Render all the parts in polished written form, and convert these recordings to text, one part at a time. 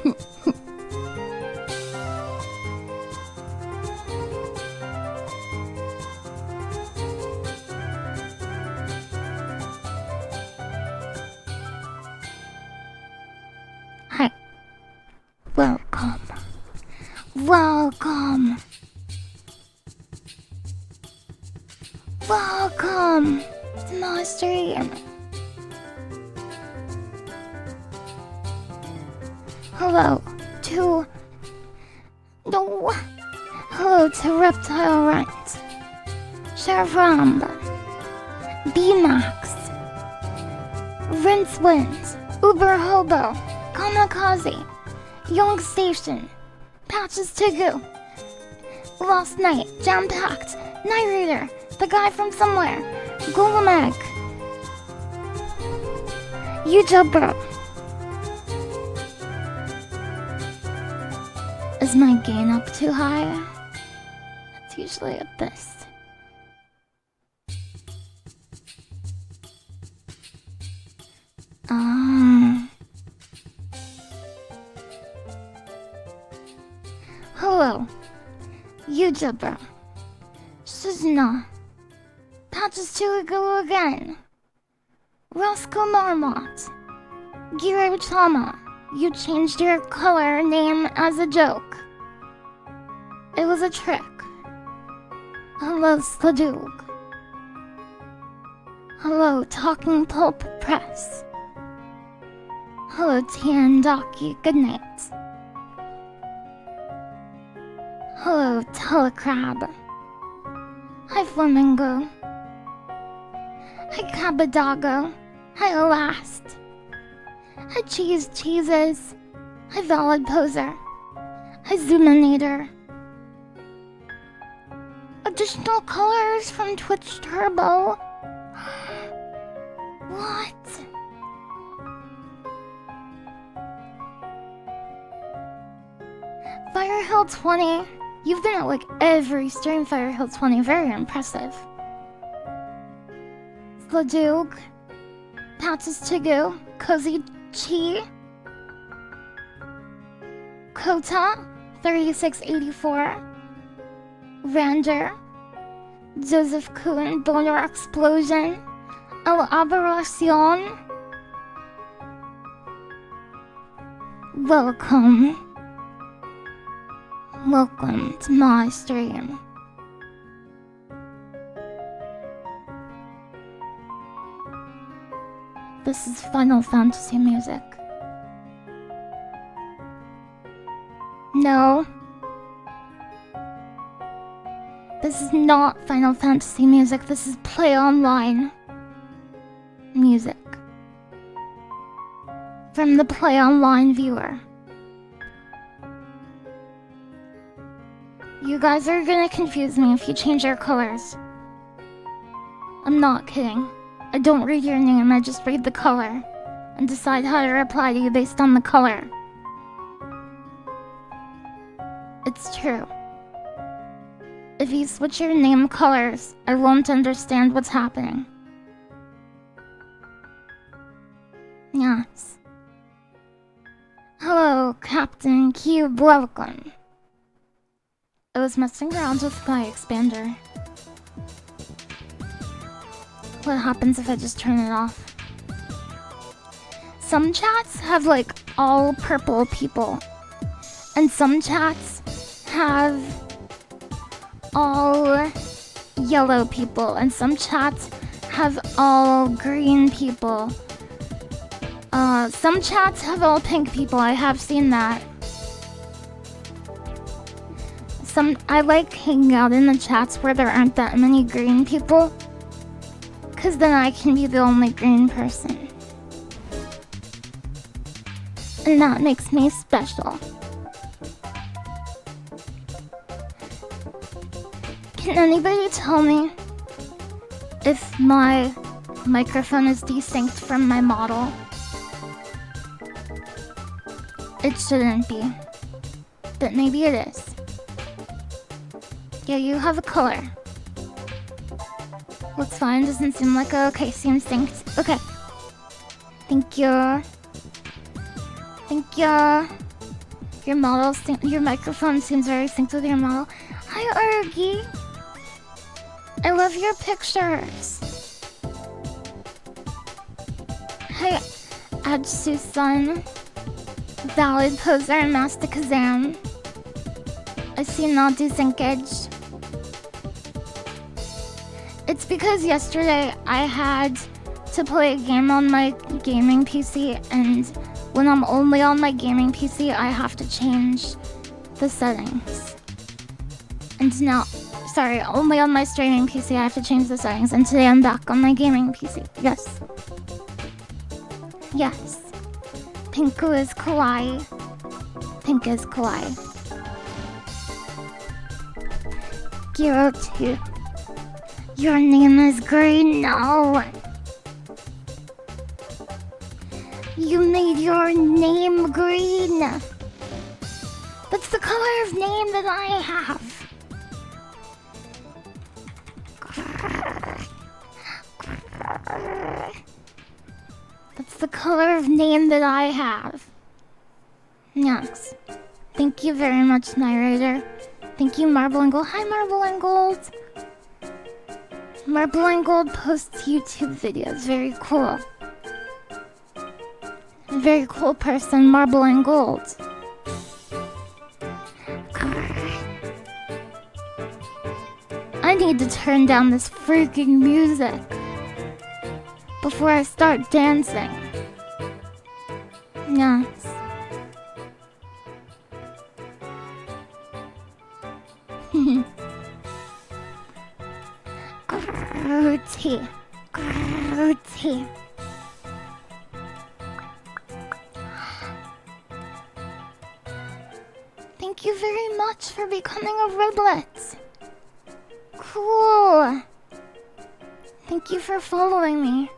Hi. Welcome. Welcome. Welcome to my stream. Hello to... No. Hello to Reptile Rent, Sharam, B-Max, Rincewind, Uber Hobo, Kamikaze, Young Station, Patches Tigu, Lost Night, Jam Packed, Night Reader, The Guy from Somewhere, Golem Egg, YouTuber. Is my gain up too high? It's usually at this. Hello, YouTuber. Suzna. Patches to go again. Roscoe Marmot. Giro Chama. You changed your color name as a joke. It was a trick. Hello, Sladug. Hello, Talking Pulp Press. Hello, Tiandaki. Good night. Hello, Telecrab. Hi, Flamingo. Hi, Cabadago. Hi, Elast. Hi, Cheeses. Hi, Valid Poser. Hi, Zoominator. Additional colors from Twitch Turbo. What? Firehill 20. You've been at like every stream, Firehill 20. Very impressive. Sladug. Patches Tigu. Cozy Chi. Kota. 3684. Rander. Joseph Kuhn. Boner Explosion. El Aberracion. Welcome. Welcome to my stream. This is Final Fantasy music. No. This is not Final Fantasy music. This is Play Online music. From the Play Online viewer. You guys are gonna confuse me if you change your colors. I'm not kidding. I don't read your name, I just read the color and decide how to reply to you based on the color. It's true. If you switch your name colors, I won't understand what's happening. Yes. Hello, Captain Cube, welcome. I was messing around with my expander. What happens if I just turn it off? Some chats have like all purple people, and some chats have all yellow people, and some chats have all green people. Some chats have all pink people. I have seen that. I like hanging out in the chats where there aren't that many green people, cause then I can be the only green person. And that makes me special. Can anybody tell me if my microphone is desynced from my model? It shouldn't be, but maybe it is. Yeah, you have a color. Looks fine, doesn't seem like okay, seems synced. Okay. Thank you. Thank you. Your microphone seems very synced with your model. Hi, Ergie. I love your pictures. Hi, Adsu-san. Valid Poser and Master Kazam. I see Nadu Sinkage. It's because yesterday I had to play a game on my gaming PC, and when I'm only on my gaming PC, I have to change the settings. And now, sorry, only on my streaming PC, I have to change the settings, and today I'm back on my gaming PC. Yes. Yes. Pinku is kawaii. Pink is kawaii. Giro 2. Your name is green now. You made your name green. That's the color of name that I have. That's the color of name that I have. Yes. Thank you very much, Narrator. Thank you, Marble and Gold. Hi, Marble and Gold. Marble and Gold posts YouTube videos. Very cool. Very cool person, Marble and Gold. I need to turn down this freaking music before I start dancing. Yes. Grooty. Grooty. Thank you very much for becoming a riblet. Cool. Thank you for following me.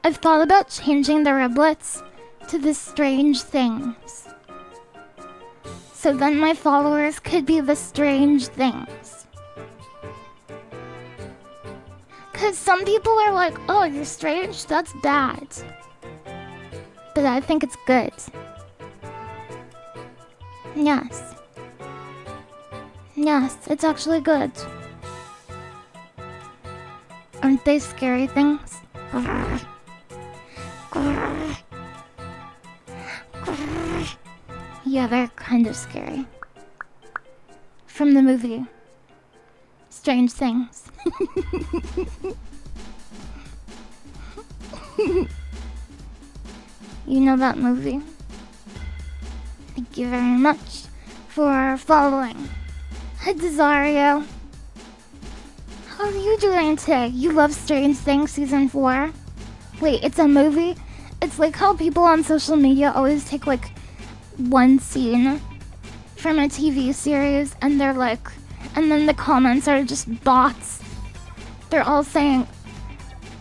I've thought about changing the riblets to the strange things. So then my followers could be the strange things. Cause some people are like, oh, you're strange? That's bad. But I think it's good. Yes. Yes, it's actually good. Aren't they scary things? Yeah, they're kind of scary. From the movie Strange Things. You know that movie? Thank you very much for following. Hi, Desario. How are you doing today? You love Strange Things Season 4? Wait, it's a movie? It's like how people on social media always take like one scene from a TV series and they're like, and then the comments are just bots. They're all saying,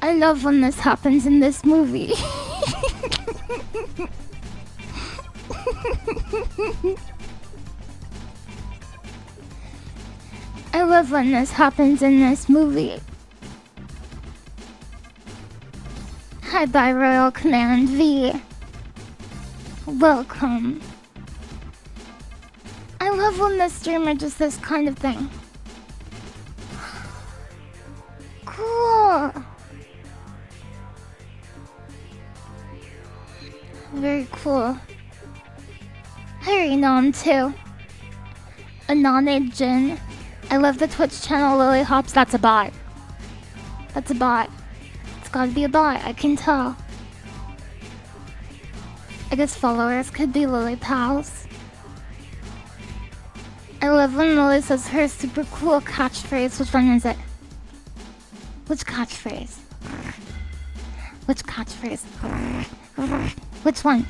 I love when this happens in this movie. I love when this happens in this movie. Hi, by Royal Command V. Welcome. I love when the streamer does this kind of thing. Cool. Very cool. Hi, Renom too. Anane Jin. I love the Twitch channel LilyHops. That's a bot. That's a bot. It's gotta be a bot, I can tell. I guess followers could be Lily Pals. I love when Lily says her super cool catchphrase. Which one is it? Which catchphrase? Which catchphrase? Which one?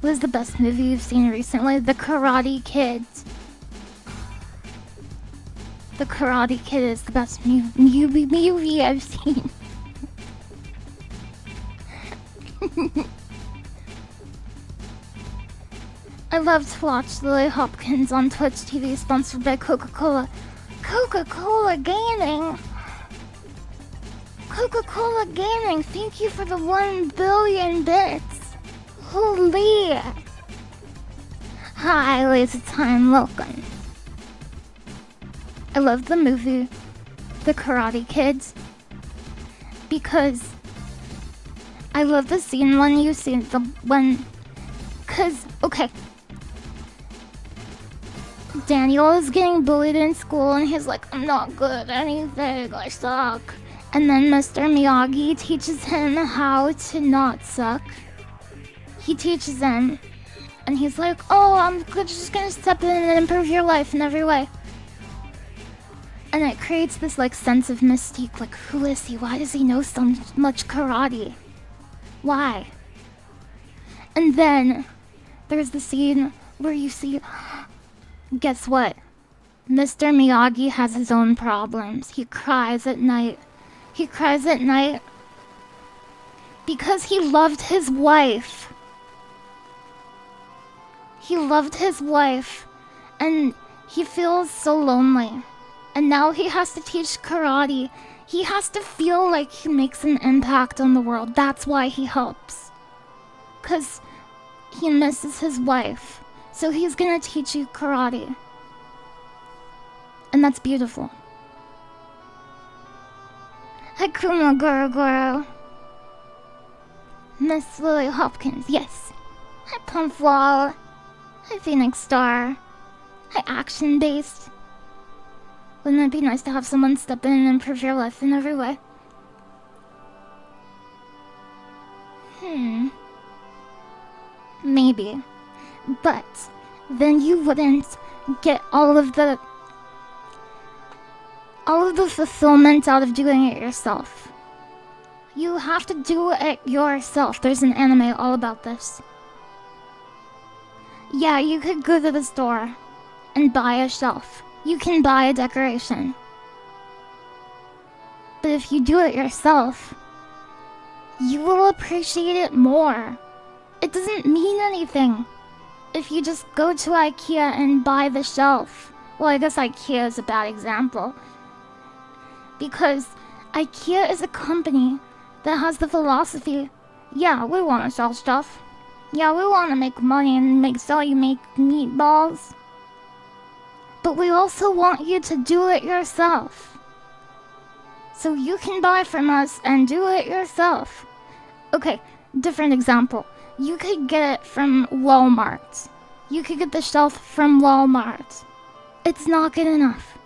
What is the best movie you've seen recently? The Karate Kid. The Karate Kid is the best movie I've seen. I love to watch Lily Hopkins on Twitch TV, sponsored by Coca-Cola. Coca-Cola Gaming! Coca-Cola Gaming, thank you for the 1 billion bits! Holy! Hi, lazy time, welcome. I love the movie The Karate Kids because I love the scene when you see okay, Daniel is getting bullied in school and he's like, I'm not good at anything, I suck. And then Mr. Miyagi teaches him how to not suck. He teaches him, and he's like, oh, I'm just gonna step in and improve your life in every way. And it creates this like sense of mystique, like, who is he? Why does he know so much karate? Why? And then there's the scene where you see, guess what? Mr. Miyagi has his own problems. He cries at night. He cries at night because he loved his wife. He loved his wife, and he feels so lonely. And now he has to teach karate. He has to feel like he makes an impact on the world. That's why he helps. 'Cause he misses his wife. So he's gonna teach you karate. And that's beautiful. Hakuma Goro Goro. Miss Lily Hopkins, yes. Hi Pumpwall. Hi Phoenix Star. Hi Action Based. Wouldn't it be nice to have someone step in and improve your life in every way? Maybe. But then you wouldn't get all of the fulfillment out of doing it yourself. You have to do it yourself. There's an anime all about this. Yeah, you could go to the store and buy a shelf. You can buy a decoration. But if you do it yourself, you will appreciate it more. It doesn't mean anything if you just go to IKEA and buy the shelf. Well, I guess IKEA is a bad example. Because IKEA is a company that has the philosophy, yeah, we want to sell stuff. Yeah, we want to make money and sell you meatballs. But we also want you to do it yourself. So you can buy from us and do it yourself. Okay, different example. You could get it from Walmart. You could get the shelf from Walmart. It's not good enough.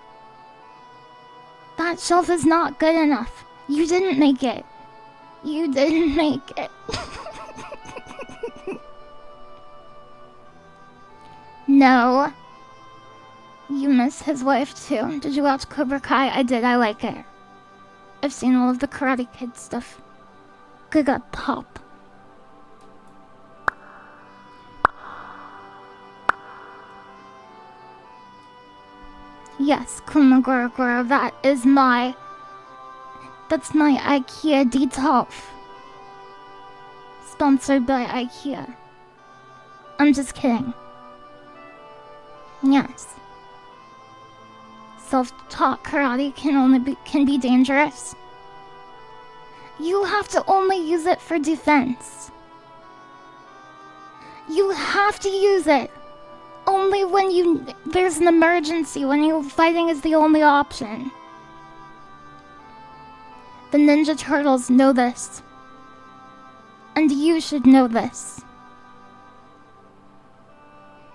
That shelf is not good enough. You didn't make it. You didn't make it. No. You miss his wife too. Did you watch Cobra Kai? I did. I like it. I've seen all of the Karate Kid stuff. Good pop. Yes, Kumagorogoro, that's my IKEA detox. Sponsored by IKEA. I'm just kidding. Yes. Self-taught karate can be dangerous. You have to only use it for defense. You have to use it only when there's an emergency, when fighting is the only option. The Ninja Turtles know this. And you should know this.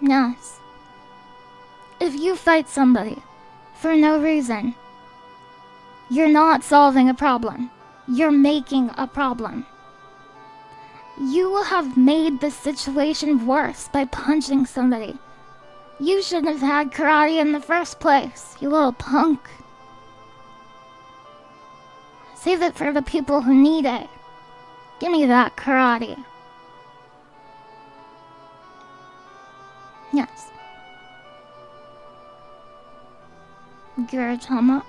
Yes. If you fight somebody for no reason, you're not solving a problem. You're making a problem. You have made the situation worse by punching somebody. You shouldn't have had karate in the first place, you little punk. Save it for the people who need it. Give me that karate. Yes. Giratama,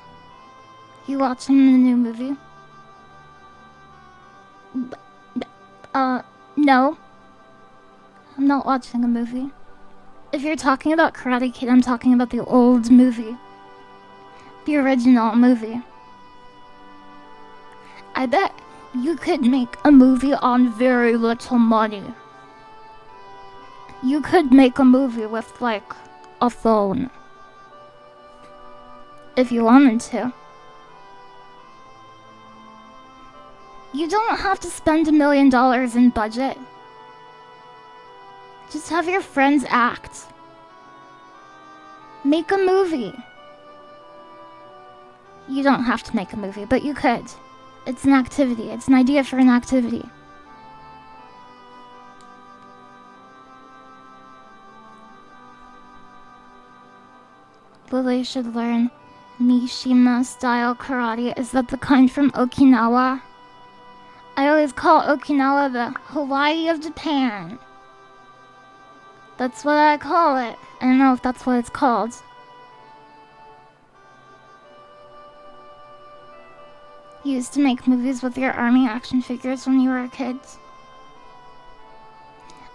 you watching the new movie? No. I'm not watching a movie. If you're talking about Karate Kid, I'm talking about the old movie. The original movie. I bet you could make a movie on very little money. You could make a movie with, like, a phone. If you wanted to. You don't have to spend $1 million in budget. Just have your friends act. Make a movie. You don't have to make a movie, but you could. It's an activity. It's an idea for an activity. Lily should learn Mishima-style karate. Is that the kind from Okinawa? I always call Okinawa the Hawaii of Japan. That's what I call it. I don't know if that's what it's called. You used to make movies with your army action figures when you were a kid.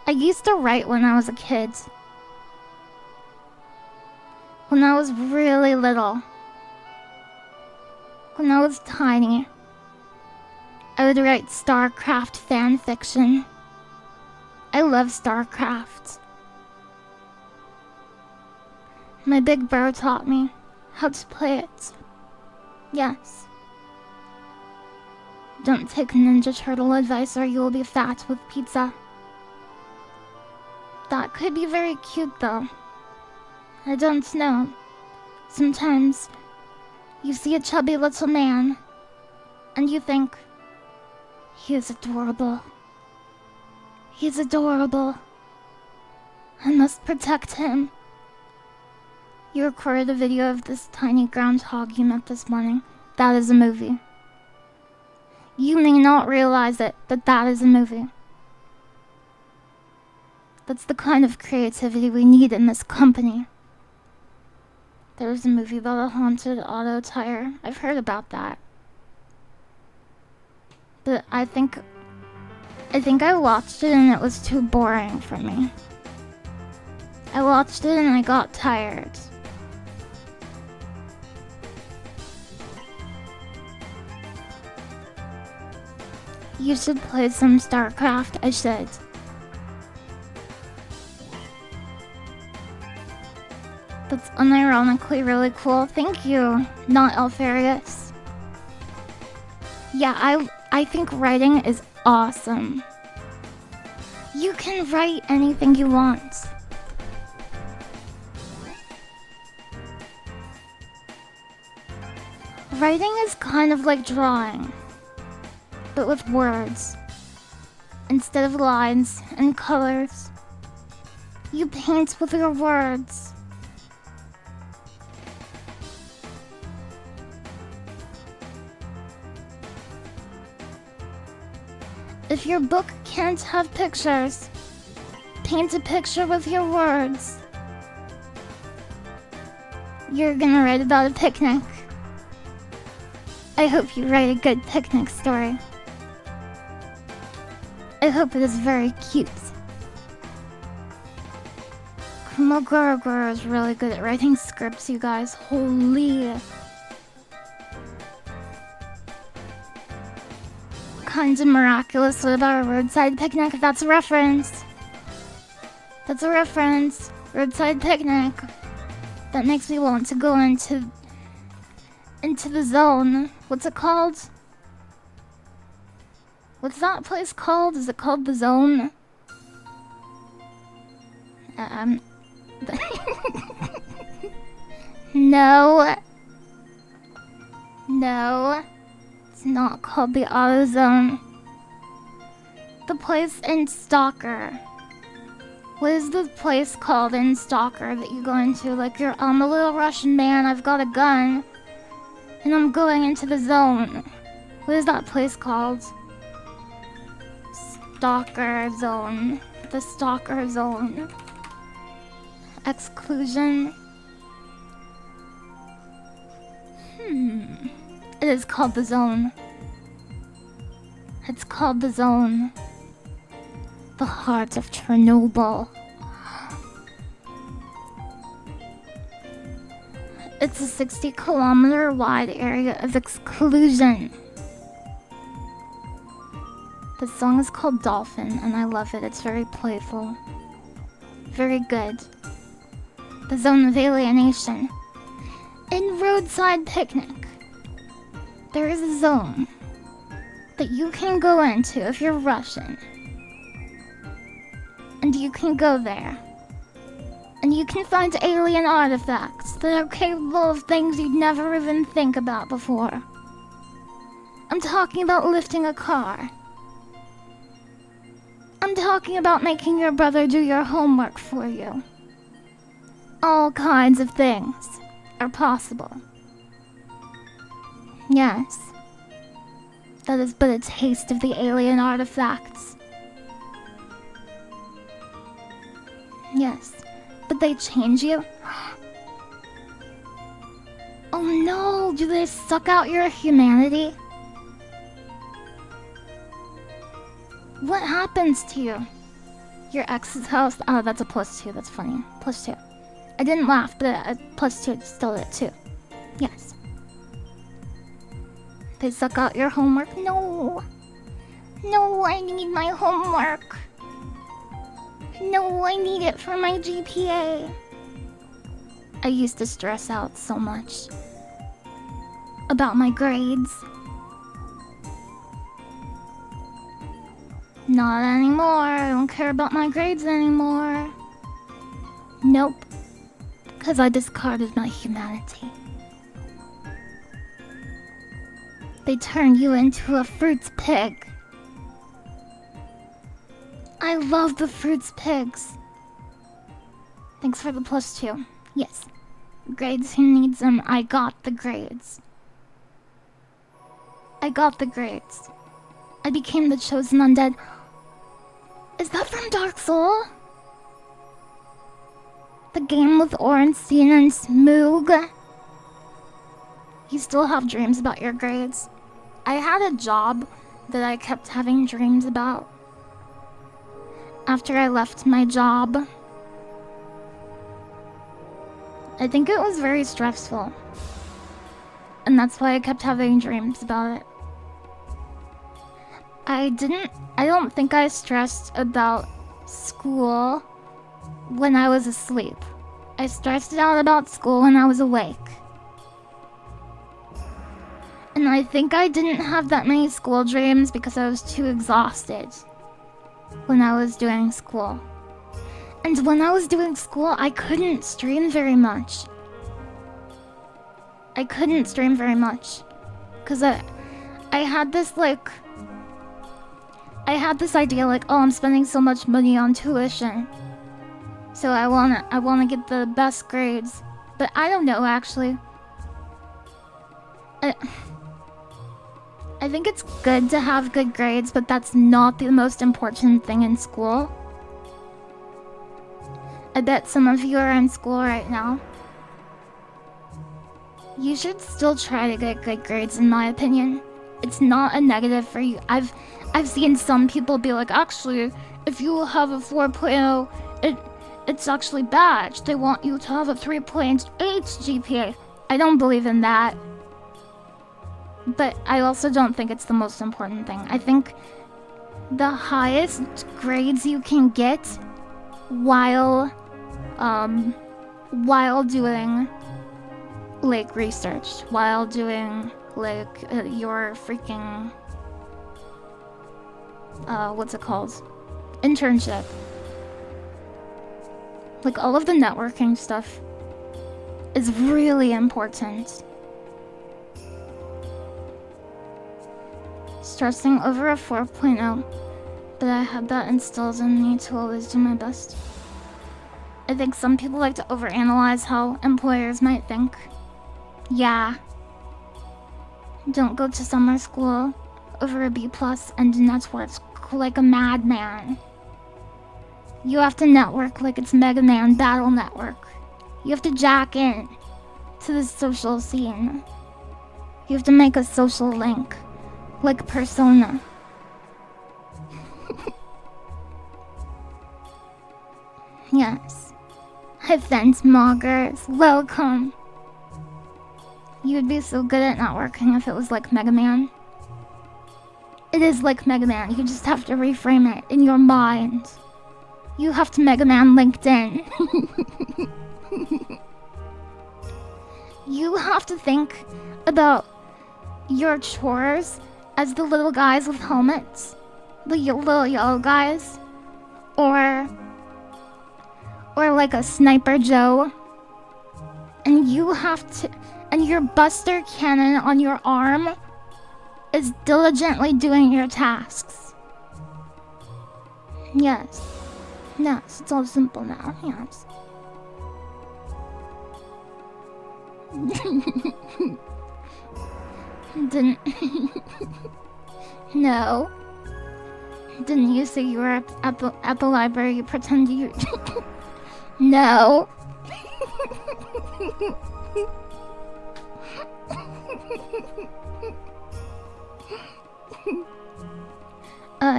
I used to write when I was a kid. When I was really little. When I was tiny. I would write StarCraft fan fiction. I love StarCraft. My big bro taught me how to play it. Yes. Don't take Ninja Turtle advice or you will be fat with pizza. That could be very cute though. I don't know. Sometimes you see a chubby little man and you think, he is adorable. He's adorable. I must protect him. You recorded a video of this tiny groundhog you met this morning. That is a movie. You may not realize it, but that is a movie. That's the kind of creativity we need in this company. There's a movie about a haunted auto tire. I've heard about that. But I think I watched it and it was too boring for me. I watched it and I got tired. You should play some StarCraft. I should. That's unironically really cool. Thank you, not Alfarius. Yeah, I think writing is awesome. You can write anything you want. Writing is kind of like drawing, but with words. Instead of lines and colors, you paint with your words. If your book can't have pictures, paint a picture with your words. You're gonna write about a picnic. I hope you write a good picnic story. I hope it is very cute. Kumogoro is really good at writing scripts, you guys. Holy. Kinda miraculous. What about a roadside picnic? That's a reference. That's a reference. Roadside picnic. That makes me want to go into the zone. What's it called? What's that place called? Is it called the zone? No. No. It's not called the AutoZone. The place in Stalker. What is the place called in Stalker that you go into? Like, I'm a little Russian man, I've got a gun, and I'm going into the zone. What is that place called? Stalker Zone. The Stalker Zone. Exclusion. It is called the zone. It's called the zone. The heart of Chernobyl. It's a 60-kilometer wide area of exclusion. The song is called Dolphin, and I love it. It's very playful. Very good. The zone of alienation. In Roadside Picnic, there is a zone that you can go into if you're Russian. And you can go there. And you can find alien artifacts that are capable of things you'd never even think about before. I'm talking about lifting a car. I'm talking about making your brother do your homework for you. All kinds of things are possible. Yes. That is but a taste of the alien artifacts. Yes. But they change you? Oh no, do they suck out your humanity? What happens to you? Your ex's house? Oh, that's a +2, that's funny. +2. I didn't laugh, but a +2 still did too. Yes. They suck out your homework? No. No, I need my homework. No, I need it for my GPA. I used to stress out so much about my grades. Not anymore. I don't care about my grades anymore. Nope. Because I discarded my humanity. They turn you into a fruits pig. I love the fruits pigs. Thanks for the +2. Yes. Grades, who needs them? I got the grades. I got the grades. I became the chosen undead. Is that from Dark Soul? The game with Ornstein and Smoog? You still have dreams about your grades? I had a job that I kept having dreams about. After I left my job, I think it was very stressful. And that's why I kept having dreams about it. I don't think I stressed about school when I was asleep. I stressed out about school when I was awake. And I think I didn't have that many school dreams because I was too exhausted when I was doing school. And when I was doing school, I couldn't stream very much. Because I had this idea like, oh, I'm spending so much money on tuition, so I wanna get the best grades. But I don't know, actually. I think it's good to have good grades, but that's not the most important thing in school. I bet some of you are in school right now. You should still try to get good grades, in my opinion. It's not a negative for you. I've seen some people be like, actually, if you have a 4.0, it's actually bad. They want you to have a 3.8 GPA. I don't believe in that. But I also don't think it's the most important thing. I think the highest grades you can get while doing like research, while doing like your freaking what's it called? Internship. Like all of the networking stuff is really important. Stressing over a 4.0, but I had that instilled in me to always do my best. I think some people like to overanalyze how employers might think. Yeah. Don't go to summer school over a B+ and network like a madman. You have to network like it's Mega Man Battle Network. You have to jack in to the social scene. You have to make a social link. Like Persona. Yes. Event moggers, welcome. You'd be so good at networking if it was like Mega Man. It is like Mega Man, you just have to reframe it in your mind. You have to Mega Man LinkedIn. You have to think about your chores as the little guys with helmets. The little yellow guys. Or like a Sniper Joe. And you have to... And your Buster Cannon on your arm is diligently doing your tasks. Yes. Yes, it's all simple now. Yes. Didn't... No. Didn't you say you were at the library? You pretend you... No.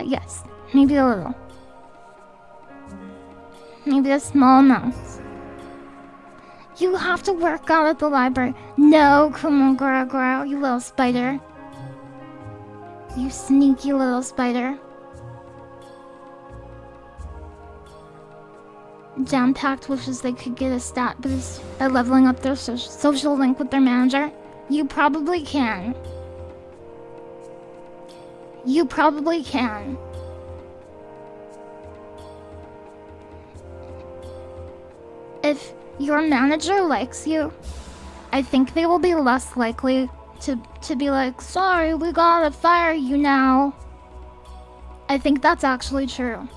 Yes. Maybe a little. Maybe a small amount. You have to work out at the library. No, Kumogoro, you little spider. You sneaky little spider. Jam-packed wishes they could get a stat boost by leveling up their social link with their manager. You probably can. You probably can. If your manager likes you, I think they will be less likely to be like, sorry, we gotta fire you now. I think that's actually true.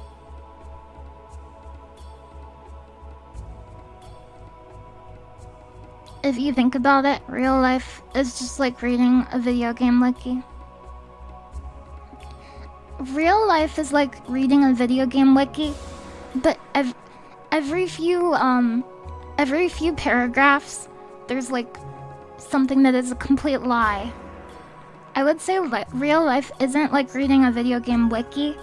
If you think about it, real life is just like reading a video game wiki. Real life is like reading a video game wiki, but every few paragraphs, there's like something that is a complete lie. I would say real life isn't like reading a video game wiki.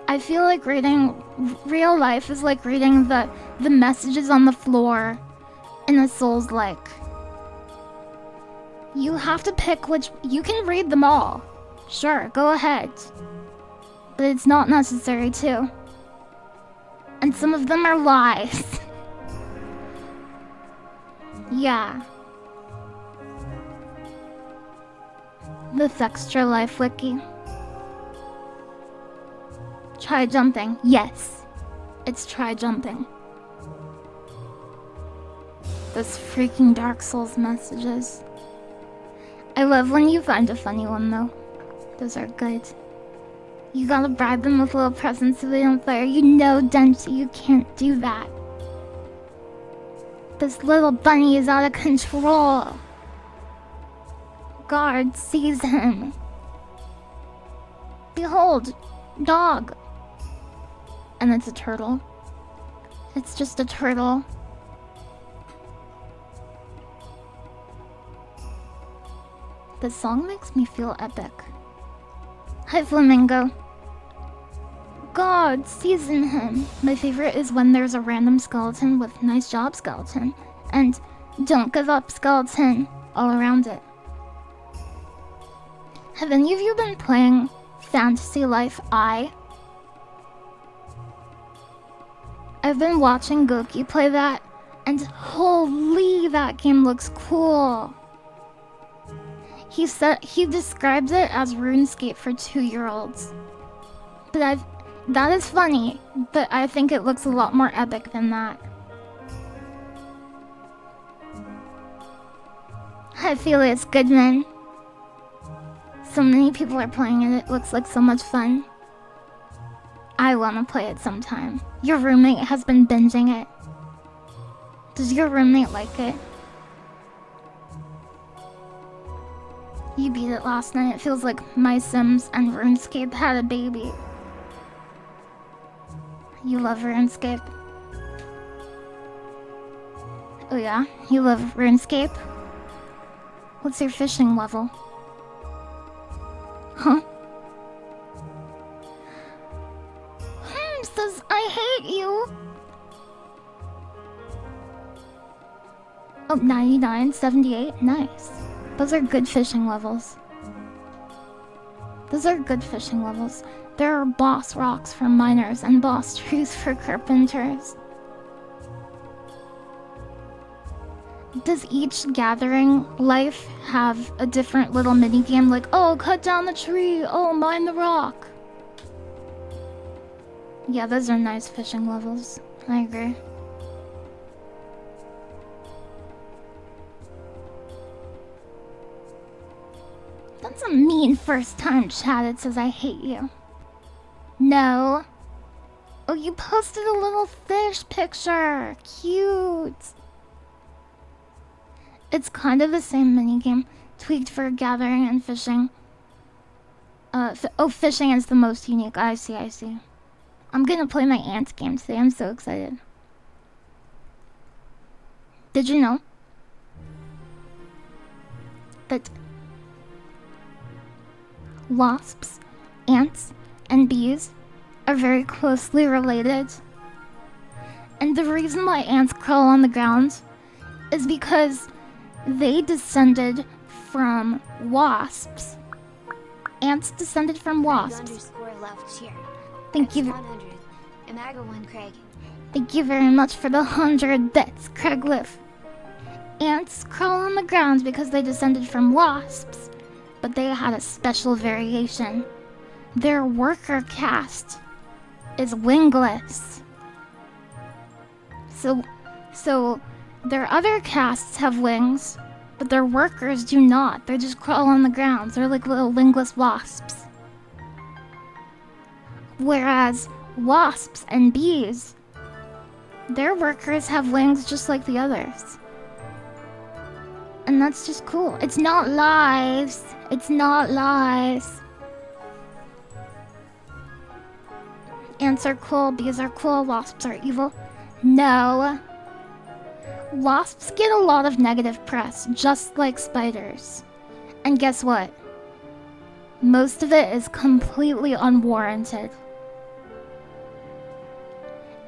I feel like reading real life is like reading the messages on the floor in a Souls-like. You have to pick which... You can read them all. Sure, go ahead. But it's not necessary to. And some of them are lies. Yeah. The Thextra Life Wiki. Try jumping. Yes. It's try jumping. Those freaking Dark Souls messages. I love when you find a funny one, though. Those are good. You gotta bribe them with little presents so they don't fire. You know, Dempsey, you can't do that. This little bunny is out of control. Guard sees him. Behold, dog. And it's a turtle. It's just a turtle. This song makes me feel epic. Hi, Flamingo. God, season him. My favorite is when there's a random skeleton with nice job skeleton and don't give up skeleton all around it. Have any of you been playing Fantasy Life I? I've been watching Goki play that, and holy, that game looks cool. He describes it as RuneScape for 2-year-olds. But that is funny, but I think it looks a lot more epic than that. Hi, Felix Goodman. So many people are playing it, it looks like so much fun. I wanna play it sometime. Your roommate has been binging it. Does your roommate like it? You beat it last night. It feels like My Sims and RuneScape had a baby. You love RuneScape? Oh yeah? You love RuneScape? What's your fishing level? Huh? Says I hate you. Oh, 99, 78, nice. Those are good fishing levels. Those are good fishing levels. There are boss rocks for miners and boss trees for carpenters. Does each gathering life have a different little minigame like, oh, cut down the tree, oh, mine the rock? Yeah, those are nice fishing levels. I agree. That's a mean first time chat. It says I hate you. No. Oh, you posted a little fish picture. Cute. It's kind of the same minigame, tweaked for gathering and fishing. Fishing is the most unique. I see. I'm gonna play my ants game today. I'm so excited. Did you know that wasps, ants, and bees are very closely related? And the reason why ants crawl on the ground is because they descended from wasps. Ants descended from wasps. Thank you. Thank you very much for the 100 bits, Craigliff. Ants crawl on the ground because they descended from wasps, but they had a special variation. Their worker caste is wingless. So their other castes have wings, but their workers do not. They just crawl on the ground. They're like little wingless wasps. Whereas wasps and bees, their workers have wings just like the others. And that's just cool. It's not lies. It's not lies. Ants are cool, bees are cool, wasps are evil. No. Wasps get a lot of negative press, just like spiders. And guess what? Most of it is completely unwarranted.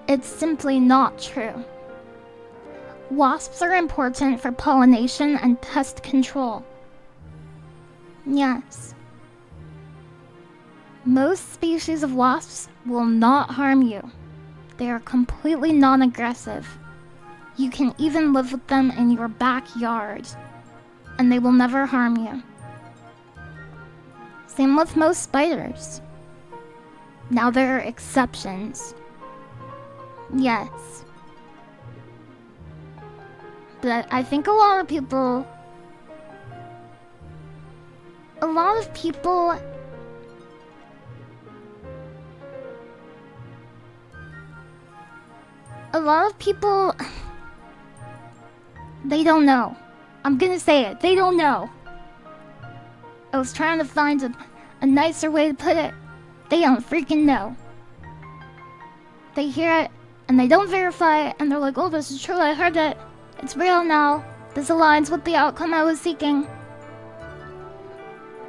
It's simply not true. Wasps are important for pollination and pest control. Yes. Most species of wasps will not harm you. They are completely non-aggressive. You can even live with them in your backyard, and they will never harm you. Same with most spiders. Now there are exceptions. Yes. But I think a lot of people they don't know. I'm gonna say it. They don't know. I was trying to find a nicer way to put it. They don't freaking know. They hear it, and they don't verify it, and they're like, oh, this is true, I heard it. It's real now. This aligns with the outcome I was seeking.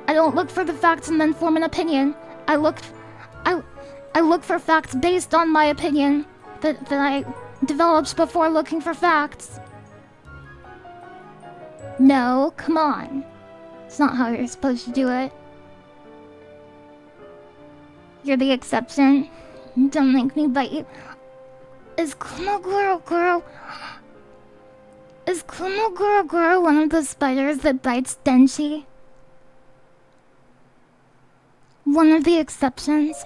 I don't look for the facts and then form an opinion. I look for facts based on my opinion that I developed before looking for facts. No, come on. It's not how you're supposed to do it. You're the exception. Don't make me bite you. Is Kumoguro one of the spiders that bites Denshi? One of the exceptions?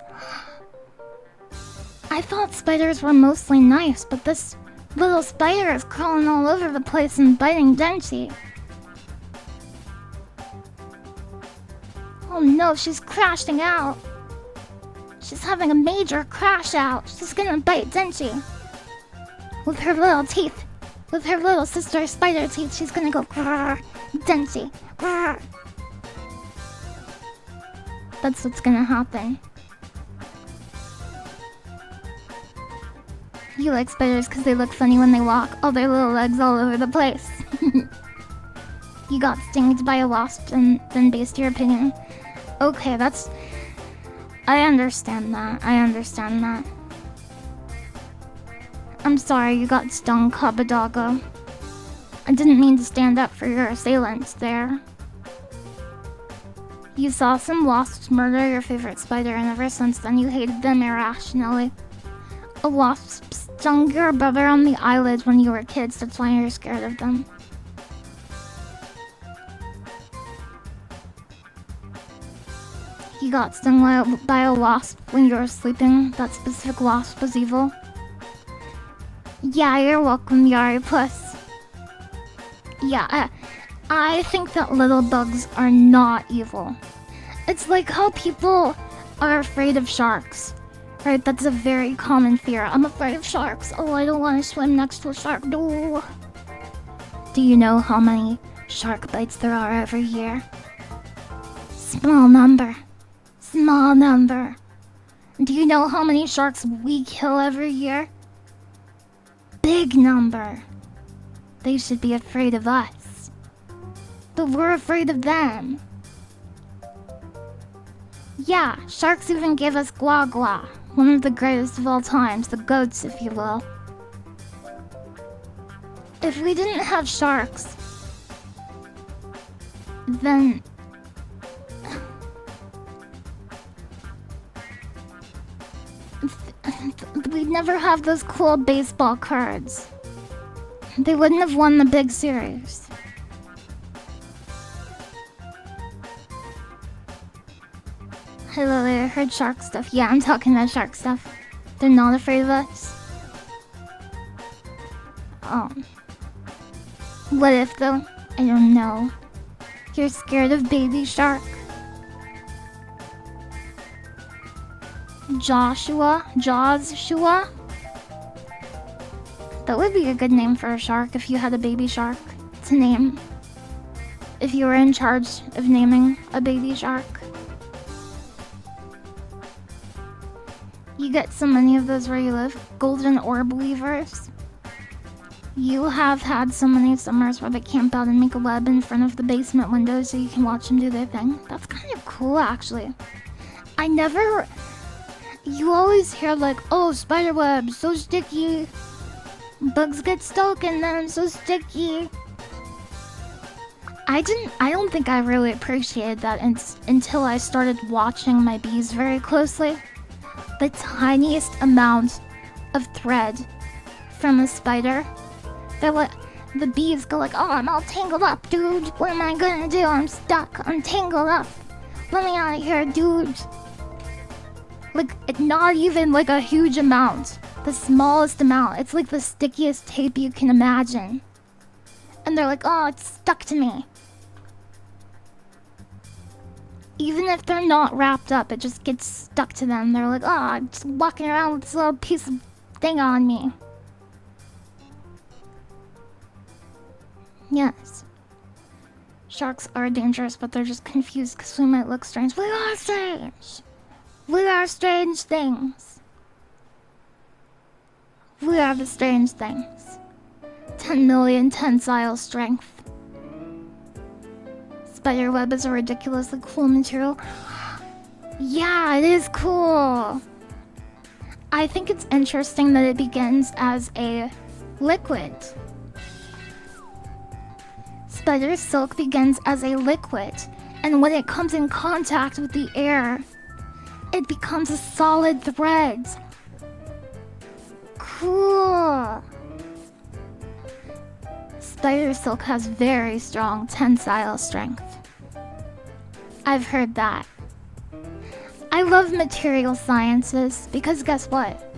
I thought spiders were mostly nice, but this little spider is crawling all over the place and biting Denshi. Oh no, she's crashing out. She's having a major crash out. She's gonna bite Denshi. With her little teeth. With her little sister spider teeth, she's gonna go grrr, Denshi, grrr. That's what's gonna happen. You like spiders because they look funny when they walk. All their little legs all over the place. You got stinged by a wasp and then based your opinion. Okay, that's... I understand that. I'm sorry you got stung, Kabadaga. I didn't mean to stand up for your assailants there. You saw some wasps murder your favorite spider, and ever since then you hated them irrationally. A wasp stung your brother on the eyelid when you were kids, that's why you're scared of them. You got stung by a wasp when you were sleeping. That specific wasp was evil. Yeah, you're welcome, Yari Puss. Yeah, I think that little bugs are not evil. It's like how people are afraid of sharks, right? That's a very common fear. I'm afraid of sharks. Oh, I don't want to swim next to a shark. No. Do you know how many shark bites there are every year? Small number. Small number. Do you know how many sharks we kill every year? Big number. They should be afraid of us. But we're afraid of them. Yeah, sharks even gave us Gua Gua, one of the greatest of all times, the goats, if you will. If we didn't have sharks, then we'd never have those cool baseball cards. They wouldn't have won the big series. Hey Lily, I heard shark stuff. Yeah, I'm talking about shark stuff. They're not afraid of us. What if though? I don't know. You're scared of baby shark? Joshua? That would be a good name for a shark if you had a baby shark to name. If you were in charge of naming a baby shark. You get so many of those where you live. Golden orb weavers. You have had so many summers where they camp out and make a web in front of the basement window so you can watch them do their thing. That's kind of cool, actually. You always hear like, oh, spider webs, so sticky. Bugs get stuck in them, so sticky. I don't think I really appreciated that until I started watching my bees very closely. The tiniest amount of thread from a spider. They're like, the bees go like, oh, I'm all tangled up, dude. What am I gonna do? I'm stuck. I'm tangled up. Let me out of here, dude. Like, it's not even like a huge amount. The smallest amount. It's like the stickiest tape you can imagine. And they're like, oh, it's stuck to me. Even if they're not wrapped up, it just gets stuck to them. They're like, oh, I'm just walking around with this little piece of thing on me. Yes. Sharks are dangerous, but they're just confused because we might look strange. We are strange. We are strange things. We are the strange things. 10 million tensile strength. Spiderweb is a ridiculously cool material. Yeah, it is cool. I think it's interesting that it begins as a liquid. Spider silk begins as a liquid, and when it comes in contact with the air, it becomes a solid thread. Cool. Spider silk has very strong tensile strength. I've heard that. I love material sciences because guess what?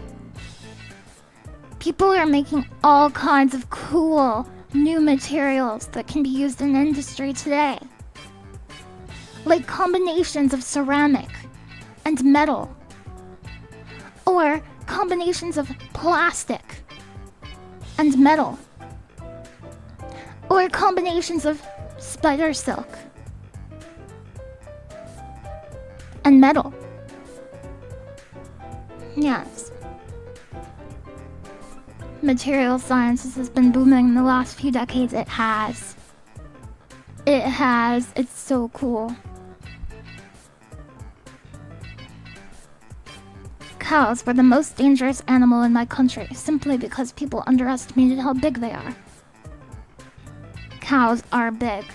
People are making all kinds of cool new materials that can be used in industry today. Like combinations of ceramic and metal. Or combinations of plastic and metal. Or combinations of spider silk and metal. Yes. Material sciences has been booming in the last few decades. It has. It has. It's so cool. Cows were the most dangerous animal in my country simply because people underestimated how big they are. Cows are big,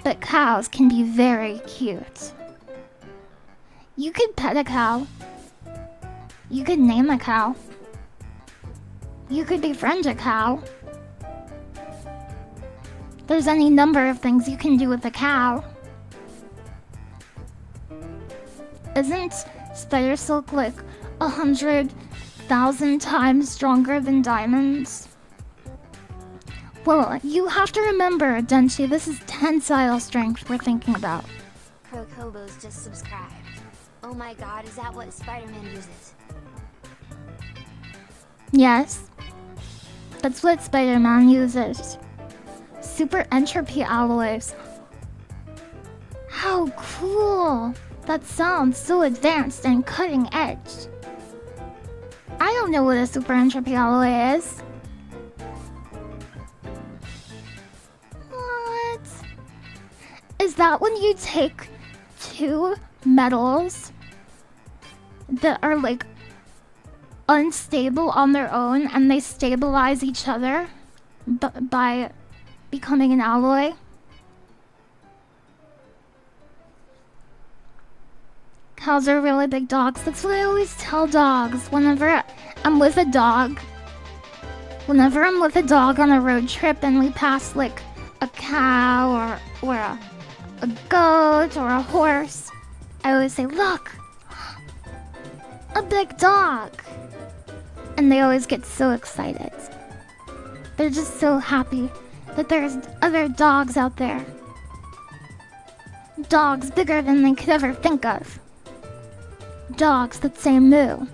but cows can be very cute. You could pet a cow. You could name a cow. You could befriend a cow. There's any number of things you can do with a cow. Isn't spider silk like 100,000 times stronger than diamonds? Well, you have to remember, Denchi, this is tensile strength we're thinking about. Crocobo's just subscribed. Oh my god, is that what Spider-Man uses? Yes. That's what Spider-Man uses. Super entropy alloys. How cool! That sounds so advanced and cutting edge. I don't know what a super entropy alloy is. What? Is that when you take two metals that are like unstable on their own and they stabilize each other by becoming an alloy? Cows are really big dogs. That's what I always tell dogs whenever I'm with a dog. Whenever I'm with a dog on a road trip and we pass like a cow or a goat or a horse, I always say, look, a big dog. And they always get so excited. They're just so happy that there's other dogs out there. Dogs bigger than they could ever think of. Dogs that say moo.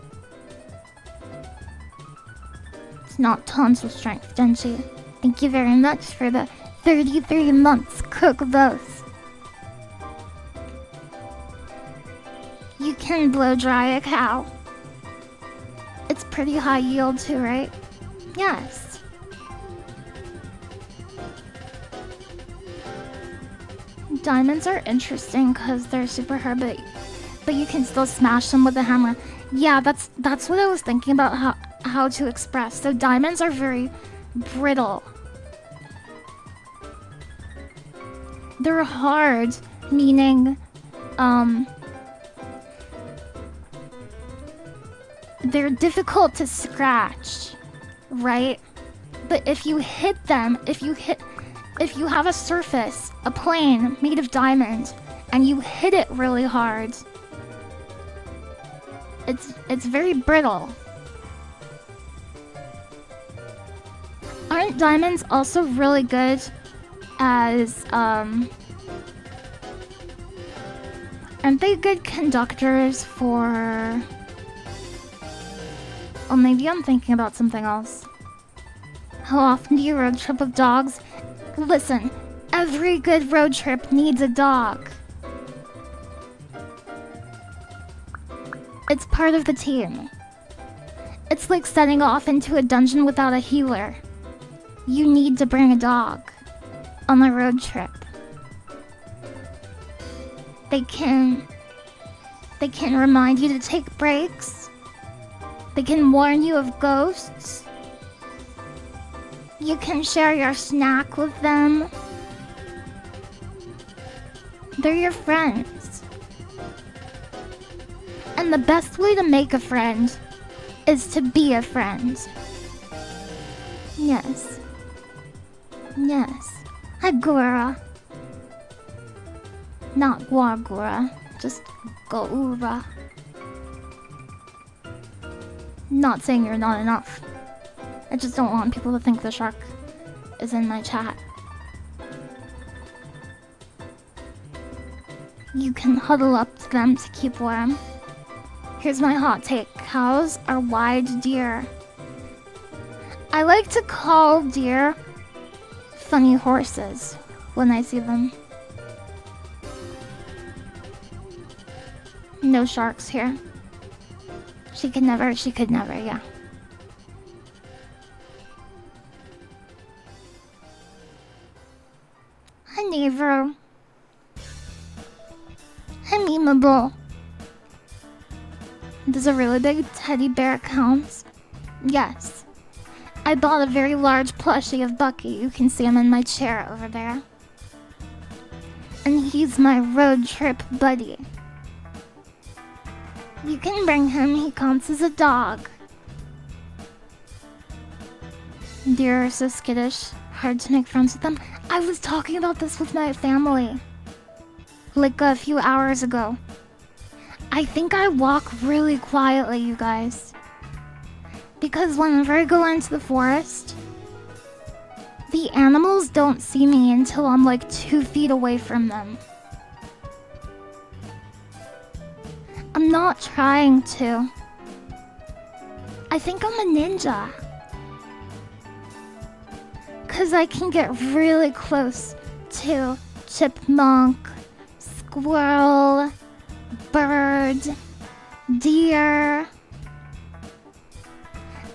It's not tonsil strength, Denchi. Thank you very much for the 33 months, cook both. You can blow dry a cow. It's pretty high yield too, right? Yes. Diamonds are interesting because they're super hard, but you can still smash them with a hammer. Yeah, that's what I was thinking about how to express. So diamonds are very brittle. They're hard, meaning they're difficult to scratch, right? But if you hit them, if you have a surface, a plane made of diamond, and you hit it really hard, it's very brittle. Aren't diamonds also really good as aren't they good conductors for... Oh, maybe I'm thinking about something else. How often do you road trip with dogs? Listen, every good road trip needs a dog. It's part of the team. It's like setting off into a dungeon without a healer. You need to bring a dog on a road trip. They can remind you to take breaks. They can warn you of ghosts. You can share your snack with them. They're your friends. And the best way to make a friend is to be a friend. Yes. Yes. Agora. Not Guagura, just Goura. Not saying you're not enough. I just don't want people to think the shark is in my chat. You can huddle up to them to keep warm. Here's my hot take. Cows are wide deer. I like to call deer funny horses when I see them. No sharks here. She could never, yeah. Hi, neighbor. Hi, memeable. Does a really big teddy bear count? Yes. I bought a very large plushie of Bucky. You can see him in my chair over there. And he's my road trip buddy. You can bring him, he counts as a dog. Deer are so skittish, hard to make friends with them. I was talking about this with my family, like a few hours ago. I think I walk really quietly, you guys. Because whenever I go into the forest, the animals don't see me until I'm like 2 feet away from them. I'm not trying to. I think I'm a ninja. Cause I can get really close to chipmunk, squirrel, bird, deer,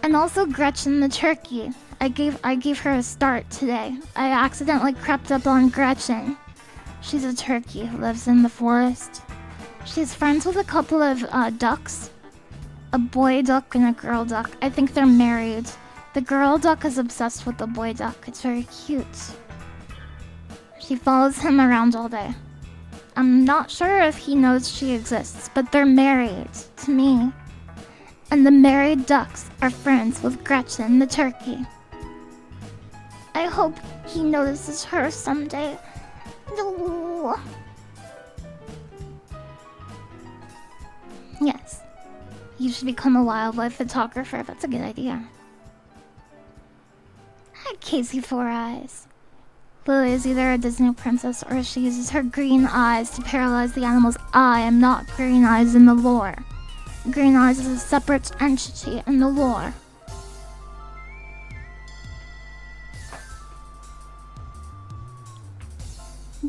and also Gretchen the turkey. I gave her a start today. I accidentally crept up on Gretchen. She's a turkey who lives in the forest. She's friends with a couple of ducks. A boy duck and a girl duck. I think they're married. The girl duck is obsessed with the boy duck. It's very cute. She follows him around all day. I'm not sure if he knows she exists, but they're married to me. And the married ducks are friends with Gretchen the turkey. I hope he notices her someday. No. Yes. You should become a wildlife photographer. That's a good idea. Hi, Casey Four Eyes. Lily is either a Disney princess or she uses her green eyes to paralyze the animals. I am not Green Eyes in the lore. Green Eyes is a separate entity in the lore.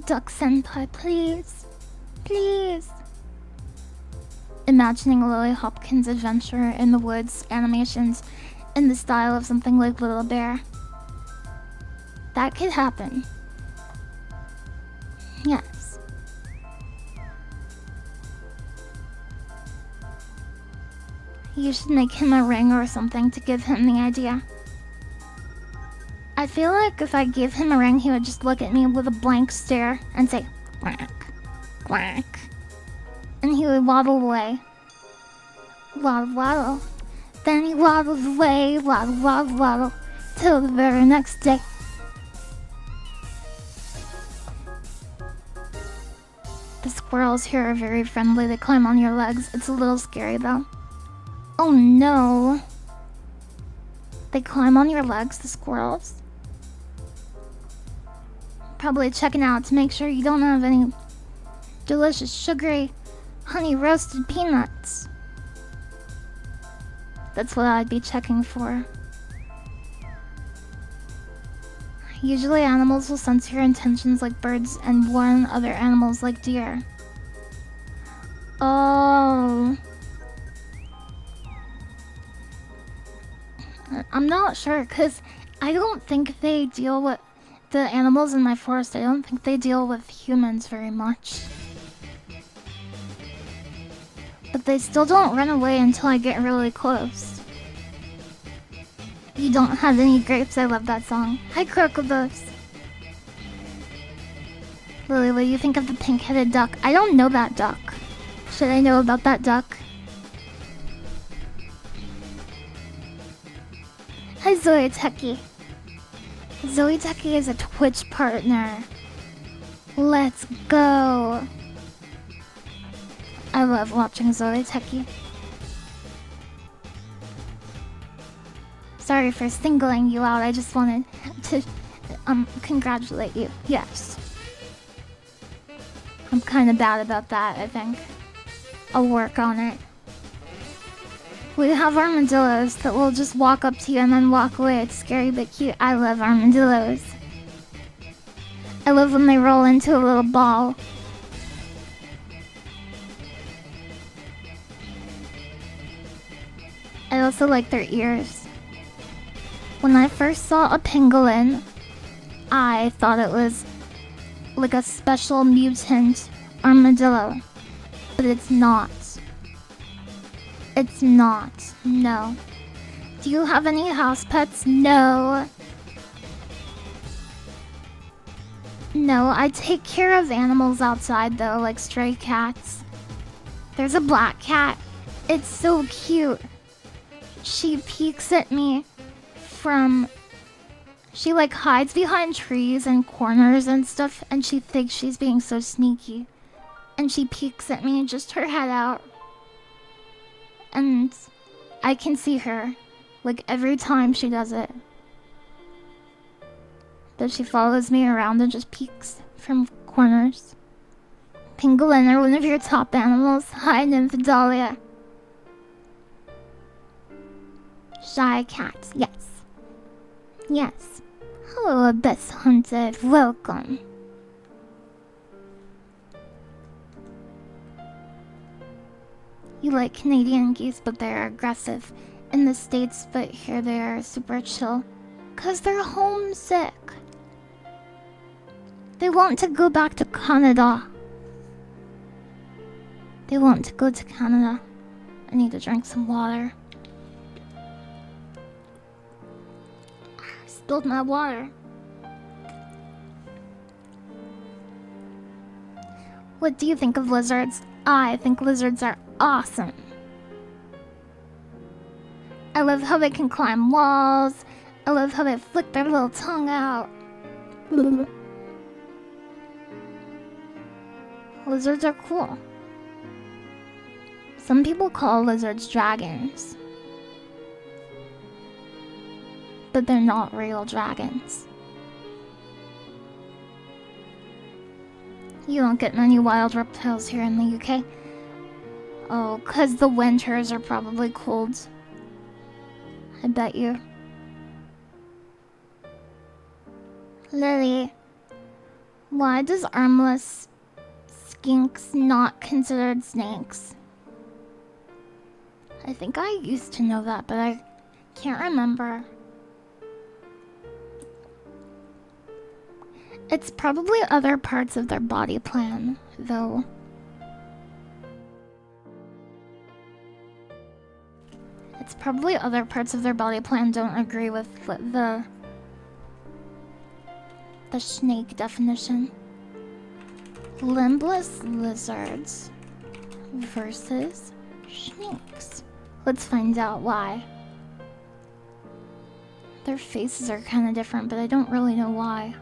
Duck Senpai, please. Please. Imagining a Lily Hopkins adventure in the woods animations in the style of something like Little Bear. That could happen. Yes. You should make him a ring or something to give him the idea. I feel like if I gave him a ring, he would just look at me with a blank stare and say, quack, quack. And he would waddle away. Waddle, waddle. Then he waddles away, waddle, waddle, waddle, till the very next day. The squirrels here are very friendly. They climb on your legs. It's a little scary though. Oh no. They climb on your legs, the squirrels. Probably checking out to make sure you don't have any delicious sugary honey roasted peanuts. That's what I'd be checking for. Usually animals will sense your intentions like birds and warn other animals like deer. Oh. I'm not sure, because I don't think they deal with the animals in my forest. I don't think they deal with humans very much. But they still don't run away until I get really close. You don't have any grapes. I love that song. Hi, Crocobos. Lily, what do you think of the pink-headed duck? I don't know that duck. Should I know about that duck? Hi, Zoe Techie. Zoe Techie is a Twitch partner. Let's go. I love watching Zoe Techie. Sorry for singling you out. I just wanted to congratulate you. Yes. I'm kind of bad about that, I think. I'll work on it. We have armadillos that will just walk up to you and then walk away. It's scary but cute. I love armadillos. I love when they roll into a little ball. I also like their ears. When I first saw a pangolin, I thought it was like a special mutant armadillo. But it's not. It's not. No. Do you have any house pets? No. No, I take care of animals outside though, like stray cats. There's a black cat It's so cute. She peeks at me from... She like hides behind trees and corners and stuff, and she thinks she's being so sneaky. And she peeks at me, just her head out. And I can see her, like every time she does it. But she follows me around and just peeks from corners. Pangolin are one of your top animals. Hi, Nymphadolia. Shy cat, yes. Yes. Hello, Abyss Hunter. Welcome. You like Canadian geese, but they're aggressive. In the States, but here they are super chill. 'Cause they're homesick. They want to go back to Canada. They want to go to Canada. I need to drink some water. I spilled my water. What do you think of lizards? I think lizards are awesome. I love how they can climb walls. I love how they flick their little tongue out. Lizards are cool. Some people call lizards dragons. But they're not real dragons. You don't get many wild reptiles here in the UK. Oh, 'cause the winters are probably cold. I bet you. Lily, why does armless skinks not considered snakes? I think I used to know that, but I can't remember. It's probably other parts of their body plan, though. It's probably other parts of their body plan don't agree with the snake definition. Limbless lizards versus snakes. Let's find out why. Their faces are kind of different, but I don't really know why.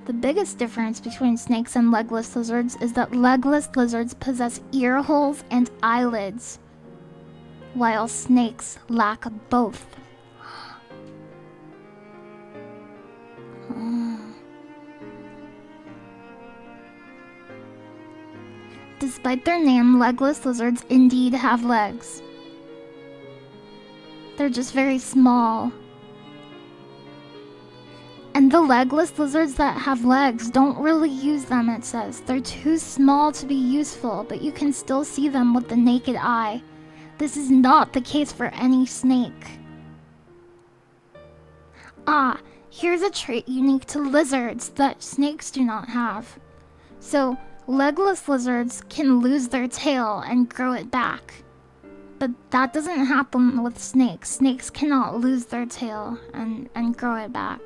The biggest difference between snakes and legless lizards is that legless lizards possess ear holes and eyelids, while snakes lack both. Despite their name, legless lizards indeed have legs. They're just very small. And the legless lizards that have legs don't really use them, it says. They're too small to be useful, but you can still see them with the naked eye. This is not the case for any snake. Ah, here's a trait unique to lizards that snakes do not have. So, legless lizards can lose their tail and grow it back. But that doesn't happen with snakes. Snakes cannot lose their tail and grow it back.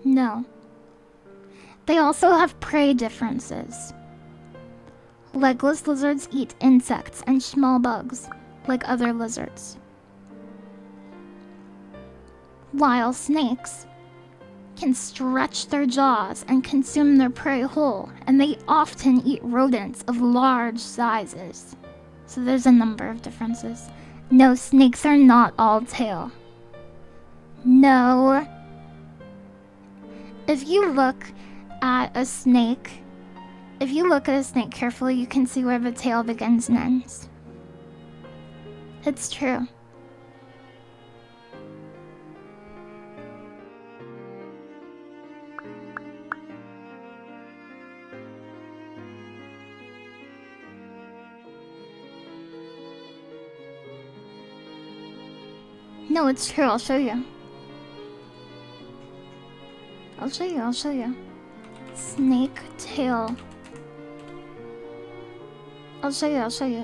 No. They also have prey differences. Legless lizards eat insects and small bugs, like other lizards. While snakes can stretch their jaws and consume their prey whole, and they often eat rodents of large sizes. So there's a number of differences. No, snakes are not all tail. No. If you look at a snake carefully, you can see where the tail begins and ends. It's true. No, it's true. I'll show you. I'll show you. Snake tail. I'll show you.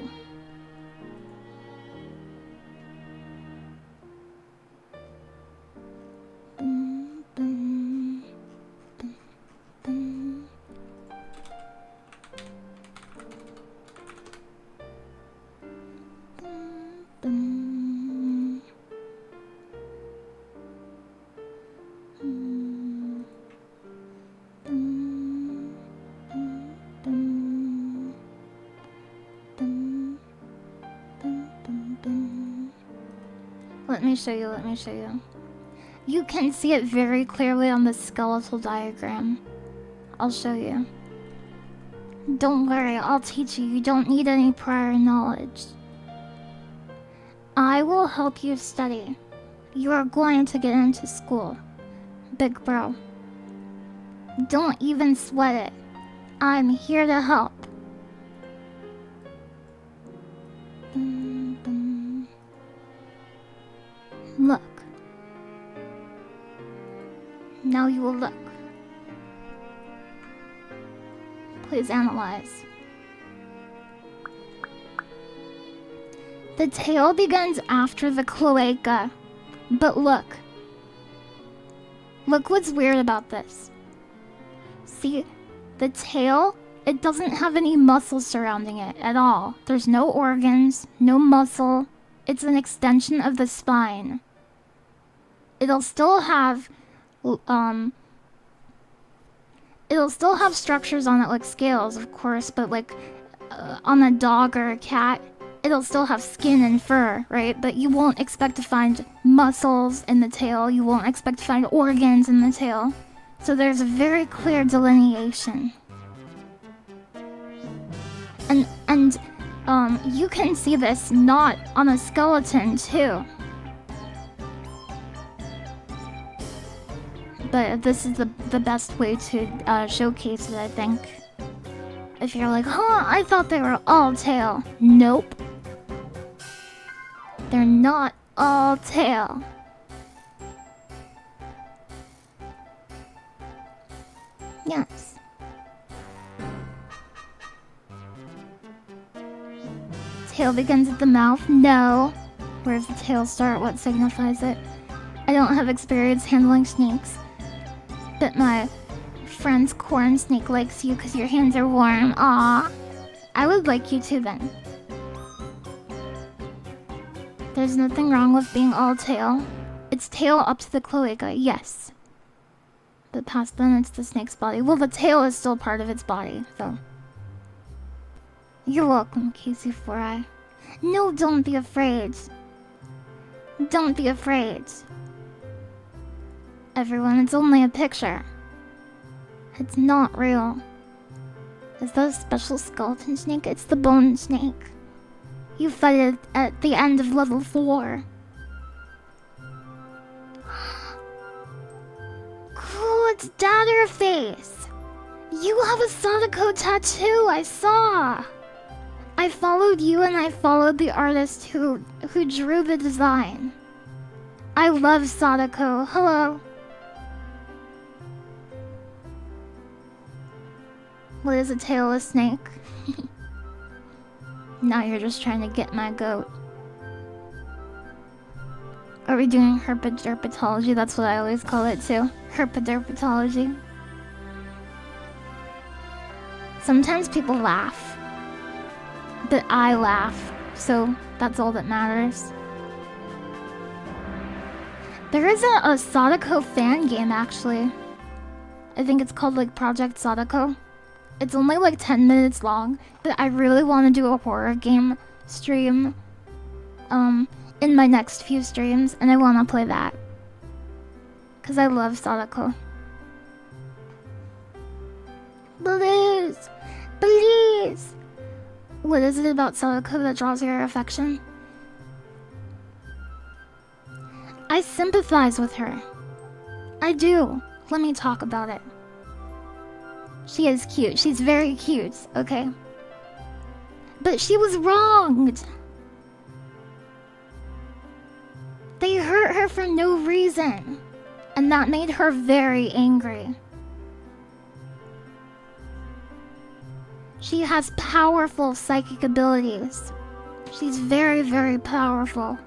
Let me show you. You can see it very clearly on the skeletal diagram. I'll show you. Don't worry, I'll teach you. You don't need any prior knowledge. I will help you study. You are going to get into school, big bro. Don't even sweat it. I'm here to help. Look. Now you will look. Please analyze. The tail begins after the cloaca. But look. Look what's weird about this. See, the tail, it doesn't have any muscle surrounding it at all. There's no organs, no muscle. It's an extension of the spine. It'll still have structures on it like scales, of course, but like on a dog or a cat, it'll still have skin and fur, right? But you won't expect to find muscles in the tail. You won't expect to find organs in the tail. So there's a very clear delineation. And you can see this knot on a skeleton too. But this is the best way to showcase it, I think. If you're like, huh, I thought they were all tail. Nope. They're not all tail. Yes. Tail begins at the mouth? No. Where does the tail start? What signifies it? I don't have experience handling snakes. But my friend's corn snake likes you because your hands are warm. Aw. I would like you too then. There's nothing wrong with being all tail. It's tail up to the cloaca, yes. But past then, it's the snake's body. Well, the tail is still part of its body, so. You're welcome, Casey4i. No, don't be afraid. Don't be afraid. Everyone, it's only a picture. It's not real. Is that a special skeleton snake? It's the bone snake. You fight it at the end of level 4. Cool, it's Datterface. You have a Sadako tattoo, I saw. I followed you and I followed the artist who drew the design. I love Sadako. Hello. What is a tailless snake? Now you're just trying to get my goat. Are we doing herpadermatology? That's what I always call it too. Herpadermatology. Sometimes people laugh. But I laugh. So that's all that matters. There is a Sadako fan game actually. I think it's called like Project Sadako. It's only like 10 minutes long, but I really want to do a horror game stream in my next few streams, and I want to play that. Because I love Sadako. Please! Please! What is it about Sadako that draws your affection? I sympathize with her. I do. Let me talk about it. She is cute. She's very cute, okay? But she was wronged. They hurt her for no reason. And that made her very angry. She has powerful psychic abilities. She's very, very powerful.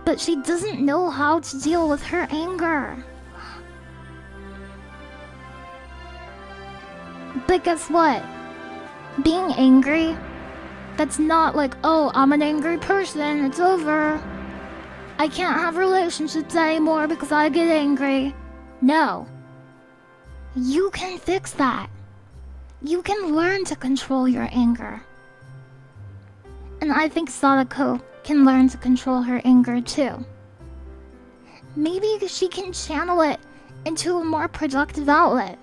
But she doesn't know how to deal with her anger. But guess what? Being angry, that's not like, oh, I'm an angry person, it's over. I can't have relationships anymore because I get angry. No. You can fix that. You can learn to control your anger. And I think Sadako can learn to control her anger too. Maybe she can channel it into a more productive outlet.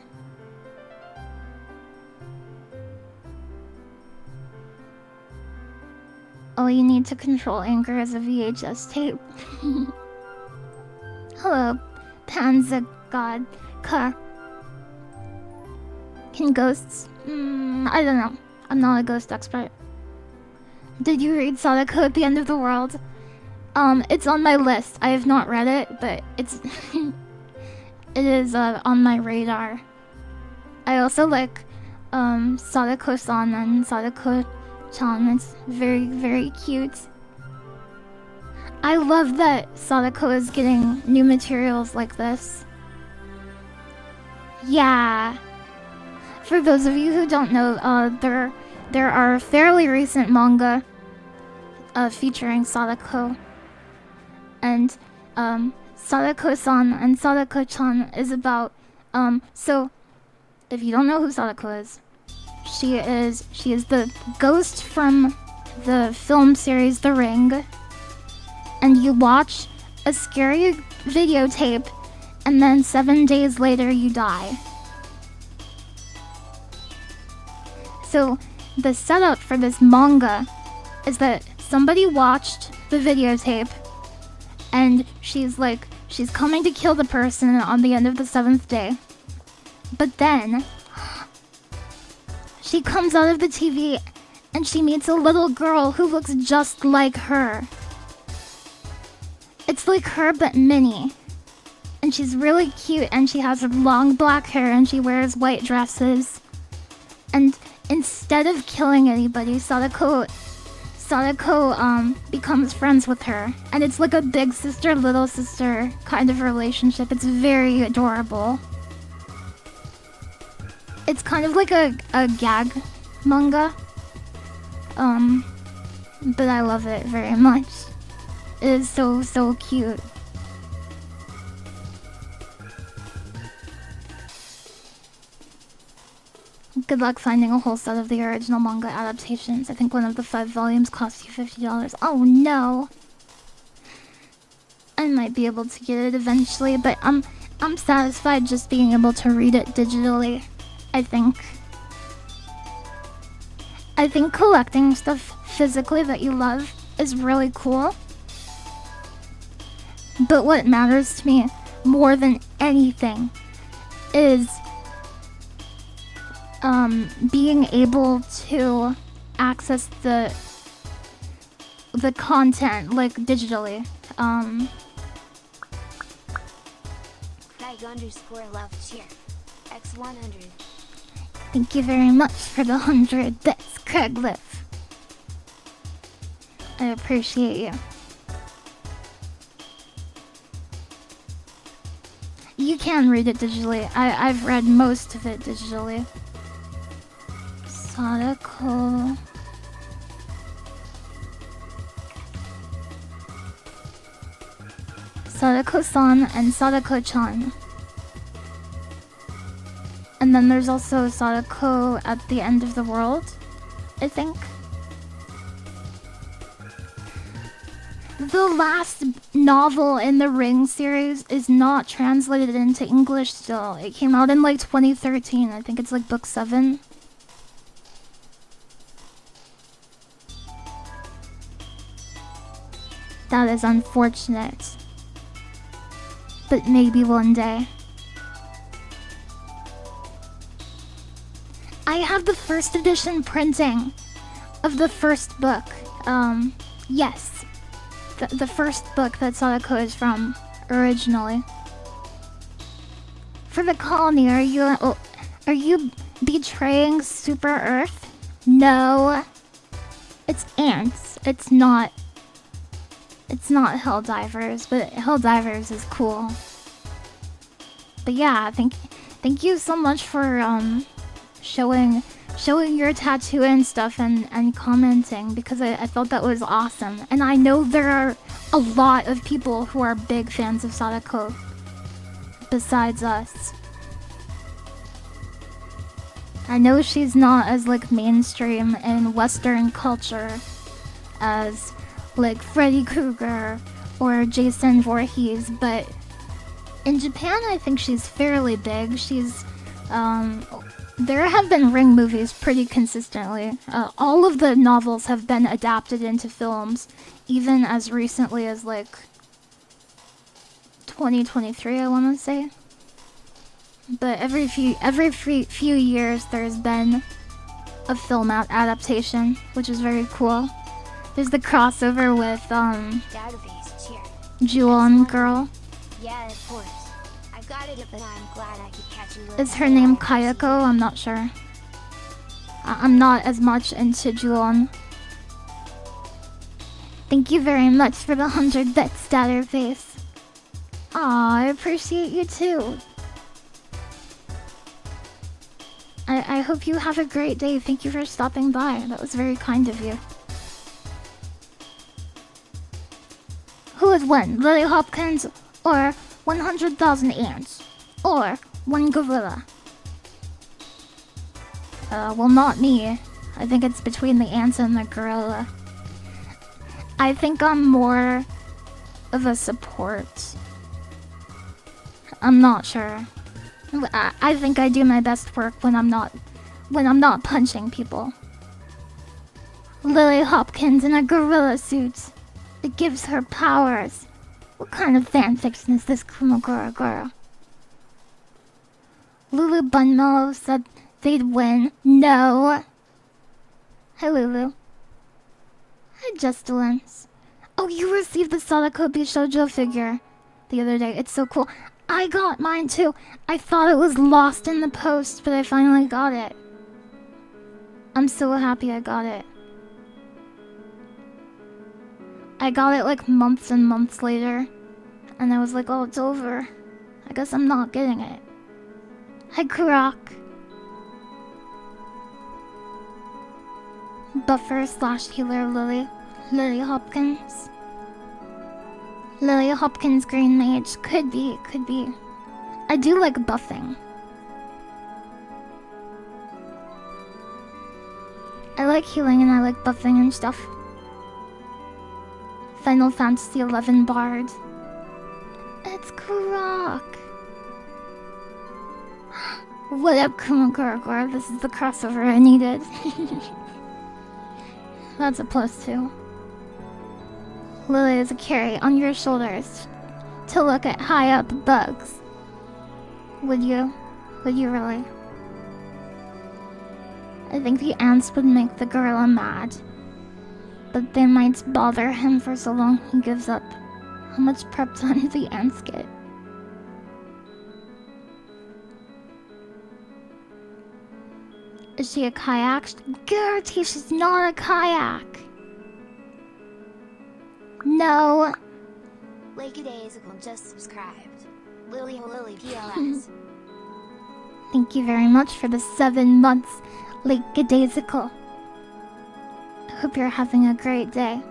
All you need to control anger is a VHS tape. Hello, Panza God. Can ghosts? I don't know. I'm not a ghost expert. Did you read Sadako at the End of the World? It's on my list. I have not read it, but it is on my radar. I also like Sadako-san and Sadako-chan. It's very, very cute. I love that Sadako is getting new materials like this. Yeah. For those of you who don't know, there are fairly recent manga featuring Sadako. And Sadako-san and Sadako-chan is about so if you don't know who Sadako is, she is the ghost from the film series The Ring. And you watch a scary videotape and then 7 days later you die. So the setup for this manga is that somebody watched the videotape and she's coming to kill the person on the end of the 7th day. But then she comes out of the TV and she meets a little girl who looks just like her. It's like her but mini. And she's really cute and she has long black hair and she wears white dresses. And instead of killing anybody, Sadako becomes friends with her. And it's like a big sister, little sister kind of relationship. It's very adorable. It's kind of like a gag manga. But I love it very much. It is so cute. Good luck finding a whole set of the original manga adaptations. I think one of the 5 volumes costs you $50. Oh no! I might be able to get it eventually, but I'm satisfied just being able to read it digitally, I think. I think collecting stuff physically that you love is really cool. But what matters to me more than anything is being able to access the content like digitally. Love cheer. X100. Thank you very much for the 100 bits, Craigliff. I appreciate you. You can read it digitally. I've read most of it digitally. Sadako. Sadako-san and Sadako-chan. And then there's also Sadako at the End of the World, I think. The last novel in the Ring series is not translated into English still. It came out in like 2013. I think it's like book 7. That is unfortunate. But maybe one day. I have the first edition printing of the first book. Yes. The first book that Sadako is from originally. For the colony, are you betraying Super Earth? No. It's ants. It's not Helldivers, but Helldivers is cool. But yeah, thank you so much for showing your tattoo and stuff and commenting, because I thought that was awesome. And I know there are a lot of people who are big fans of Sadako besides us. I know she's not as like mainstream in Western culture as like Freddy Krueger or Jason Voorhees, but in Japan I think she's fairly big. There have been Ring movies pretty consistently. All of the novels have been adapted into films, even as recently as like 2023, I want to say. But every few years there's been a film adaptation, which is very cool. There's the crossover with Database, cheer. Ju-on girl. Yeah, of course. I've got it, but I'm glad I could catch you. Is her name Kayako? I'm not sure. I'm not as much into Ju-on. Thank you very much for the 100 bits, Datterface. Aw, I appreciate you too. I hope you have a great day. Thank you for stopping by. That was very kind of you. Who would win, Lily Hopkins or 100,000 ants? Or one gorilla? Well, not me. I think it's between the ants and the gorilla. I think I'm more of a support. I'm not sure. I think I do my best work when I'm not punching people. Lily Hopkins in a gorilla suit. It gives her powers. What kind of fanfiction is this, Kumagura girl? Lulu Bunmello said they'd win. No. Hi, Lulu. Hi, Justilence. Oh, you received the Sadako Bishoujo figure the other day. It's so cool. I got mine too. I thought it was lost in the post, but I finally got it. I'm so happy I got it. I got it like months and months later, and I was like, oh, it's over. I guess I'm not getting it. Hi, Kurok. Buffer / healer Lily Hopkins. Lily Hopkins Green Mage. Could be. I do like buffing. I like healing and I like buffing and stuff. Final Fantasy XI Bard. It's Kurok. What up, Kumaguragor? This is the crossover I needed. That's a +2. Lily is a carry on your shoulders to look at high up bugs. Would you? Would you really? I think the ants would make the gorilla mad, but they might bother him for so long he gives up. How much prep time do the ants get? Is she a kayak? Guarantee she's not a kayak. No. Lackadaisical just subscribed. Lily PLS. Thank you very much for the 7 months, Lackadaisical. I hope you're having a great day.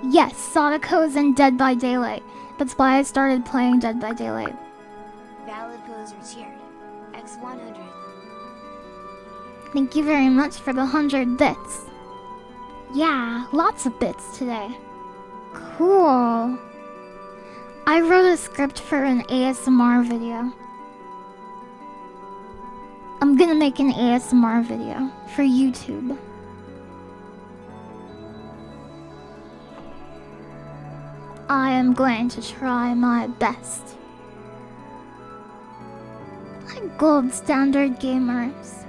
Yes, Sadako is in Dead by Daylight. That's why I started playing Dead by Daylight. Valid poser cheered. X100. Thank you very much for the 100 bits. Yeah, lots of bits today. Cool. I wrote a script for an ASMR video. I'm gonna make an ASMR video for YouTube. I am going to try my best. Hi, gold standard gamers.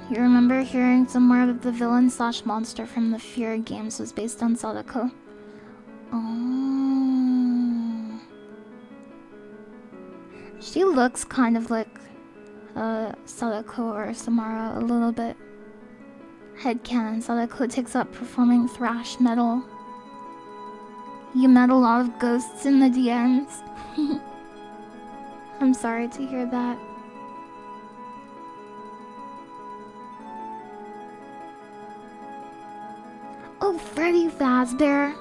You remember hearing somewhere that the villain / monster from the Fear games was based on Sadako? Oh. She looks kind of like Sadako or Samara a little bit. Headcanon, Sadako takes up performing thrash metal. You met a lot of ghosts in the DMs. I'm sorry to hear that. Oh, Freddy Fazbear.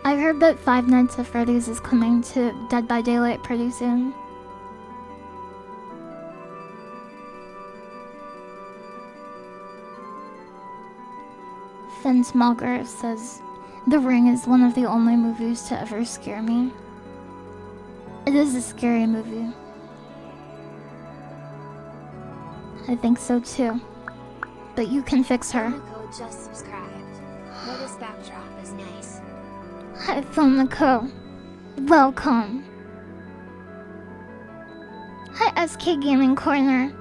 I heard that Five Nights at Freddy's is coming to Dead by Daylight pretty soon. Thin Smogger says, The Ring is one of the only movies to ever scare me. It is a scary movie. I think so too. But you can fix her. Monaco just subscribed. Well, this backdrop is nice. Hi, Monaco. Welcome. Hi, SK Gaming Corner.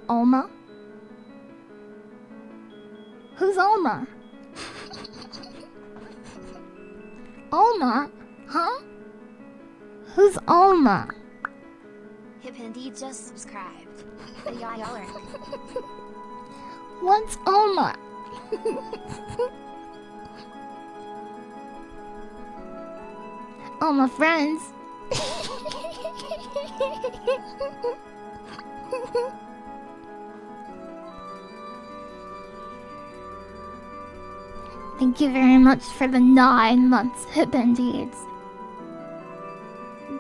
Alma? Who's Alma? Alma? Huh? Who's Alma? Hip indeed just subscribed. Yeah, y'all are. What's Alma? Alma friends. Thank you very much for the 9 months, Hip Indeeds.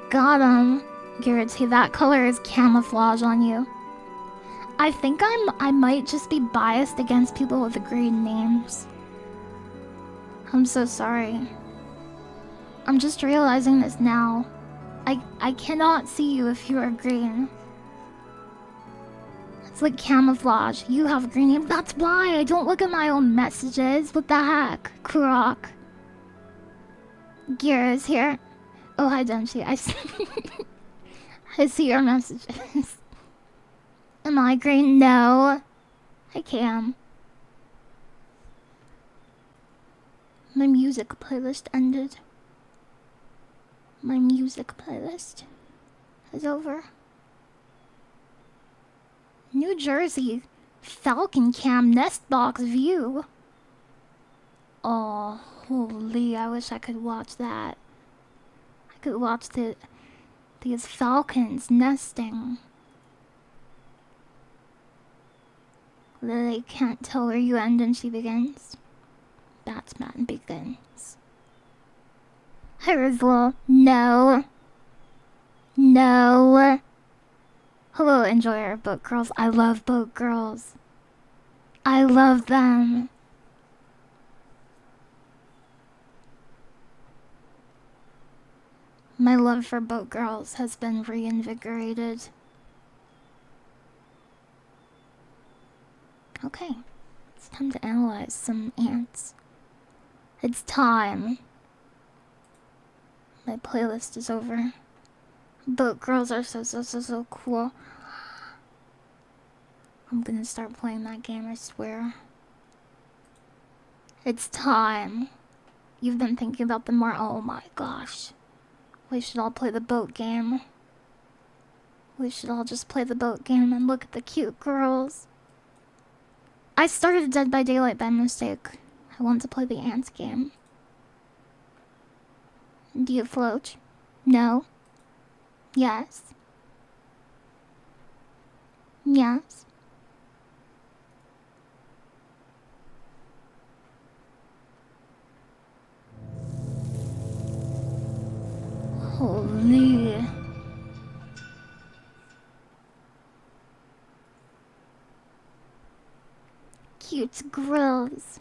Got 'em. Guarantee that color is camouflage on you. I think I might just be biased against people with the green names. I'm so sorry. I'm just realizing this now. I cannot see you if you are green. It's like camouflage. You have a green name. That's why I don't look at my own messages. What the heck? Kurok. Gira is here. Oh, hi, Denshi. I see your messages. Am I green? No. Hi, Cam. My music playlist ended. My music playlist is over. New Jersey Falcon Cam Nest Box View. Oh, holy, I wish I could watch that. I could watch these falcons nesting. Lily can't tell where you end and she begins. Batman begins. Hi, Rizla. No. No. Hello, enjoyer of boat girls. I love boat girls. I love them. My love for boat girls has been reinvigorated. Okay, it's time to analyze some ants. It's time. My playlist is over. Boat girls are so cool. I'm gonna start playing that game, I swear. It's time. You've been thinking about them more. Oh my gosh. We should all play the boat game. We should all just play the boat game and look at the cute girls. I started Dead by Daylight by mistake. I want to play the ants game. Do you float? No. Yes. Yes. Holy. Cute grills.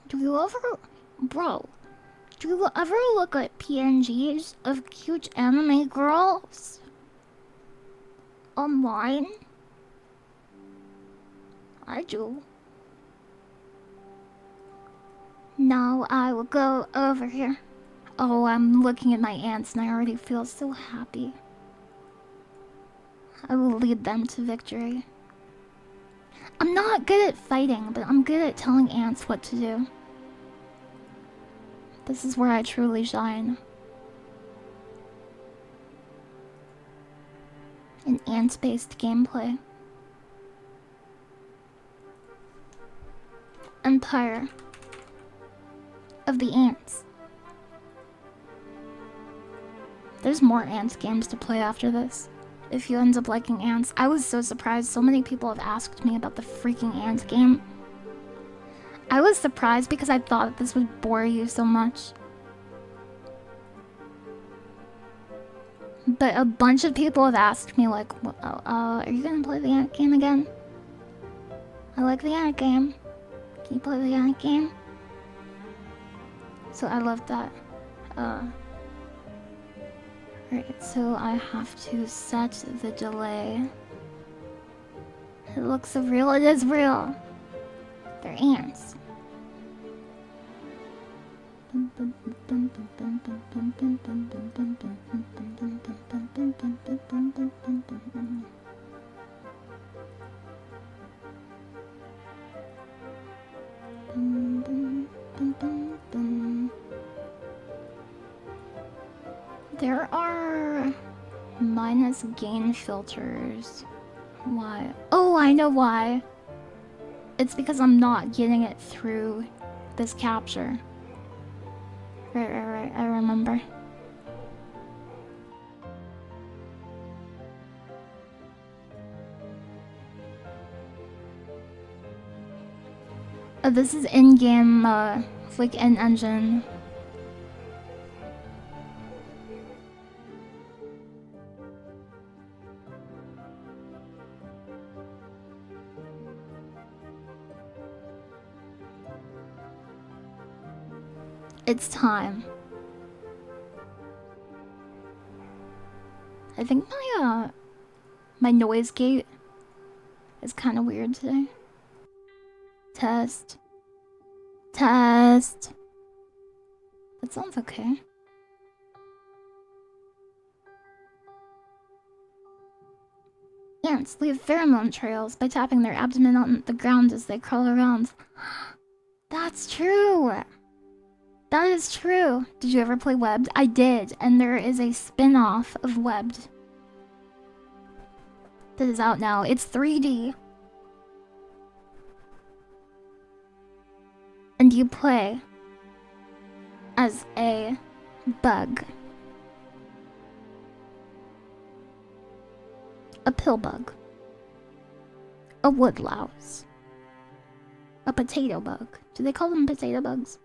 Do you ever... Bro. Do you ever look at PNGs of cute anime girls? Online? I do. Now I will go over here. Oh, I'm looking at my ants and I already feel so happy. I will lead them to victory. I'm not good at fighting, but I'm good at telling ants what to do. This is where I truly shine. In ant-based gameplay. Empire of the Ants. There's more ants games to play after this. If you end up liking ants. I was so surprised. So many people have asked me about the freaking ants game. I was surprised because I thought this would bore you so much. But a bunch of people have asked me like, are you gonna play the ant game again? I like the ant game. Can you play the ant game? So I love that. Right, so I have to set the delay. It looks so real. It is real. They're ants. There are minus gain filters. Why? Oh, I know why. It's because I'm not getting it through this capture. Right, I remember. This is in-game, like in-engine. It's time. I think my noise gate is kind of weird today. Test. Test. That sounds okay. Ants leave pheromone trails by tapping their abdomen on the ground as they crawl around. That's true! That is true. Did you ever play Webbed? I did, and there is a spin-off of Webbed that is out now. It's 3D. And you play as a bug. A pill bug. A woodlouse. A potato bug. Do they call them potato bugs?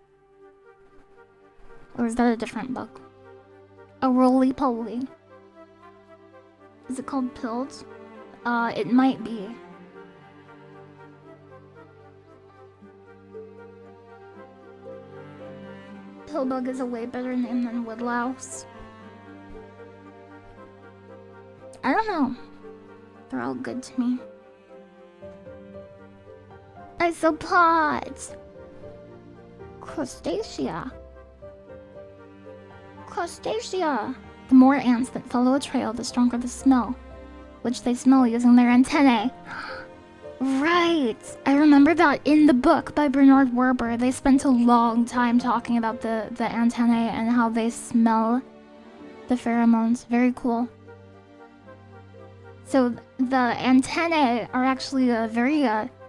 Or is that a different bug? A roly-poly. Is it called pills? It might be. Pillbug is a way better name than woodlouse. I don't know. They're all good to me. Isopods! Crustacea. Crustacea! The more ants that follow a trail, the stronger the smell, which they smell using their antennae. Right! I remember that in the book by Bernard Werber, they spent a long time talking about the antennae and how they smell the pheromones. Very cool. So the antennae are actually a very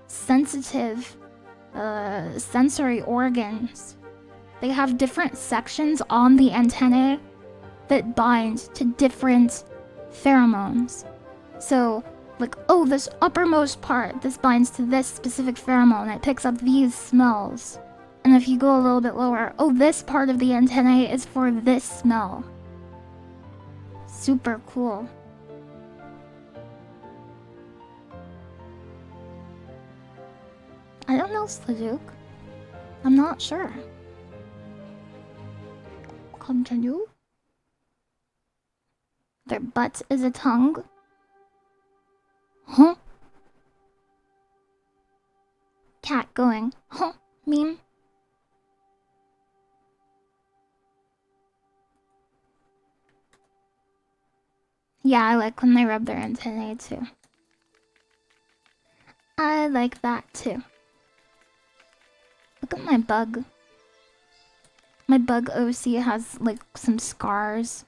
sensitive sensory organs. They have different sections on the antennae that bind to different pheromones. So, like, oh, this uppermost part, this binds to this specific pheromone. It picks up these smells. And if you go a little bit lower, oh, this part of the antennae is for this smell. Super cool. I don't know, Slajuk. I'm not sure. Continue. Their butt is a tongue. Huh? Cat going, huh? Meme. Yeah, I like when they rub their antennae too. I like that too. Look at my bug. My bug OC has like some scars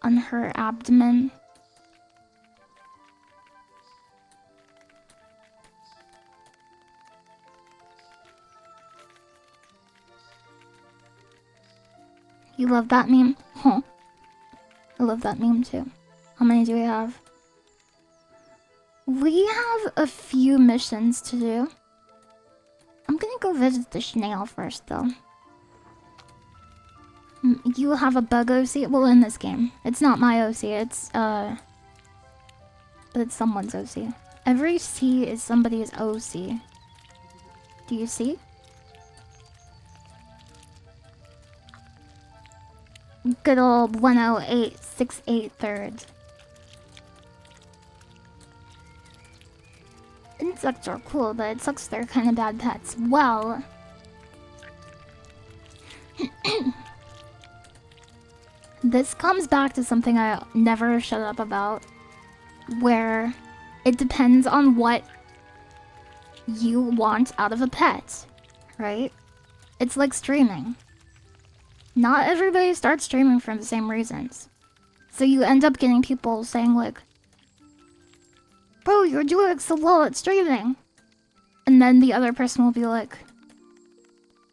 on her abdomen. You love that meme? Huh. I love that meme too. How many do we have? We have a few missions to do. I'm gonna go visit the snail first though. You have a bug OC? Well, in this game. It's not my OC, it's but it's someone's OC. Every C is somebody's OC. Do you see? Good old 10868 third. Insects are cool, but it sucks they're kind of bad pets. Well... This comes back to something I never shut up about, where it depends on what you want out of a pet, right? It's like streaming. Not everybody starts streaming for the same reasons. So you end up getting people saying like, bro, you're doing so well at streaming. And then the other person will be like,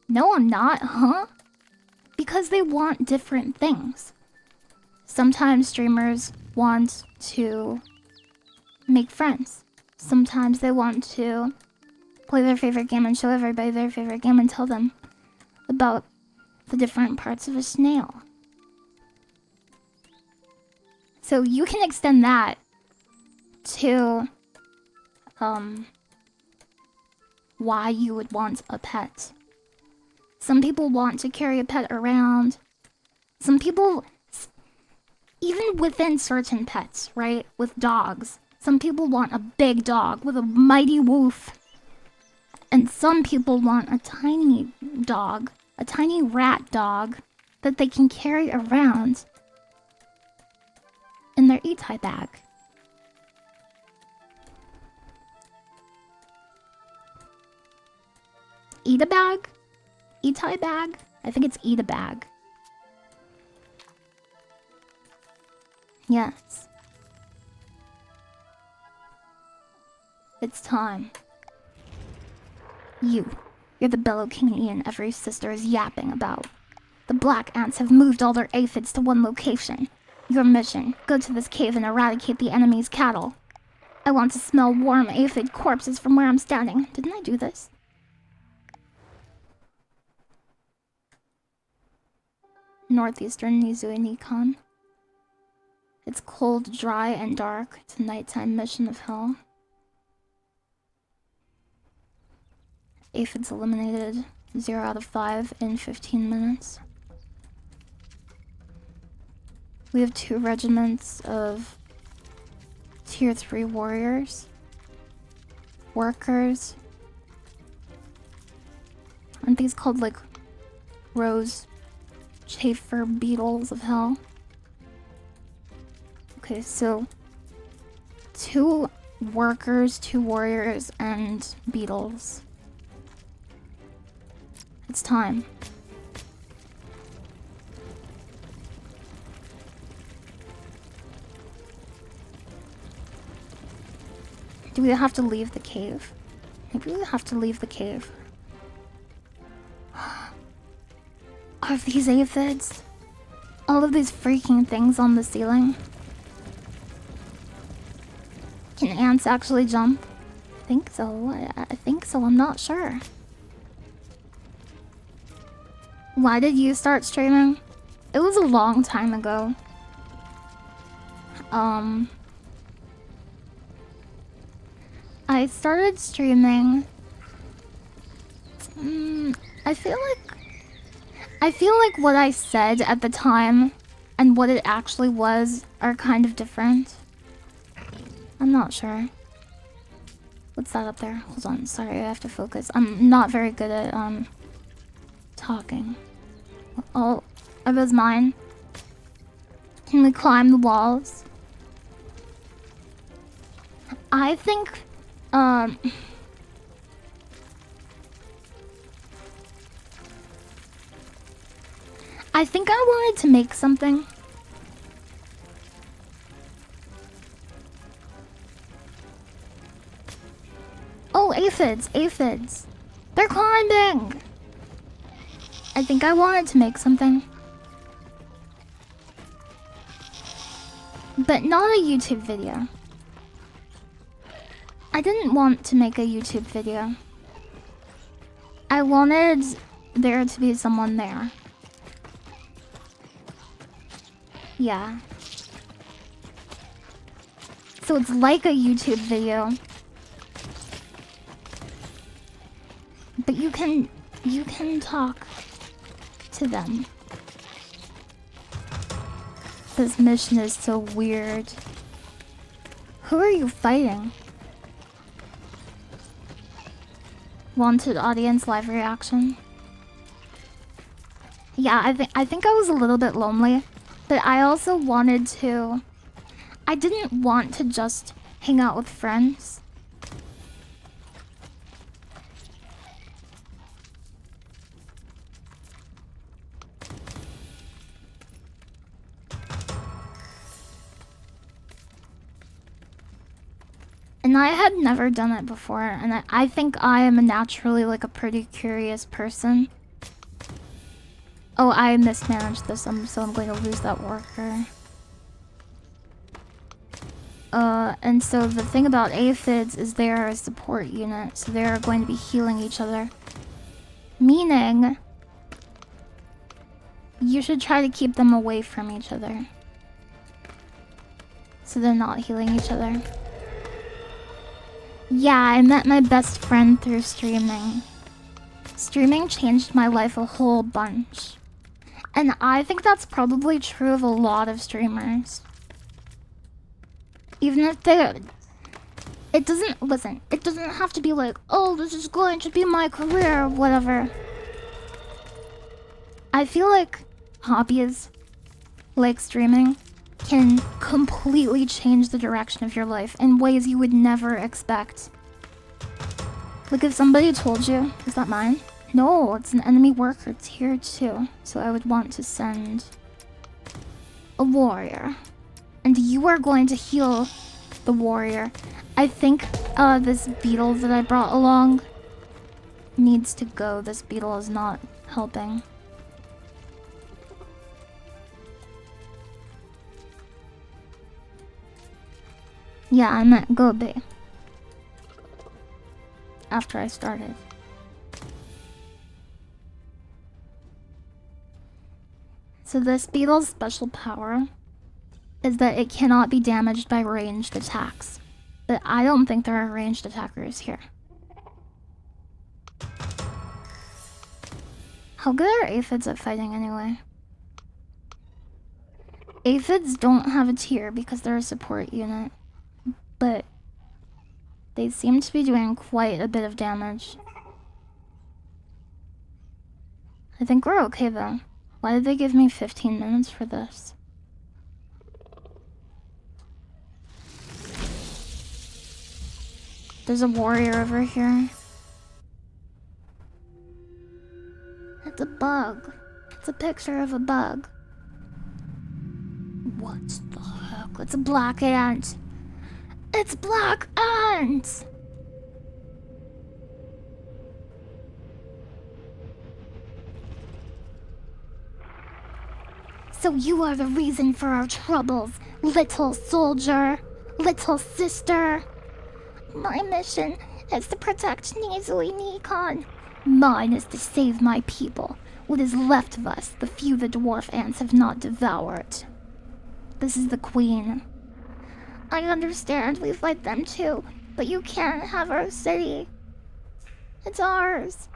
no, I'm not, huh? Because they want different things. Sometimes streamers want to make friends. Sometimes they want to play their favorite game and show everybody their favorite game and tell them about the different parts of a snail. So you can extend that to why you would want a pet. Some people want to carry a pet around. Some people, even within certain pets, right? With dogs, some people want a big dog with a mighty woof. And some people want a tiny dog, a tiny rat dog that they can carry around in their e-tie bag. Eat a bag? E-tie bag? I think it's eat a bag. Yes. It's time. You're the Bellow King Ian every sister is yapping about. The black ants have moved all their aphids to one location. Your mission, go to this cave and eradicate the enemy's cattle. I want to smell warm aphid corpses from where I'm standing. Didn't I do this? Northeastern Nizue Nikon. It's cold, dry, and dark. It's a nighttime mission of hell. Aphids eliminated. 0 out of 5 in 15 minutes. We have 2 regiments of Tier 3 warriors. Workers. Aren't these called like rose chafer beetles of hell? Okay, so 2 workers, 2 warriors, and beetles. It's time. Do we have to leave the cave? Maybe we have to leave the cave. Are these aphids? All of these freaking things on the ceiling? Can ants actually jump? I think so. I think so. I'm not sure. Why did you start streaming? It was a long time ago. I started streaming. I feel like what I said at the time and what it actually was are kind of different. I'm not sure. What's that up there? Hold on, sorry, I have to focus. I'm not very good at talking. Oh, are those mine? Can we climb the walls? I think I wanted to make something. Oh, aphids, aphids. They're climbing! I think I wanted to make something. But not a YouTube video. I didn't want to make a YouTube video. I wanted there to be someone there. Yeah. So it's like a YouTube video, But you can talk to them. This mission is so weird. Who are you fighting? Wanted audience live reaction. Yeah, I think I was a little bit lonely, but I also wanted to. I didn't want to just hang out with friends. And I had never done it before, and I think I am naturally like a pretty curious person. Oh, I mismanaged this, so I'm going to lose that worker. And so the thing about aphids is they are a support unit, so they are going to be healing each other. Meaning, you should try to keep them away from each other. So they're not healing each other. Yeah, I met my best friend through streaming. Streaming changed my life a whole bunch. And I think that's probably true of a lot of streamers. Even if they... It doesn't have to be like, oh, this is going to be my career or whatever. I feel like hobbies, like streaming, can completely change the direction of your life in ways you would never expect. Like if somebody told you, is that mine? No, it's an enemy worker tier 2. So I would want to send a warrior. And you are going to heal the warrior. I think this beetle that I brought along needs to go. This beetle is not helping. Yeah, I meant Gobi. After I started. So this beetle's special power is that it cannot be damaged by ranged attacks. But I don't think there are ranged attackers here. How good are aphids at fighting anyway? Aphids don't have a tier because they're a support unit. But they seem to be doing quite a bit of damage. I think we're okay though. Why did they give me 15 minutes for this? There's a warrior over here. It's a bug. It's a picture of a bug. What the heck? It's a black ant. It's black ants! So you are the reason for our troubles, little soldier, little sister. My mission is to protect Nizui Nikon. Mine is to save my people. What is left of us, the few the dwarf ants have not devoured. This is the queen. I understand we fight them too, but you can't have our city. It's ours.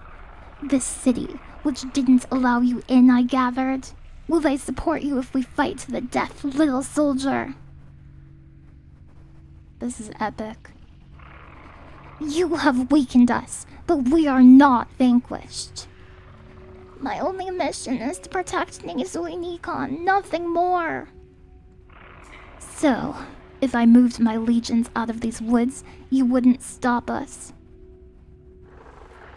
This city, which didn't allow you in, I gathered. Will they support you if we fight to the death, little soldier? This is epic. You have weakened us, but we are not vanquished. My only mission is to protect Nizui Nikon, nothing more. So, if I moved my legions out of these woods, you wouldn't stop us.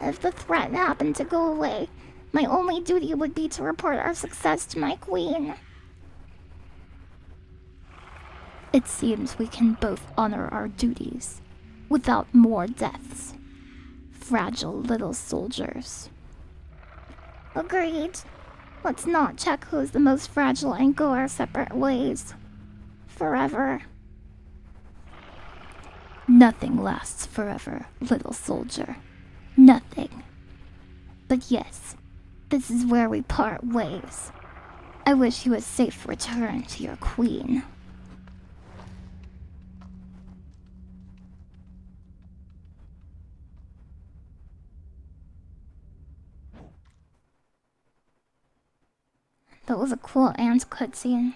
If the threat happened to go away, my only duty would be to report our success to my queen. It seems we can both honor our duties without more deaths. Fragile little soldiers. Agreed. Let's not check who's the most fragile and go our separate ways. Forever. Nothing lasts forever, little soldier. Nothing. But yes, this is where we part ways. I wish you a safe return to your queen. That was a cool ant cutscene.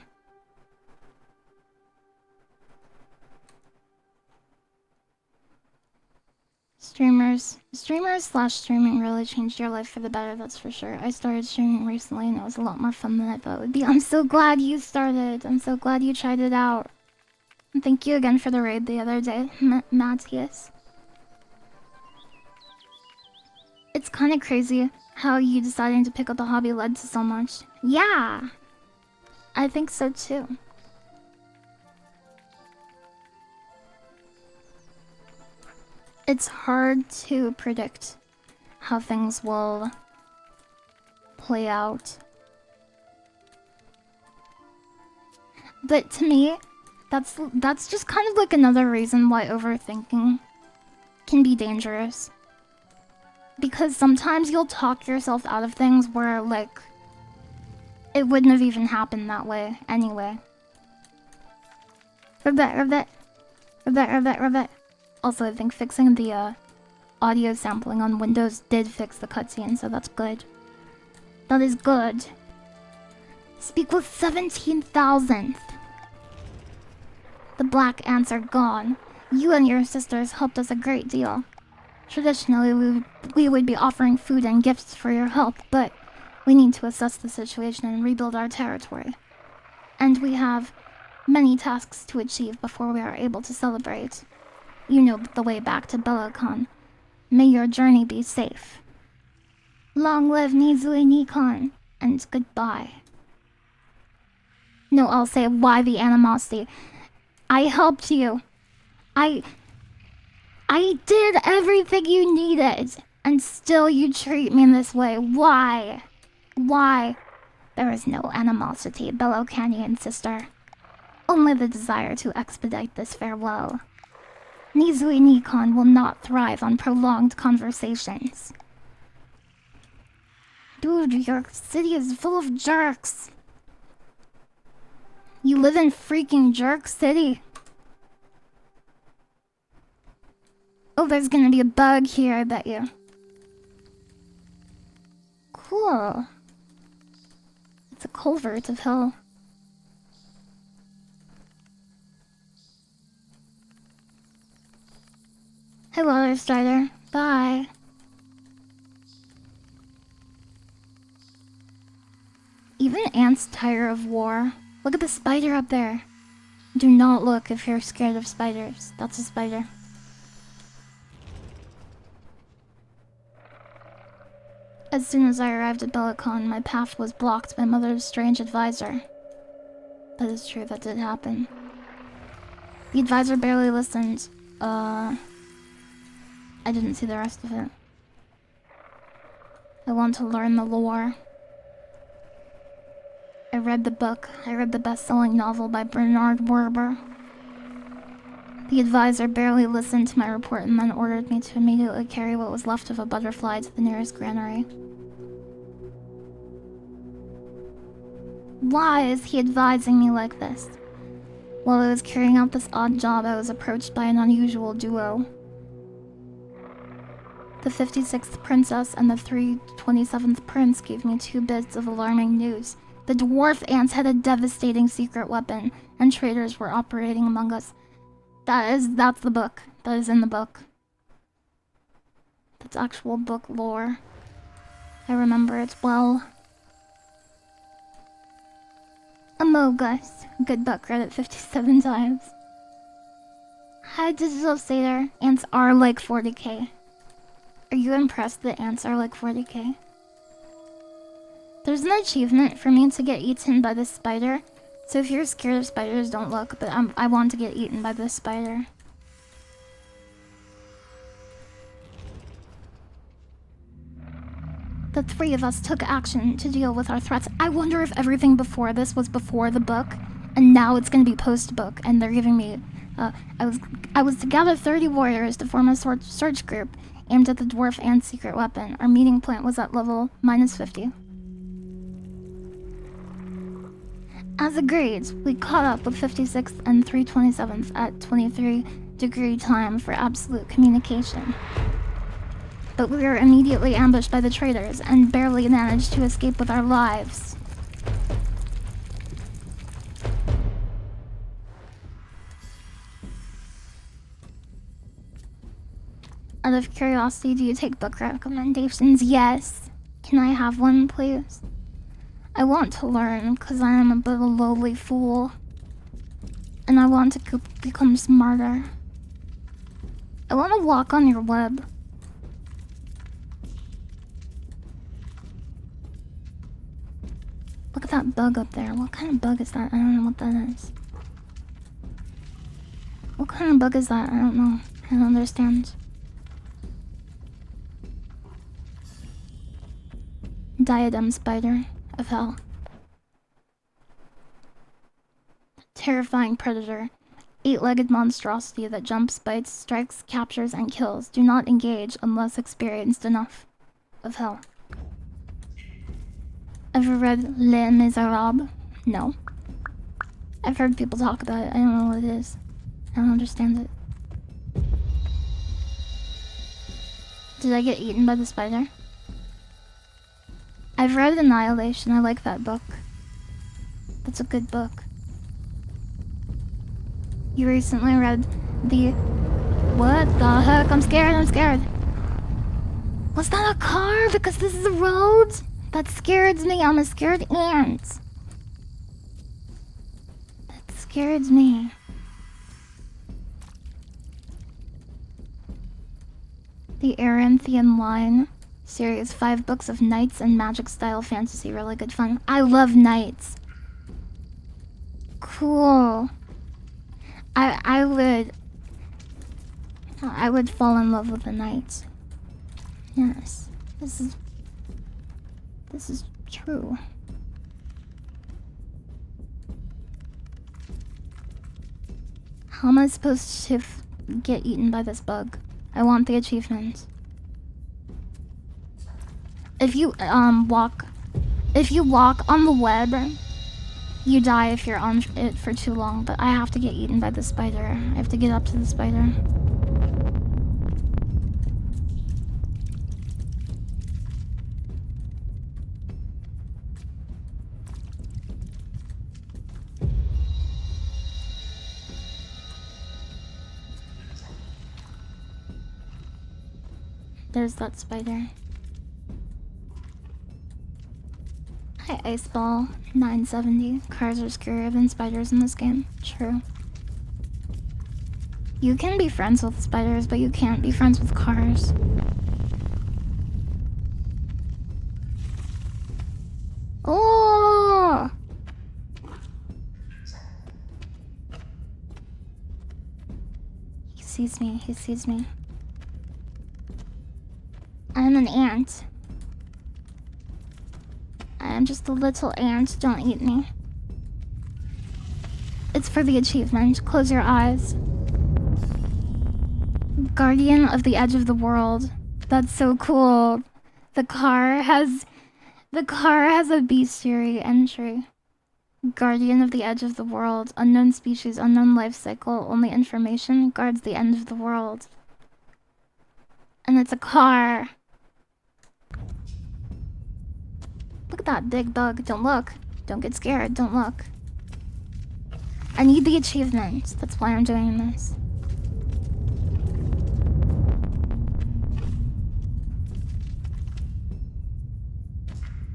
Streamers/streaming really changed your life for the better, that's for sure. I started streaming recently and it was a lot more fun than I thought it would be. I'm so glad you started. I'm so glad you tried it out. And thank you again for the raid the other day, Matthias. It's kind of crazy how you deciding to pick up the hobby led to so much. Yeah! I think so too. It's hard to predict how things will play out. But to me, that's just kind of like another reason why overthinking can be dangerous. Because sometimes you'll talk yourself out of things where, like, it wouldn't have even happened that way anyway. Ribbit. Also, I think fixing the audio sampling on Windows did fix the cutscene, so that's good. That is good. Speak with 17,000th. The black ants are gone. You and your sisters helped us a great deal. Traditionally, we would be offering food and gifts for your help, but we need to assess the situation and rebuild our territory. And we have many tasks to achieve before we are able to celebrate. You know the way back to Belokon. May your journey be safe. Long live Nizui Nikon, and goodbye. No, I'll say, why the animosity? I helped you. I did everything you needed, and still you treat me in this way. Why? Why? There is no animosity, Belokanian sister. Only the desire to expedite this farewell. Nizui Nikon will not thrive on prolonged conversations. Dude, your city is full of jerks. You live in freaking Jerk City. Oh, there's gonna be a bug here, I bet you. Cool. It's a culvert of hell. Hello, Strider. Bye. Even ants tire of war. Look at the spider up there. Do not look if you're scared of spiders. That's a spider. As soon as I arrived at Belokon, my path was blocked by Mother's strange advisor. That is true, that did happen. The advisor barely listened. I didn't see the rest of it. I want to learn the lore. I read the book. I read the best-selling novel by Bernard Werber. The advisor barely listened to my report and then ordered me to immediately carry what was left of a butterfly to the nearest granary. Why is he advising me like this? While I was carrying out this odd job, I was approached by an unusual duo. The 56th princess and the 327th prince gave me 2 bits of alarming news. The dwarf ants had a devastating secret weapon, and traitors were operating among us. That's the book. That is in the book. That's actual book lore. I remember it well. Amogus. Good book, read it 57 times. Hi, Digital Satyr. Ants are like 40k. Are you impressed that ants are like 40k? There's an achievement for me to get eaten by this spider. So if you're scared of spiders, don't look, but I want to get eaten by this spider. The 3 of us took action to deal with our threats. I wonder if everything before this was before the book, and now it's going to be post-book, and they're giving me... I was to gather 30 warriors to form a search group aimed at the dwarf ant secret weapon. Our meeting point was at level -50. As agreed, we caught up with 56th and 327th at 23-degree time for absolute communication. But we were immediately ambushed by the traitors and barely managed to escape with our lives. Out of curiosity, do you take book recommendations? Yes. Can I have one, please? I want to learn, because I am a bit of a lowly fool. And I want to become smarter. I want to walk on your web. Look at that bug up there. What kind of bug is that? I don't know what that is. What kind of bug is that? I don't know. I don't understand. Diadem spider of hell. Terrifying predator. 8-legged monstrosity that jumps, bites, strikes, captures, and kills. Do not engage unless experienced enough. Of hell. Ever read Les Miserables? No. I've heard people talk about it. I don't know what it is. I don't understand it. Did I get eaten by the spider? I've read Annihilation. I like that book. That's a good book. You recently read the... What the heck? I'm scared, I'm scared. Was that a car? Because this is a road? That scares me. I'm a scared ant. That scares me. The Aranthian Line series, 5 books of knights and magic style fantasy. Really good fun. I love knights. Cool. I would fall in love with a knight. Yes. This is true. How am I supposed to get eaten by this bug? I want the achievement. If you walk on the web, you die if you're on it for too long, but I have to get eaten by the spider. I have to get up to the spider. There's that spider. Hi, Iceball 970. Cars are scarier than spiders in this game. True. You can be friends with spiders, but you can't be friends with cars. Oh! He sees me. He sees me. I'm an ant. I am just a little ant. Don't eat me. It's for the achievement. Close your eyes. Guardian of the Edge of the World. That's so cool. The car has a bestiary entry. Guardian of the Edge of the World. Unknown species, unknown life cycle. Only information guards the end of the world. And it's a car. Look at that big bug. Don't look. Don't get scared. Don't look. I need the achievement. That's why I'm doing this.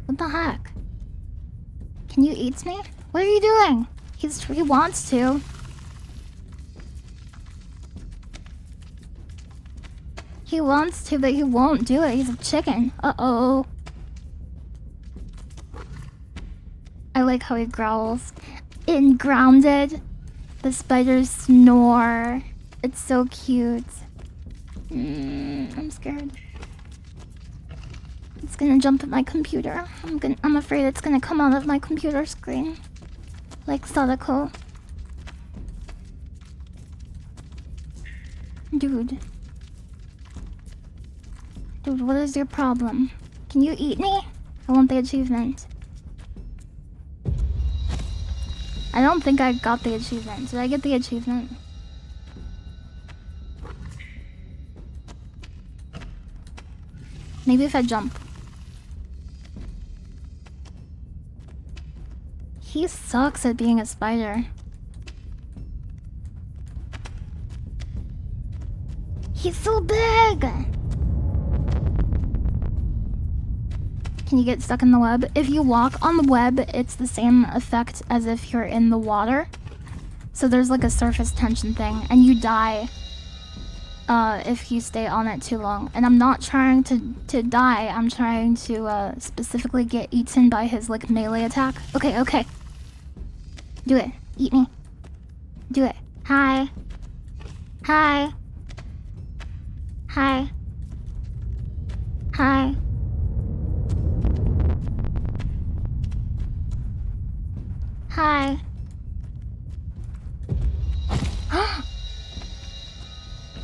What the heck? Can you eat me? What are you doing? He wants to. He wants to, but he won't do it. He's a chicken. Uh-oh. I like how he growls. In Grounded, the spiders snore. It's so cute. I'm scared. It's gonna jump at my computer. I'm afraid it's gonna come out of my computer screen. Like Sadako. Dude. Dude, what is your problem? Can you eat me? I want the achievement. I don't think I got the achievement. Did I get the achievement? Maybe if I jump. He sucks at being a spider. He's so big! Can you get stuck in the web? If you walk on the web, it's the same effect as if you're in the water. So there's like a surface tension thing, and you die if you stay on it too long. And I'm not trying to die, I'm trying to specifically get eaten by his like melee attack. Okay, okay. Do it. Eat me. Do it. Hi. Hi. Hi. Hi. Hi.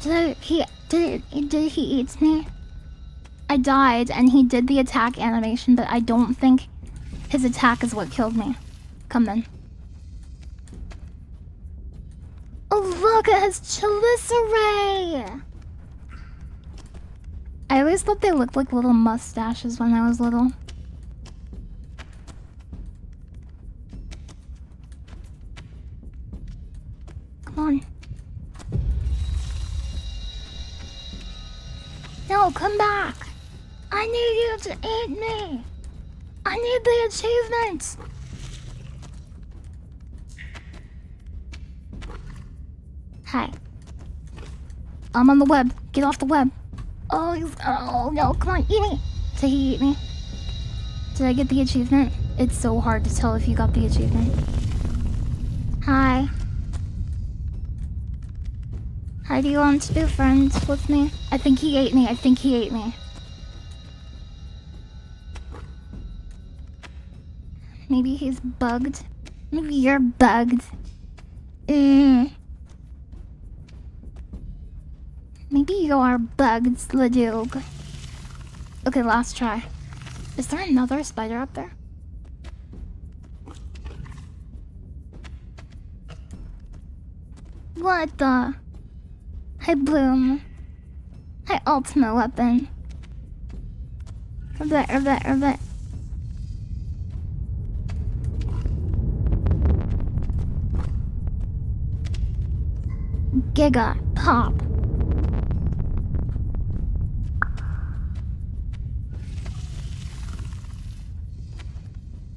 Did he eat me? I died and he did the attack animation, but I don't think his attack is what killed me. Come then. Oh look, it has Chelicerae! I always thought they looked like little mustaches when I was little. Come on. No, come back! I need you to eat me! I need the achievement! Hi. I'm on the web. Get off the web. Oh, oh no, come on, eat me! Did he eat me? Did I get the achievement? It's so hard to tell if you got the achievement. Hi. Hi, do you want to be friends with me? I think he ate me. I think he ate me. Maybe he's bugged. Maybe you're bugged. Maybe you're bugged, Sladug. Okay, last try. Is there another spider up there? What the? Hi, Bloom. Hi, ultimate weapon. Ribbit. Giga pop.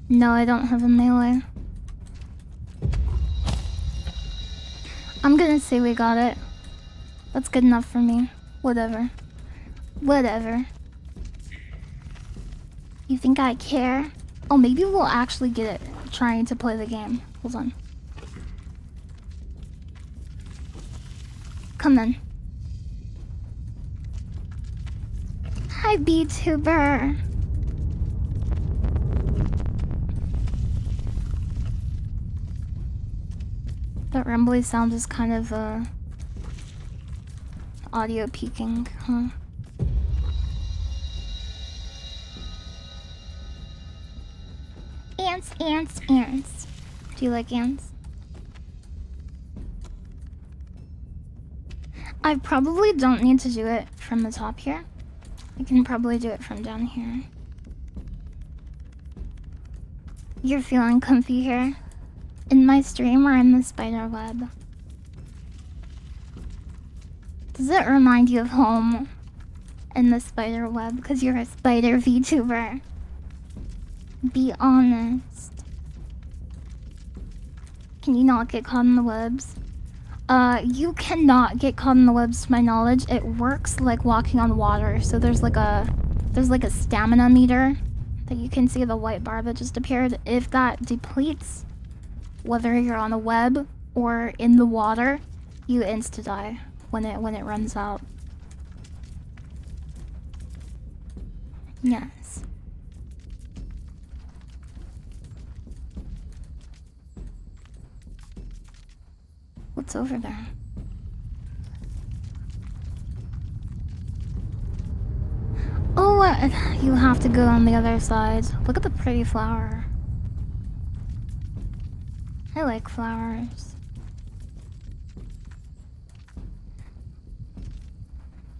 No, I don't have a melee. I'm gonna say we got it. That's good enough for me. Whatever. Whatever. You think I care? Oh, maybe we'll actually get it trying to play the game. Hold on. Come then. Hi, VTuber. That rumbly sound is kind of audio peaking, huh? Ants. Do you like ants? I probably don't need to do it from the top here. I can probably do it from down here. You're feeling comfy here? In my stream or in the spider web? Does it remind you of home in the spider web? Because you're a spider VTuber. Be honest. Can you not get caught in the webs? You cannot get caught in the webs to my knowledge. It works like walking on water. So there's like a stamina meter that you can see, the white bar that just appeared. If that depletes, whether you're on a web or in the water, you insta die when it runs out. Yes. What's over there? Oh, you have to go on the other side. Look at the pretty flower. I like flowers.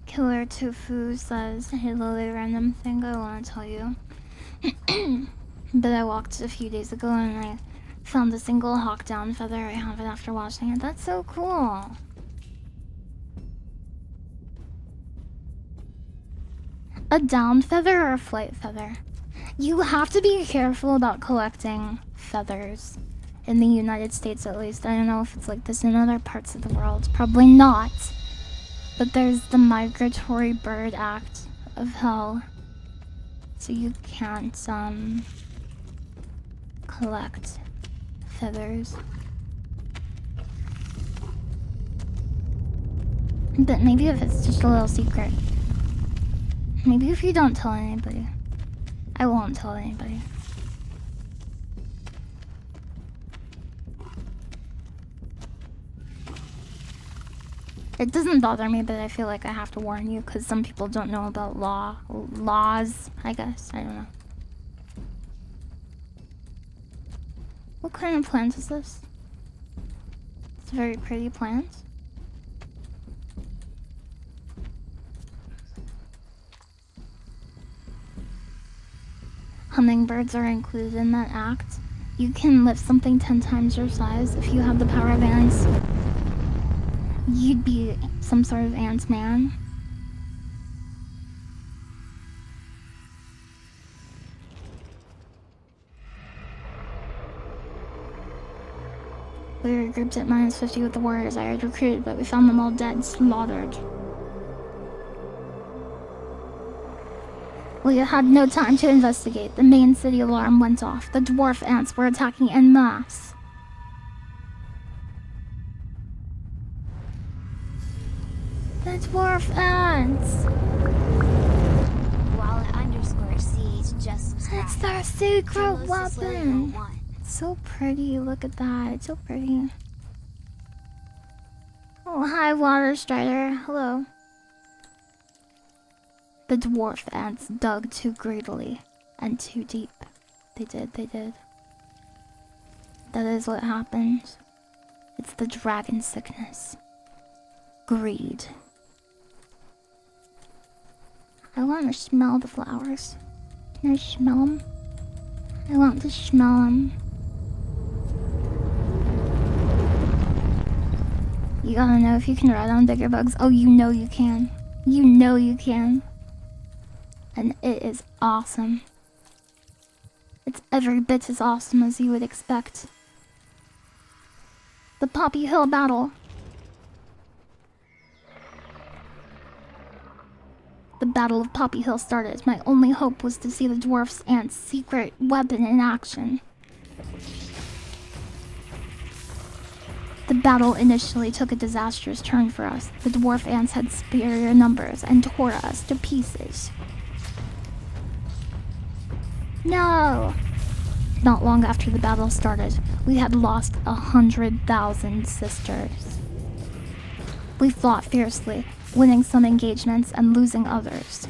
Killer Tofu says, hey Lily, random thing I want to tell you. But I walked a few days ago and I found a single hawk down feather. I have it after watching it. That's so cool. A down feather or a flight feather? You have to be careful about collecting feathers. In the United States, at least. I don't know if it's like this in other parts of the world. Probably not. But there's the Migratory Bird Act of hell. So you can't, collect feathers. But maybe if it's just a little secret. Maybe if you don't tell anybody. I won't tell anybody. It doesn't bother me, but I feel like I have to warn you because some people don't know about laws, I guess. I don't know. What kind of plant is this? It's a very pretty plant. Hummingbirds are included in that act. You can lift something 10 times your size if you have the power of ants. You'd be some sort of ant man. We were grouped at -50 with the warriors I had recruited, but we found them all dead, slaughtered. We had no time to investigate. The main city alarm went off. The dwarf ants were attacking en masse. The dwarf ants! Wallet_CH just subscribed. It's their secret Downloads weapon! this LilyHop It's so pretty, look at that. It's so pretty. Oh, hi, Water Strider. Hello. The dwarf ants dug too greedily and too deep. They did. That is what happens. It's the dragon sickness. Greed. I want to smell the flowers. Can I smell them? I want to smell them. You gotta know if you can ride on bigger bugs. Oh, you know you can. You know you can. And it is awesome. It's every bit as awesome as you would expect. The Poppy Hill battle. The Battle of Poppy Hill started. My only hope was to see the dwarf's aunt's secret weapon in action. The battle initially took a disastrous turn for us. The dwarf ants had superior numbers and tore us to pieces. No! Not long after the battle started, we had lost 100,000 sisters. We fought fiercely, winning some engagements and losing others.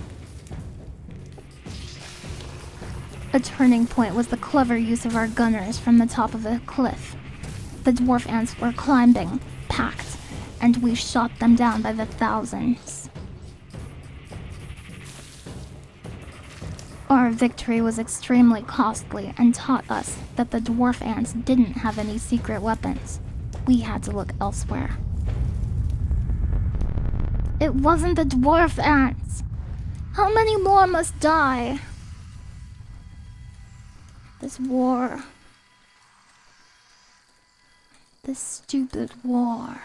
A turning point was the clever use of our gunners from the top of a cliff. The dwarf ants were climbing, packed, and we shot them down by the thousands. Our victory was extremely costly and taught us that the dwarf ants didn't have any secret weapons. We had to look elsewhere. It wasn't the dwarf ants! How many more must die? This war. This stupid war.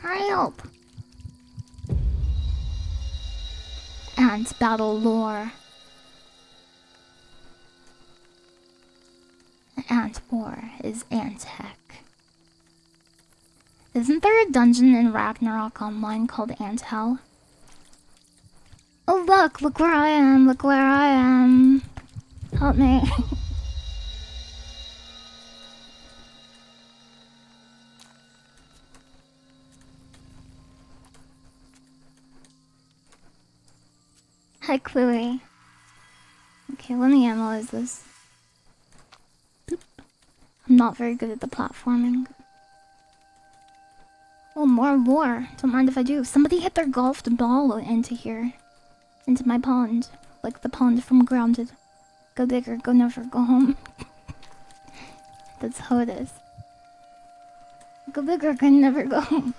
Help! Ant battle lore. Ant war is ant-tech. Isn't there a dungeon in Ragnarok Online called Ant Hell? Oh look where I am, look where I am. Help me. Hi, Chloe. Okay, let me analyze this. Boop. I'm not very good at the platforming. Oh, more lore. Don't mind if I do. Somebody hit their golfed ball into here. Into my pond. Like the pond from Grounded. Go big or go never, go home. That's how it is. Go big or go never, go home.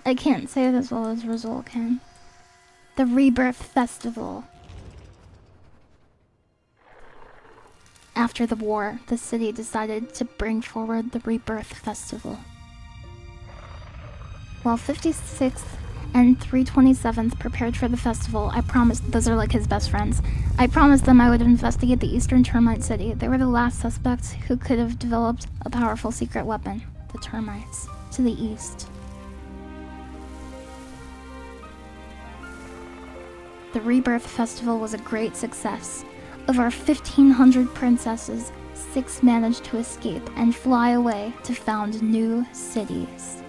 I can't say it as well as Rizal can. The Rebirth Festival. After the war, the city decided to bring forward the Rebirth Festival. While 56th and 327th prepared for the festival, I promised, those are like his best friends, I promised them I would investigate the Eastern Termite City. They were the last suspects who could have developed a powerful secret weapon, the termites, to the east. The Rebirth Festival was a great success. Of our 1,500 princesses, 6 managed to escape and fly away to found new cities.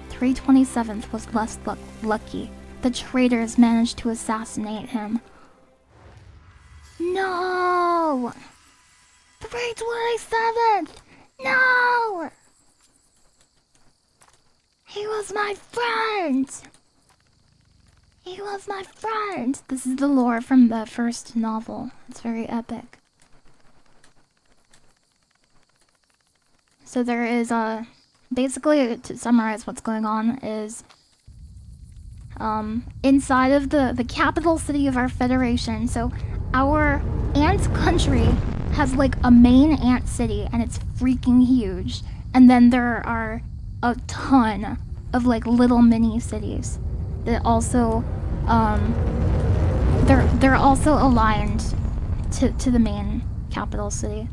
327th was less lucky. The traitors managed to assassinate him. No! 327th! No! He was my friend! He was my friend! This is the lore from the first novel. It's very epic. So there is basically, to summarize what's going on, is inside of the capital city of our federation. So our ant country has like a main ant city, and it's freaking huge. And then there are a ton of like little mini cities that also they're also aligned to the main capital city.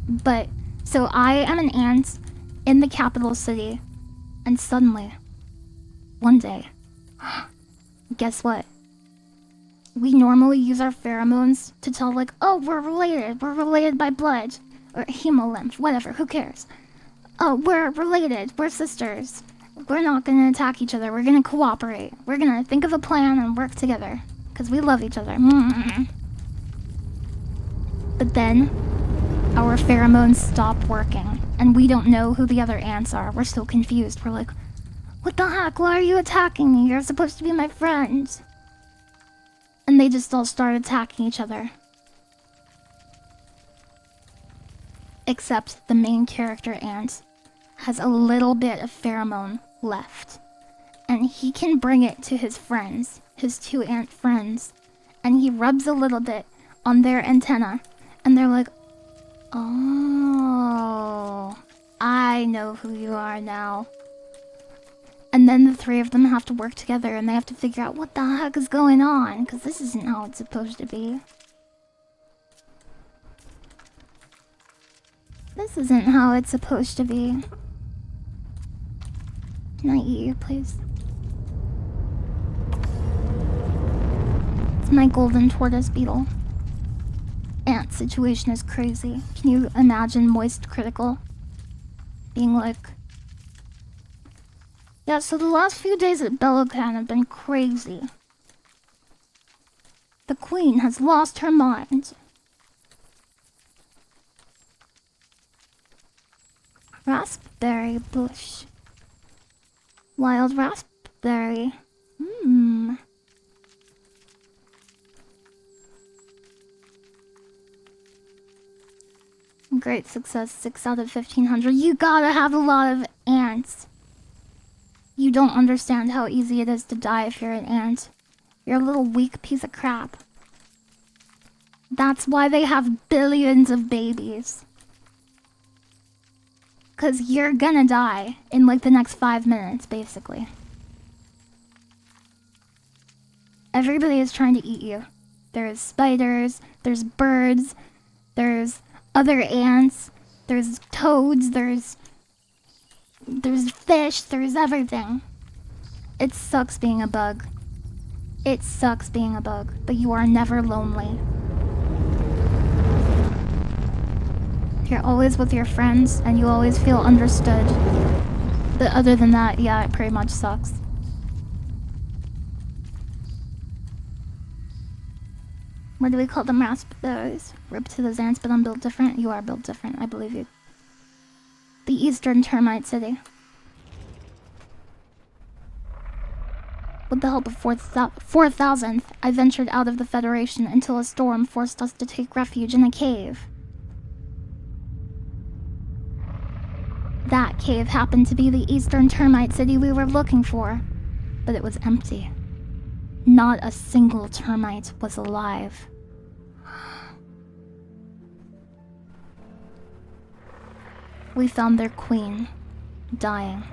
But so I am an ant in the capital city, and suddenly, one day, guess what? We normally use our pheromones to tell, like, oh, we're related by blood, or hemolymph, whatever, who cares? Oh, we're related, we're sisters. We're not gonna attack each other, we're gonna cooperate. We're gonna think of a plan and work together, because we love each other. But then, our pheromones stop working, and we don't know who the other ants are. We're so confused. We're like, what the heck? Why are you attacking me? You're supposed to be my friend. And they just all start attacking each other. Except the main character ant has a little bit of pheromone left. And he can bring it to his friends, his 2 ant friends. And he rubs a little bit on their antenna. And they're like, oh, I know who you are now. And then the 3 of them have to work together, and they have to figure out what the heck is going on, because this isn't how it's supposed to be. This isn't how it's supposed to be. Can I eat you, please? It's my golden tortoise beetle. Ant situation is crazy. Can you imagine Moist Critical being like, yeah, so the last few days at Belocan have been crazy. The queen has lost her mind. Raspberry bush. Wild raspberry. Great success, 6 out of 1,500. You gotta have a lot of ants. You don't understand how easy it is to die if you're an ant. You're a little weak piece of crap. That's why they have billions of babies. 'Cause you're gonna die in like the next 5 minutes, basically. Everybody is trying to eat you. There's spiders, there's birds, there's other ants, there's toads, there's fish, there's everything. It sucks being a bug. It sucks being a bug, but you are never lonely. You're always with your friends, and you always feel understood. But other than that, yeah, it pretty much sucks. What do we call them? Raspberries. Rip to those ants, but I'm built different. You are built different, I believe you. The Eastern Termite City. With the help of 4,000th, I ventured out of the Federation until a storm forced us to take refuge in a cave. That that cave happened to be the eastern termite city we were looking for, but it was empty. Not a single termite was alive. We found their queen, dying.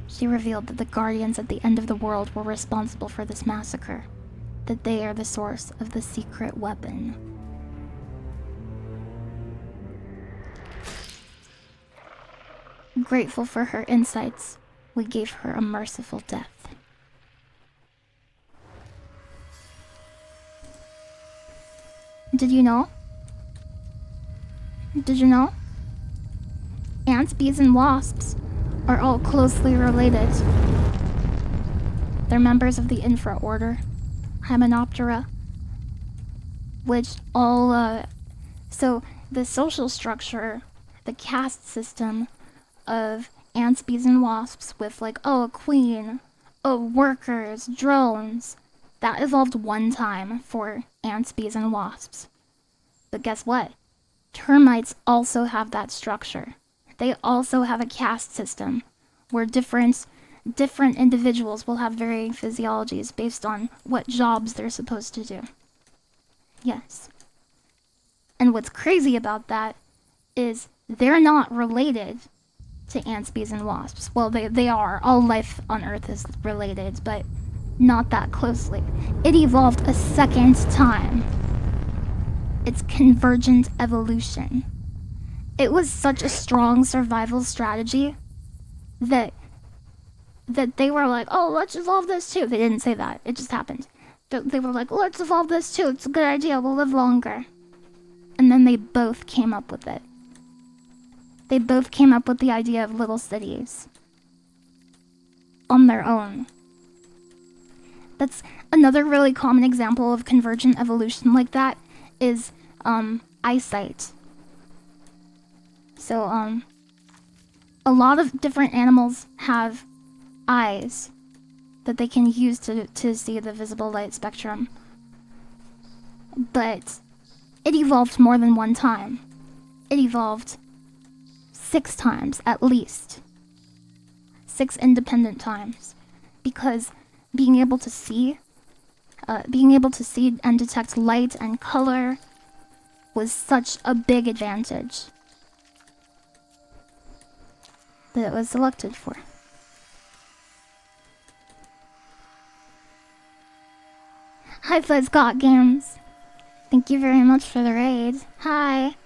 She revealed that the guardians at the end of the world were responsible for this massacre, that they are the source of the secret weapon. Grateful for her insights, we gave her a merciful death. Did you know? Did you know? Ants, bees, and wasps are all closely related. They're members of the infraorder, Hymenoptera, which all, so the social structure, the caste system of ants, bees, and wasps with like, oh, a queen, oh, workers, drones, that evolved one time for ants, bees, and wasps. But guess what? Termites also have that structure. They also have a caste system where different individuals will have varying physiologies based on what jobs they're supposed to do. Yes. And what's crazy about that is they're not related to ants, bees, and wasps. Well, they are. All life on Earth is related, but not that closely. It evolved a second time. It's convergent evolution. It was such a strong survival strategy that they were like, oh, let's evolve this too. They didn't say that. It just happened. They were like, let's evolve this too. It's a good idea. We'll live longer. And then they both came up with it. They both came up with the idea of little cities on their own. That's another really common example of convergent evolution like that is eyesight. So, a lot of different animals have eyes that they can use to see the visible light spectrum. But it evolved more than one time. It evolved 6 times, at least. 6 independent times. Because being able to see and detect light and color was such a big advantage that it was selected for. Hi, Fuzz Got Games. Thank you very much for the raid. Hi.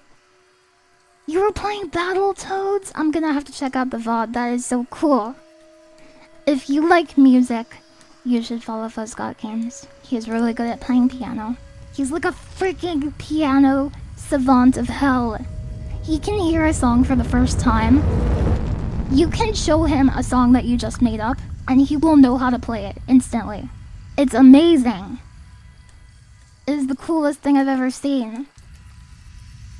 You were playing Battletoads? I'm gonna have to check out the VOD. That is so cool. If you like music, you should follow Fuzz Got Games. He's really good at playing piano. He's like a freaking piano savant of hell. He can hear a song for the first time. You can show him a song that you just made up, and he will know how to play it instantly. It's amazing. It is the coolest thing I've ever seen.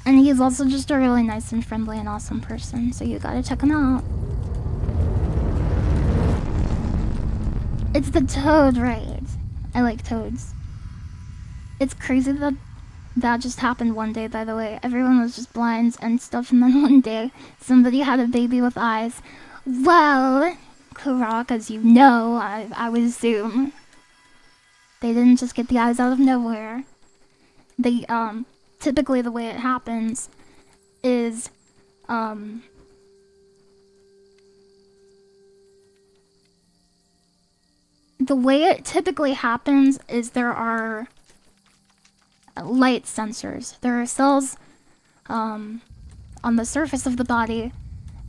And he's also just a really nice and friendly and awesome person, so you gotta check him out. It's the Toad raid. I like toads. It's crazy that that just happened one day, by the way. Everyone was just blind and stuff, and then one day, somebody had a baby with eyes. Well, Karak, as you know, I would assume, they didn't just get the eyes out of nowhere. They, typically the way it happens is, the way it typically happens is there are light sensors. There are cells on the surface of the body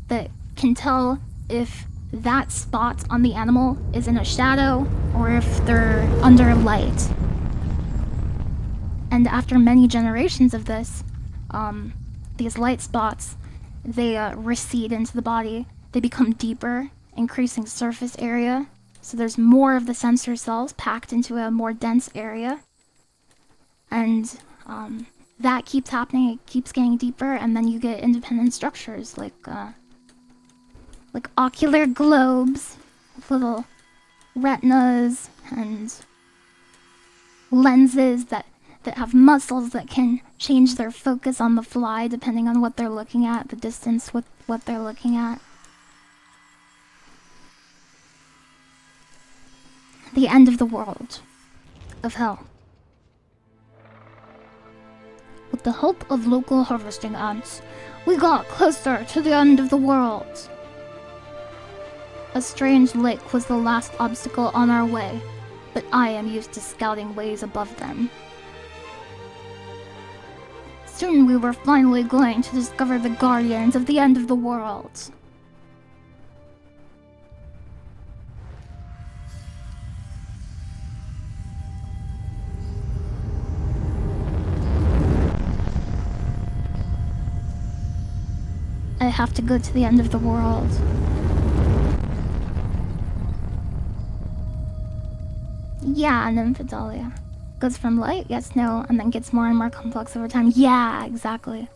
that can tell if that spot on the animal is in a shadow or if they're under light. And after many generations of this, these light spots, they recede into the body. They become deeper, increasing surface area. So there's more of the sensor cells packed into a more dense area. And that keeps happening, it keeps getting deeper, and then you get independent structures like ocular globes, with little retinas and lenses that that have muscles that can change their focus on the fly depending on what they're looking at, the distance with what they're looking at. The end of the world. Of hell. With the help of local harvesting ants, we got closer to the end of the world. A strange lake was the last obstacle on our way, but I am used to scouting ways above them. Soon we were finally going to discover the guardians of the end of the world. I have to go to the end of the world. Yeah, Nymphodalia. Goes from light, yes, no, and then gets more and more complex over time. Yeah, exactly.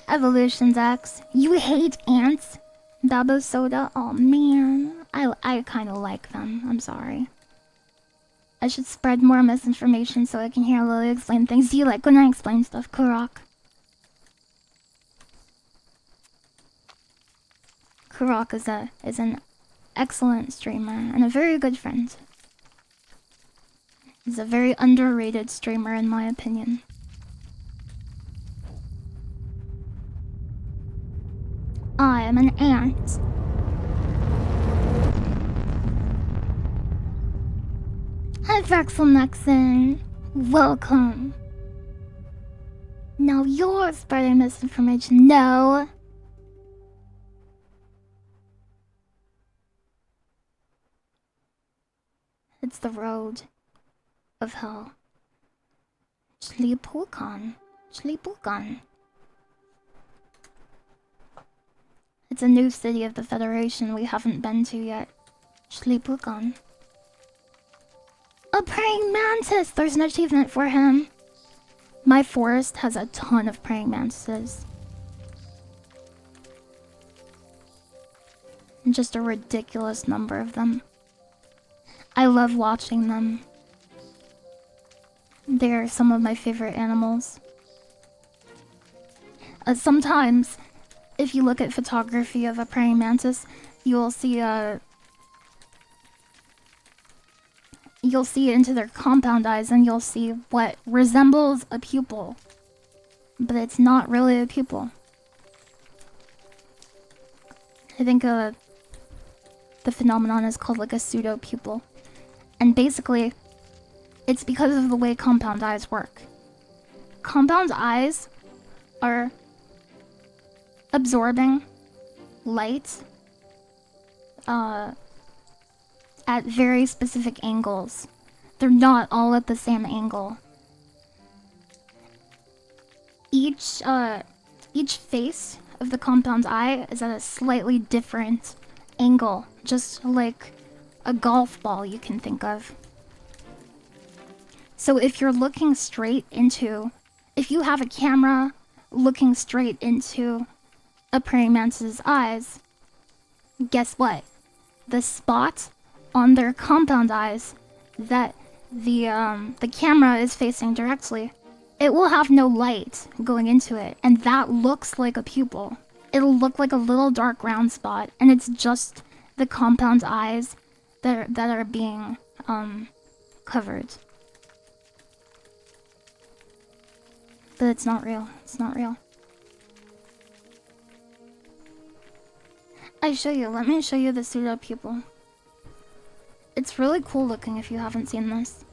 Evolutions X. You hate ants? Dabo Soda? Oh man. I kinda like them. I'm sorry. I should spread more misinformation so I can hear Lily explain things. Do you like when I explain stuff, Kurok? Kurok is an excellent streamer and a very good friend. He's a very underrated streamer in my opinion. I am an ant. Hi Vexel welcome. Now you're spreading misinformation. No. It's the road of hell. Shlipukan. Shlipukan. It's a new city of the Federation we haven't been to yet. Shlipukan. A praying mantis! There's an achievement for him. My forest has a ton of praying mantises. And just a ridiculous number of them. I love watching them. They're some of my favorite animals. Sometimes, if you look at photography of a praying mantis, you'll see into their compound eyes and you'll see what resembles a pupil. But it's not really a pupil. I think the phenomenon is called like a pseudo-pupil. And basically, it's because of the way compound eyes work. Compound eyes are absorbing light at very specific angles. They're not all at the same angle. Each face of the compound eye is at a slightly different angle, just like a golf ball you can think of. So if you're looking straight into, if you have a camera looking straight into a praying mantis's eyes, guess what? The spot on their compound eyes that the camera is facing directly, it will have no light going into it, and that looks like a pupil. It'll look like a little dark round spot, and it's just the compound eyes that are being covered. But it's not real. It's not real. Let me show you the pseudo pupil. It's really cool looking if you haven't seen this.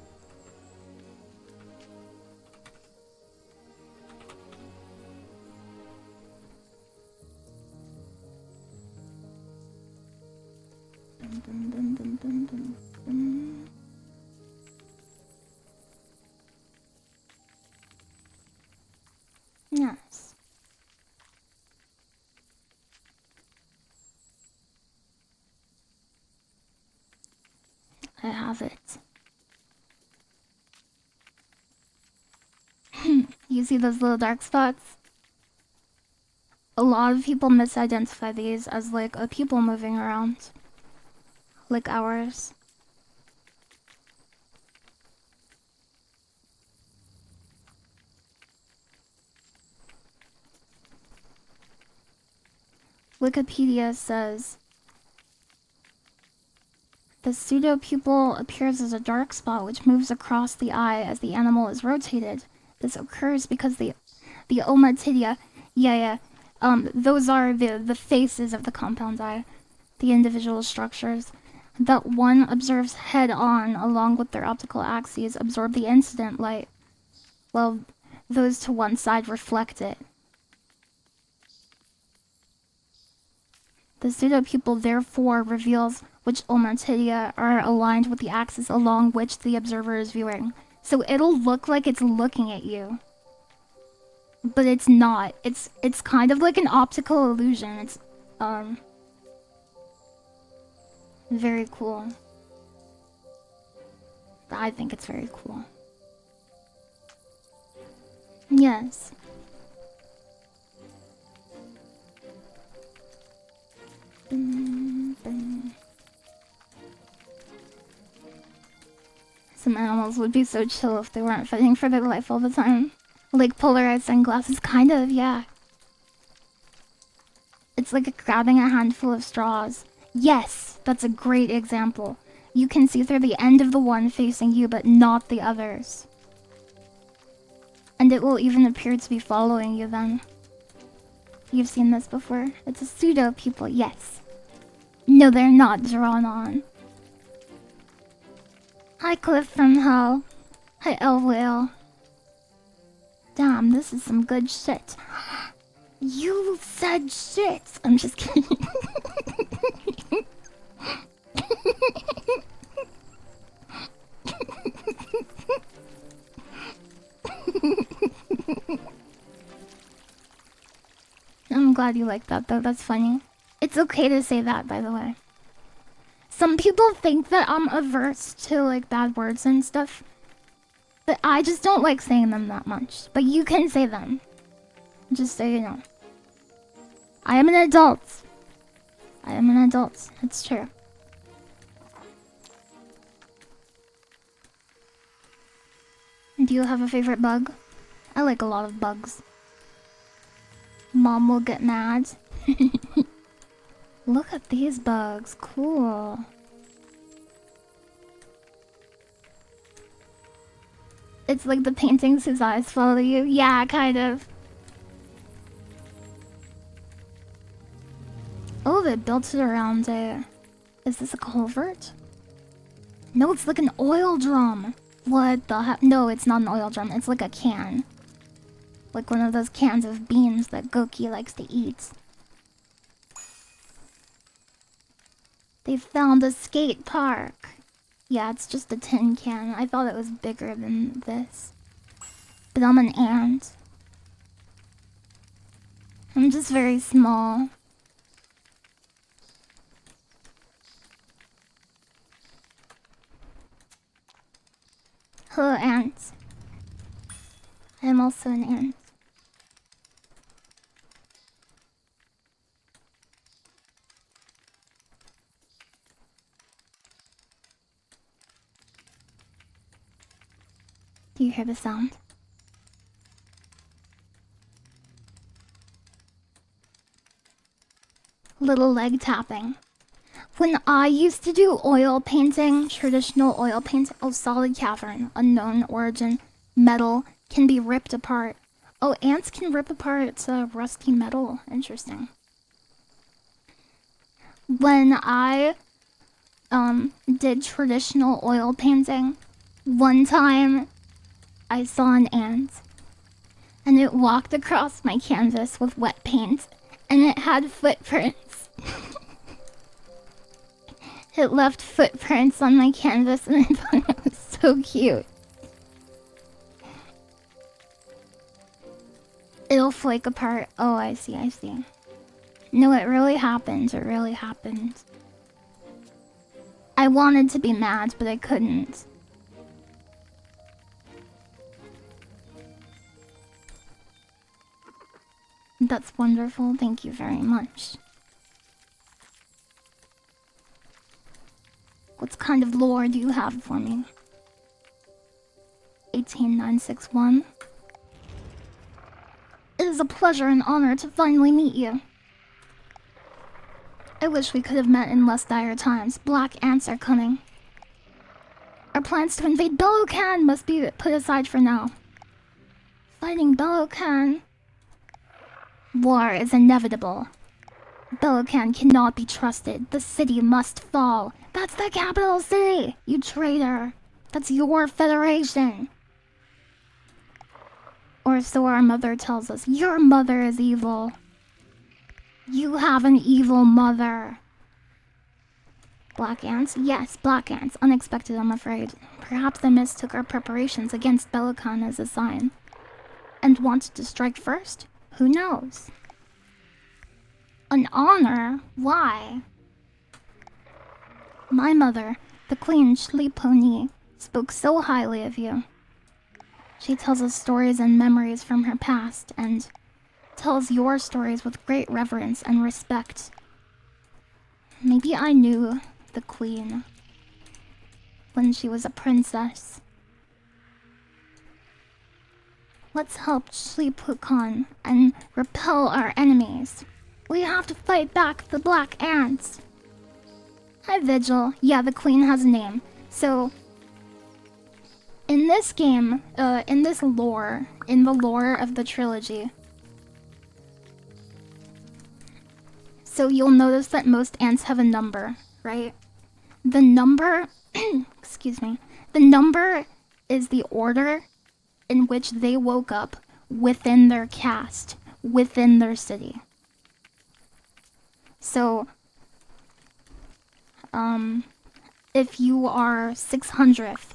Dun, dun, dun, dun, dun, dun, dun. Yes. I have it. You see those little dark spots? A lot of people misidentify these as like a pupil moving around. Like ours. Wikipedia says the pseudopupil appears as a dark spot which moves across the eye as the animal is rotated. This occurs because the ommatidia, those are the faces of the compound eye, the individual structures that one observes head on along with their optical axes absorb the incident light, while those to one side reflect it. The pseudopupil therefore reveals which ommatidia are aligned with the axis along which the observer is viewing. So it'll look like it's looking at you, but it's not. It's kind of like an optical illusion. It's very cool. I think it's very cool. Yes. Some animals would be so chill if they weren't fighting for their life all the time. Like polarized sunglasses, kind of, yeah. It's like grabbing a handful of straws. Yes, that's a great example. You can see through the end of the one facing you, but not the others. And it will even appear to be following you then. You've seen this before. It's a pseudopupil, yes. No, they're not drawn on. Hi, Cliff from Hell. Hi, Elwhale. Damn, this is some good shit. You said shit. I'm just kidding. I'm glad you like that though, that's funny. It's okay to say that, by the way. Some people think that I'm averse to like bad words and stuff, but I just don't like saying them that much. But you can say them, just so you know. I am an adult. I am an adult, it's true. Do you have a favorite bug? I like a lot of bugs. Mom will get mad. Look at these bugs, cool. It's like the paintings whose eyes follow you. Yeah, kind of. Oh, they built it around a... Is this a culvert? No, it's like an oil drum. What the heck? No, it's not an oil drum. It's like a can. Like one of those cans of beans that Goki likes to eat. They found a skate park. Yeah, it's just a tin can. I thought it was bigger than this. But I'm an ant. I'm just very small. Hello, ants. I am also an ant. Do you hear the sound? Little leg tapping. When I used to do oil painting, traditional oil painting, oh, solid cavern, unknown origin, metal can be ripped apart. Oh, ants can rip apart rusty metal. Interesting. When I did traditional oil painting, one time I saw an ant and it walked across my canvas with wet paint and it had footprints. It left footprints on my canvas and I thought it was so cute. It'll flake apart. Oh, I see, I see. No, it really happened. It really happened. I wanted to be mad, but I couldn't. That's wonderful. Thank you very much. What kind of lore do you have for me? 18961. It is a pleasure and honor to finally meet you. I wish we could have met in less dire times. Black ants are coming. Our plans to invade Bellocan must be put aside for now. Fighting Bellocan. War is inevitable. Bellocan cannot be trusted. The city must fall. That's the capital city, you traitor. That's your federation. Or so our mother tells us. Your mother is evil. You have an evil mother. Black ants? Yes, black ants. Unexpected, I'm afraid. Perhaps they mistook our preparations against Bellocan as a sign. And wanted to strike first? Who knows? An honor? Why? My mother, the Queen Shli, spoke so highly of you. She tells us stories and memories from her past, and tells your stories with great reverence and respect. Maybe I knew the Queen when she was a princess. Let's help Shli and repel our enemies. We have to fight back the black ants. Hi, Vigil. Yeah, the Queen has a name. So, in this game, in this lore, in the lore of the trilogy, so you'll notice that most ants have a number, right? The number, excuse me, the number is the order in which they woke up within their caste, within their city. So, if you are 600th,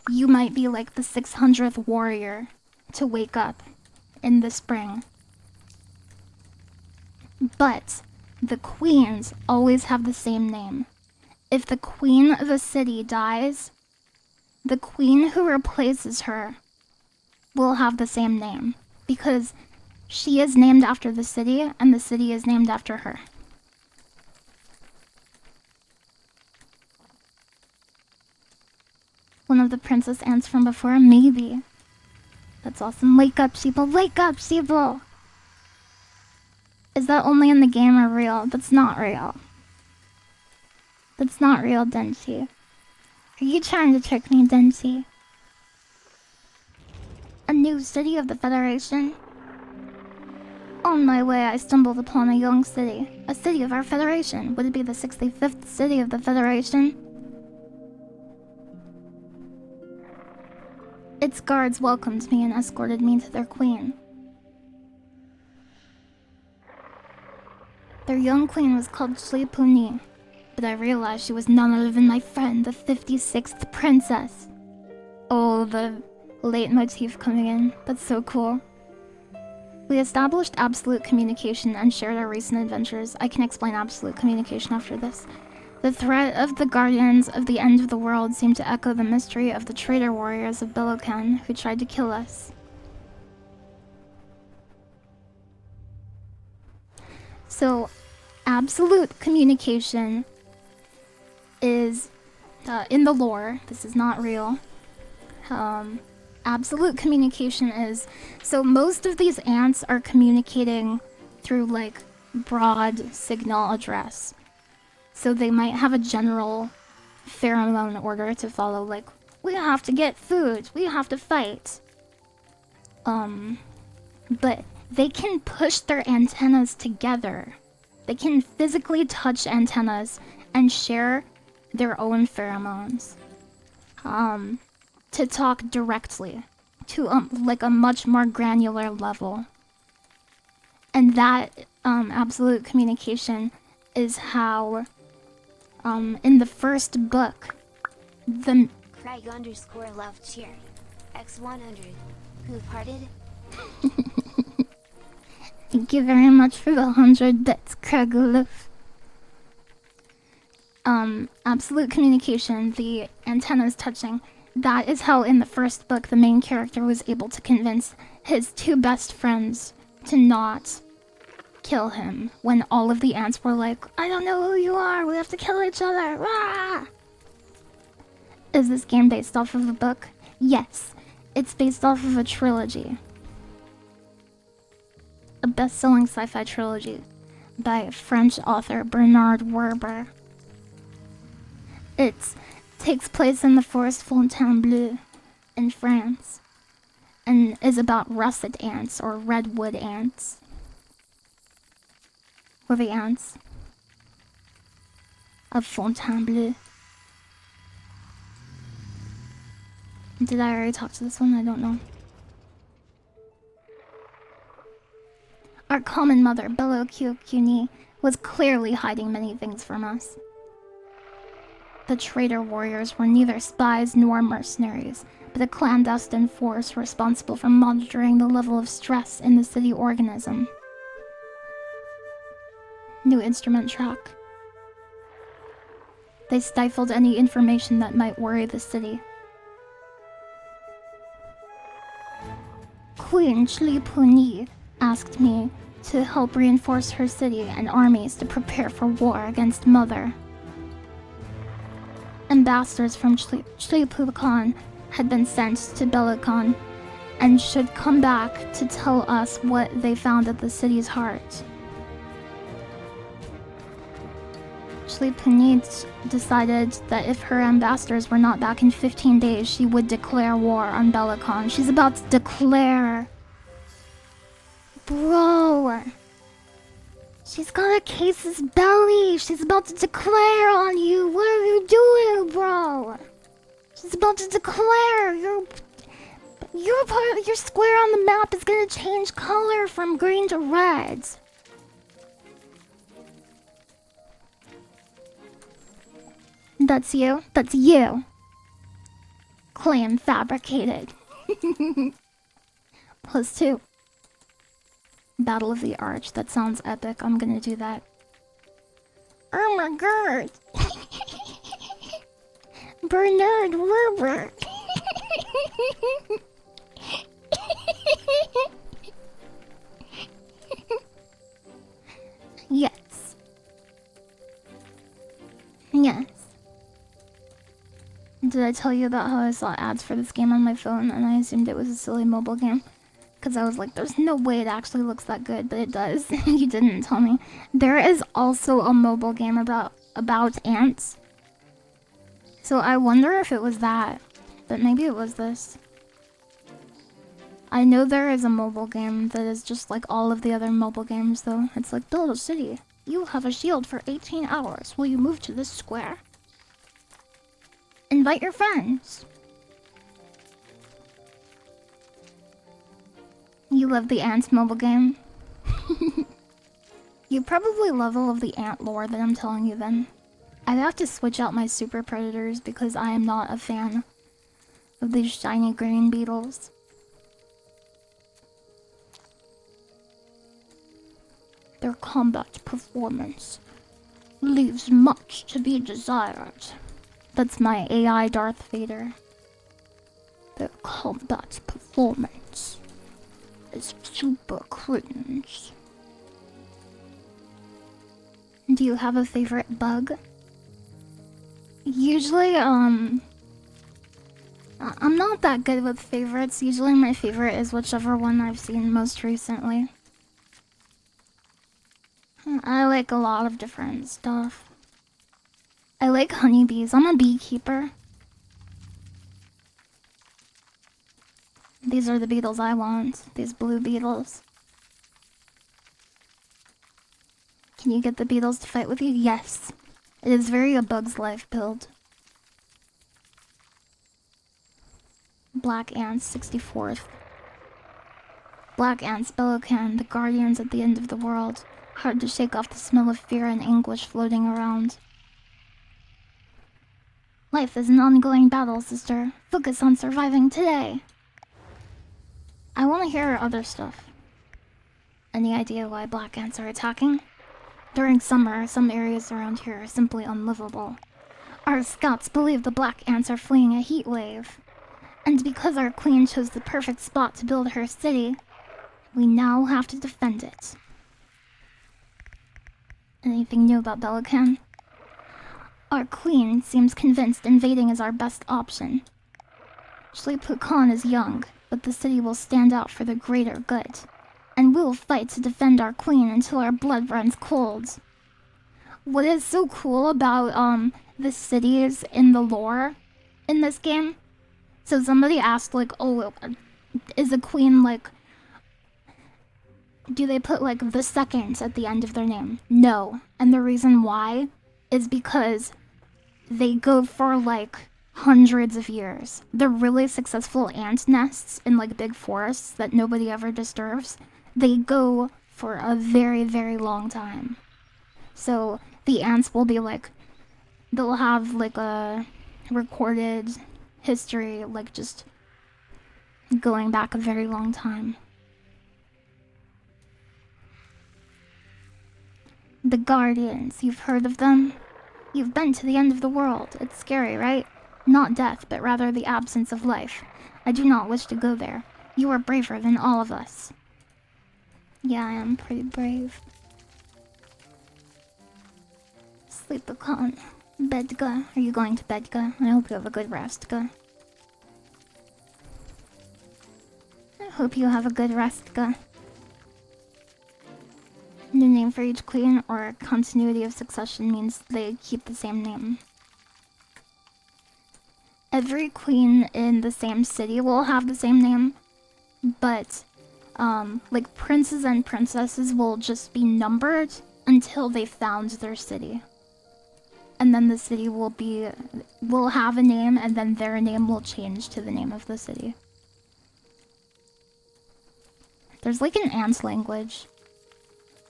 you might be like the 600th warrior to wake up in the spring. But the queens always have the same name. If the queen of a city dies, the queen who replaces her will have the same name, because she is named after the city and the city is named after her. One of the princess ants from before? Maybe. That's awesome. Wake up, sheeple. Wake up, sheeple! Is that only in the game or real? That's not real. That's not real, Densi. Are you trying to trick me, Densi? A new city of the Federation? On my way, I stumbled upon a young city. A city of our Federation. Would it be the 65th city of the Federation? Its guards welcomed me and escorted me to their queen. Their young queen was called Shli, but I realized she was none other than my friend, the 56th princess. Oh, the leitmotif coming in. That's so cool. We established absolute communication and shared our recent adventures. I can explain absolute communication after this. The threat of the guardians of the end of the world seemed to echo the mystery of the traitor warriors of Bellocan who tried to kill us. So, absolute communication is, in the lore, this is not real, absolute communication is, so most of these ants are communicating through, like, broad signal address. So they might have a general pheromone order to follow, like, we have to get food, we have to fight. But they can push their antennas together. They can physically touch antennas and share their own pheromones. To talk directly to, like, a much more granular level. And that, absolute communication is how, in the first book, the... Craig_love_cheer. X100. Who parted? Thank you very much for the 100 bits, Craigoloof. Absolute communication, the antennas touching, that is how in the first book the main character was able to convince his two best friends to not kill him when all of the ants were like, I don't know who you are, we have to kill each other, rah! Is this game based off of a book? Yes, it's based off of a trilogy. A best-selling sci-fi trilogy. by French author Bernard Werber. It takes place in the forest Fontainebleau in France and is about russet ants or redwood ants. Or the ants of Fontainebleau. Did I already talk to this one? I don't know. Our common mother, Bello Kyokuni, was clearly hiding many things from us. The traitor warriors were neither spies nor mercenaries, but a clandestine force responsible for monitoring the level of stress in the city organism. New instrument track. They stifled any information that might worry the city. Queen Shli asked me to help reinforce her city and armies to prepare for war against Mother. Ambassadors from Shlipukan had been sent to Belakan and should come back to tell us what they found at the city's heart. Shlipunit decided that if her ambassadors were not back in 15 days, she would declare war on Belakan. She's about to declare. Bro. She's got a casus belli. She's about to declare on you. What are you doing, bro? She's about to declare. Your part of your square on the map is gonna change color from green to red. That's you? That's you. Claim fabricated. +2. Battle of the Arch. That sounds epic. I'm gonna do that. Oh my god. Bernard Werber. Yes. Yes. Did I tell you about how I saw ads for this game on my phone and I assumed it was a silly mobile game? Because I was like, there's no way it actually looks that good, but it does. You didn't tell me. There is also a mobile game about ants. So I wonder if it was that, but maybe it was this. I know there is a mobile game that is just like all of the other mobile games though. It's like, build a city. You have a shield for 18 hours. Will you move to this square? Invite your friends. You love the Ants mobile game? You probably love all of the ant lore that I'm telling you then. I'd have to switch out my super predators because I am not a fan of these shiny green beetles. Their combat performance leaves much to be desired. That's my AI Darth Vader. Their combat performance is super cringe. Do you have a favorite bug? Usually, I'm not that good with favorites. Usually my favorite is whichever one I've seen most recently. I like a lot of different stuff. I like honeybees. I'm a beekeeper. These are the beetles I want. These blue beetles. Can you get the beetles to fight with you? Yes. It is very A Bug's Life build. Black Ants, 64th. Black Ants, Belocan, the guardians at the end of the world. Hard to shake off the smell of fear and anguish floating around. Life is an ongoing battle, sister. Focus on surviving today. I want to hear other stuff. Any idea why black ants are attacking? During summer, some areas around here are simply unlivable. Our scouts believe the black ants are fleeing a heat wave. And because our queen chose the perfect spot to build her city, we now have to defend it. Anything new about Belacan? Our queen seems convinced invading is our best option. Shlipukan is young, but the city will stand out for the greater good. and we'll fight to defend our queen until our blood runs cold. What is so cool about the cities in the lore in this game? So somebody asked like, oh, is a queen like, do they put like the second at the end of their name? No. And the reason why is because they go for like hundreds of years. They're really successful ant nests in like big forests that nobody ever disturbs. They go for a very, very long time. So the ants will be like, they'll have like a recorded history, like just going back a very long time. The Guardians, you've heard of them? You've been to the end of the world. It's scary, right? Not death, but rather the absence of life. I do not wish to go there. You are braver than all of us. Yeah, I am pretty brave. Sleep-a-con. Bedga. Are you going to Bedga? I hope you have a good rest, Ga. I hope you have a good rest, Ga. New name for each queen or continuity of succession means they keep the same name. Every queen in the same city will have the same name, but like princes and princesses will just be numbered until they found their city. And then the city will have a name, and then their name will change to the name of the city. There's like an ant language.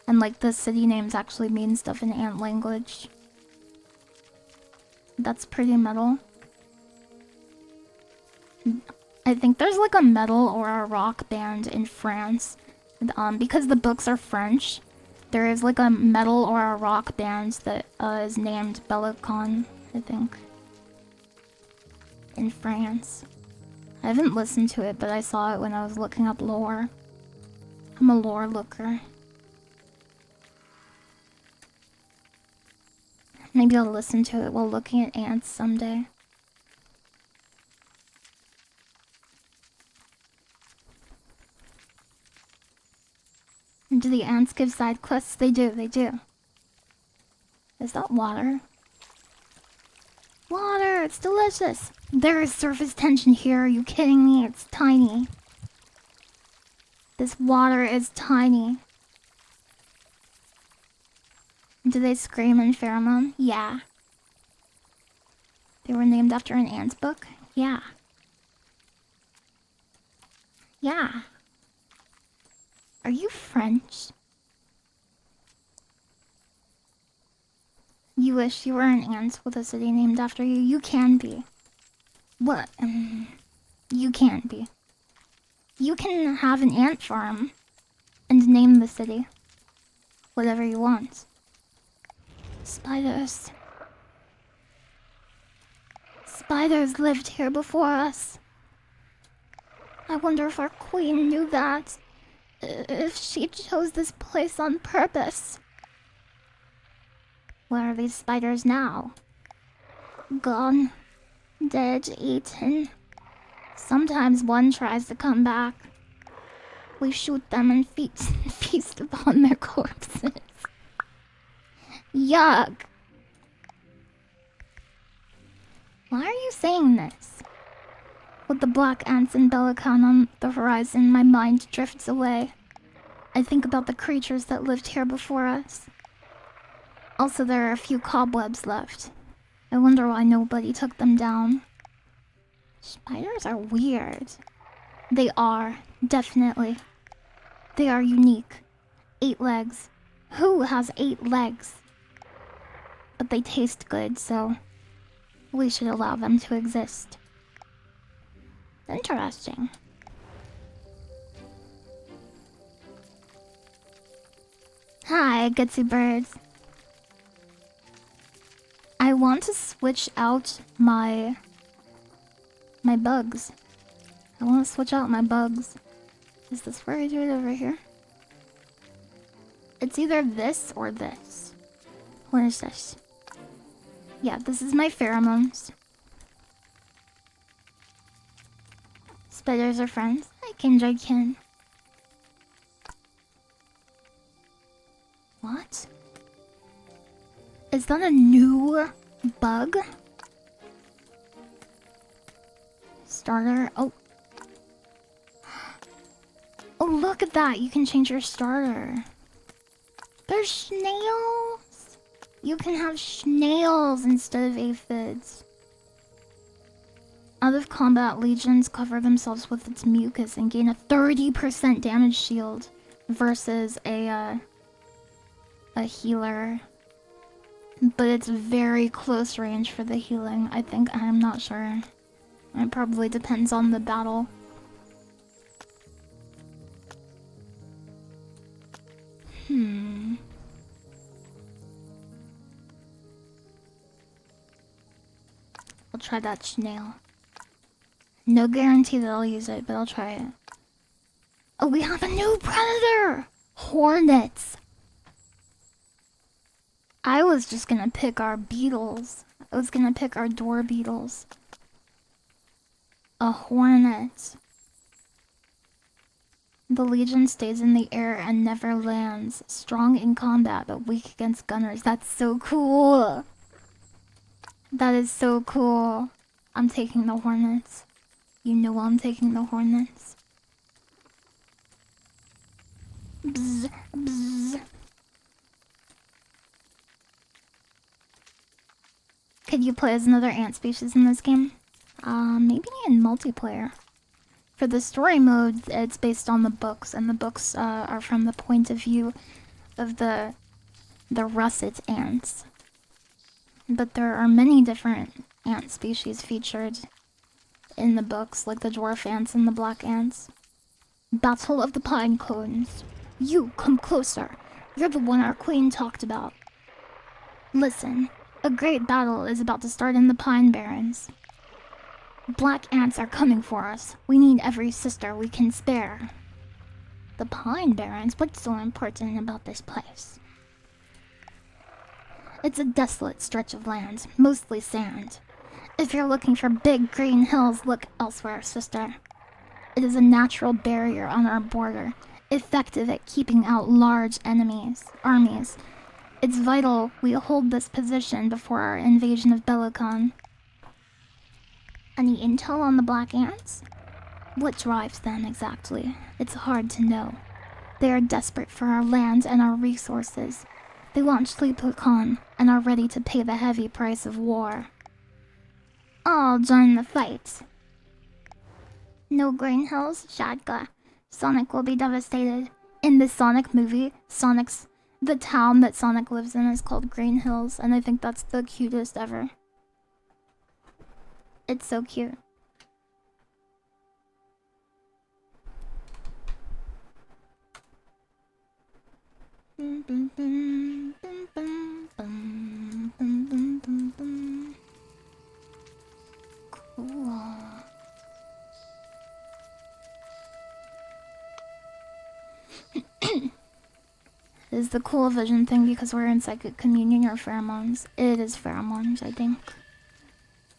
And like the city names actually mean stuff in ant language. That's pretty metal. I think there's like a metal or a rock band in France. Because the books are French, there is like a metal or a rock band that is named Bellicon, I think. In France. I haven't listened to it, but I saw it when I was looking up lore. I'm a lore looker. Maybe I'll listen to it while looking at ants someday. And do the ants give side quests? They do, they do. Is that water? Water! It's delicious! There is surface tension here, are you kidding me? It's tiny. This water is tiny. Do they scream in pheromone? Yeah. They were named after an ant book? Yeah. Yeah. Are you French? You wish you were an ant with a city named after you? You can be. What? You can't be. You can have an ant farm and name the city. Whatever you want. Spiders. Spiders lived here before us. I wonder if our queen knew that. If she chose this place on purpose. Where are these spiders now? Gone. Dead, eaten. Sometimes one tries to come back. We shoot them and feast upon their corpses. Yuck. Why are you saying this? With the black ants and Bellicon on the horizon, my mind drifts away. I think about the creatures that lived here before us. Also, there are a few cobwebs left. I wonder why nobody took them down. Spiders are weird. They are, definitely. They are unique. 8 legs. Who has 8 legs? But they taste good, so we should allow them to exist. Interesting. Hi, Gutsy Birds. I want to switch out my bugs. I want to switch out my bugs. Is this where I do it over here? It's either this or this. What is this? Yeah, this is my pheromones. Spiders are friends. Hi, Kindred Kin. Is that a new bug? Starter. Oh. Oh, look at that. You can change your starter. There's snails. You can have snails instead of aphids. Out of combat, legions cover themselves with its mucus and gain a 30% damage shield versus a healer. But it's very close range for the healing, I think. I'm not sure. It probably depends on the battle. I'll try that snail. No guarantee that I'll use it, but I'll try it. Oh, we have a new predator! Hornets! I was just gonna pick our beetles. I was gonna pick our door beetles. A hornet. The Legion stays in the air and never lands. Strong in combat, but weak against gunners. That's so cool! That is so cool. I'm taking the hornets. You know I'm taking the hornets. Bzz, bzz. Could you play as another ant species in this game? Maybe in multiplayer. For the story mode, it's based on the books, and the books are from the point of view of the russet ants. But there are many different ant species featured in the books, like the dwarf ants and the black ants. Battle of the Pine Cones. You, come closer. You're the one our queen talked about. Listen, a great battle is about to start in the Pine Barrens. Black ants are coming for us. We need every sister we can spare. The Pine Barrens? What's so important about this place? It's a desolate stretch of land, mostly sand. If you're looking for big green hills, look elsewhere, sister. It is a natural barrier on our border, effective at keeping out large armies. It's vital we hold this position before our invasion of Belicon. Any intel on the black ants? What drives them exactly? It's hard to know. They are desperate for our land and our resources. They launched LilyHops and are ready to pay the heavy price of war. I'll join the fight. No green hills, Shadka. Sonic will be devastated. In the Sonic movie, the town that Sonic lives in is called Green Hills, and I think that's the cutest ever. It's so cute. Cool. Is the cool vision thing because we're in psychic communion or pheromones? It is pheromones, I think.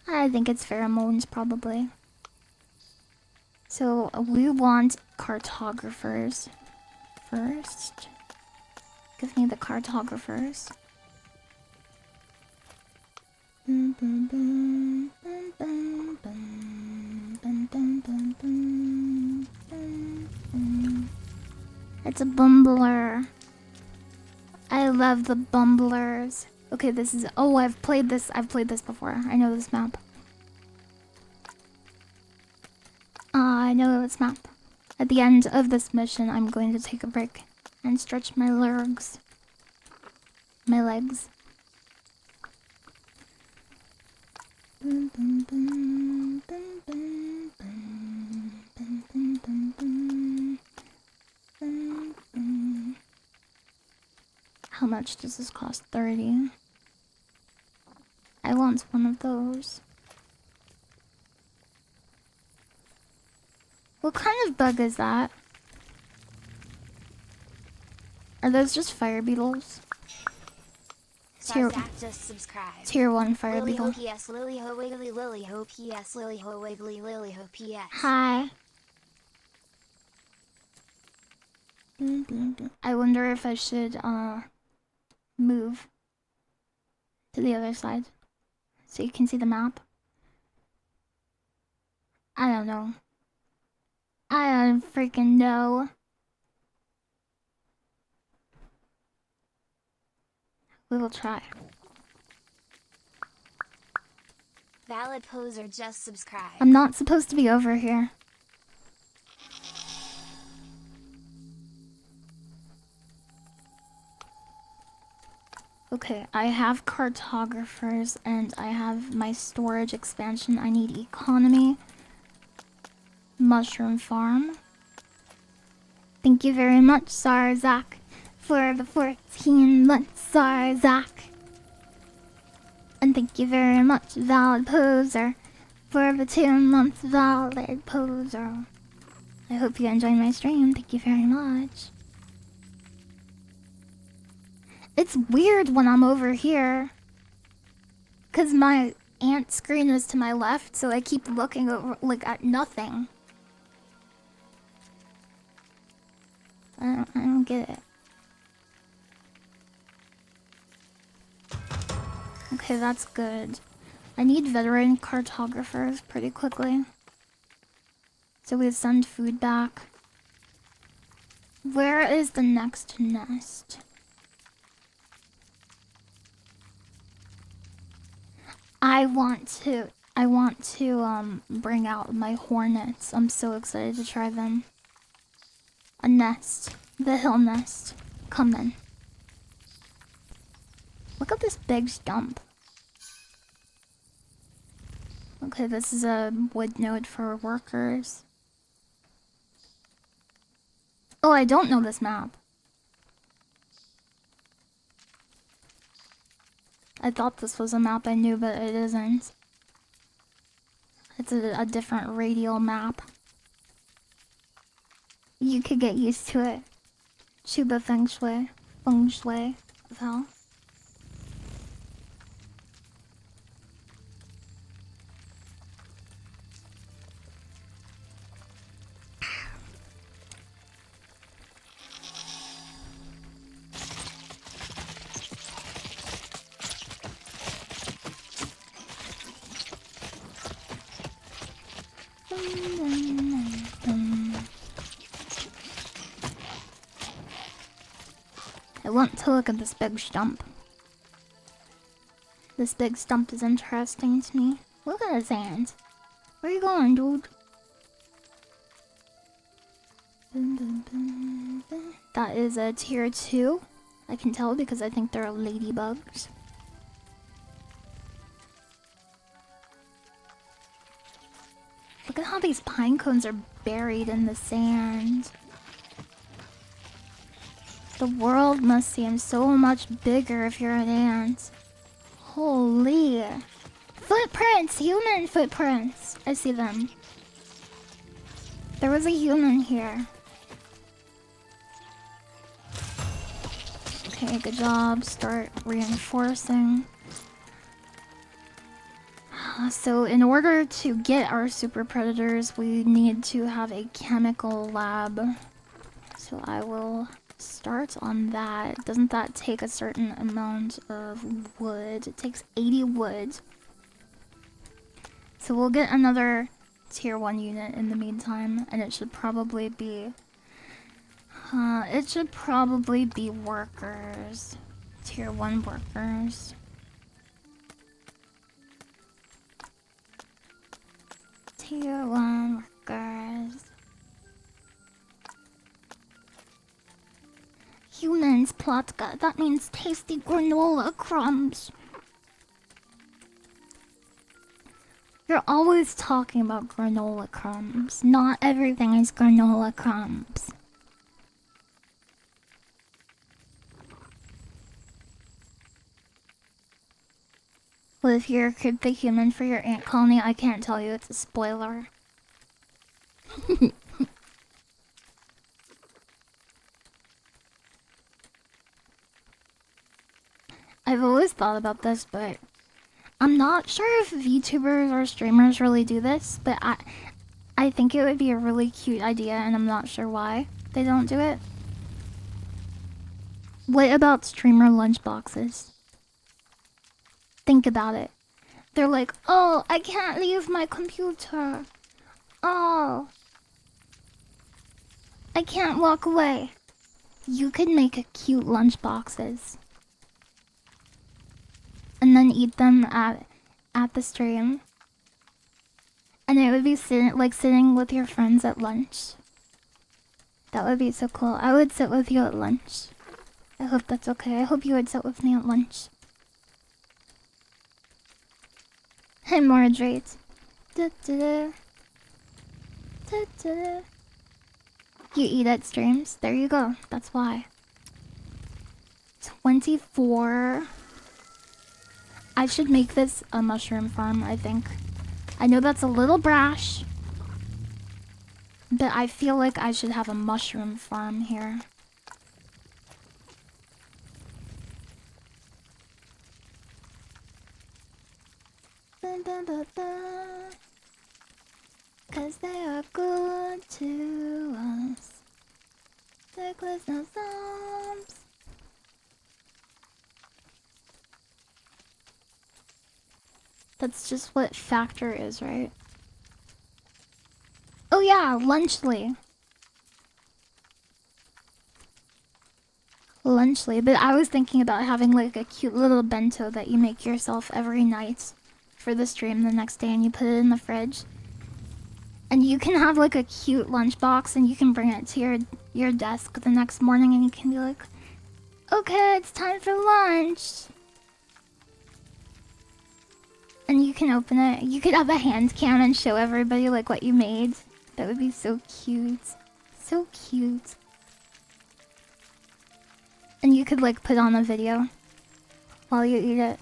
I think it's pheromones, probably. So, we want cartographers first. Give me the cartographers. It's a bumbler. I love the bumblers. Okay, this is... Oh, I've played this before. I know this map. I know this map. At the end of this mission, I'm going to take a break and stretch my legs. My legs. How much does this cost? 30. I want one of those. What kind of bug is that? Are those just fire beetles? Just subscribe. Tier 1 fire beetle. Yes, LilyHo Wiggly, LilyHo PS, LilyHo Wiggly, LilyHo PS. Hi. I wonder if I should move. to the other side so you can see the map. I don't know. I don't freaking know. We will try. Valid poser just subscribed. I'm not supposed to be over here. Okay, I have cartographers and I have my storage expansion. I need economy. Mushroom farm. Thank you very much, Sarzak, for the 14 months, Sarzak. And thank you very much, Valid Poser, for the 2 months, Valid Poser. I hope you enjoyed my stream. Thank you very much. It's weird when I'm over here, cause my ant screen is to my left, so I keep looking over, like, at nothing. I don't get it. Okay, that's good. I need veteran cartographers pretty quickly, so we send food back. Where is the next nest? I want to bring out my hornets. I'm so excited to try them. A nest. The hill nest. Come in. Look at this big stump. Okay, this is a wood node for workers. Oh, I don't know this map. I thought this was a map I knew, but it isn't. It's a different radial map. You could get used to it. Chuba Feng Shui. Feng Shui of hell. I want to look at this big stump. This big stump is interesting to me. Look at his hands. Where you going, dude? That is a tier 2. I can tell because I think they're ladybugs. Look at how these pine cones are buried in the sand. The world must seem so much bigger if you're an ant. Holy. Footprints! Human footprints! I see them. There was a human here. Okay, good job. Start reinforcing. So in order to get our super predators, we need to have a chemical lab. So I will start on that. Doesn't that take a certain amount of wood? It takes 80 wood. So we'll get another tier 1 unit in the meantime, and it should probably be workers. Tier 1 workers. Tier 1 workers. Humans, Plotka. That means tasty granola crumbs. You're always talking about granola crumbs. Not everything is granola crumbs. Well, if you're the human for your ant colony, I can't tell you. It's a spoiler. I've always thought about this, but I'm not sure if VTubers or streamers really do this, but I think it would be a really cute idea, and I'm not sure why they don't do it. What about streamer lunchboxes? Think about it. They're like, oh, I can't leave my computer. Oh, I can't walk away. You could make a cute lunchboxes. And then eat them at the stream. And it would be sitting with your friends at lunch. That would be so cool. I would sit with you at lunch. I hope that's okay. I hope you would sit with me at lunch. Hey, Marjorie. Da, da, da. Da, da, da. You eat at streams? There you go. That's why. 24. I should make this a mushroom farm, I think. I know that's a little brash, but I feel like I should have a mushroom farm here. Ba, ba, ba, ba. 'Cause they are good to us. There was no thumbs. That's just what factor is, right? Oh yeah, Lunchly. Lunchly, but I was thinking about having like a cute little bento that you make yourself every night for the stream the next day and you put it in the fridge. And you can have like a cute lunchbox and you can bring it to your desk the next morning and you can be like, okay, it's time for lunch. And you can open it. You could have a hand cam and show everybody like what you made. That would be so cute. So cute. And you could like put on a video while you eat it.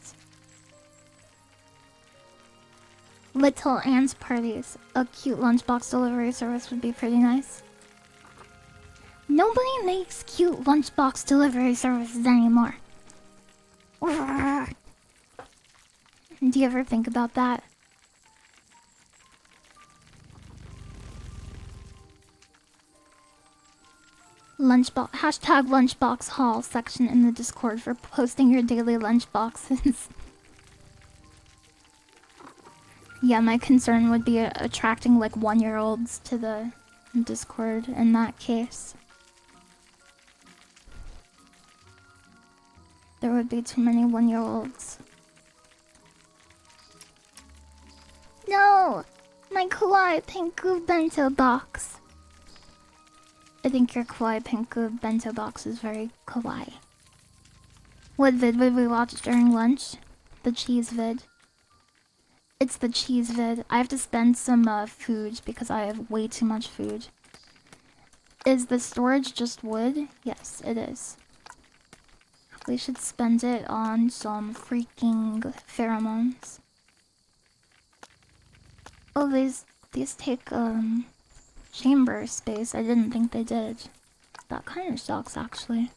Little Ants parties. A cute lunchbox delivery service would be pretty nice. Nobody makes cute lunchbox delivery services anymore. Do you ever think about that? Lunchbox hashtag lunchbox haul section in the Discord for posting your daily lunchboxes. Yeah, my concern would be attracting like 1-year-olds to the Discord in that case. There would be too many 1-year-olds. No! My kawaii pink goo bento box. I think your kawaii pink goo bento box is very kawaii. What vid would we watch during lunch? The cheese vid. It's the cheese vid. I have to spend some food because I have way too much food. Is the storage just wood? Yes, it is. We should spend it on some freaking pheromones. Oh, these take chamber space. I didn't think they did. That kind of sucks, actually.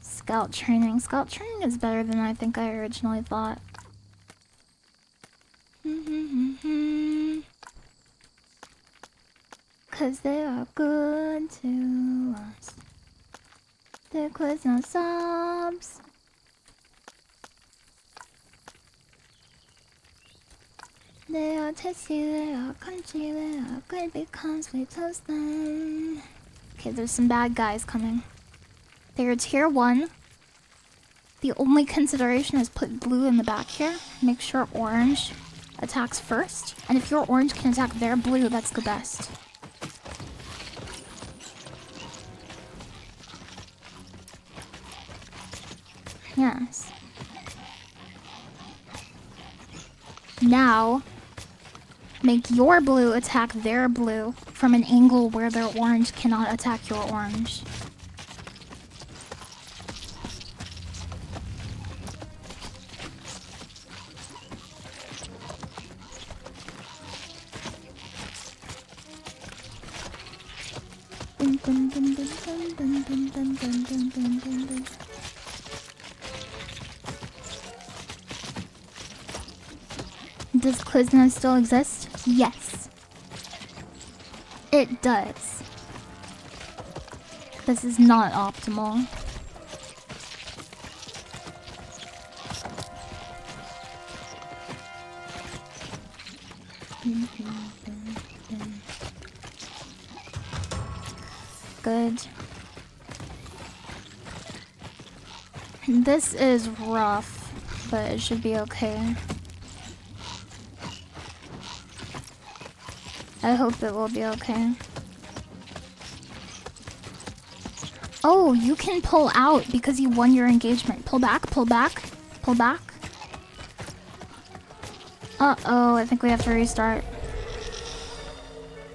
Scout training. Scout training is better than I think I originally thought. Cause they are good to us. There was no sobs. They are tasty, they are crunchy, they are good because we toast them. Okay, there's some bad guys coming. They are tier 1. The only consideration is put blue in the back here. Make sure orange attacks first. And if your orange can attack their blue, that's the best. Yes. Now, make your blue attack their blue from an angle where their orange cannot attack your orange. Does Quiznos still exist? Yes. It does. This is not optimal. Good. This is rough, but it should be okay. I hope it will be okay. Oh, you can pull out because you won your engagement. Pull back, pull back, pull back. Uh-oh, I think we have to restart.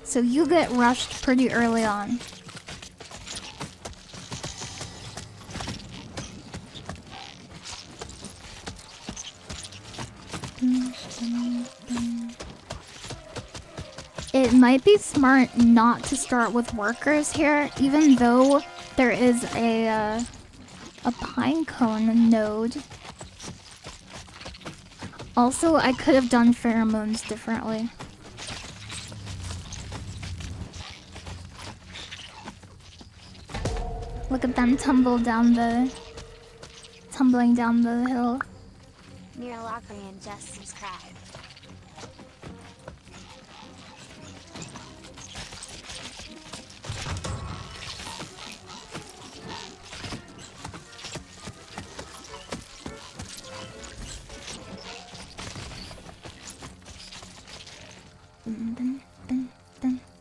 So you get rushed pretty early on. It might be smart not to start with workers here, even though there is a pinecone node. Also, I could have done pheromones differently. Look at them tumbling down the hill. Near Locrian just subscribed.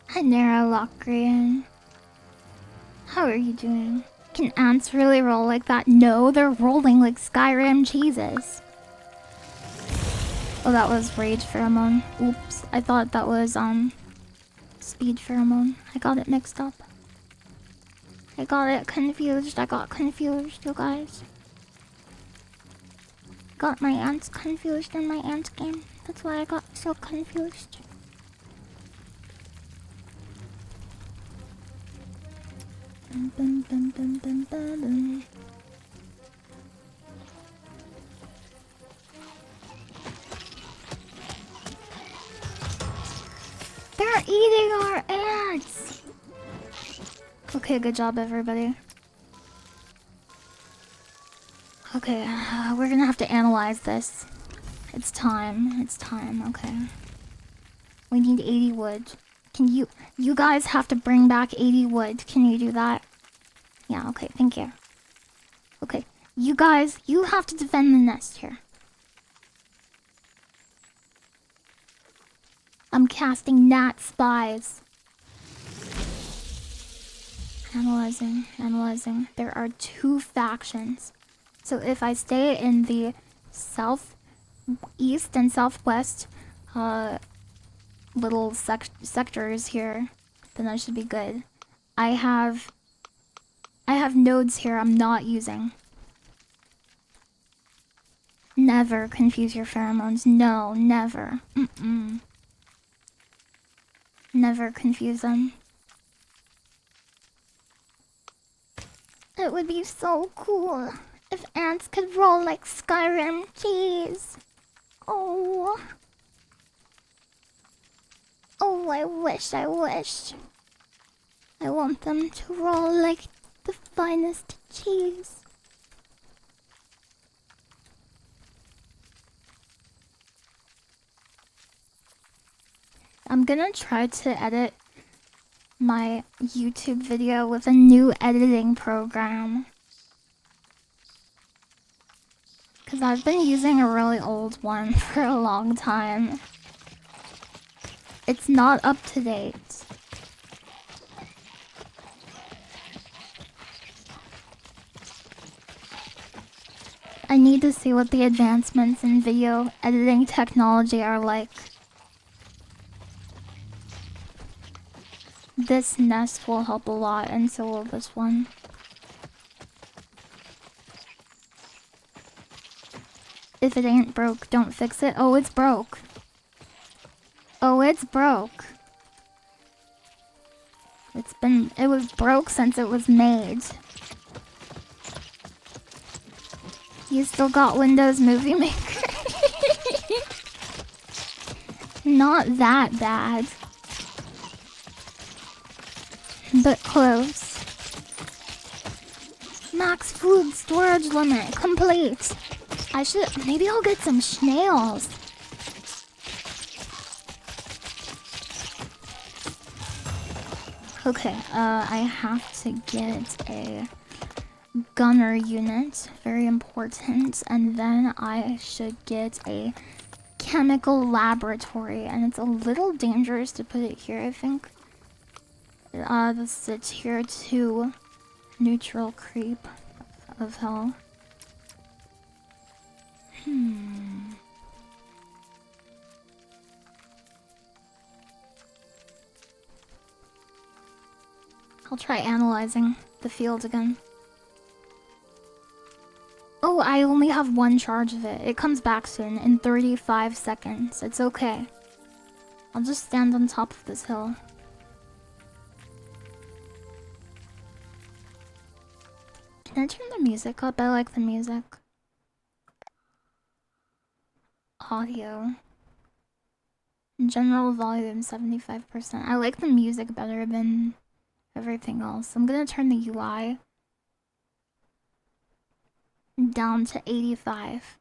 Hi, Nara Locrian. How are you doing? Can ants really roll like that? No, they're rolling like Skyrim cheeses. Oh, that was rage pheromone. Oops, I thought that was speed pheromone. I got it mixed up. I got it confused. I got confused, you guys. Got my ants confused in my ant game. That's why I got so confused. Bum, bum, bum, bum, bum, bum. They're eating our ants! Okay, good job, everybody. Okay, we're gonna have to analyze this. It's time, okay. We need 80 wood. Can you guys have to bring back 80 wood. Can you do that? Yeah, okay, thank you. Okay, you guys, you have to defend the nest here. I'm casting gnat spies. Analyzing. There are 2 factions. So if I stay in the southeast and southwest little sectors here, then I should be good. I have nodes here I'm not using. Never confuse your pheromones. No, never. Never confuse them. It would be so cool if ants could roll like Skyrim cheese. Oh. Oh, I wish. I want them to roll like the finest cheese. I'm gonna try to edit my YouTube video with a new editing program. Because I've been using a really old one for a long time. It's not up to date. I need to see what the advancements in video editing technology are like. This nest will help a lot, and so will this one. If it ain't broke, don't fix it. Oh, it's broke. Oh, it's broke. It was broke since it was made. You still got Windows Movie Maker? Not that bad. But close. Max food storage limit complete. Maybe I'll get some snails. Okay, I have to get a gunner unit, very important, and then I should get a chemical laboratory, and it's a little dangerous to put it here, I think. This is a tier 2 neutral creep of hell. I'll try analyzing the field again. Oh, I only have one charge of it. It comes back soon, in 35 seconds. It's okay. I'll just stand on top of this hill. Can I turn the music up? I like the music. Audio. General volume 75%. I like the music better than everything else. I'm gonna turn the UI down to 85.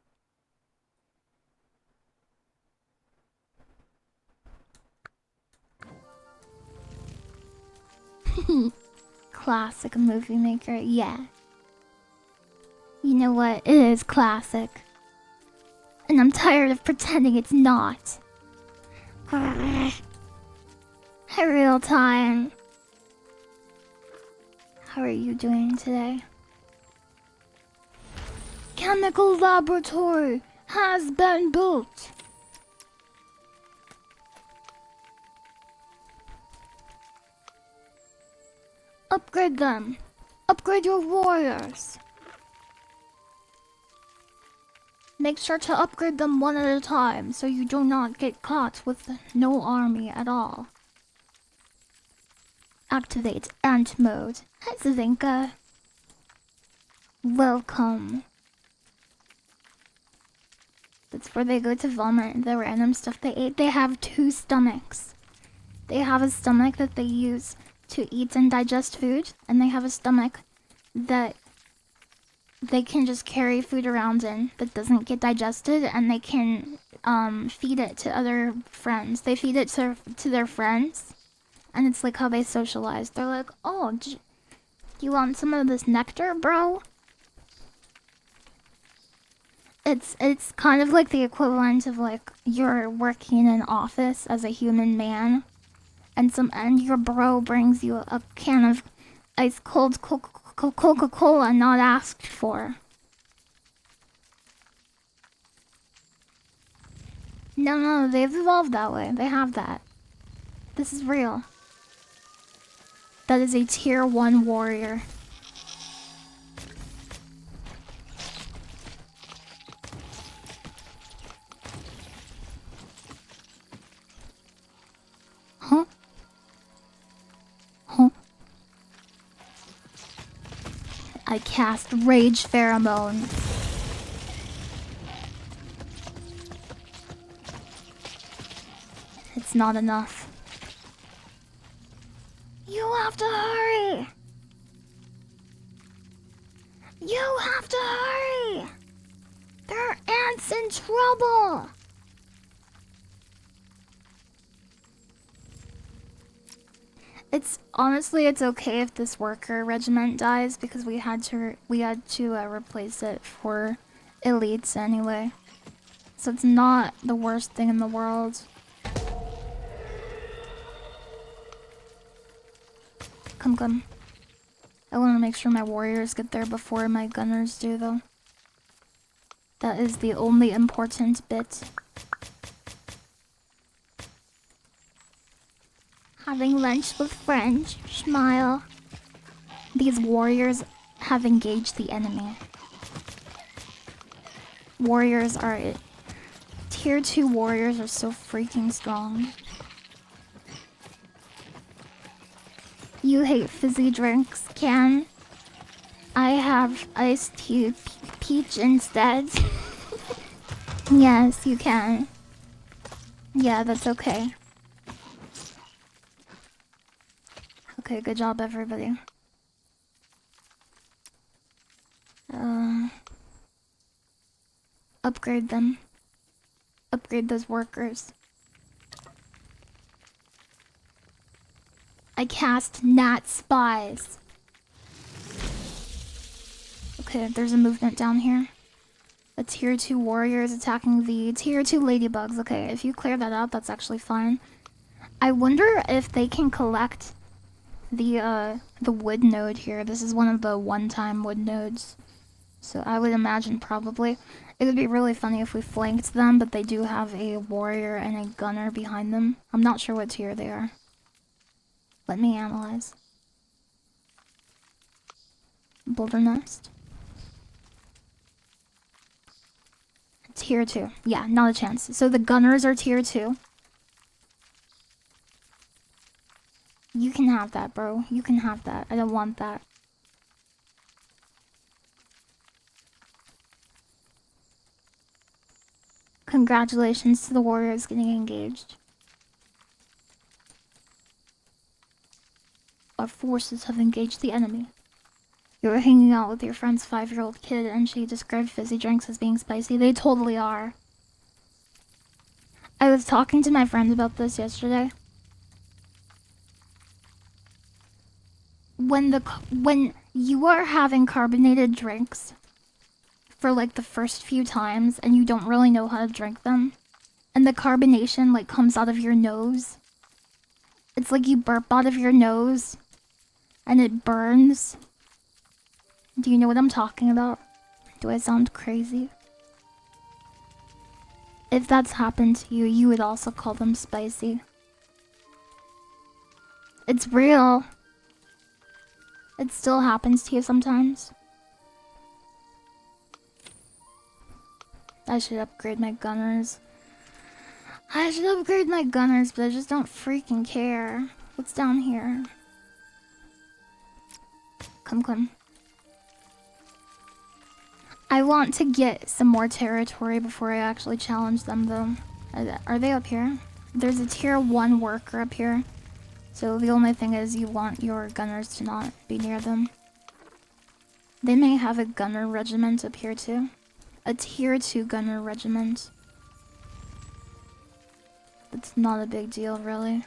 Classic movie maker, yeah. You know what? It is classic. And I'm tired of pretending it's not. Real time. How are you doing today? Chemical laboratory has been built. Upgrade them. Upgrade your warriors. Make sure to upgrade them one at a time so you do not get caught with no army at all. Activate ant mode. Hi, Zavinka. Welcome. That's where they go to vomit the random stuff they ate. They have 2 stomachs. They have a stomach that they use to eat and digest food, and they have a stomach that they can just carry food around in that doesn't get digested, and they can feed it to other friends. They feed it to their friends, and it's like how they socialize. They're like, oh, do you want some of this nectar, bro? It's kind of like the equivalent of like you're working in an office as a human man, and your bro brings you a can of ice cold Coca-Cola not asked for. No, they've evolved that way. They have that. This is real. That is a tier 1 warrior. Huh? I cast Rage Pheromone. It's not enough. You have to hurry! You have to hurry! There are ants in trouble! It's okay if this worker regiment dies because we had to replace it for elites anyway. So it's not the worst thing in the world. Come. I want to make sure my warriors get there before my gunners do, though. That is the only important bit. Having lunch with friends. Smile. These warriors have engaged the enemy. Warriors are it. Tier 2 warriors are so freaking strong. You hate fizzy drinks, Can? I have iced tea peach instead. Yes, you can. Yeah, that's okay. Okay, good job, everybody. Upgrade them. Upgrade those workers. I cast Nat Spies. Okay, there's a movement down here. A tier 2 warrior is attacking the tier 2 ladybugs. Okay, if you clear that out, that's actually fine. I wonder if they can collect the wood node here. This is one of the one-time wood nodes. So I would imagine probably. It would be really funny if we flanked them, but they do have a warrior and a gunner behind them. I'm not sure what tier they are. Let me analyze. Boulder Nest. Tier 2. Yeah, not a chance. So the gunners are tier 2. You can have that, bro. You can have that. I don't want that. Congratulations to the warriors getting engaged. Our forces have engaged the enemy. You were hanging out with your friend's 5-year-old kid and she described fizzy drinks as being spicy. They totally are. I was talking to my friend about this yesterday. When you are having carbonated drinks for like the first few times and you don't really know how to drink them, and the carbonation like comes out of your nose, it's like you burp out of your nose and it burns. Do you know what I'm talking about? Do I sound crazy? If that's happened to you, you would also call them spicy. It's real. It still happens to you sometimes. I should upgrade my gunners. But I just don't freaking care. What's down here? Come. I want to get some more territory before I actually challenge them, though. Are they up here? There's a tier 1 worker up here. So the only thing is you want your gunners to not be near them. They may have a gunner regiment up here, too. A tier 2 gunner regiment. It's not a big deal, really.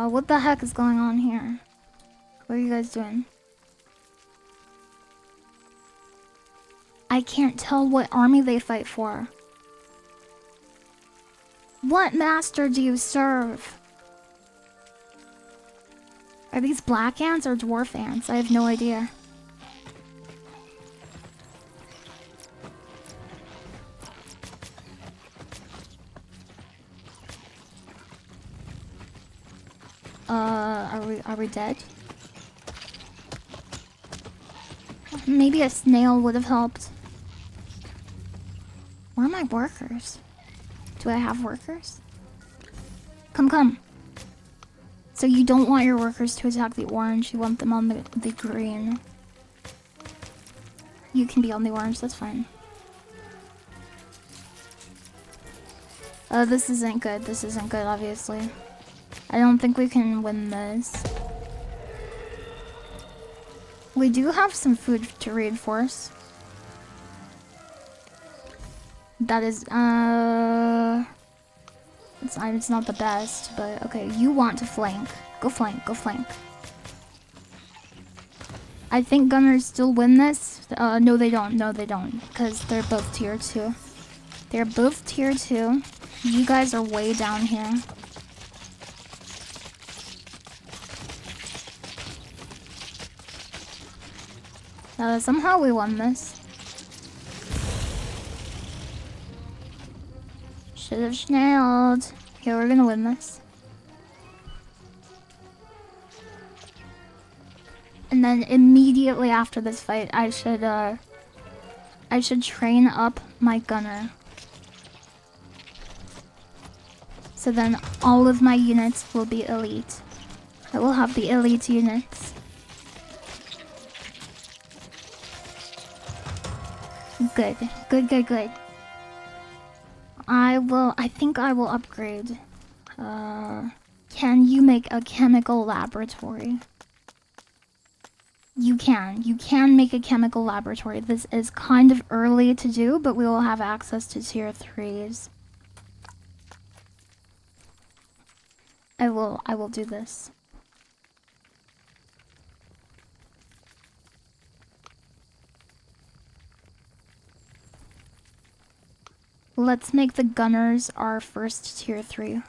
What the heck is going on here? What are you guys doing? I can't tell what army they fight for. What master do you serve? Are these black ants or dwarf ants? I have no idea. Are we dead? Maybe a snail would have helped. Where are my workers? Do I have workers? Come. So you don't want your workers to attack the orange, you want them on the green. You can be on the orange, that's fine. This isn't good, obviously. I don't think we can win this. We do have some food to reinforce. That is, it's not the best, but okay, you want to flank. Go flank. I think gunners still win this. No they don't, because they're both tier 2. They're both tier 2. You guys are way down here. Somehow we won this. Should have snailed. Okay, we're gonna win this. And then immediately after this fight, I should train up my gunner. So then all of my units will be elite. I will have the elite units. Good. I think I will upgrade. Can you make a chemical laboratory? You can make a chemical laboratory. This is kind of early to do, but we will have access to tier 3s. I will do this. Let's make the gunners our first tier 3.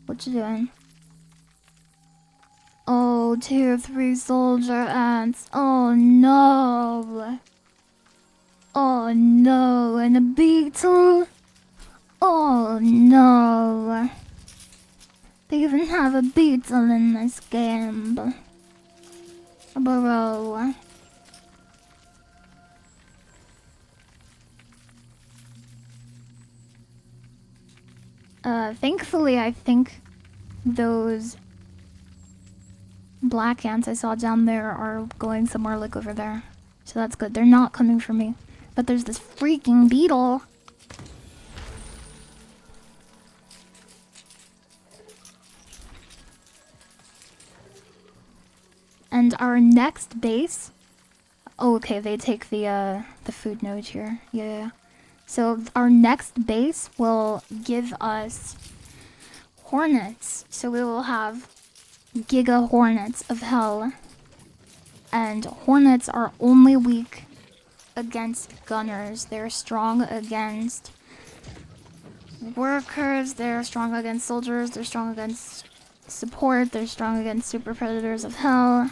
What you doing? Oh, tier 3 soldier ants. Oh no. Oh no, and a beetle. Oh no. They even have a beetle in this game. Bro. Thankfully, I think those black ants I saw down there are going somewhere like over there. So that's good. They're not coming for me. But there's this freaking beetle. And our next base... Oh, okay, they take the food node here. Yeah. So our next base will give us hornets. So we will have giga hornets of hell. And hornets are only weak against gunners. They're strong against workers. They're strong against soldiers. They're strong against support. They're strong against super predators of hell.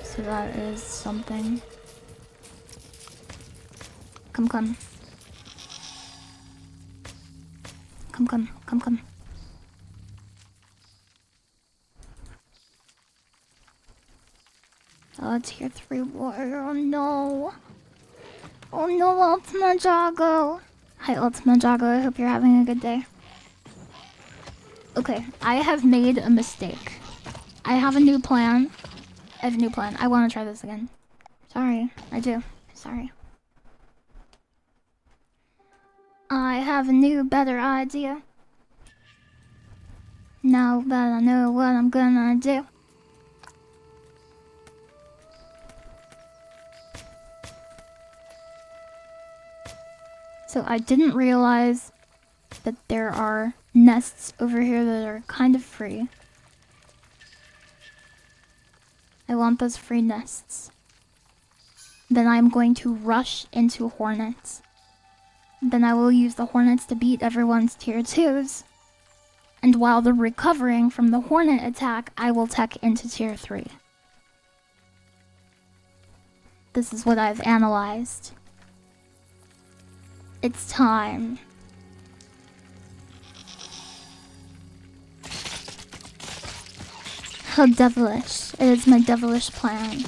So that is something. Come. Come. Oh, tier 3 warrior. Oh no. Oh no, Ultima Jago. Hi, Ultima Jago. I hope you're having a good day. Okay, I have made a mistake. I have a new plan. I want to try this again. Sorry, I do. Sorry. I have a new, better idea. Now that I know what I'm gonna do. So I didn't realize that there are nests over here that are kind of free. I want those free nests. Then I'm going to rush into hornets. Then I will use the hornets to beat everyone's tier 2s. And while they're recovering from the hornet attack, I will tech into tier 3. This is what I've analyzed. It's time. How devilish. It is my devilish plan.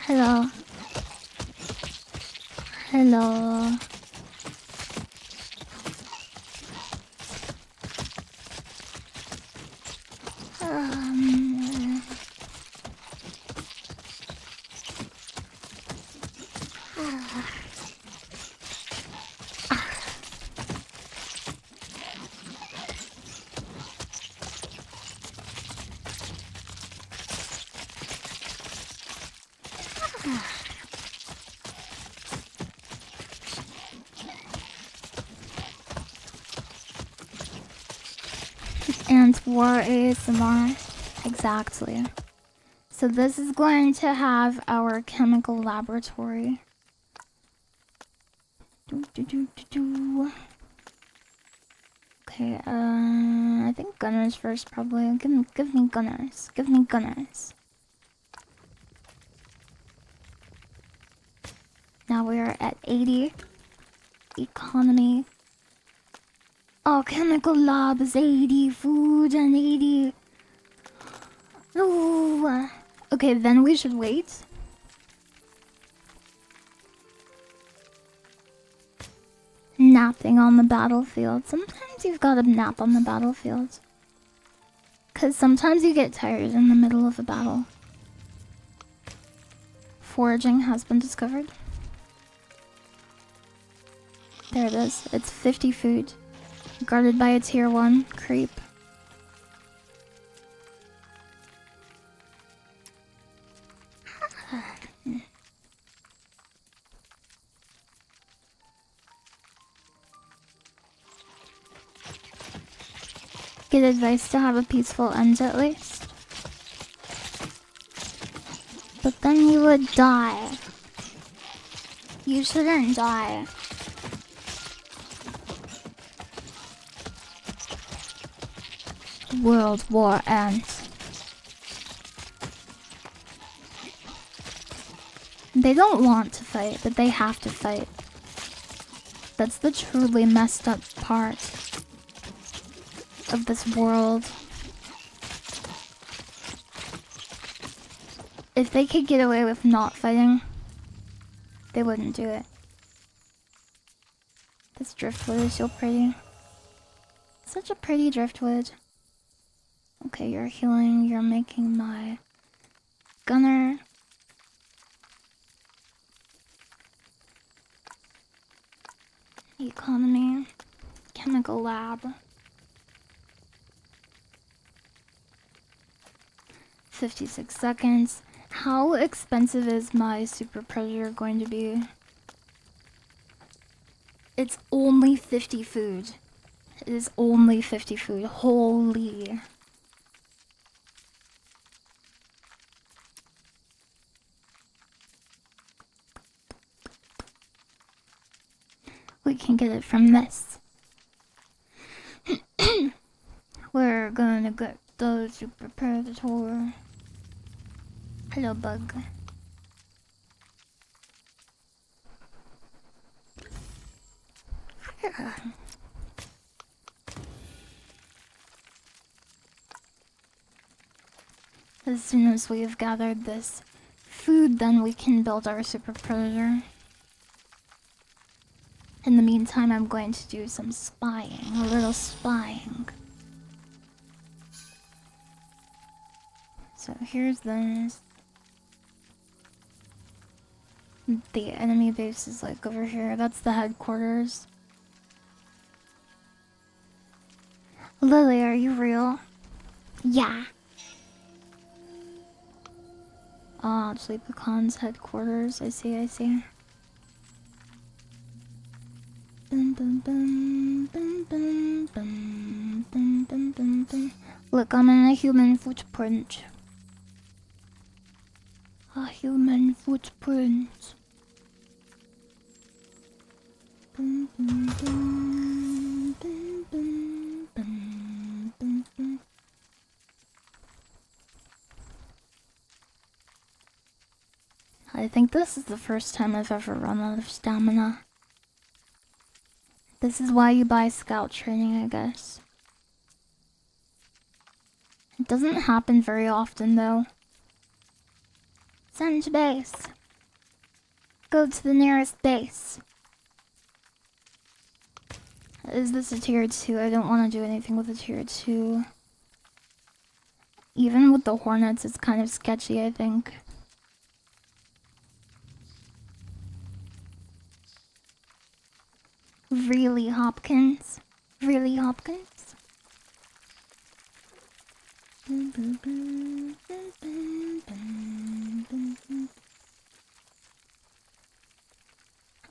Hello. Hello. And war ASMR. Exactly. So this is going to have our chemical laboratory. Okay, I think gunners first probably. Give me gunners. Give me gunners. Now we are at 80. Economy. Oh, chemical lab is 80. Food and 80. Ooh. Okay, then we should wait. Napping on the battlefield. Sometimes you've got to nap on the battlefield. Because sometimes you get tired in the middle of a battle. Foraging has been discovered. There it is. It's 50 food. Guarded by a tier 1 creep. Good advice to have a peaceful end at least. But then you would die. You shouldn't die. World War ends. They don't want to fight, but they have to fight. That's the truly messed up part of this world. If they could get away with not fighting, they wouldn't do it. This driftwood is so pretty. Such a pretty driftwood. Okay, you're healing. You're making my gunner. Economy. Chemical lab. 56 seconds. How expensive is my super predator going to be? It's only 50 food. It is only 50 food. Holy. We can get it from this. We're gonna get the super predator. Hello, bug. As soon as we've gathered this food, then we can build our super predator. In the meantime, I'm going to do some spying, a little spying. So here's this. The enemy base is like over here. That's the headquarters. Lily, are you real? Yeah. Ah, Sleepacon's headquarters. I see, I see. Bum, bum, bum, bum, bum, bum, bum, bum, bum, bum. Look, I'm in a human footprint. A human footprint. Bum, bum, bum, bum, bum, bum, bum, bum. I think this is the first time I've ever run out of stamina. This is why you buy scout training, I guess. It doesn't happen very often, though. Send to base. Go to the nearest base. Is this a tier 2? I don't want to do anything with a tier 2. Even with the hornets, it's kind of sketchy, I think. Really, Hopkins? Really, Hopkins?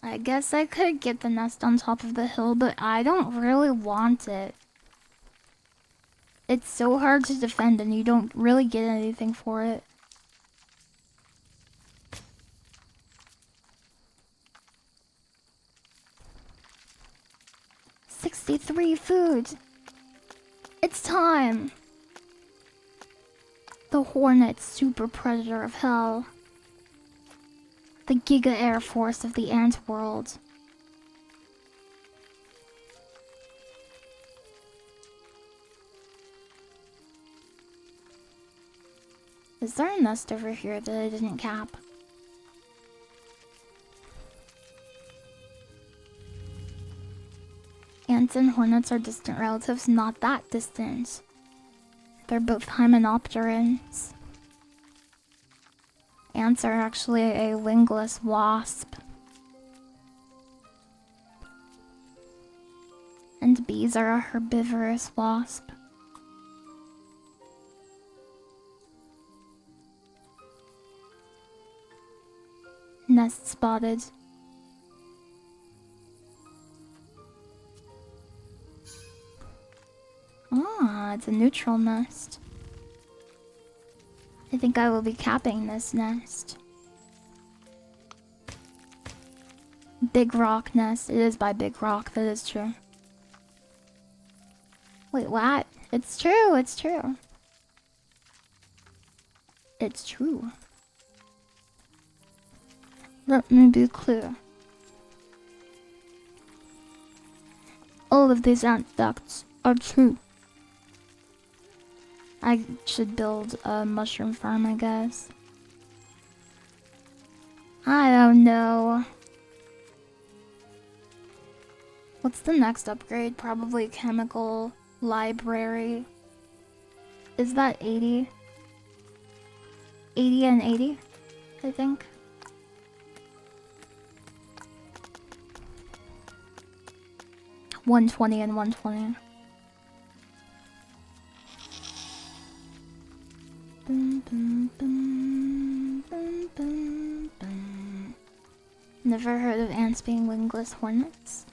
I guess I could get the nest on top of the hill, but I don't really want it. It's so hard to defend and you don't really get anything for it. $63 food. It's time. The Hornet Super Predator of Hell. The Giga Air Force of the Ant World. Is there a nest over here that I didn't cap? Ants and hornets are distant relatives, not that distant. They're both hymenopterans. Ants are actually a wingless wasp. And bees are a herbivorous wasp. Nest spotted. Ah, it's a neutral nest. I think I will be capping this nest. Big Rock nest. It is by Big Rock, that is true. Wait, what? It's true, it's true. It's true. Let me be clear. All of these ant facts are true. I should build a mushroom farm, I guess. I don't know. What's the next upgrade? Probably chemical library. Is that 80? 80 and 80, I think. $120 and $120. Never heard of ants being wingless hornets?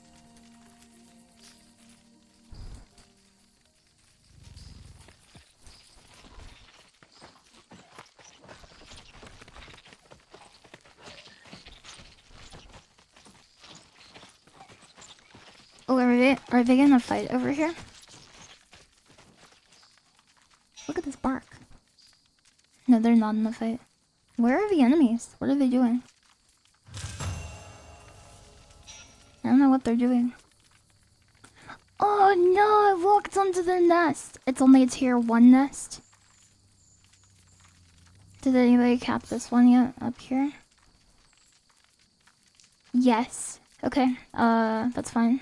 Oh, are they gonna fight over here? Look at this bark. No, they're not in the fight. Where are the enemies? What are they doing? I don't know what they're doing. Oh no, I walked onto the nest. It's only a tier 1 nest. Did anybody cap this one yet up here? Yes. Okay, that's fine.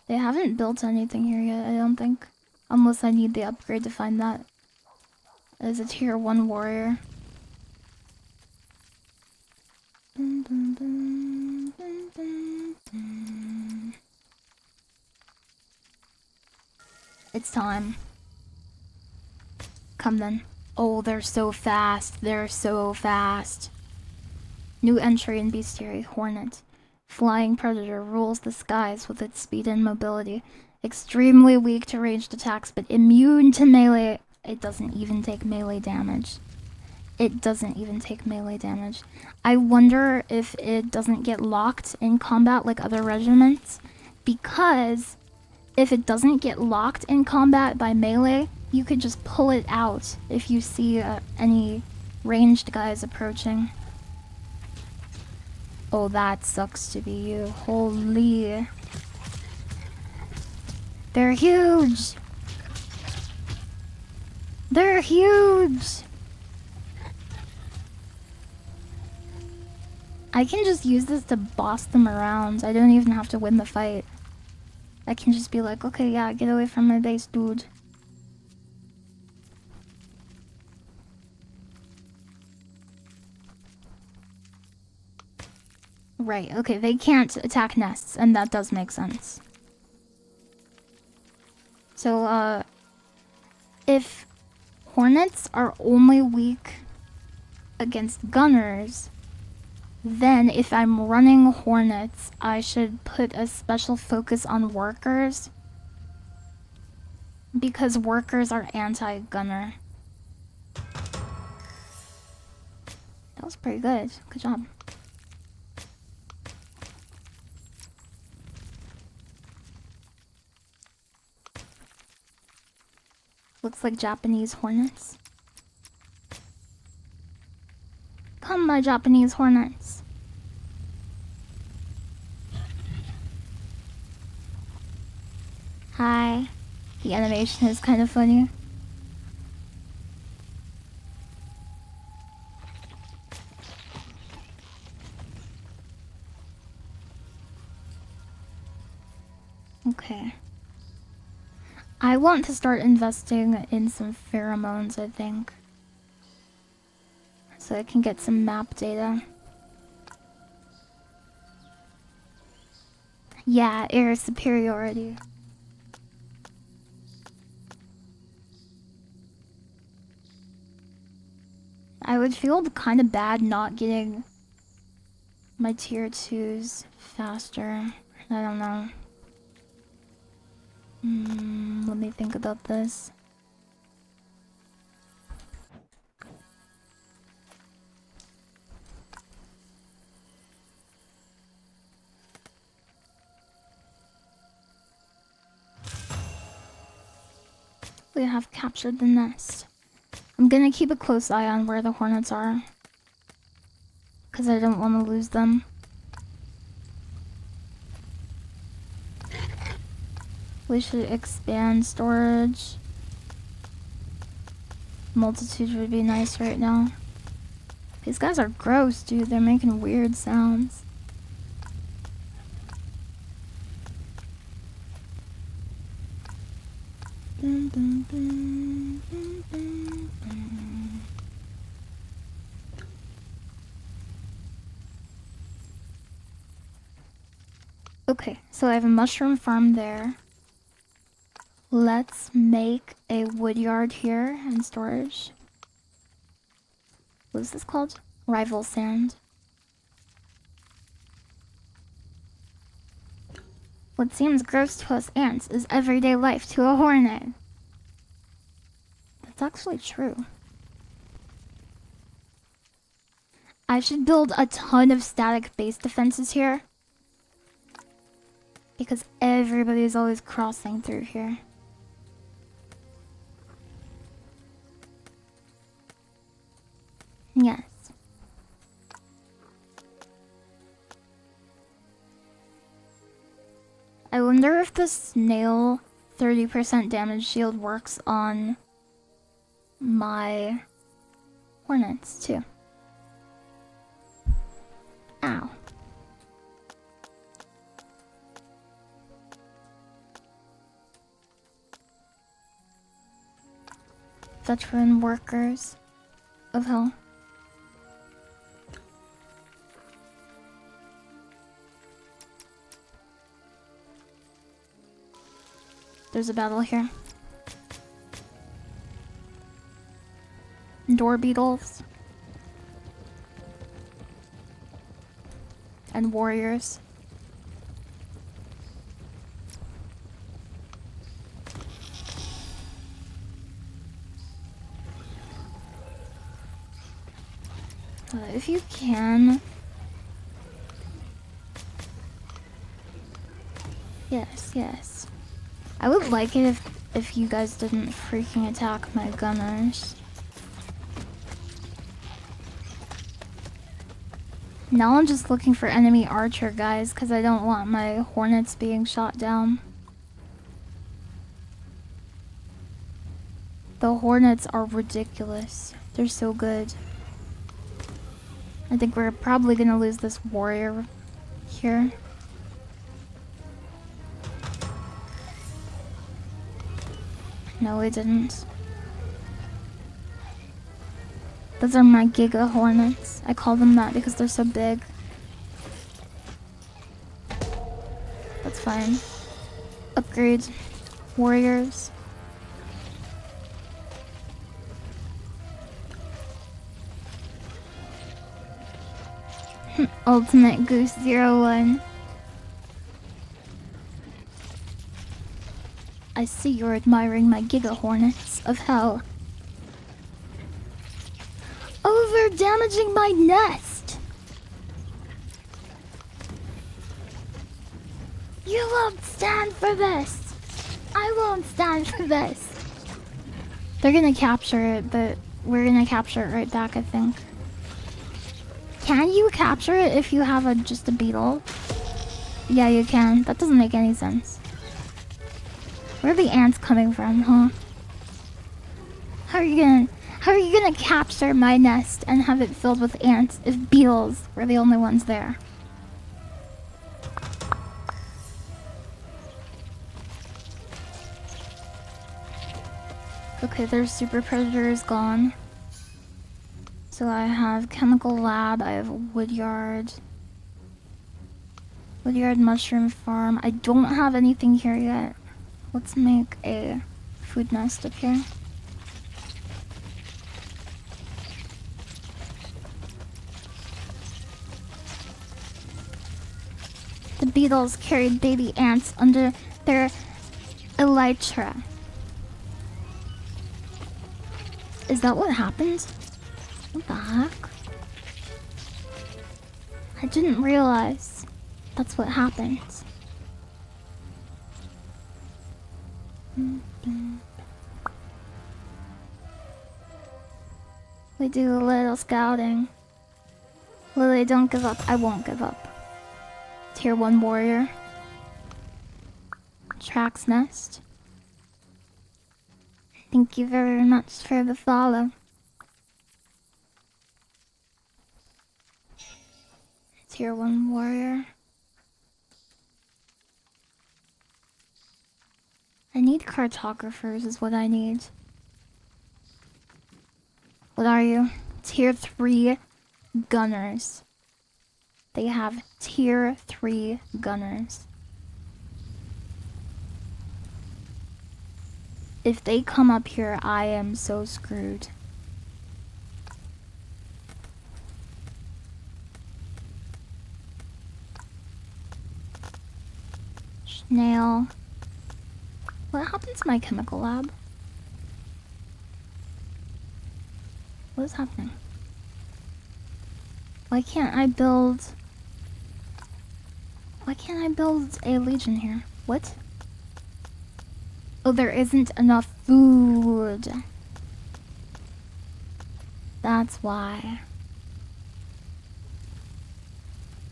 They haven't built anything here yet, I don't think. Unless I need the upgrade to find that. As a tier 1 warrior. It's time. Come then. Oh, they're so fast. They're so fast. New entry in bestiary, Hornet. Flying predator rules the skies with its speed and mobility. Extremely weak to ranged attacks, but immune to melee. It doesn't even take melee damage. It doesn't even take melee damage. I wonder if it doesn't get locked in combat like other regiments, because if it doesn't get locked in combat by melee, you could just pull it out if you see any ranged guys approaching. Oh, that sucks to be you. Holy. They're huge! They're huge! I can just use this to boss them around. I don't even have to win the fight. I can just be like, okay, yeah, get away from my base, dude. Right, okay, they can't attack nests, and that does make sense. So, if hornets are only weak against gunners, then if I'm running hornets, I should put a special focus on workers, because workers are anti-gunner. That was pretty good. Good job. Looks like Japanese hornets. Come, my Japanese hornets. Hi. The animation is kind of funny. Okay. I want to start investing in some pheromones, I think. So I can get some map data. Yeah, air superiority. I would feel kind of bad not getting my tier 2s faster. I don't know. Let me think about this. We have captured the nest. I'm gonna keep a close eye on where the hornets are, because I don't want to lose them. We should expand storage. Multitude would be nice right now. These guys are gross, dude. They're making weird sounds. Dun, dun, dun, dun, dun, dun. Okay, so I have a mushroom farm there. Let's make a wood yard here and storage. What is this called? Rival sand. What seems gross to us ants is everyday life to a hornet. That's actually true. I should build a ton of static base defenses here, because everybody's always crossing through here. Yes. I wonder if the snail 30% damage shield works on my hornets too. Ow. Veteran workers of hell. There's a battle here. Door beetles. And warriors. If you can. Yes, yes. I would like it if you guys didn't freaking attack my gunners. Now I'm just looking for enemy archer guys because I don't want my hornets being shot down. The hornets are ridiculous. They're so good. I think we're probably gonna lose this warrior here. No, we didn't. Those are my Giga Hornets. I call them that because they're so big. That's fine. Upgrade. Warriors. Ultimate Goose 01. I see you're admiring my Giga Hornets of hell. Over damaging my nest! You won't stand for this! I won't stand for this! They're gonna capture it, but we're gonna capture it right back, I think. Can you capture it if you have just a beetle? Yeah, you can. That doesn't make any sense. Where are the ants coming from, huh? How are you gonna capture my nest and have it filled with ants if beetles were the only ones there? Okay, their super predator is gone. So I have chemical lab, I have a wood yard. Woodyard mushroom farm. I don't have anything here yet. Let's make a food nest up here. The beetles carried baby ants under their elytra. Is that what happened? What the heck? I didn't realize that's what happened. We do a little scouting. Lily, don't give up. I won't give up. Tier 1 warrior. Trax nest. Thank you very much for the follow. Tier 1 warrior. I need cartographers is what I need. What are you? Tier 3 gunners. They have tier 3 gunners. If they come up here, I am so screwed. Snail. What happened to my chemical lab? What is happening? Why can't I build a legion here? What? Oh, there isn't enough food. That's why.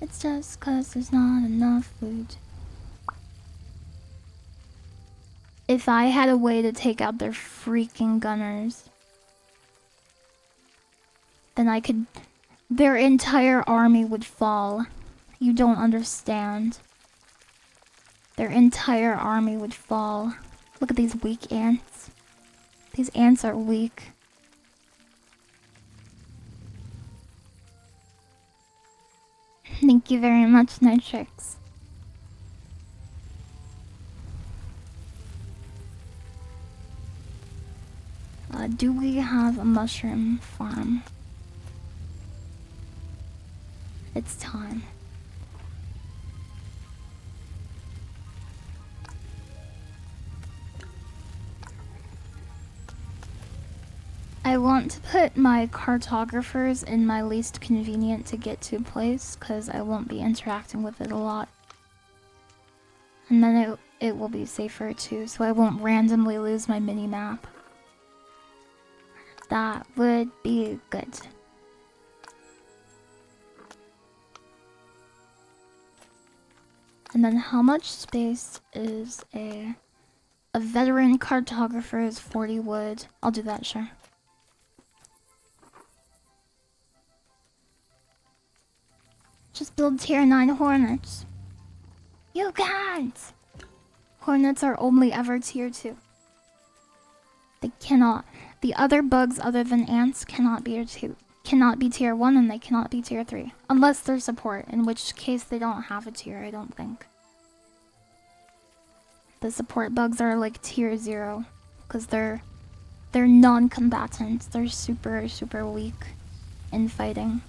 It's just 'cause there's not enough food. If I had a way to take out their freaking gunners, then I could... Their entire army would fall. You don't understand. Their entire army would fall. Look at these weak ants. These ants are weak. Thank you very much, Nitrix. Do we have a mushroom farm? It's time. I want to put my cartographers in my least convenient to get to place because I won't be interacting with it a lot. And then it will be safer too, so I won't randomly lose my mini-map. That would be good. And then how much space is a veteran cartographer is 40 wood. I'll do that, sure. Just build tier 9 hornets. You can't! Hornets are only ever tier 2. They cannot. The other bugs other than ants cannot be tier 1 and they cannot be tier 3. Unless they're support, in which case they don't have a tier, I don't think. The support bugs are like tier 0. Because they're non-combatant. They're super, super weak in fighting.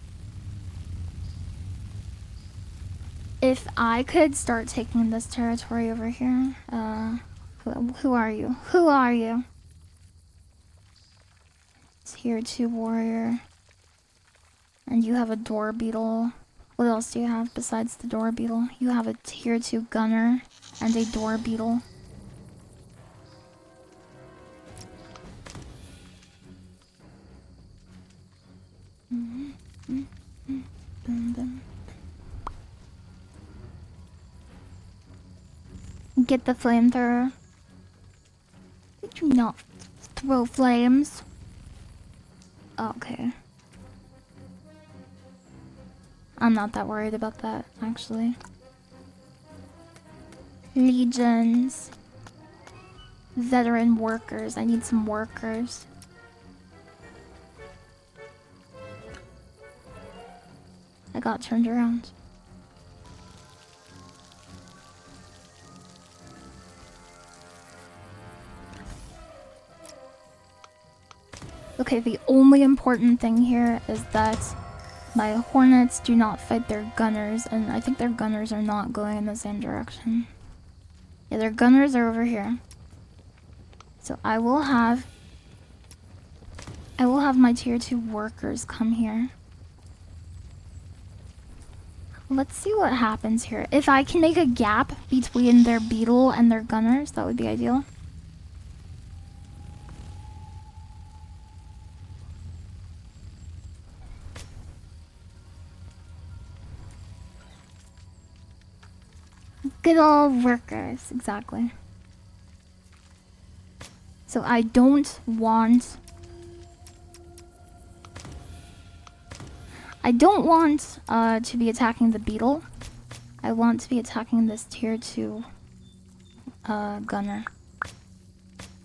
If I could start taking this territory over here, who are you? Who are you? Tier 2 warrior. And you have a door beetle. What else do you have besides the door beetle? You have a tier 2 gunner and a door beetle. Get the flamethrower. We do not throw flames. Okay. I'm not that worried about that, actually. Legions. Veteran workers. I need some workers. I got turned around. Okay, the only important thing here is that my hornets do not fight their gunners, and I think their gunners are not going in the same direction. Yeah, their gunners are over here. So I will have my tier 2 workers come here. Let's see what happens here. If I can make a gap between their beetle and their gunners, that would be ideal. Good old workers, exactly. So I don't want to be attacking the beetle. I want to be attacking this tier 2 gunner.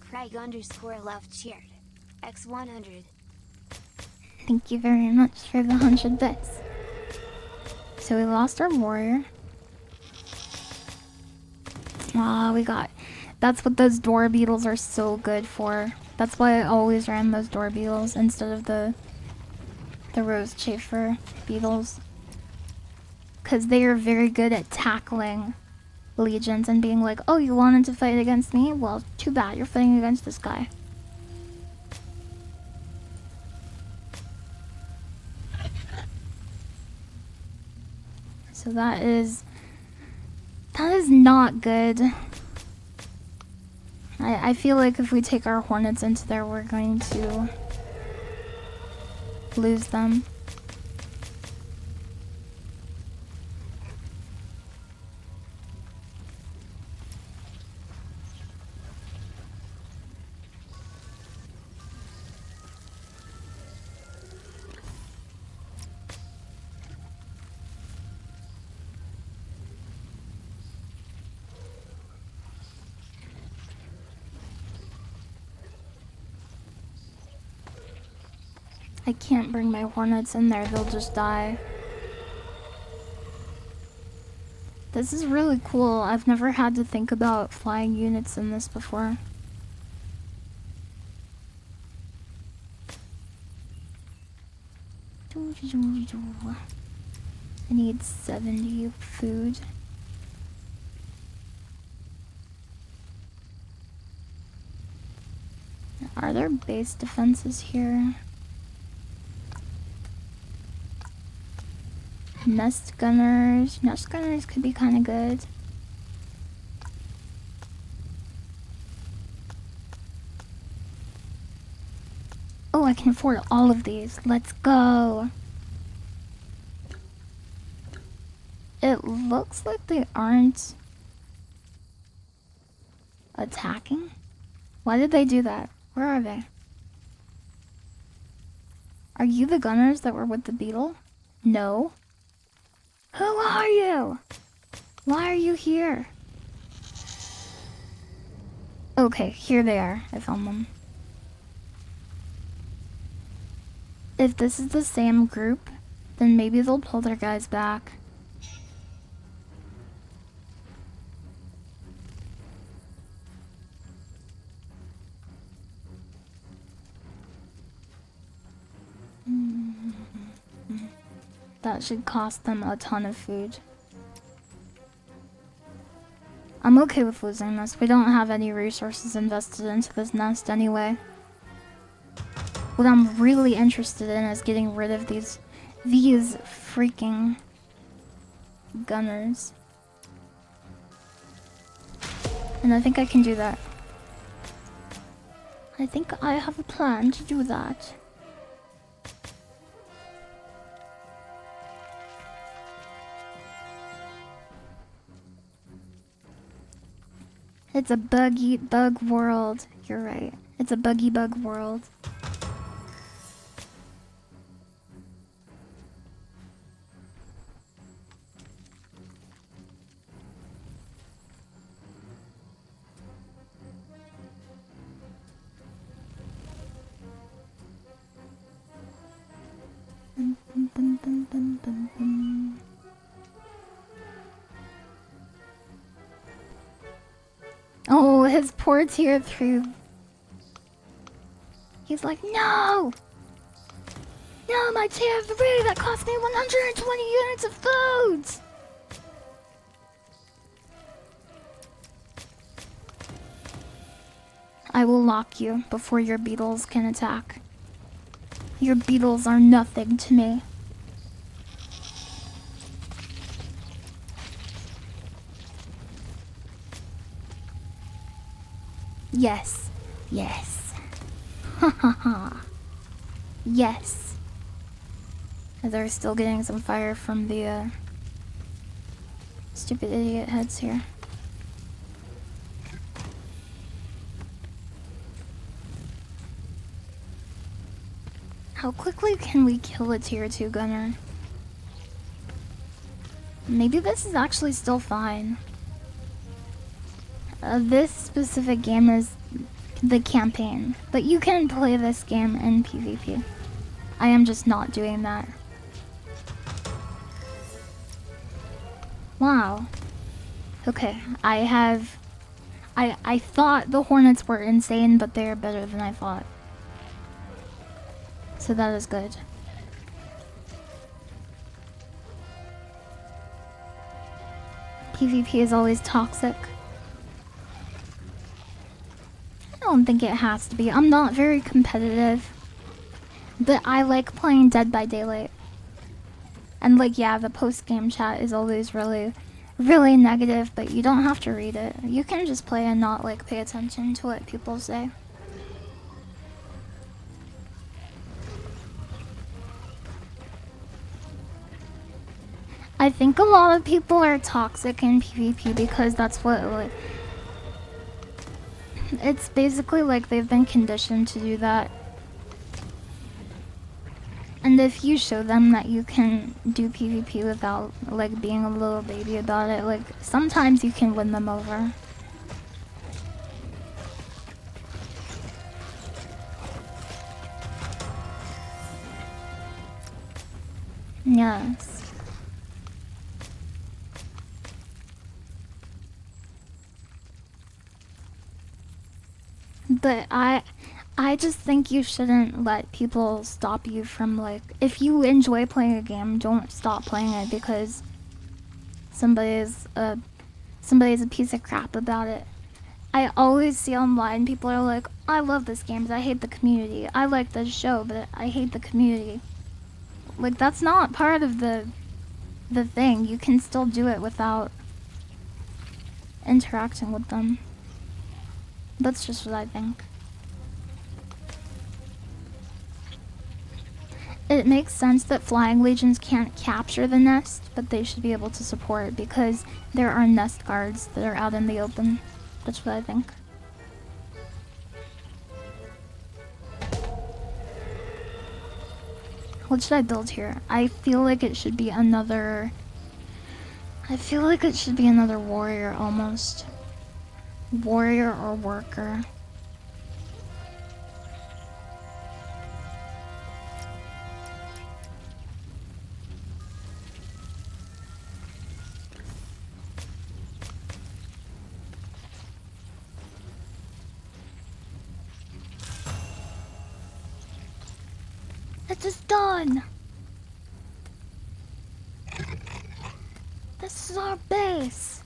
Craig_love cheered. X100. Thank you very much for the 100 bits. So we lost our warrior. We got... That's what those door beetles are so good for. That's why I always ran those door beetles instead of the rose chafer beetles. Because they are very good at tackling legions and being like, oh, you wanted to fight against me? Well, too bad, you're fighting against this guy. So that is not good. I feel like if we take our hornets into there, we're going to lose them. I can't bring my hornets in there, they'll just die. This is really cool. I've never had to think about flying units in this before. I need 70 food. Are there base defenses here? Nest gunners. Nest gunners could be kind of good. Oh, I can afford all of these. Let's go. It looks like they aren't attacking. Why did they do that? Where are they? Are you the gunners that were with the beetle? No. Who are you? Why are you here? Okay, here they are. I found them. If this is the same group, then maybe they'll pull their guys back. That should cost them a ton of food. I'm okay with losing this. We don't have any resources invested into this nest anyway. What I'm really interested in is getting rid of these freaking gunners. And I think I can do that. I think I have a plan to do that. It's a bug world. You're right. It's a bug world. Oh, his poor tier 3. He he's like, no! No, my tier 3 that cost me 120 units of food! I will lock you before your beetles can attack. Your beetles are nothing to me. Yes. Yes. Ha ha ha. Yes. They're still getting some fire from the stupid idiot heads here. How quickly can we kill a tier 2 gunner? Maybe this is actually still fine. This specific game is the campaign, but you can play this game in PvP. I am just not doing that. Wow. Okay, I thought the Hornets were insane, but they're better than I thought. So that is good. PvP is always toxic. I don't think it has to be. I'm not very competitive. But I like playing Dead by Daylight. And like, yeah, the post-game chat is always really, really negative, but you don't have to read it. You can just play and not like pay attention to what people say. I think a lot of people are toxic in PvP because that's what, like, it's basically like they've been conditioned to do that. And if you show them that you can do PvP without, like, being a little baby about it, like, sometimes you can win them over. Yes. But I just think you shouldn't let people stop you from, like, if you enjoy playing a game, don't stop playing it because somebody's a piece of crap about it. I always see online people are like, I love this game, but I hate the community. I like this show, but I hate the community. Like, that's not part of the thing. You can still do it without interacting with them. That's just what I think. It makes sense that flying legions can't capture the nest, but they should be able to support because there are nest guards that are out in the open. That's what I think. What should I build here? I feel like it should be another... warrior almost. Warrior or worker. It is done! This is our base!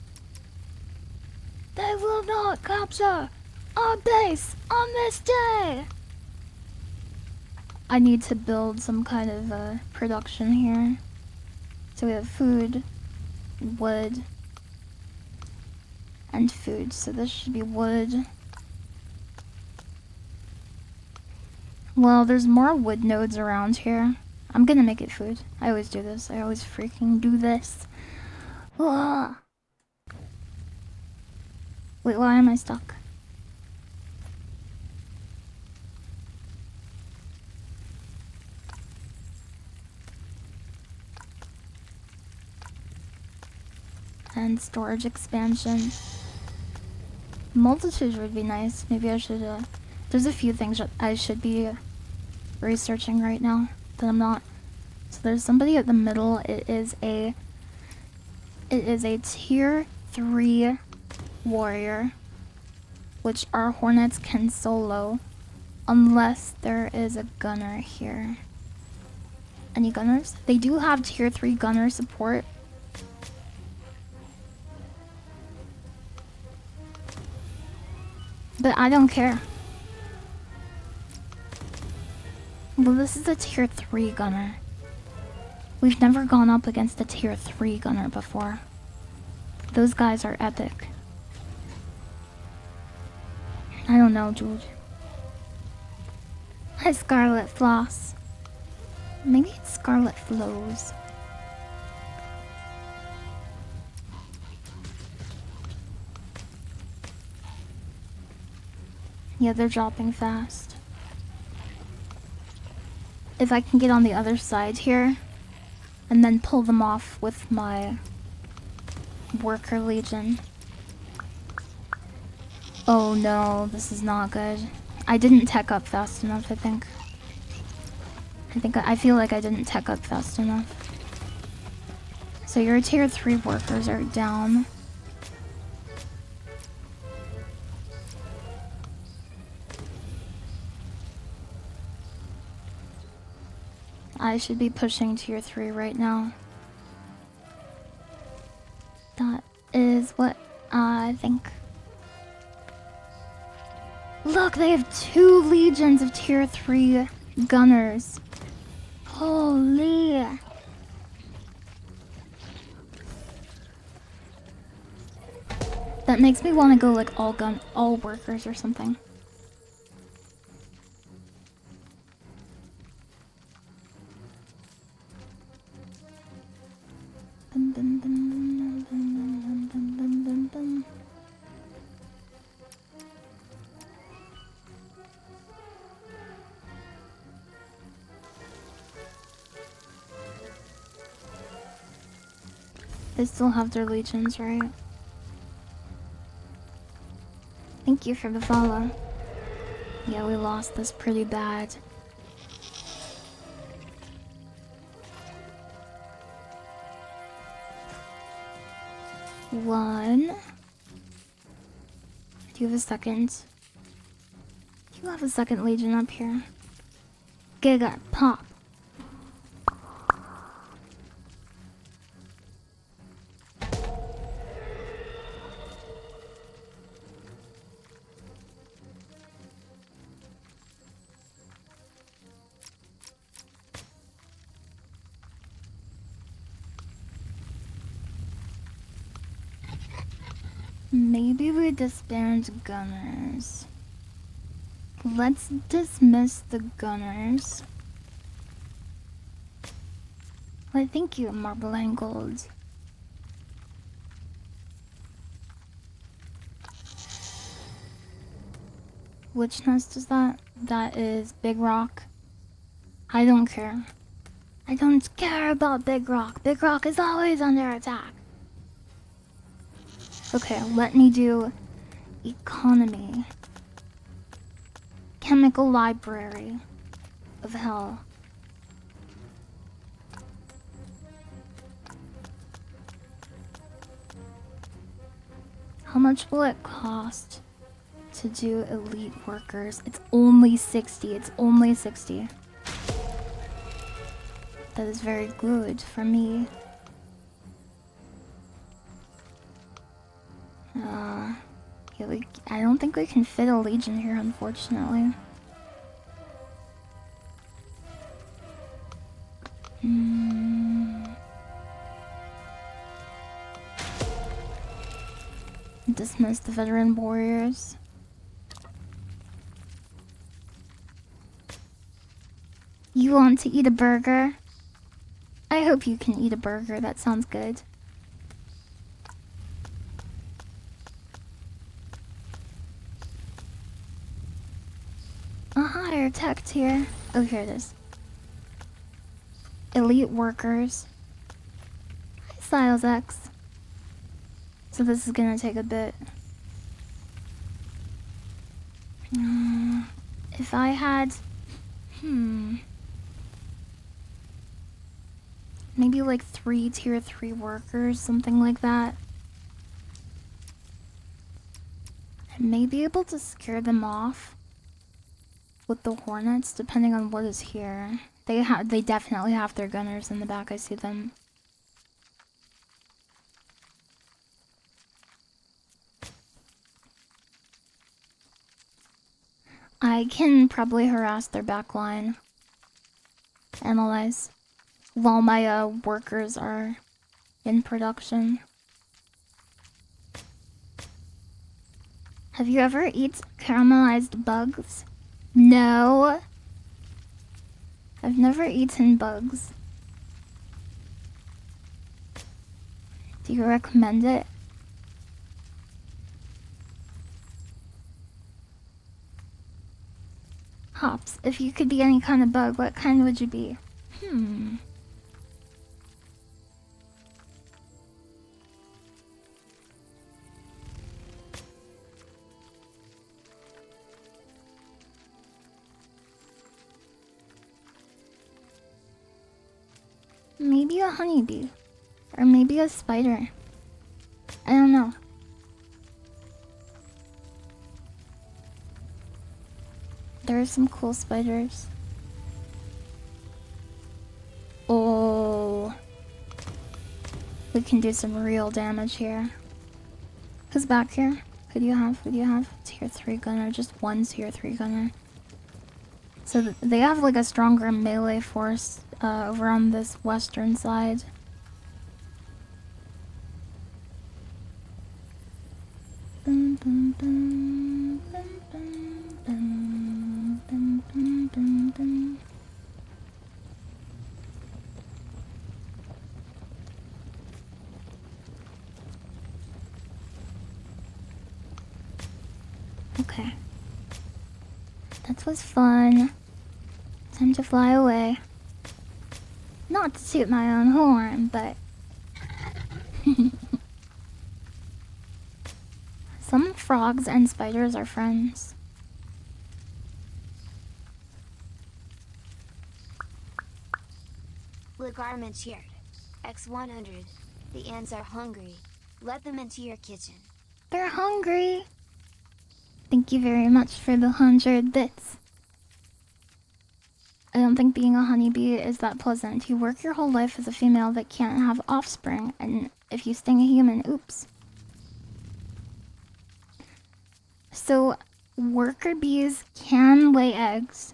They will not capture our base on this day! I need to build some kind of production here. So we have food, wood, and food. So this should be wood. Well, there's more wood nodes around here. I'm gonna make it food. I always do this. I always freaking do this. Ugh. Wait, why am I stuck? And storage expansion. Multitude would be nice. Maybe I should, there's a few things that I should be researching right now that I'm not. So there's somebody at the middle. It is a tier 3 warrior, which our hornets can solo. Unless there is a gunner here. Any gunners? They do have tier 3 gunner support. But I don't care. Well, this is a tier 3 gunner. We've never gone up against a tier 3 gunner before. Those guys are epic. I don't know, dude. Hi, Scarlet Floss. Maybe it's Scarlet Flows. Yeah, they're dropping fast. If I can get on the other side here, and then pull them off with my Worker Legion. Oh no, this is not good. I didn't tech up fast enough, I think. I feel like I didn't tech up fast enough. So your tier 3 workers are down. I should be pushing tier 3 right now. That is what I think. Look, they have 2 legions of tier 3 gunners. Holy. That makes me want to go like all workers or something. They still have their legions, right? Thank you for the follow. Yeah, we lost this pretty bad. One. Do you have a second? You have a second legion up here. Giga pop. Maybe we disband gunners. Let's dismiss the gunners. Why, thank you, Marble and Gold. Which nest is that? That is Big Rock. I don't care. I don't care about Big Rock. Big Rock is always under attack. Okay, let me do economy. Chemical library of hell. How much will it cost to do elite workers? It's only 60. It's only 60. That is very good for me. Yeah, I don't think we can fit a legion here, unfortunately. Dismiss the veteran warriors. You want to eat a burger? I hope you can eat a burger. That sounds good. A higher tech tier. Oh, here it is. Elite workers. Hi, Styles X. So this is gonna take a bit. If I had... maybe like 3 tier 3 workers, something like that. I may be able to scare them off. with the hornets, depending on what is here. They definitely have their gunners in the back. I see them. I can probably harass their back line. Analyze. While my workers are in production. Have you ever eaten caramelized bugs? No. I've never eaten bugs. Do you recommend it? Hops, if you could be any kind of bug, what kind would you be? Maybe a honeybee. Or maybe a spider. I don't know. There are some cool spiders. Oh. We can do some real damage here. Who's back here? Who do you have? Tier 3 gunner. Just one tier 3 gunner. So they have like a stronger melee force over on this western side. Bum, bum, bum, bum, bum, bum, bum, bum, bum, bum. Okay. That was fun. Time to fly away. Not to toot my own horn, but... Some frogs and spiders are friends. The garment cheered. X100. The ants are hungry. Let them into your kitchen. They're hungry. Thank you very much for the 100 bits. I don't think being a honeybee is that pleasant. You work your whole life as a female that can't have offspring, and if you sting a human, oops. So, worker bees can lay eggs.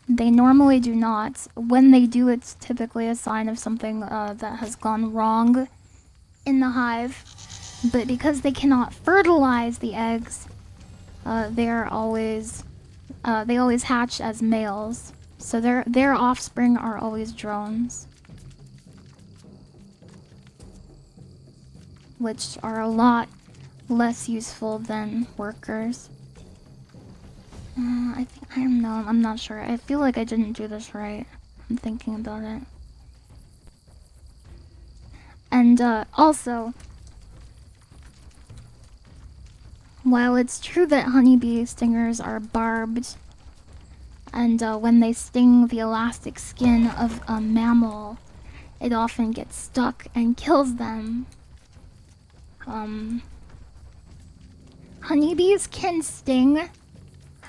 They normally do not. When they do, it's typically a sign of something that has gone wrong in the hive. But because they cannot fertilize the eggs, they always hatch as males. So their offspring are always drones, which are a lot less useful than workers. I don't know. I'm not sure. I feel like I didn't do this right. I'm thinking about it. And also, while it's true that honeybee stingers are barbed, and when they sting the elastic skin of a mammal, it often gets stuck and kills them. Honeybees can sting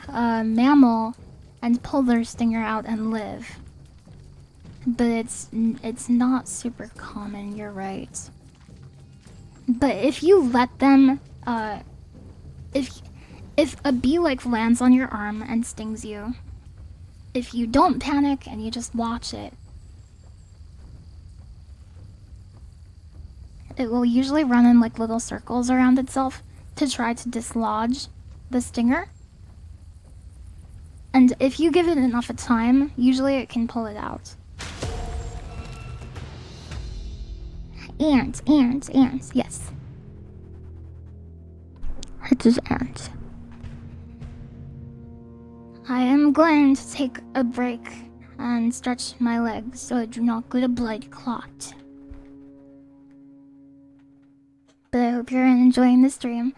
a mammal and pull their stinger out and live. But it's not super common, you're right. But if you let them, if a bee like lands on your arm and stings you, if you don't panic and you just watch it, it will usually run in like little circles around itself to try to dislodge the stinger. And if you give it enough of time, usually it can pull it out. Ants, yes. It is ants. I am going to take a break and stretch my legs so I do not get a blood clot. But I hope you're enjoying the stream.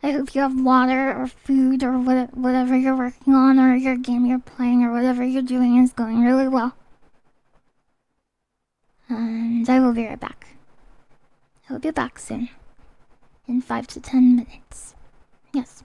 I hope you have water or food or whatever you're working on, or your game you're playing, or whatever you're doing is going really well. And I will be right back. I will be back soon. In 5 to 10 minutes. Yes.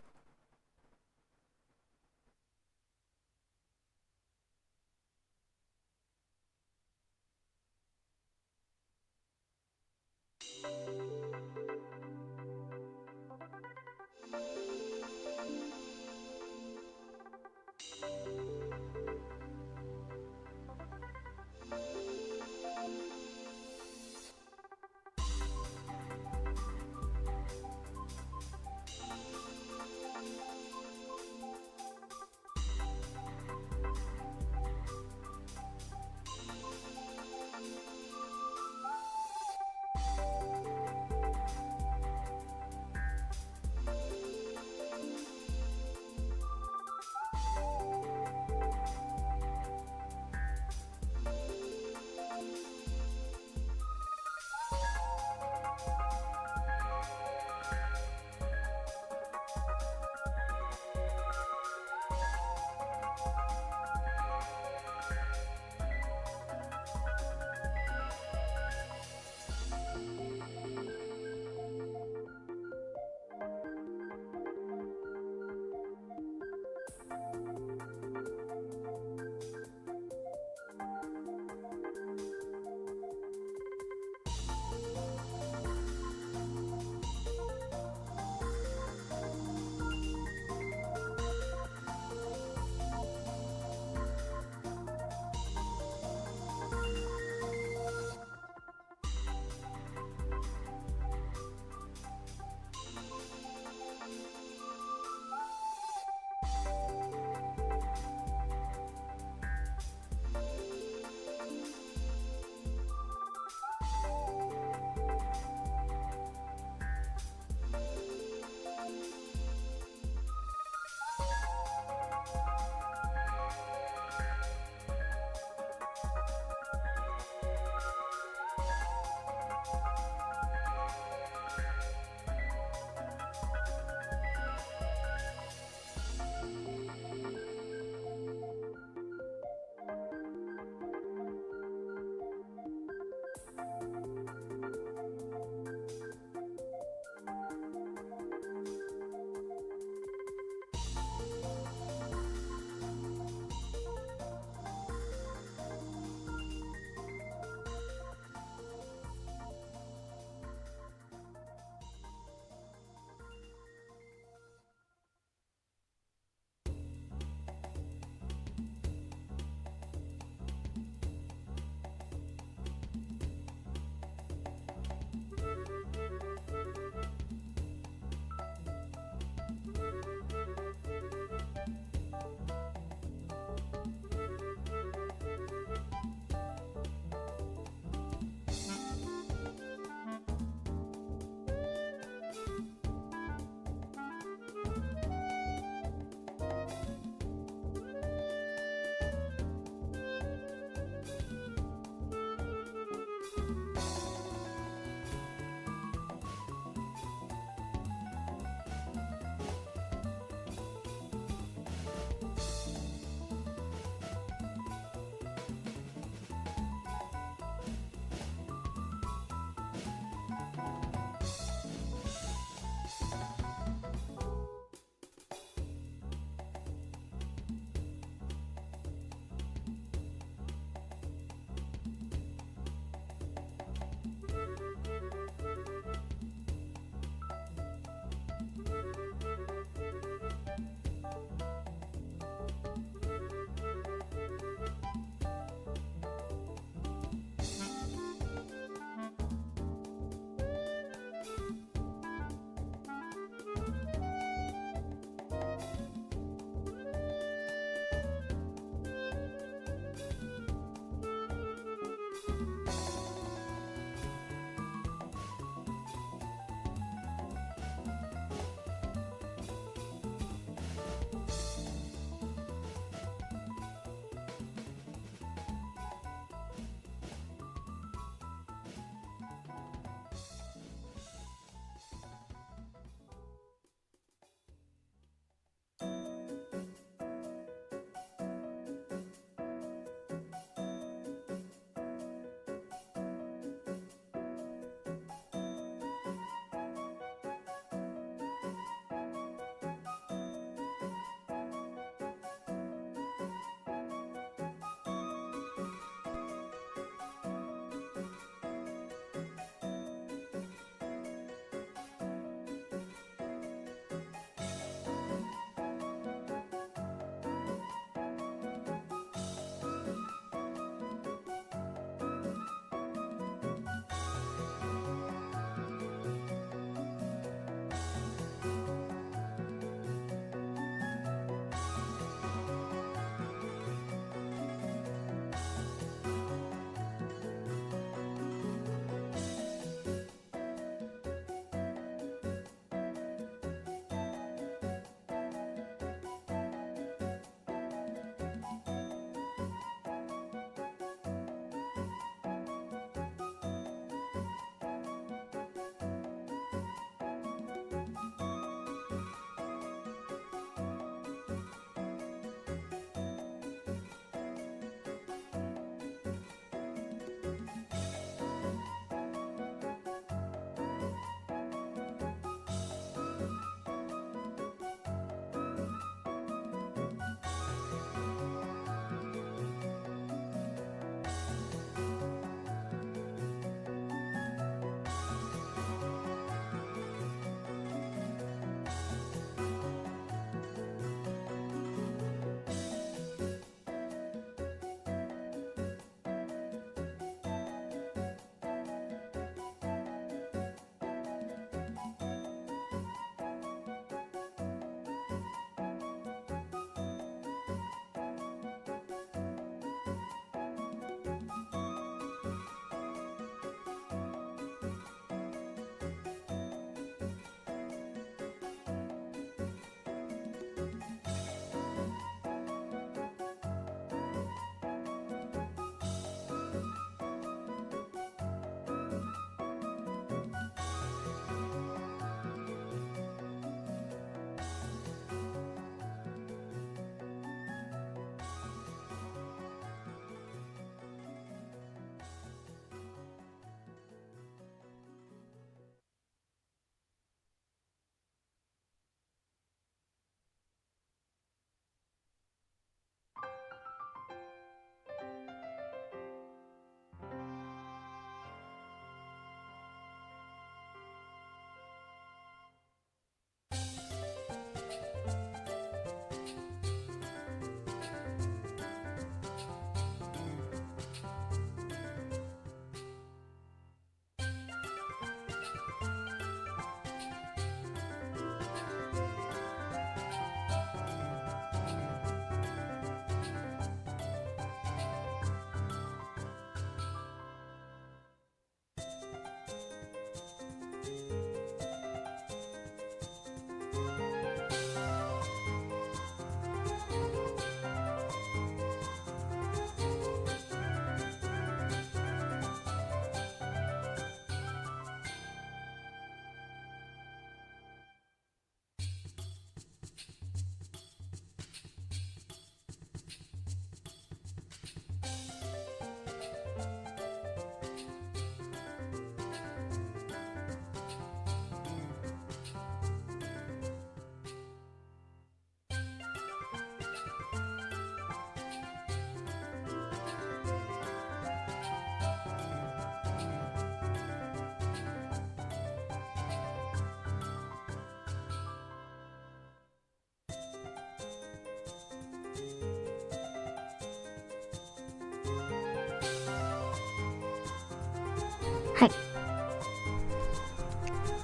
Hi.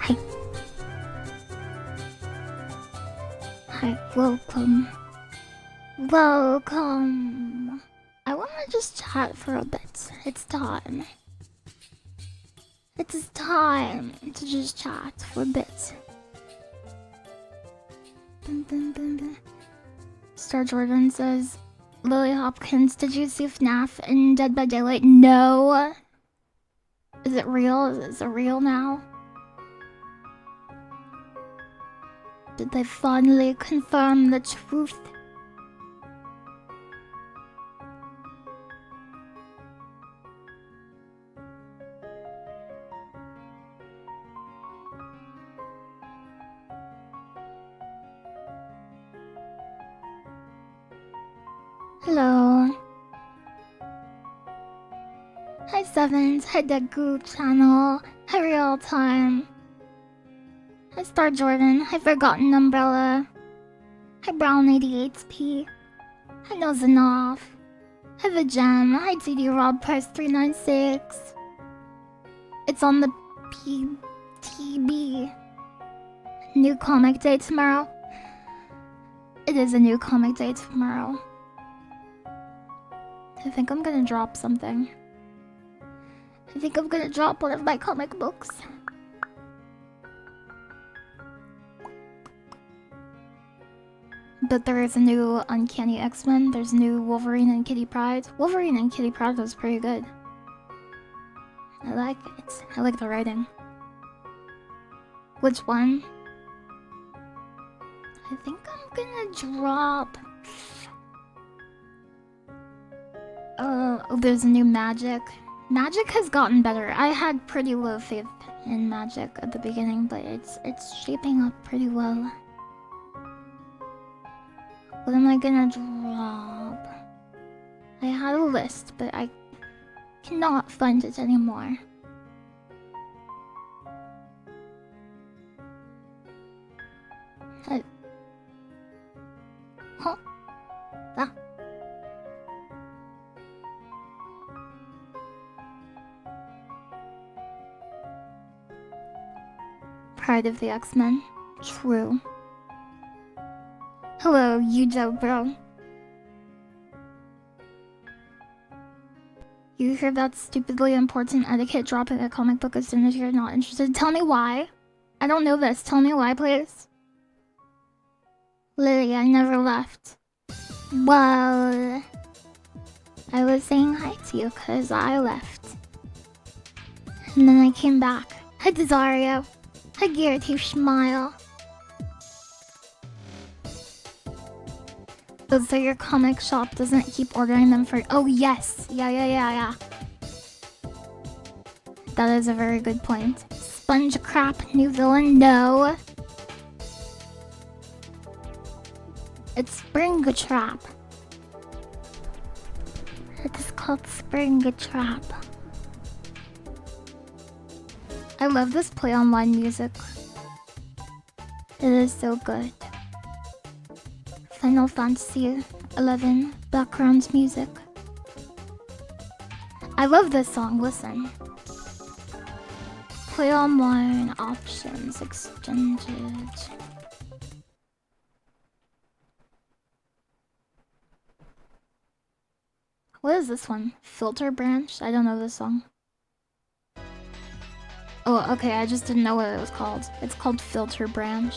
Hi. Hi. Welcome. Welcome. I wanna just chat for a bit. It's time. It is time to just chat for a bit. Dun, dun, dun, dun. Star Jordan says, Lily Hopkins, did you see FNAF in Dead by Daylight? No. Is it real? Is it real now? Did they finally confirm the truth? Hello. Hi Sevens, hi Deku channel, hi Real Time. Hi Star Jordan, hi Forgotten Umbrella. Hi Brown 88p. Hi Nozanoff. Hi Vijam, hi TD Rob Price 396. It's on the PTB. New comic day tomorrow. It is a new comic day tomorrow. I think I'm gonna drop something. I think I'm gonna drop one of my comic books. But there is a new Uncanny X-Men. There's new Wolverine and Kitty Pryde. Wolverine and Kitty Pryde was pretty good. I like it. I like the writing. Which one? I think I'm gonna drop... there's a new Magic. Magic has gotten better. I had pretty low faith in Magic at the beginning, but it's shaping up pretty well. What am I gonna drop? I had a list, but I cannot find it anymore. Huh? Ah. Pride of the X-Men. True. Hello, Yujo bro. You hear that stupidly important etiquette dropping a comic book as soon as you're not interested? Tell me why. I don't know this. Tell me why, please. Lily, I never left. Well, I was saying hi to you because I left. And then I came back. Hi, Desario. Hi, Garrett, you smile. Oh, so your comic shop doesn't keep ordering them for... Oh, yes. Yeah. That is a very good point. Sponge Crap, new villain? No. It's Spring-a-Trap. It is called Spring-a-Trap. I love this play online music. It is so good. Final Fantasy 11 background music. I love this song, listen. Play online options extended. What is this one? Filter Branch? I don't know this song. Oh, okay, I just didn't know what it was called. It's called Filter Branch.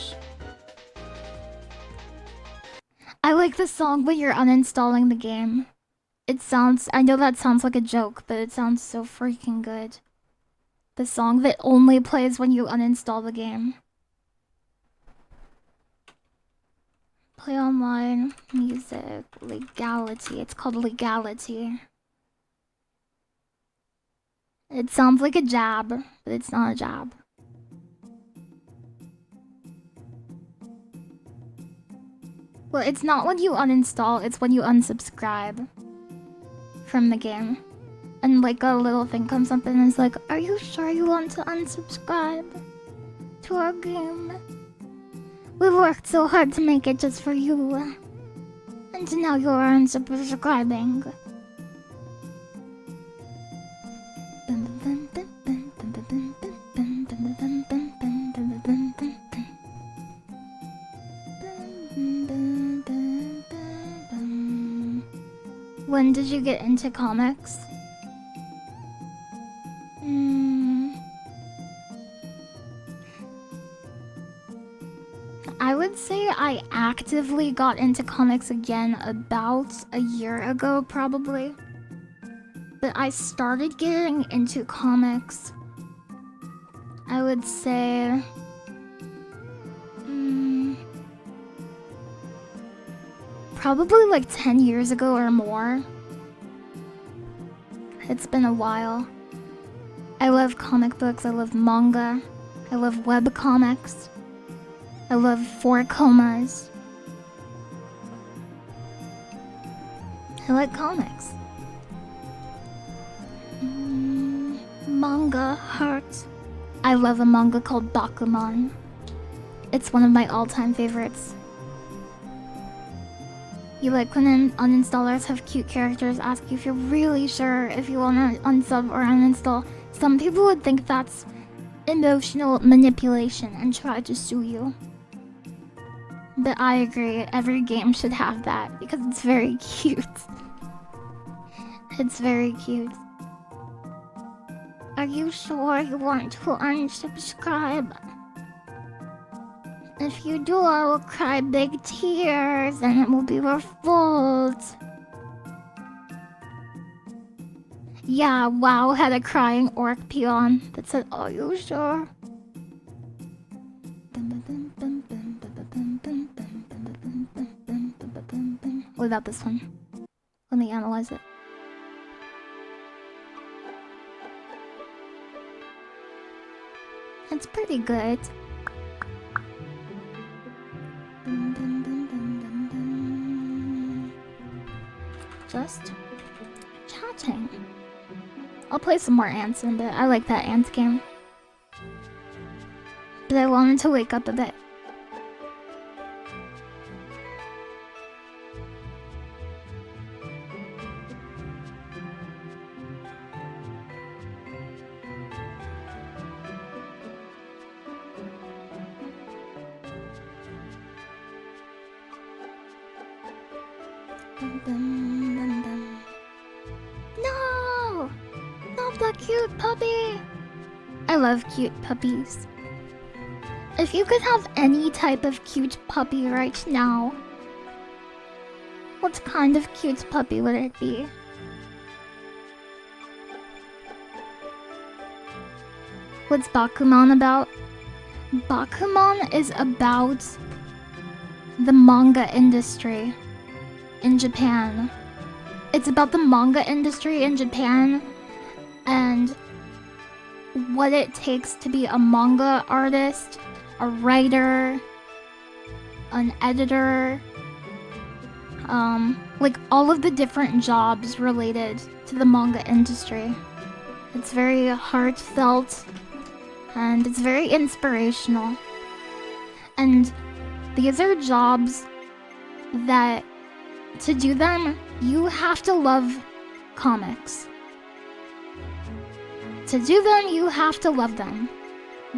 I like the song when you're uninstalling the game. It sounds... I know that sounds like a joke, but it sounds so freaking good. The song that only plays when you uninstall the game. Play online music. Legality. It's called Legality. It sounds like a jab, but it's not a jab. Well, it's not when you uninstall, it's when you unsubscribe from the game. And like a little thing comes up and is like, are you sure you want to unsubscribe to our game? We've worked so hard to make it just for you. And now you're unsubscribing. When did you get into comics? I would say I actively got into comics again about a year ago, probably. But I started getting into comics, I would say, probably like 10 years ago or more. It's been a while. I love comic books, I love manga, I love web comics, I love 4-Komas. I like comics. Manga heart. I love a manga called Bakuman. It's one of my all-time favorites. You like when uninstallers have cute characters ask you if you're really sure if you want to unsub or uninstall. Some people would think that's emotional manipulation and try to sue you. But I agree, every game should have that because it's very cute. It's very cute. Are you sure you want to unsubscribe? If you do, I will cry big tears and it will be your fault. Yeah, WoW had a crying orc peon that said, "Are you sure?" What about this one? Let me analyze it. It's pretty good. Just chatting. I'll play some more ants in a bit. I like that ants game. But I wanted to wake up a bit. No! Not the cute puppy! I love cute puppies. If you could have any type of cute puppy right now, what kind of cute puppy would it be? What's Bakuman about? Bakuman is about the manga industry in Japan. It's about the manga industry in Japan and what it takes to be a manga artist, a writer, an editor, like all of the different jobs related to the manga industry. It's very heartfelt and it's very inspirational. And these are jobs that, to do them, you have to love comics. To do them, you have to love them.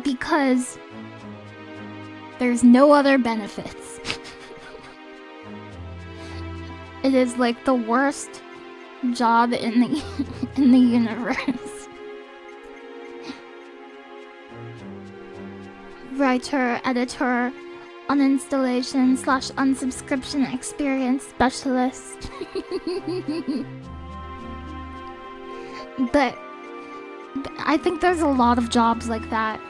Because there's no other benefits. It is like the worst job in the universe. Writer, editor, uninstallation / unsubscription experience specialist. But I think there's a lot of jobs like that.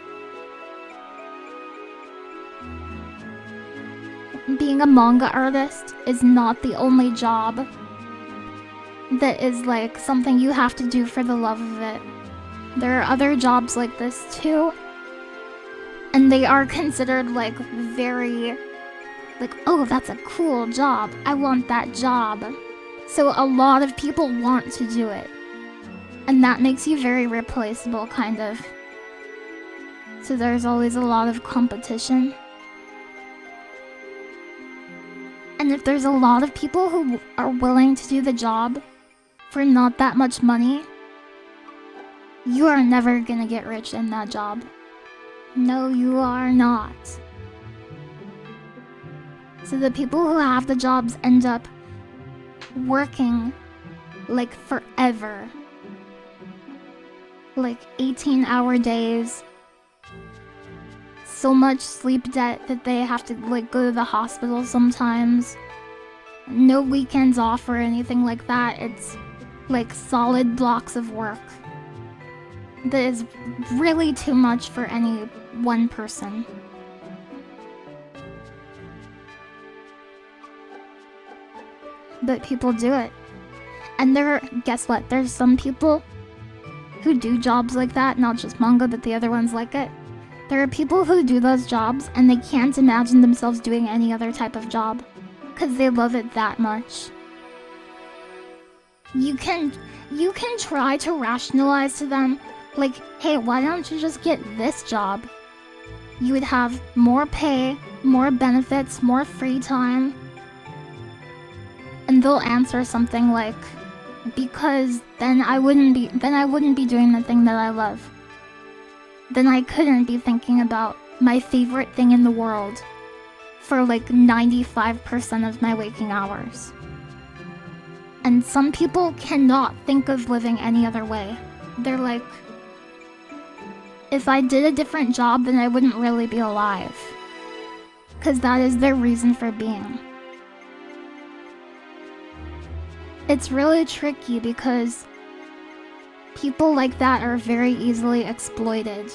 Being a manga artist is not the only job that is like something you have to do for the love of it. There are other jobs like this too. And they are considered like very, like, oh, that's a cool job. I want that job. So a lot of people want to do it. And that makes you very replaceable, kind of. So there's always a lot of competition. And if there's a lot of people who are willing to do the job for not that much money, you are never gonna get rich in that job. No, you are not. So the people who have the jobs end up working like forever. Like 18-hour days. So much sleep debt that they have to like go to the hospital sometimes. No weekends off or anything like that. It's like solid blocks of work. That is really too much for any one person. But people do it. And guess what? There's some people who do jobs like that, not just manga, but the other ones like it. There are people who do those jobs and they can't imagine themselves doing any other type of job because they love it that much. You can try to rationalize to them, like, hey, why don't you just get this job? You would have more pay, more benefits, more free time. And they'll answer something like, because then I wouldn't be doing the thing that I love. Then I couldn't be thinking about my favorite thing in the world for like 95% of my waking hours. And some people cannot think of living any other way. They're like, if I did a different job, then I wouldn't really be alive. 'Cause that is their reason for being. It's really tricky because people like that are very easily exploited.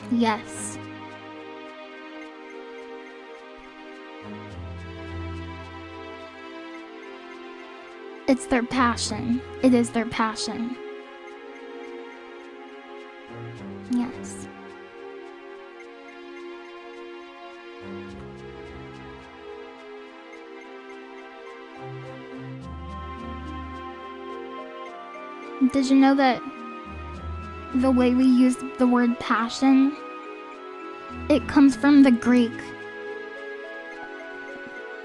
Yes. It's their passion. It is their passion. Yes. Did you know that the way we use the word passion, it comes from the Greek.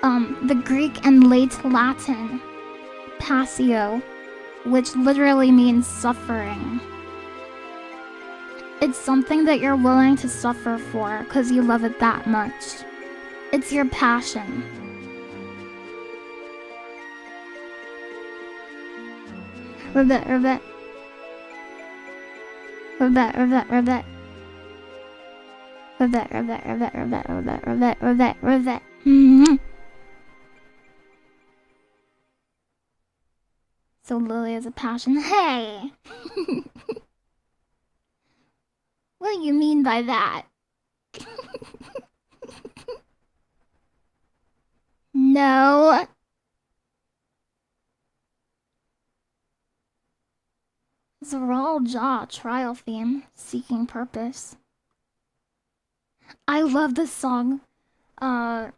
The Greek and late Latin, passio, which literally means suffering. It's something that you're willing to suffer for because you love it that much. It's your passion. Ribbit, ribbit. Ribbit, ribbit, ribbit. Ribbit, ribbit, ribbit, ribbit, ribbit, ribbit, ribbit, ribbit. So Lily is a passion. Hey! What do you mean by that? No. Zoral Jaw trial theme, seeking purpose. I love this song. I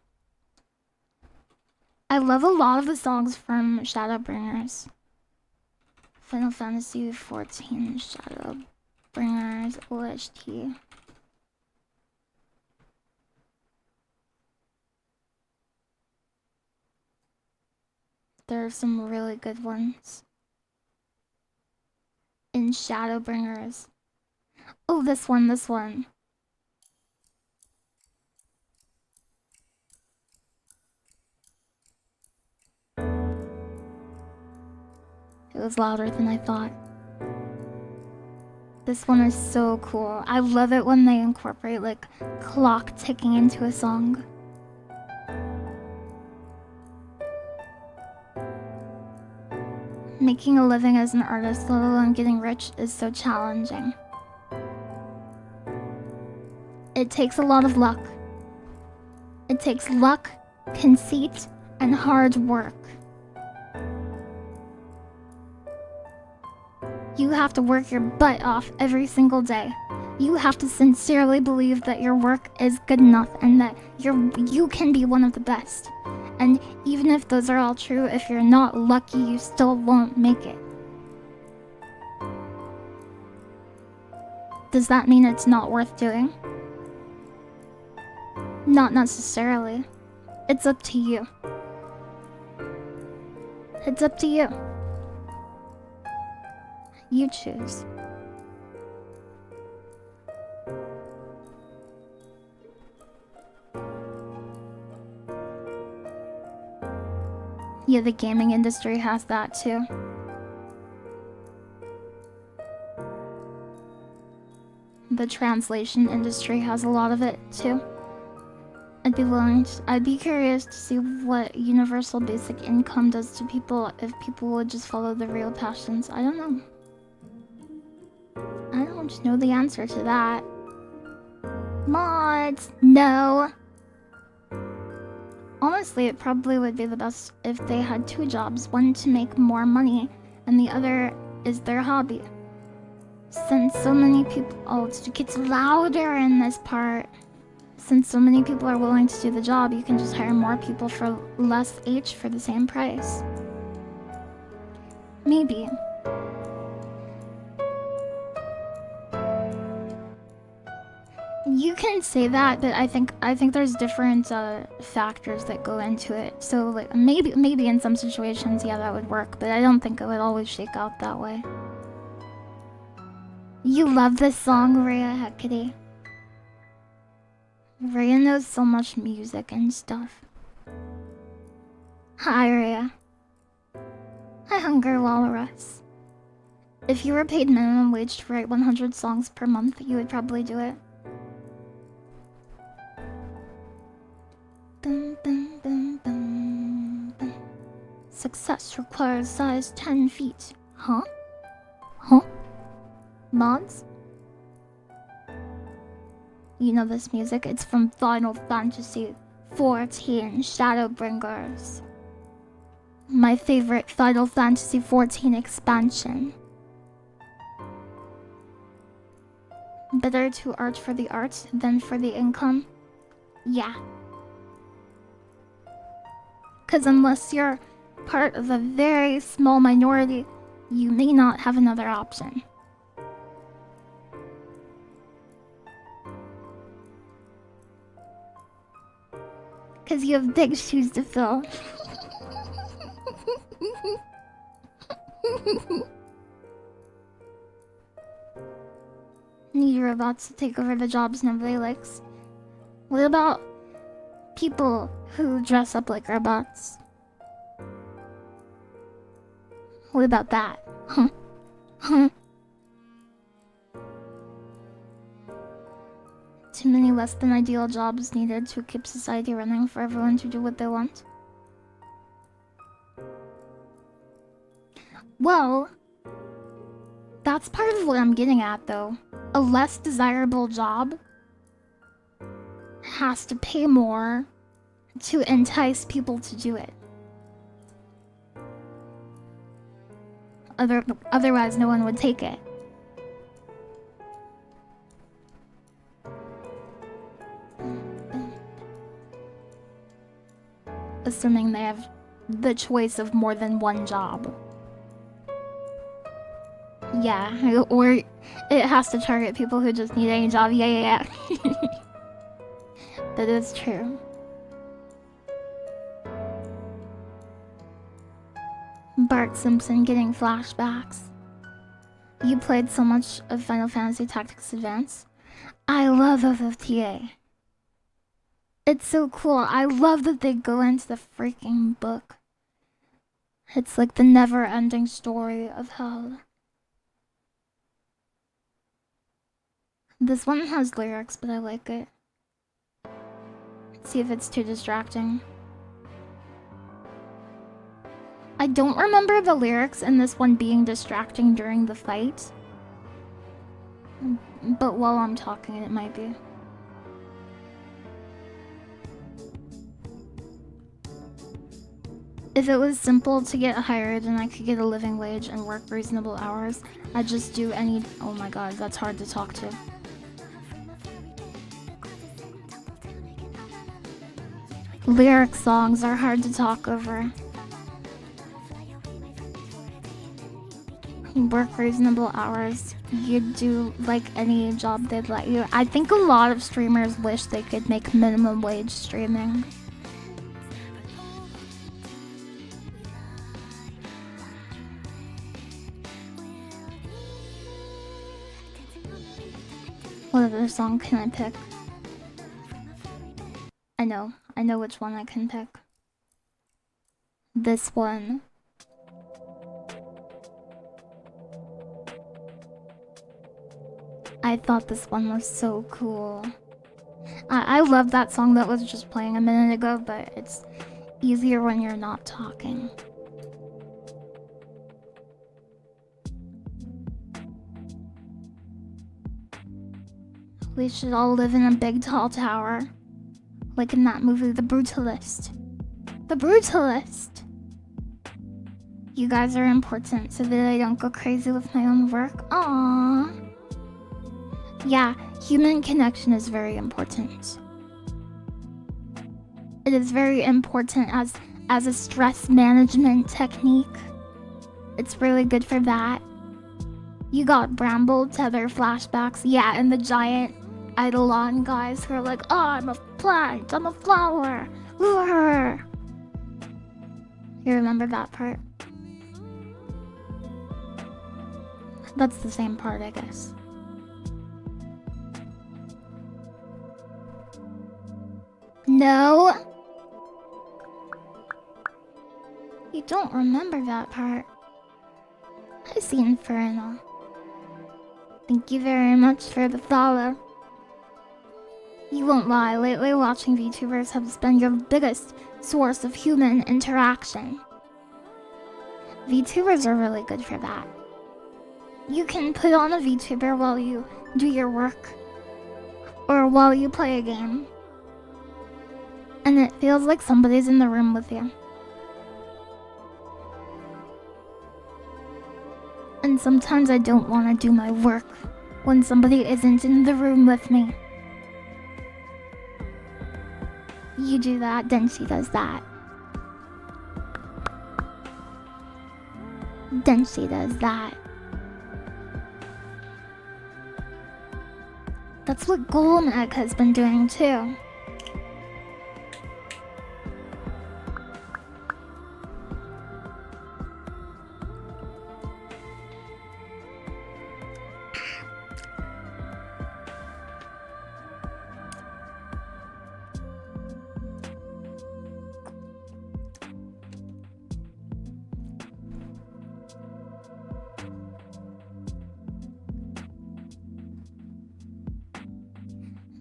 love a lot of the songs from Shadowbringers. Final Fantasy XIV Shadowbringers OST. There are some really good ones in Shadowbringers. Oh, this one. It was louder than I thought. This one is so cool. I love it when they incorporate like clock ticking into a song. Making a living as an artist, let alone getting rich, is so challenging. It takes a lot of luck. It takes luck, conceit, and hard work. You have to work your butt off every single day. You have to sincerely believe that your work is good enough and that you can be one of the best. And even if those are all true, if you're not lucky, you still won't make it. Does that mean it's not worth doing? Not necessarily. It's up to you. It's up to you. You choose. Yeah, the gaming industry has that too. The translation industry has a lot of it too. I'd be curious to see what universal basic income does to people if people would just follow their real passions. I don't know. I don't know the answer to that. Mods, no. Honestly, it probably would be the best if they had 2 jobs, one to make more money and the other is their hobby. Since so many people... Oh, it gets louder in this part. Since so many people are willing to do the job, you can just hire more people for less H for the same price. Maybe. You can say that, but I think there's different factors that go into it. So like maybe in some situations, yeah, that would work, but I don't think it would always shake out that way. You love this song, Rhea Hecate. Rhea knows so much music and stuff. Hi, Rhea. Hi, Hunger Walrus. If you were paid minimum wage to write 100 songs per month, you would probably do it. Dun, dun, dun, dun, dun. Success requires size 10 feet. Huh? Huh? Mods? You know this music? It's from Final Fantasy XIV Shadowbringers. My favorite Final Fantasy XIV expansion. Better to art for the art than for the income? Yeah. Because unless you're part of a very small minority, you may not have another option. Because you have big shoes to fill. Need robots to take over the jobs nobody likes. What about people who dress up like robots? What about that? Huh? Huh? Too many less than ideal jobs needed to keep society running for everyone to do what they want. Well, that's part of what I'm getting at though. A less desirable job has to pay more to entice people to do it. Otherwise, no one would take it. Assuming they have the choice of more than one job. Yeah, or it has to target people who just need any job. Yeah. That is true. Bart Simpson getting flashbacks. You played so much of Final Fantasy Tactics Advance. I love FFTA. It's so cool. I love that they go into the freaking book. It's like the never-ending story of hell. This one has lyrics, but I like it. Let's see if it's too distracting. I don't remember the lyrics in this one being distracting during the fight. But while I'm talking, it might be. If it was simple to get hired and I could get a living wage and work reasonable hours, I'd just do any... Oh my god, that's hard to talk to. Lyric songs are hard to talk over. Work reasonable hours. You'd do like any job they'd let you. I think a lot of streamers wish they could make minimum wage streaming. What other song can I pick? I know which one I can pick. this one. I thought this one was so cool. I love that song that was just playing a minute ago, but it's easier when you're not talking. We should all live in a big tall tower. Like in that movie, The Brutalist. The Brutalist! You guys are important so that I don't go crazy with my own work. Aww. Yeah, human connection is very important. It is very important as a stress management technique. It's really good for that. You got Bramble, Tether flashbacks. Yeah, and the giant Eidolon guys who are like, oh, I'm a plant, I'm a flower. Roar. You remember that part? That's the same part, I guess. No. You don't remember that part. I see Inferno. Thank you very much for the follow. You won't lie, lately watching VTubers has been your biggest source of human interaction. VTubers are really good for that. You can put on a VTuber while you do your work, or while you play a game, and it feels like somebody's in the room with you. And sometimes I don't want to do my work when somebody isn't in the room with me. You do that, then she does that. Then she does that. That's what Golem Egg has been doing too.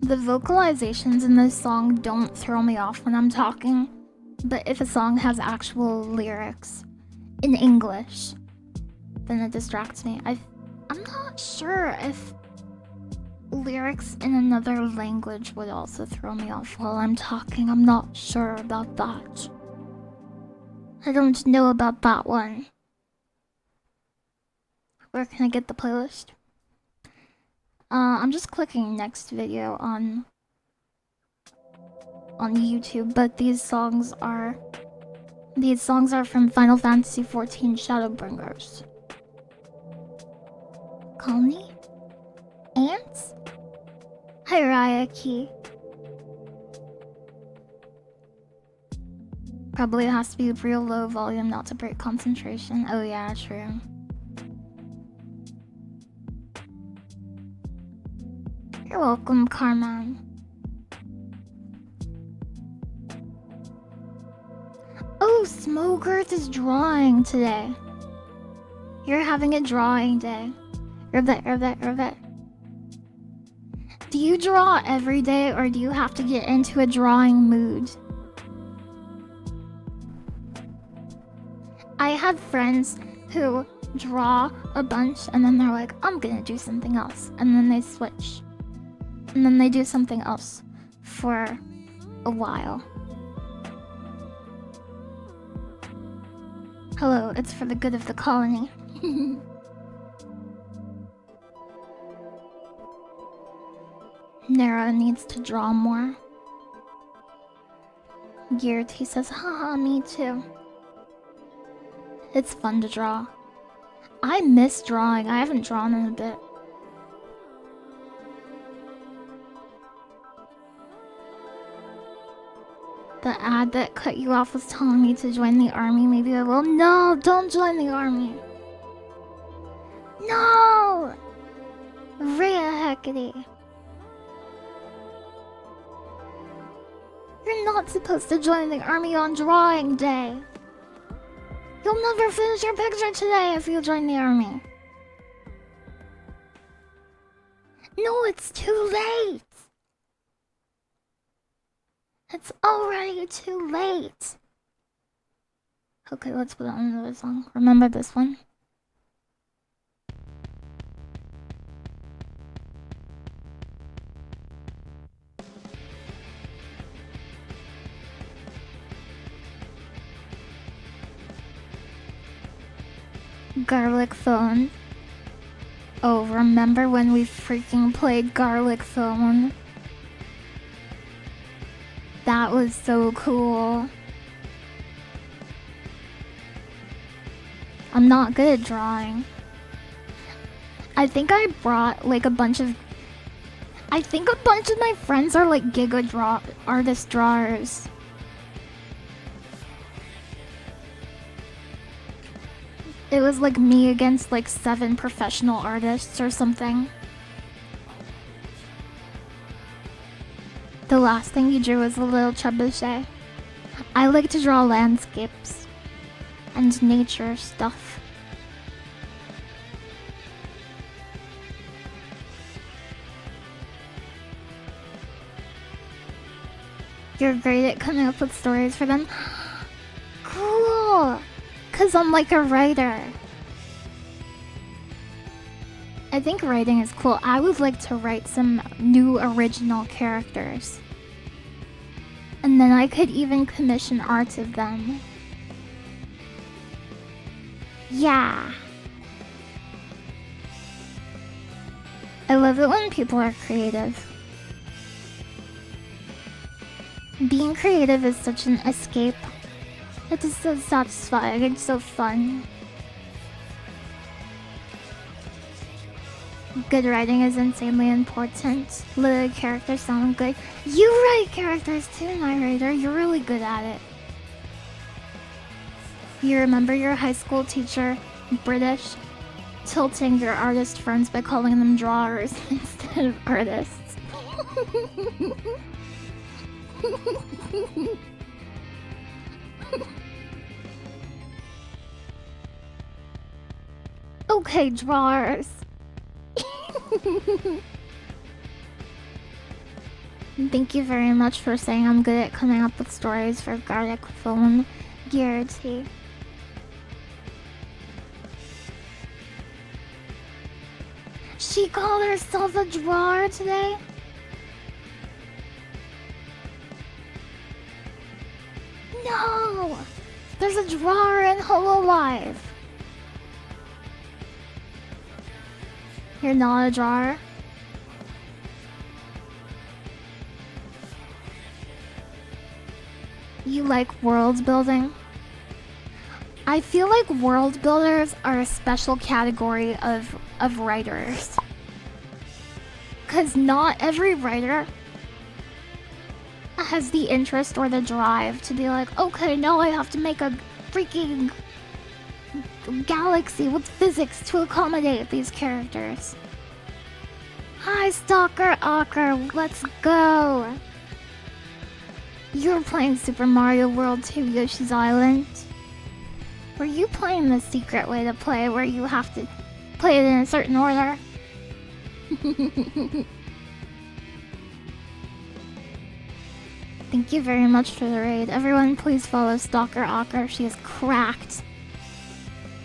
The vocalizations in this song don't throw me off when I'm talking, but if a song has actual lyrics in English, then it distracts me. I'm not sure if lyrics in another language would also throw me off while I'm talking. I'm not sure about that. I don't know about that one. Where can I get the playlist? I'm just clicking next video on YouTube, but these songs are from Final Fantasy XIV Shadowbringers. Colony? Ants? Hierarchy. Probably has to be real low volume not to break concentration. Oh yeah, true. You're welcome, Carmen. Oh, Smokers is drawing today. You're having a drawing day. Rivet. Do you draw every day or do you have to get into a drawing mood? I have friends who draw a bunch and then they're like, I'm gonna do something else. And then they switch. And then they do something else for a while. Hello, it's for the good of the colony. Nara needs to draw more. Geert, he says, haha, me too. It's fun to draw. I miss drawing. I haven't drawn in a bit. The ad that cut you off was telling me to join the army. Maybe I will. No, don't join the army. No! Rhea Hecate. You're not supposed to join the army on drawing day. You'll never finish your picture today if you join the army. No, it's too late. It's already too late. Okay, let's put on another song. Remember this one? Garlic Phone. Oh, remember when we freaking played Garlic Phone? That was so cool. I'm not good at drawing. I think I brought like a bunch of... I think a bunch of my friends are like artist drawers. It was like me against like 7 professional artists or something. The last thing you drew was a little trebuchet. I like to draw landscapes and nature stuff. You're great at coming up with stories for them. Cool! 'Cause I'm like a writer. I think writing is cool. I would like to write some new original characters. And then I could even commission art of them. Yeah. I love it when people are creative. Being creative is such an escape. It is so satisfying and so fun. Good writing is insanely important. The characters sound good. You write characters too, narrator. You're really good at it. You remember your high school teacher, British, tilting your artist friends by calling them drawers instead of artists. Okay, drawers. Thank you very much for saying I'm good at coming up with stories for Garlic Phone Gearty. She called herself a drawer today? No! There's a drawer in Hololive. You're not a drawer? You like world building? I feel like world builders are a special category of writers. 'Cause not every writer has the interest or the drive to be like, okay, now I have to make a freaking galaxy with physics to accommodate these characters. Hi, Stalker Ocker, let's go! You're playing Super Mario World 2 Yoshi's Island. Were you playing the secret way to play where you have to play it in a certain order? Thank you very much for the raid. Everyone please follow Stalker Ocker. She is cracked.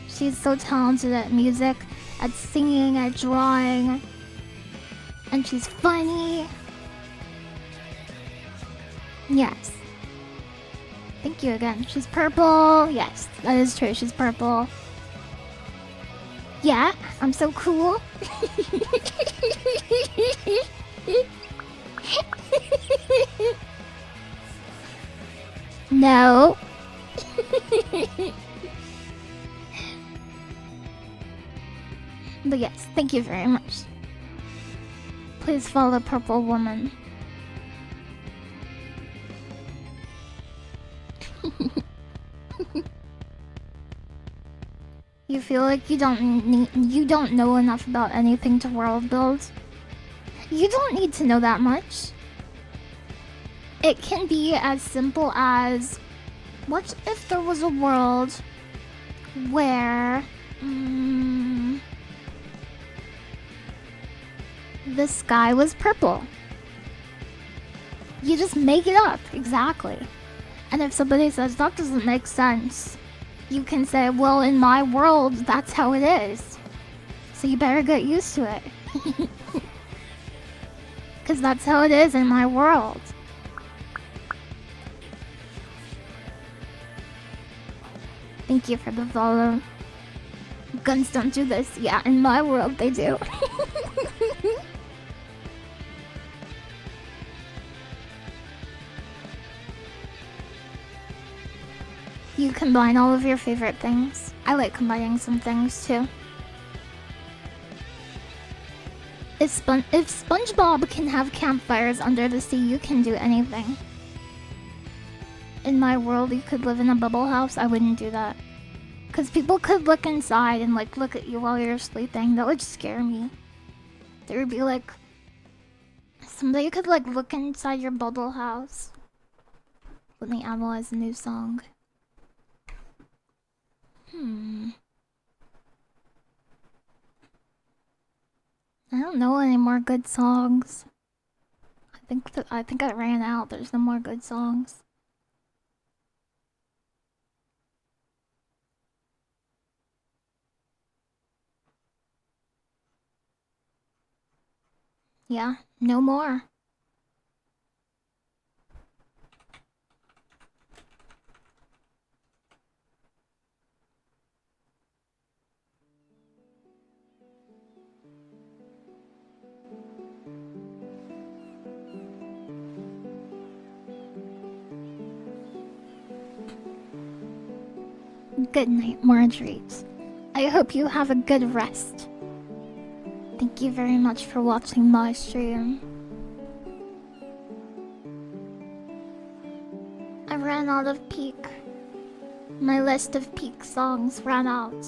She's so talented at music, at singing, at drawing. And she's funny. Yes. Thank you again. She's purple. Yes, that is true. She's purple. Yeah, I'm so cool. No. But yes, thank you very much. Please follow Purple Woman. You feel like you don't know enough about anything to world build? You don't need to know that much. It can be as simple as, what if there was a world where the sky was purple. You just make it up, exactly. And if somebody says that doesn't make sense, you can say, well, in my world, that's how it is. So you better get used to it. Because that's how it is in my world. Thank you for the follow. Guns don't do this. Yeah, in my world they do. You combine all of your favorite things. I like combining some things too. If SpongeBob can have campfires under the sea, you can do anything. In my world, you could live in a bubble house. I wouldn't do that. Because people could look inside and like look at you while you're sleeping. That would scare me. There would be like... somebody could like look inside your bubble house. Let me analyze a new song. I don't know any more good songs. I think I ran out. There's no more good songs. Yeah, no more. Good night, Marjorie. I hope you have a good rest. Thank you very much for watching my stream. I ran out of peak. My list of peak songs ran out.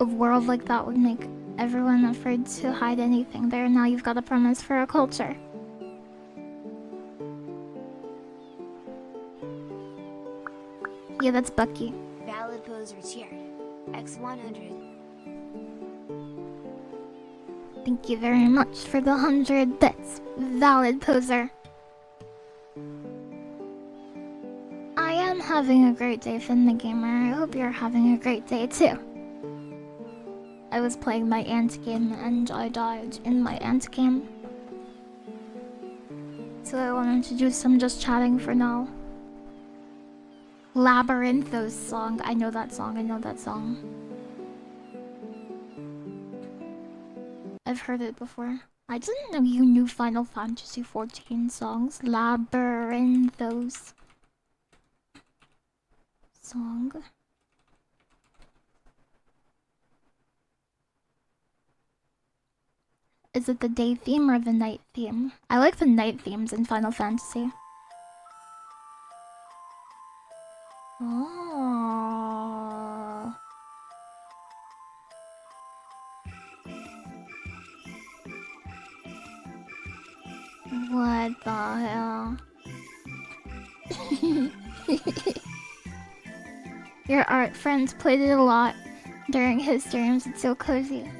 A world like that would make everyone afraid to hide anything there. Now you've got a premise for a culture. Yeah, that's Bucky. Valid posers here. X100. Thank you very much for the 100 bits. Valid poser. I am having a great day, Finn the Gamer. I hope you're having a great day too. I was playing my ant game and I died in my ant game. So I wanted to do some just chatting for now. Labyrinthos song. I know that song. I've heard it before. I didn't know you knew Final Fantasy 14 songs. Labyrinthos song. Is it the day theme or the night theme? I like the night themes in Final Fantasy. Oh. What the hell? Your art friends played it a lot during his streams. It's so cozy.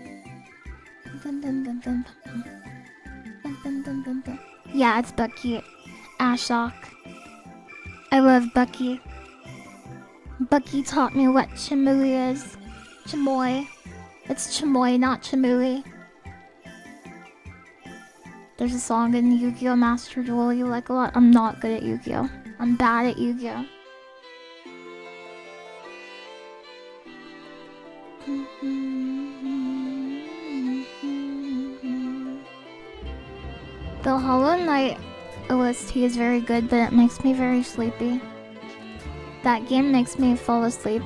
Yeah, it's Bucky. Ashok. I love Bucky. Bucky taught me what Chimui is. Chimoy. It's Chimoy, not Chimui. There's a song in Yu-Gi-Oh! Master Duel you like a lot. I'm not good at Yu-Gi-Oh! I'm bad at Yu-Gi-Oh! The Hollow Knight OST is very good, but it makes me very sleepy. That game makes me fall asleep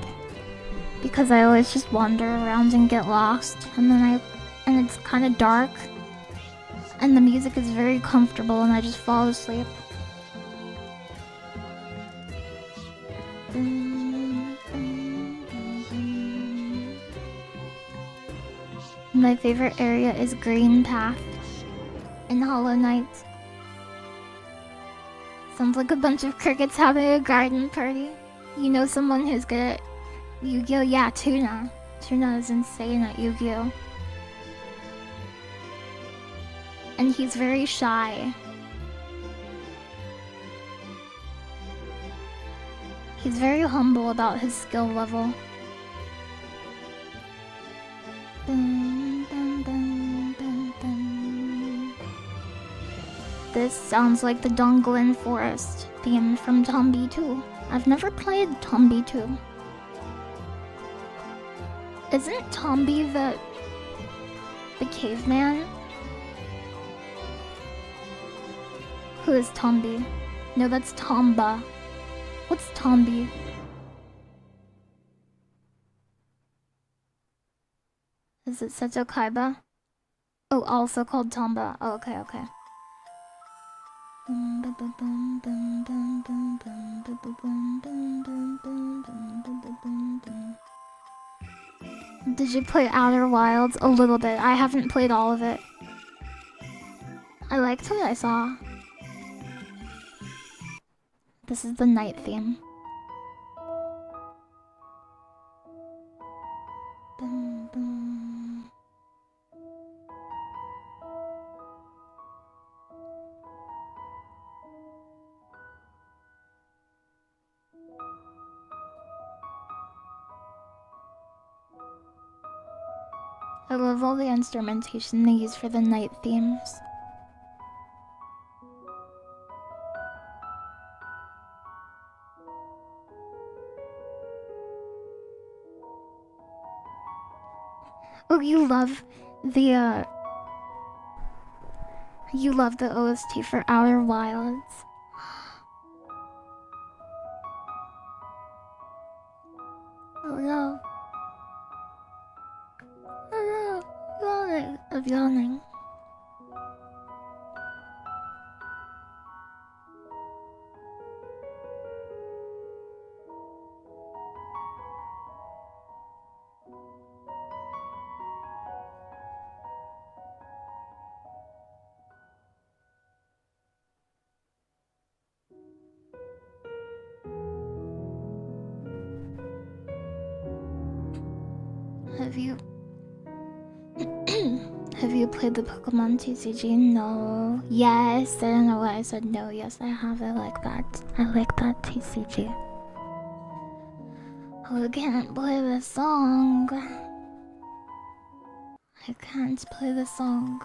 because I always just wander around and get lost, and it's kind of dark, and the music is very comfortable, and I just fall asleep. My favorite area is Green Path in Hollow Knight. Sounds like a bunch of crickets having a garden party. You know someone who's good at Yu-Gi-Oh! Yeah, Tuna. Tuna is insane at Yu-Gi-Oh! And he's very shy. He's very humble about his skill level. Dun, dun, dun, dun, dun. This sounds like the Donglin Forest theme from Tombi 2. I've never played Tombi 2. Isn't Tombi the caveman? Who is Tombi? No, that's Tomba. What's Tombi? Is it Seto Kaiba? Oh, also called Tomba. Oh, okay, okay. Did you play Outer Wilds? A little bit. I haven't played all of it. I liked what I saw. This is the night theme. Dun, dun. I love all the instrumentation they use for the night themes. Oh, you love the OST for Outer Wilds. Oh no. Oh no. Yawning. I'm yawning. Have you played the Pokemon TCG? No. Yes. I don't know why I said no. Yes, I have. I like that. I like that TCG. Oh, I can't play the song. I can't play the song.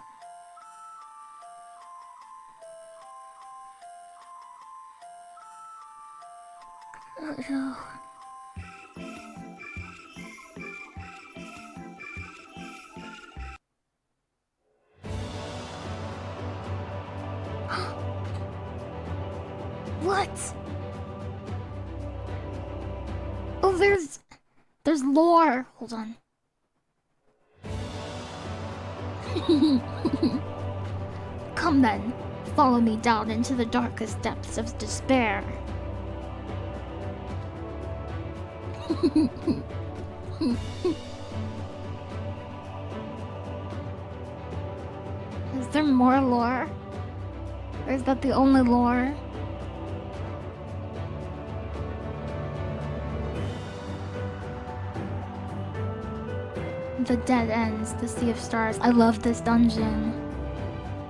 Oh no. What? Oh, there's lore. Hold on. Come then, follow me down into the darkest depths of despair. Is there more lore? Or is that the only lore? The Dead Ends, the Sea of Stars. I love this dungeon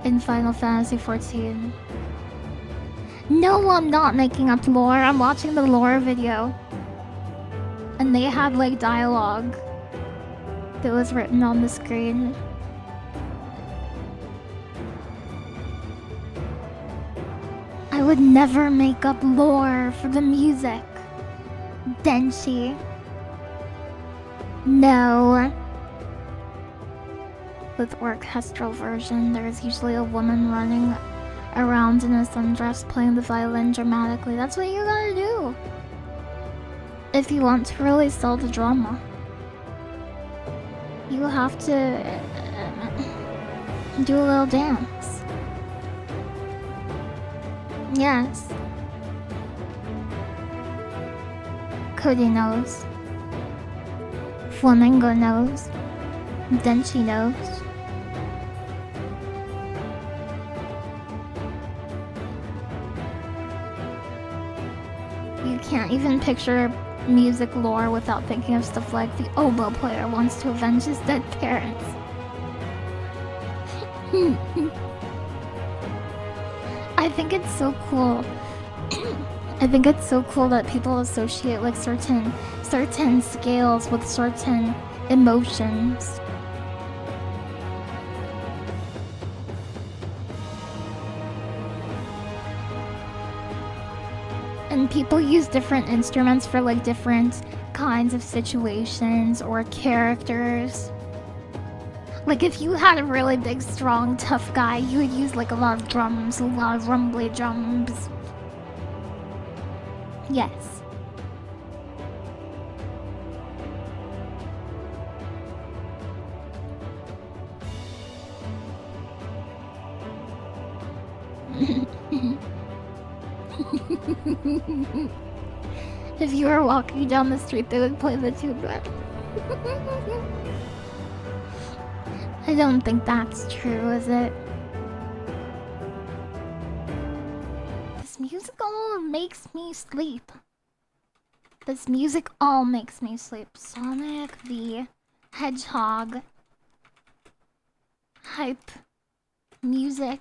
in Final Fantasy XIV. No, I'm not making up lore. I'm watching the lore video. And they had like dialogue that was written on the screen. I would never make up lore for the music. Denshi. No. With orchestral version, there's usually a woman running around in a sundress playing the violin dramatically. That's what you gotta do if you want to really sell the drama. You have to do a little dance. Yes. Cody knows. Flamingo knows. Denshi knows. You can't even picture music lore without thinking of stuff like the oboe player wants to avenge his dead parents. I think it's so cool. I think it's so cool that people associate like certain scales with certain emotions. And people use different instruments for like different kinds of situations or characters. Like if you had a really big, strong, tough guy, you would use like a lot of drums, a lot of rumbly drums. Yes. If you were walking down the street, they would play the tuba. I don't think that's true, is it? This music all makes me sleep. This music all makes me sleep. Sonic the Hedgehog. Hype. Music.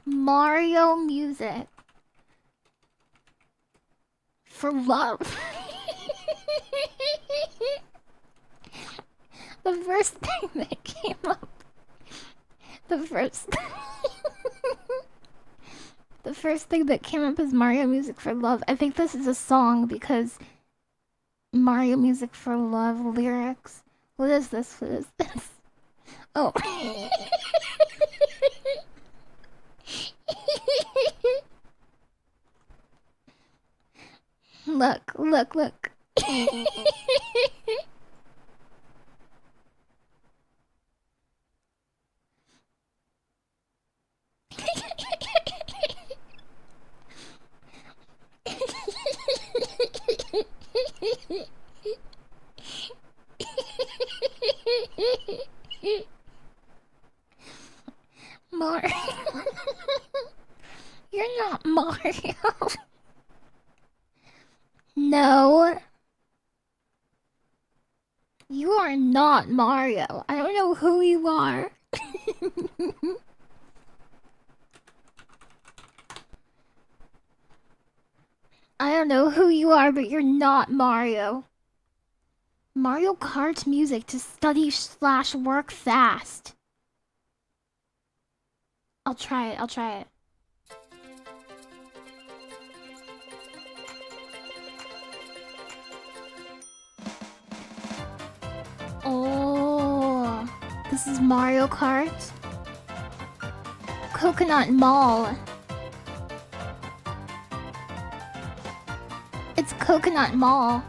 Mario music. For love. The first thing that came up. The first thing that came up is Mario Music for Love. I think this is a song because Mario Music for Love lyrics. What is this? What is this? Oh. Look, look, look. Mario. You're not Mario. No. You are not Mario. I don't know who you are. I don't know who you are, but you're not Mario. Mario Kart music to study / work fast. I'll try it, I'll try it. Oh, this is Mario Kart. Coconut Mall. It's Coconut Mall.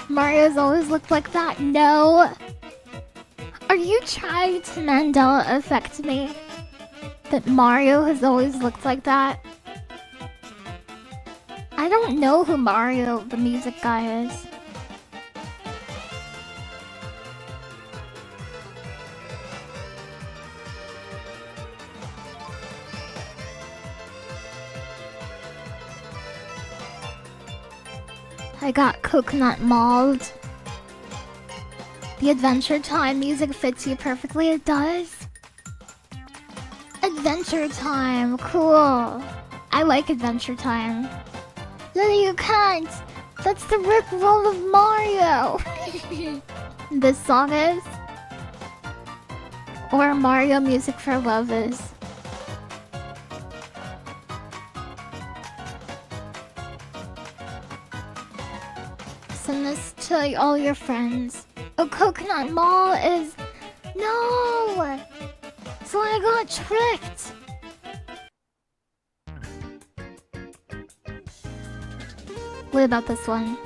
Mario's always looked like that. No. Are you trying to Mandela affect me? That Mario has always looked like that? I don't know who Mario, the music guy, is. I got coconut mauled. The Adventure Time music fits you perfectly. It does. Adventure Time, cool. I like Adventure Time. Lily, you can't. That's the Rickroll of Mario. This song is, or Mario Music for Love is. Send this to all your friends. Oh, Coconut Mall is... No! So I got tricked! What about this one?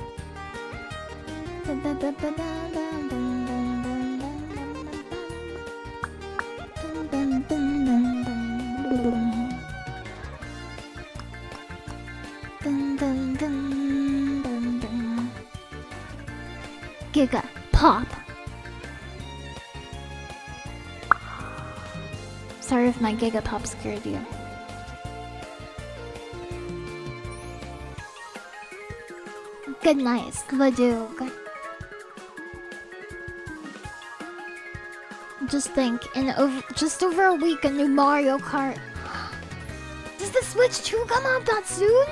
Giga Pop. if my Gigapop scared you. Good night, Sladoog. Just think, in just over a week, a new Mario Kart. Does the Switch 2 come out that soon?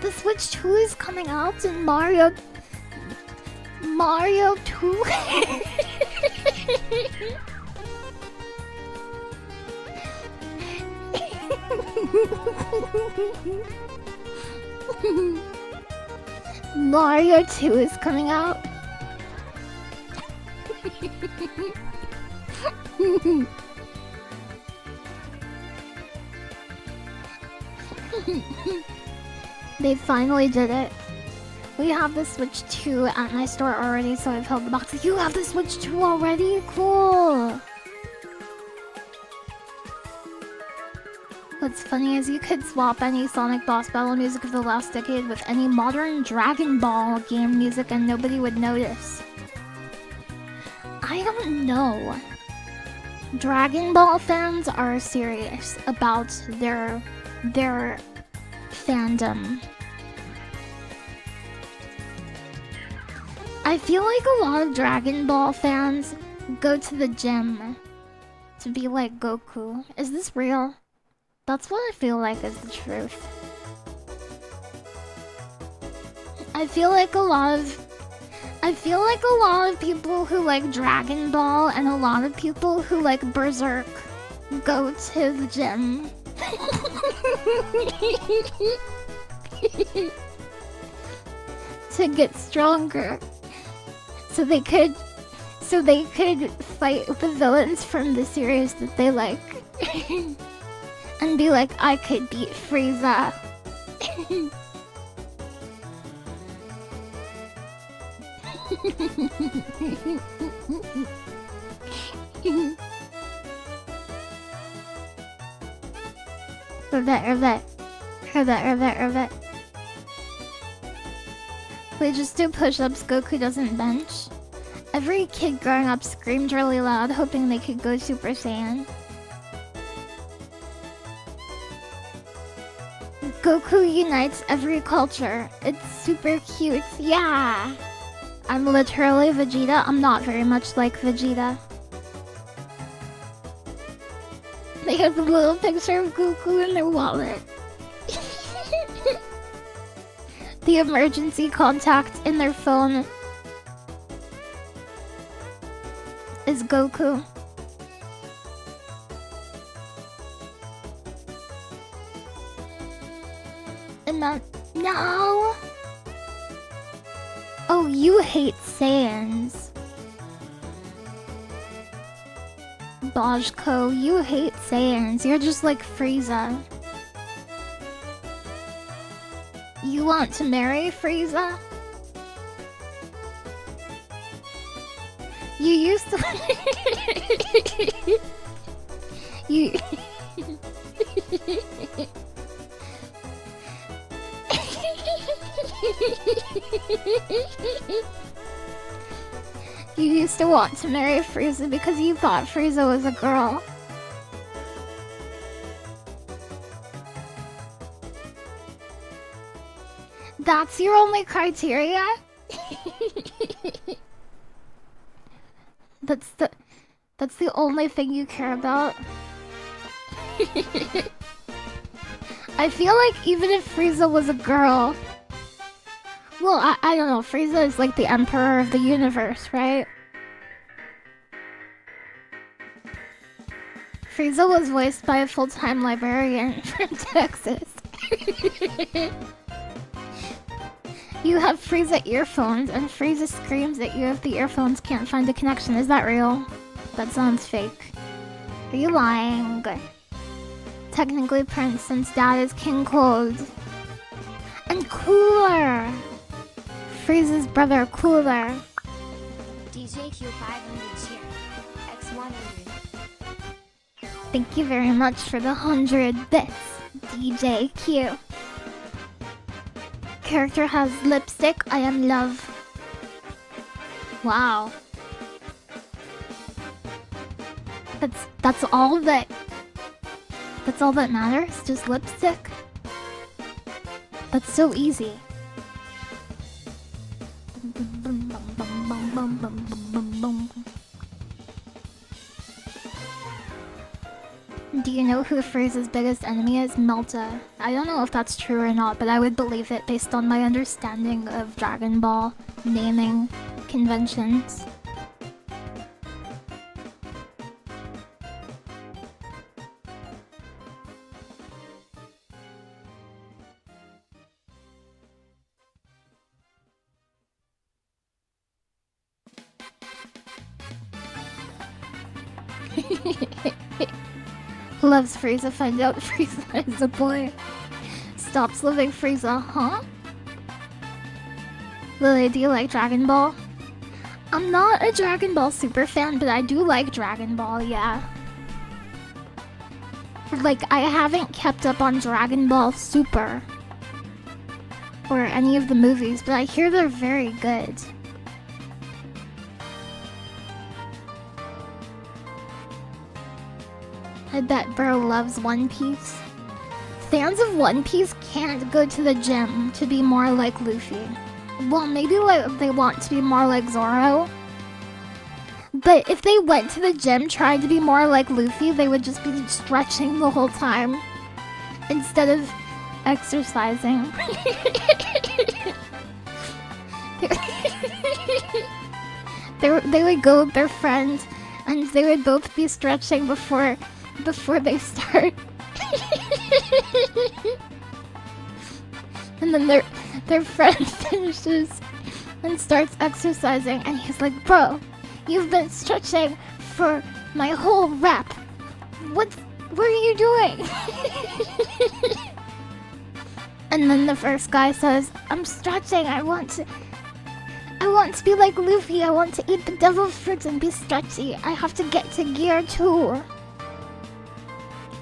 The Switch 2 is coming out in Mario 2? Mario 2 is coming out. They finally did it. We have the Switch 2 at my store already, so I've held the box. You have the Switch 2 already? Cool! What's funny is you could swap any Sonic boss battle music of the last decade with any modern Dragon Ball game music and nobody would notice. I don't know. Dragon Ball fans are serious about their fandom. I feel like a lot of Dragon Ball fans go to the gym to be like Goku. Is this real? That's what I feel like is the truth. I feel like a lot of people who like Dragon Ball and a lot of people who like Berserk go to the gym. To get stronger. So they could fight the villains from the series that they like. And be like, I could beat Frieza. Rivet. Wait, just do push-ups, Goku doesn't bench. Every kid growing up screamed really loud, hoping they could go Super Saiyan. Goku unites every culture. It's super cute, yeah! I'm literally Vegeta. I'm not very much like Vegeta. They have a little picture of Goku in their wallet. The emergency contact in their phone is Goku. And then, no! Oh, you hate Saiyans. Bajko, you hate Saiyans. You're just like Frieza. You want to marry Frieza? You used to... You... You used to want to marry Frieza because you thought Frieza was a girl. That's your only criteria? That's the only thing you care about? I feel like even if Frieza was a girl... Well, I don't know, Frieza is like the emperor of the universe, right? Frieza was voiced by a full-time librarian from Texas. You have Frieza earphones, and Frieza screams at you if the earphones can't find a connection. Is that real? That sounds fake. Are you lying? Technically Prince, since Dad is King Cold. And Cooler! Frieza's brother, Cooler. DJ Q500 cheer. X100. Thank you very much for the 100 bits, DJ Q. Character has lipstick, I am love. Wow. That's all that matters? Just lipstick? That's so easy. Do you know who Frieza's biggest enemy is? Melta. I don't know if that's true or not, but I would believe it based on my understanding of Dragon Ball naming conventions. Loves Frieza, find out Frieza is a boy. Stops loving Frieza, huh? Lily, do you like Dragon Ball? I'm not a Dragon Ball super fan, but I do like Dragon Ball, yeah. Like, I haven't kept up on Dragon Ball Super or any of the movies, but I hear they're very good. I bet bro loves One Piece. Fans of One Piece can't go to the gym to be more like Luffy. Well, maybe like they want to be more like Zoro. But if they went to the gym trying to be more like Luffy, they would just be stretching the whole time instead of exercising. They would go with their friend and they would both be stretching before they start. And then their friend finishes and starts exercising and he's like, bro, you've been stretching for my whole rep. What are you doing? And then the first guy says, I'm stretching, I want to be like Luffy, I want to eat the devil fruits and be stretchy. I have to get to gear 2.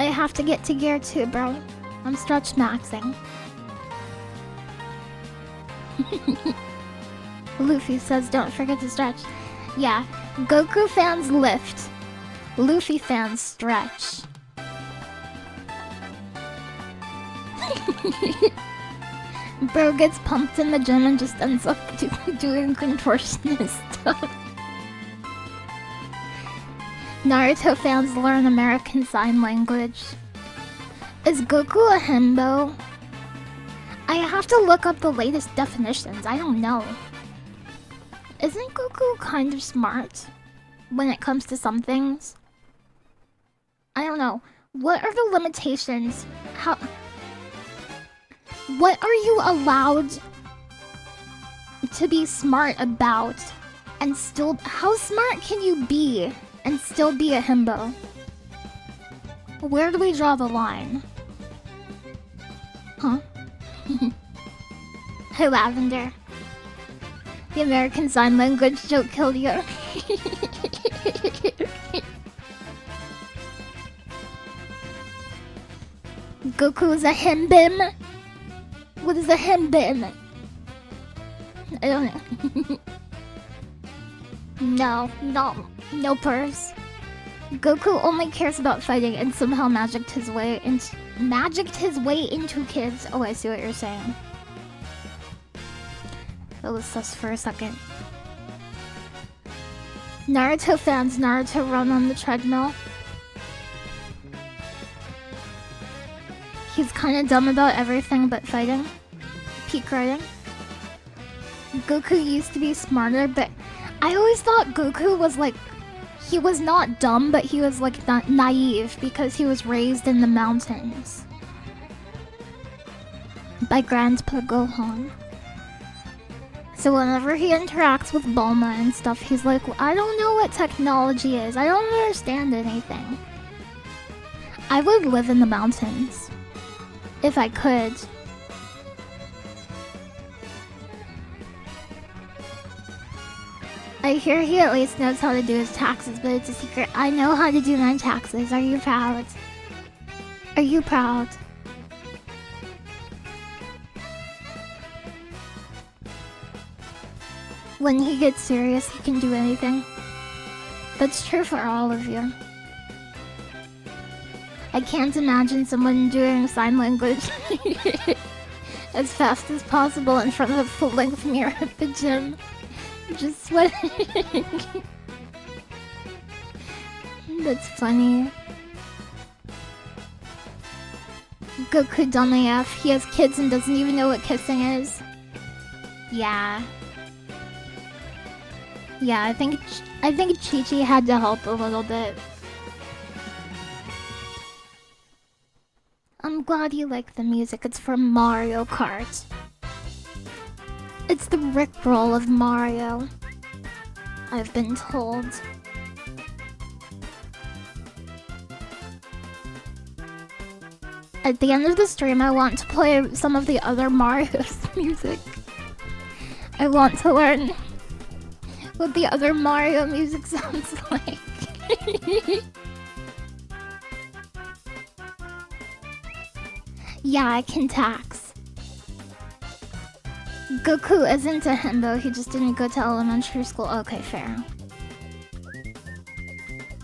I have to get to gear 2, bro. I'm stretch maxing. Luffy says, don't forget to stretch. Yeah, Goku fans lift. Luffy fans stretch. Bro gets pumped in the gym and just ends up doing contortionist stuff. Naruto fans learn American Sign Language. Is Goku a himbo? I have to look up the latest definitions. I don't know. Isn't Goku kind of smart when it comes to some things? I don't know. What are the limitations? What are you allowed to be smart about and still... How smart can you be and still be a himbo? Where do we draw the line? Huh? Hey, Lavender. The American Sign Language joke killed you. Goku is a himbim? What is a himbim? I don't know. No purse. Goku only cares about fighting and somehow magicked his way into kids. Oh, I see what you're saying. That was sus for a second. Naruto fans, Naruto run on the treadmill. He's kinda dumb about everything but fighting. Peak writing. Goku used to be smarter, but I always thought Goku was like... He was not dumb, but he was like not naive because he was raised in the mountains. By Grandpa Gohan. So whenever he interacts with Bulma and stuff, he's like, I don't know what technology is. I don't understand anything. I would live in the mountains. If I could. I hear he at least knows how to do his taxes, but it's a secret. I know how to do my taxes. Are you proud? Are you proud? When he gets serious, he can do anything. That's true for all of you. I can't imagine someone doing sign language as fast as possible in front of a full-length mirror at the gym. Just sweating. That's funny. Goku dumb AF. He has kids and doesn't even know what kissing is. Yeah. Yeah, I think Chi-Chi had to help a little bit. I'm glad you like the music. It's from Mario Kart. It's the Rickroll of Mario, I've been told. At the end of the stream, I want to play some of the other Mario's music. I want to learn what the other Mario music sounds like. Yeah, I can tax. Goku isn't a himbo, he just didn't go to elementary school. Okay, fair.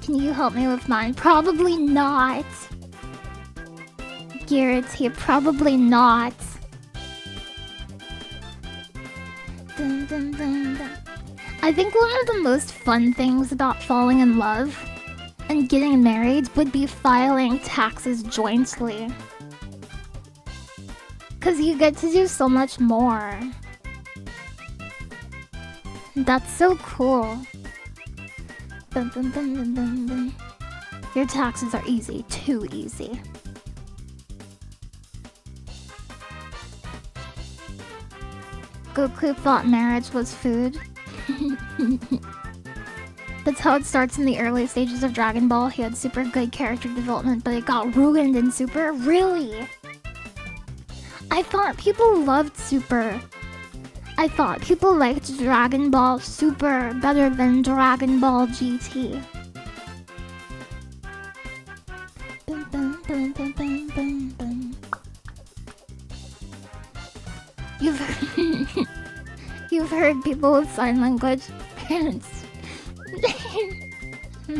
Can you help me with mine? Probably not. Guarantee, probably not. Dun, dun, dun, dun. I think one of the most fun things about falling in love and getting married would be filing taxes jointly. 'Cause you get to do so much more. That's so cool. Dun, dun, dun, dun, dun, dun. Your taxes are easy, too easy. Goku thought marriage was food. That's how it starts in the early stages of Dragon Ball. He had super good character development, but it got ruined in Super? Really? I thought people loved Super. I thought people liked Dragon Ball Super better than Dragon Ball GT. Bum, bum, bum, bum, bum, bum, bum. You've heard people with sign language parents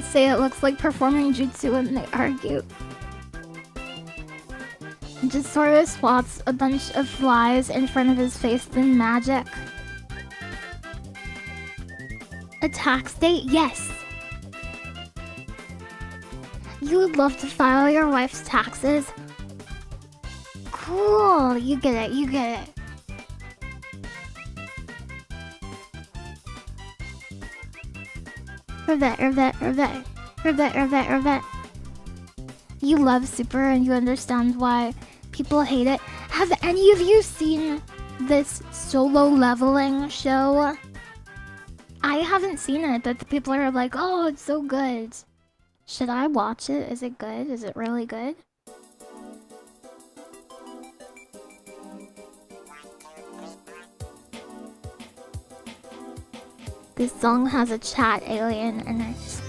say it looks like performing jutsu when they argue. Just sort of swats a bunch of flies in front of his face, then magic. A tax date? Yes! You would love to file your wife's taxes? Cool! You get it, you get it. Revette. You love Super and you understand why people hate it. Have any of you seen this solo leveling show? I haven't seen it, but the people are like, oh, it's so good. Should I watch it? Is it good? Is it really good? This song has a chat alien in it.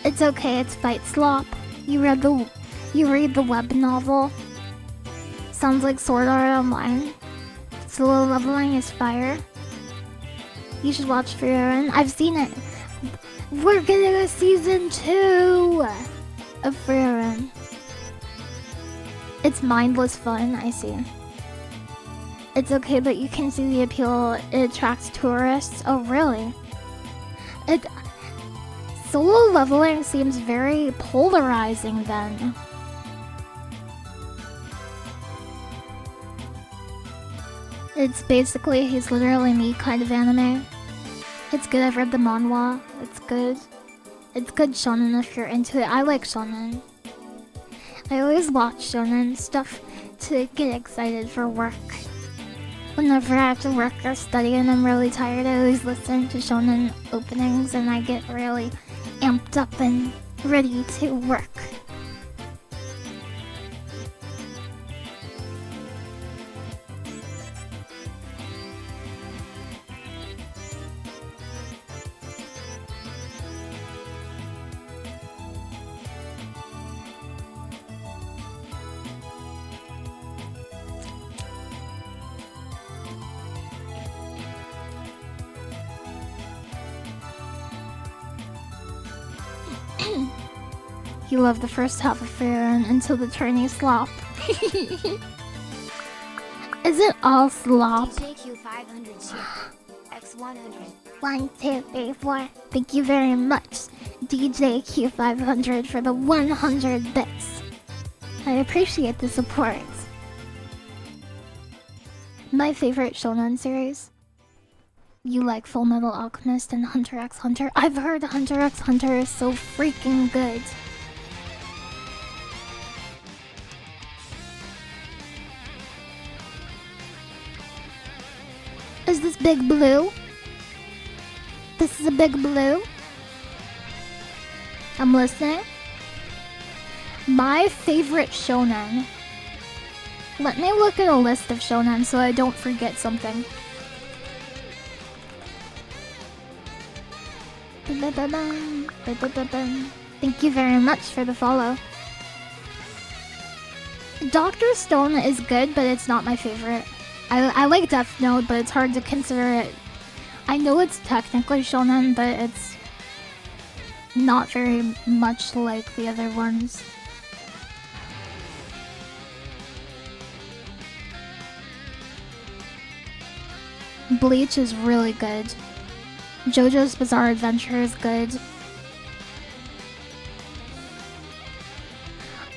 It's okay, it's Fight Slop. You read the web novel. Sounds like Sword Art Online. Solo leveling is fire. You should watch Frieren. I've seen it. We're getting a season 2 of Frieren. It's mindless fun, I see. It's okay, but you can see the appeal. It attracts tourists. Oh, really? Solo leveling seems very polarizing then. It's basically He's Literally Me kind of anime. It's good, I've read the manhwa. It's good. It's good shonen if you're into it. I like shonen. I always watch shonen stuff to get excited for work. Whenever I have to work or study and I'm really tired, I always listen to shonen openings and I get really amped up and ready to work. You love the first half of Farron until the tourney slop. Is it all slop? DJQ 500 X 100. 1, 2, 3, 4. Thank you very much, DJ Q500, for the 100 bits. I appreciate the support. My favorite shonen series. You like Full Metal Alchemist and Hunter x Hunter? I've heard Hunter x Hunter is so freaking good. Is this Big Blue? This is a Big Blue? I'm listening. My favorite shonen. Let me look at a list of shonen so I don't forget something. Thank you very much for the follow. Dr. Stone is good, but it's not my favorite. I like Death Note, but it's hard to consider it. I know it's technically shonen, but it's not very much like the other ones. Bleach is really good. JoJo's Bizarre Adventure is good.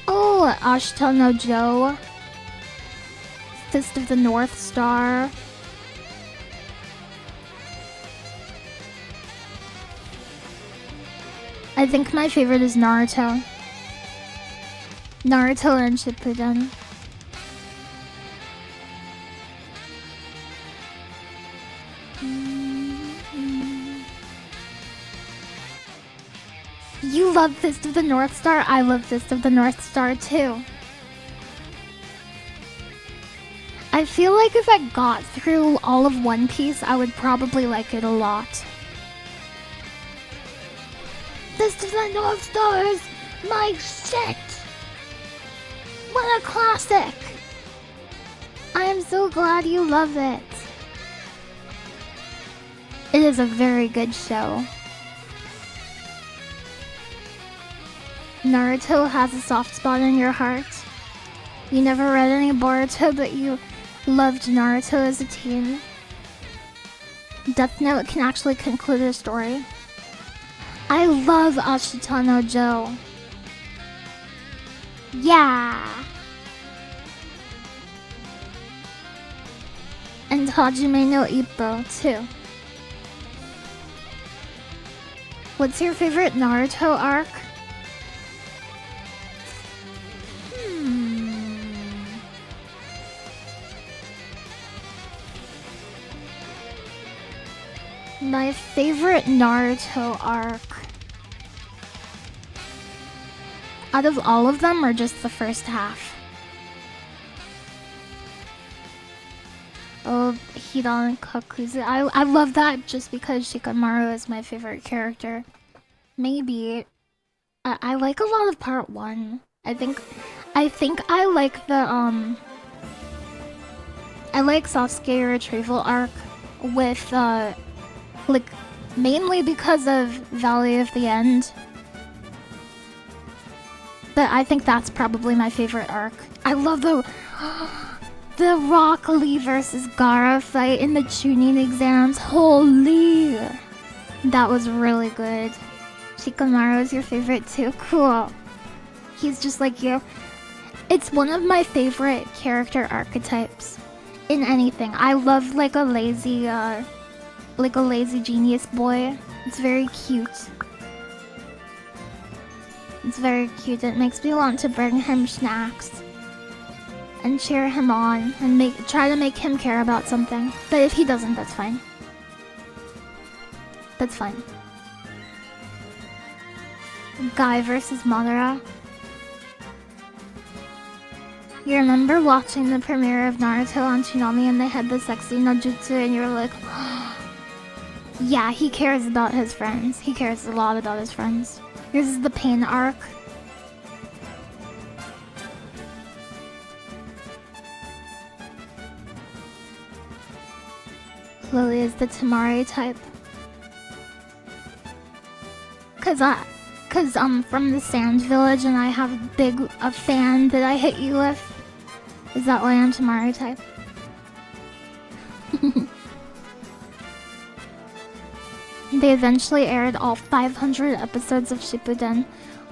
Oh, Ashita no Joe. Fist of the North Star. I think my favorite is Naruto. Naruto and Shippuden. You love Fist of the North Star? I love Fist of the North Star too. I feel like if I got through all of One Piece, I would probably like it a lot. Fist of the North Star is my shit! What a classic! I am so glad you love it. It is a very good show. Naruto has a soft spot in your heart. You never read any Boruto, but you loved Naruto as a teen. Death Note can actually conclude a story. I love Ashita no Joe. Yeah! And Hajime no Ippo, too. What's your favorite Naruto arc? My favorite Naruto arc. Out of all of them, or just the first half? Oh, Hidan Kakuzu. I love that just because Shikamaru is my favorite character. Maybe. I like a lot of part 1. I think I like the I like Sasuke retrieval arc with like mainly because of Valley of the End. But I think that's probably my favorite arc. I love the Rock Lee versus Gaara fight in the Chunin exams. Holy! That was really good. Shikamaru is your favorite too? Cool. He's just like you. It's one of my favorite character archetypes in anything. I love like a lazy genius boy. It's very cute. It's very cute. It makes me want to bring him snacks and cheer him on and try to make him care about something. But if he doesn't, that's fine. That's fine. Guy versus Madara. You remember watching the premiere of Naruto on Toonami and they had the sexy no jutsu and you were like, yeah, he cares about his friends. He cares a lot about his friends. This is the pain arc. Lily is the Tamari type. Cause Cause I'm from the Sand Village and I have a fan that I hit you with. Is that why I'm Tamari type? They eventually aired all 500 episodes of Shippuden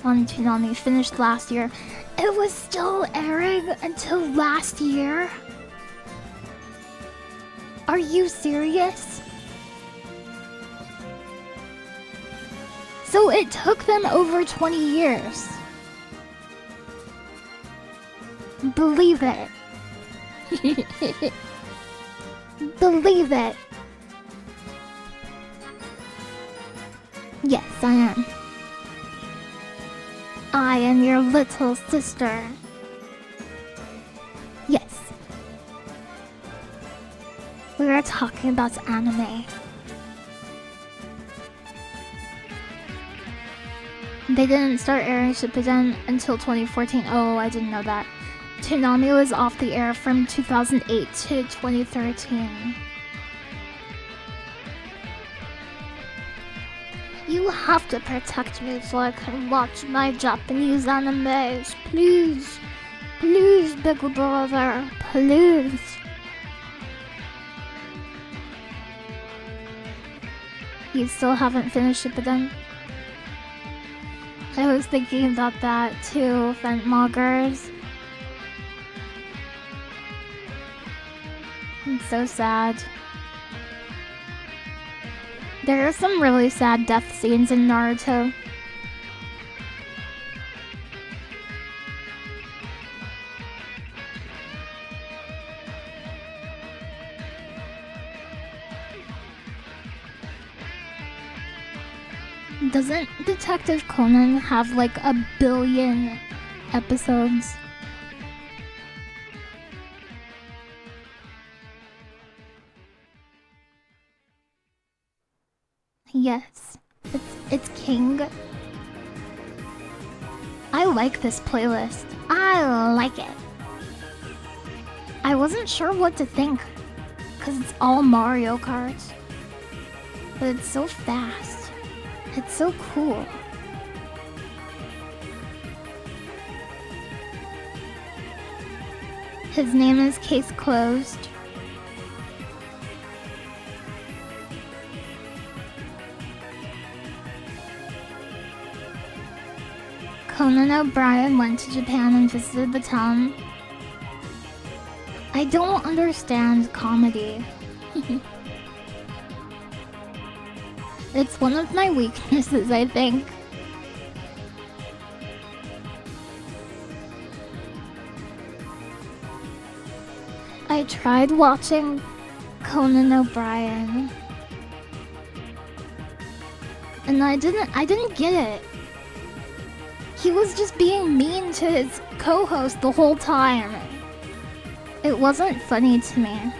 on Toonami, finished last year. It was still airing until last year? Are you serious? So it took them over 20 years. Believe it. Believe it. Yes, I am. I am your little sister. Yes. We are talking about anime. They didn't start airing Shippuden until 2014. Oh, I didn't know that. Toonami was off the air from 2008 to 2013. You have to protect me so I can watch my Japanese animes. Please. Please, big brother. Please. You still haven't finished Shippuden? I was thinking about that too, Fentmoggers. I'm so sad. There are some really sad death scenes in Naruto. Doesn't Detective Conan have like 1 billion episodes? Yes, it's King. I like this playlist. I like it. I wasn't sure what to think, cause it's all Mario Kart. But it's so fast. It's so cool. His name is Case Closed. Conan O'Brien went to Japan and visited the town. I don't understand comedy. It's one of my weaknesses, I think. I tried watching Conan O'Brien, and I didn't get it. He was just being mean to his co-host the whole time. It wasn't funny to me.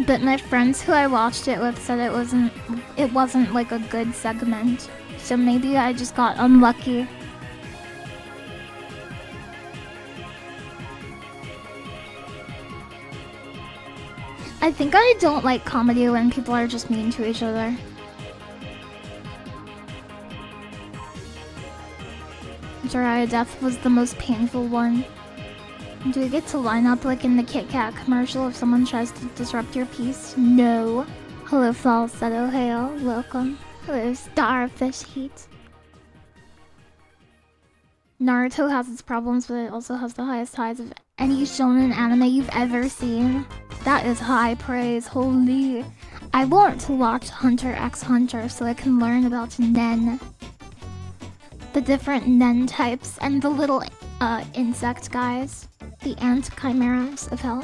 But my friends who I watched it with said it wasn't like a good segment. So maybe I just got unlucky. I think I don't like comedy when people are just mean to each other. Jiraiya death was the most painful one. Do we get to line up like in the Kit Kat commercial if someone tries to disrupt your peace? No. Hello Falsetto Hail, welcome. Hello Starfish Heat. Naruto has its problems, but it also has the highest highs of any shonen anime you've ever seen. That is high praise, holy. I want to watch Hunter x Hunter so I can learn about Nen. The different Nen types and the little insect guys. The ant chimeras of hell.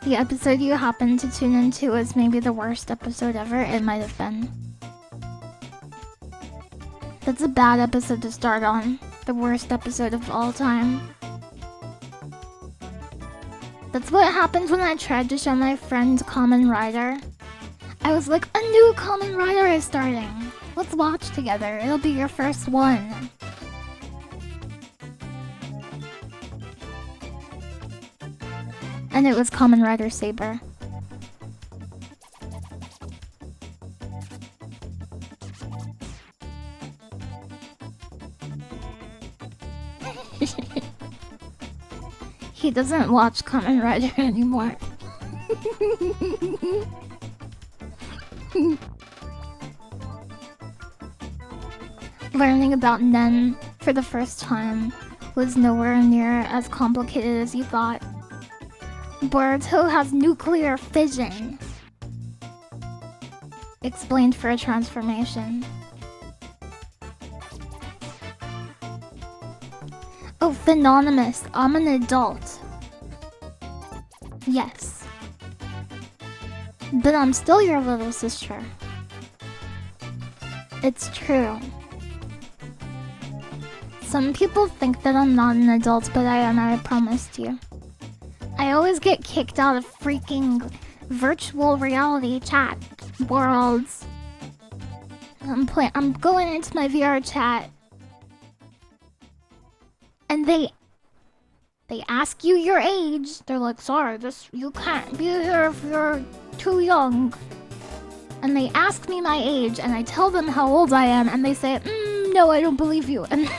The episode you happened to tune into was maybe the worst episode ever. It might have been. That's a bad episode to start on. The worst episode of all time. That's what happened when I tried to show my friend Kamen Rider. I was like, a new Kamen Rider is starting. Let's watch together. It'll be your first one. And it was Kamen Rider Saber. He doesn't watch Kamen Rider anymore. Learning about Nen for the first time was nowhere near as complicated as you thought. Boruto has nuclear fission. Explained for a transformation. Oh, Phenonymous, I'm an adult. Yes. But I'm still your little sister. It's true. Some people think that I'm not an adult, but I am, I promised you. I always get kicked out of freaking virtual reality chat worlds. I'm going into my VR chat. And they ask you your age. They're like, sorry, you can't be here if you're too young. And they ask me my age, and I tell them how old I am, and they say, no, I don't believe you. And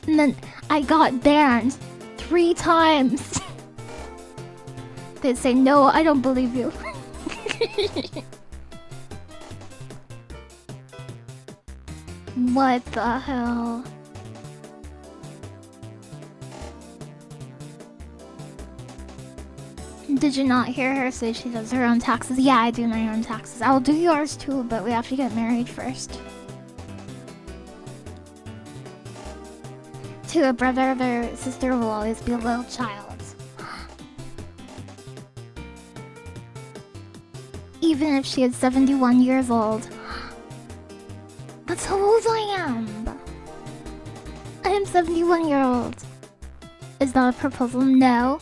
then I got banned 3 times. They say, no, I don't believe you. What the hell? Did you not hear her say she does her own taxes? Yeah, I do my own taxes. I'll do yours too, but we have to get married first. To a brother, their sister will always be a little child. Even if she is 71 years old. That's how old I am. I am 71 years old. Is that a proposal? No.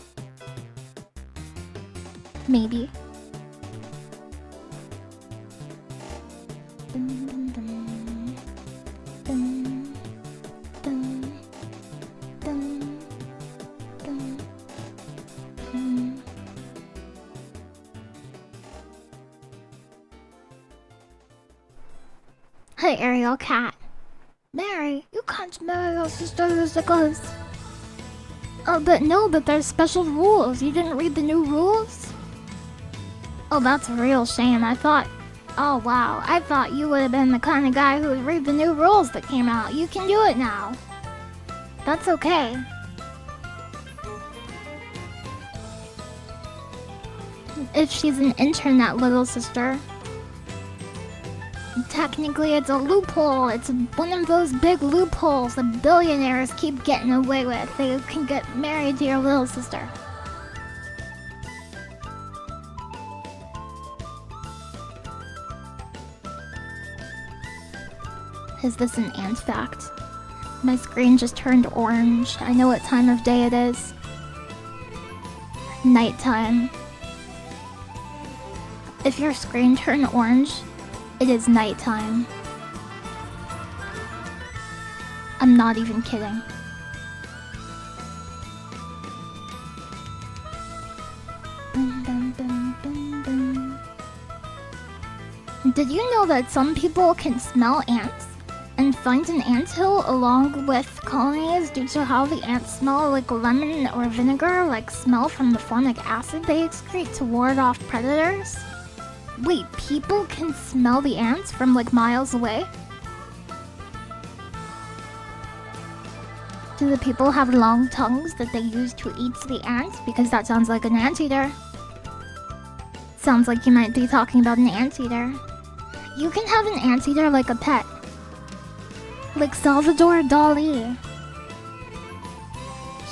Maybe. Hey, Ariel Cat. Mary, you can't marry your sister Musicals. Oh, but there's special rules. You didn't read the new rules? Oh, that's a real shame. Oh wow, I thought you would have been the kind of guy who would read the new rules that came out. You can do it now. That's okay. If she's an internet little sister. Technically, it's a loophole. It's one of those big loopholes that billionaires keep getting away with. They can get married to your little sister. Is this an ant fact? My screen just turned orange. I know what time of day it is. Nighttime. If your screen turned orange, it is nighttime. I'm not even kidding. Did you know that some people can smell ants and find an anthill along with colonies due to how the ants smell like lemon or vinegar, like smell from the formic acid they excrete to ward off predators? Wait, people can smell the ants from like miles away? Do the people have long tongues that they use to eat the ants? Because that sounds like an anteater. Sounds like you might be talking about an anteater. You can have an anteater like a pet. Like Salvador Dali.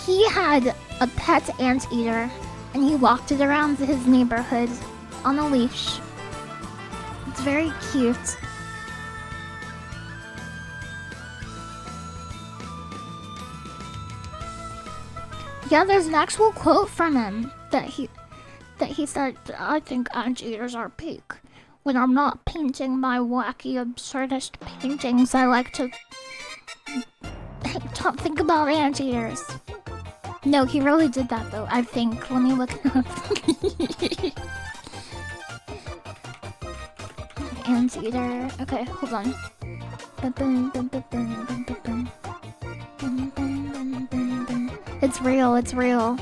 He had a pet anteater and he walked it around his neighborhood on a leash. It's very cute. Yeah, there's an actual quote from him that he said, I think anteaters are peak. When I'm not painting my wacky, absurdist paintings, I like to think about anteaters. No, he really did that though, I think. Let me look it up. Anteater. Okay, hold on. It's real, it's real.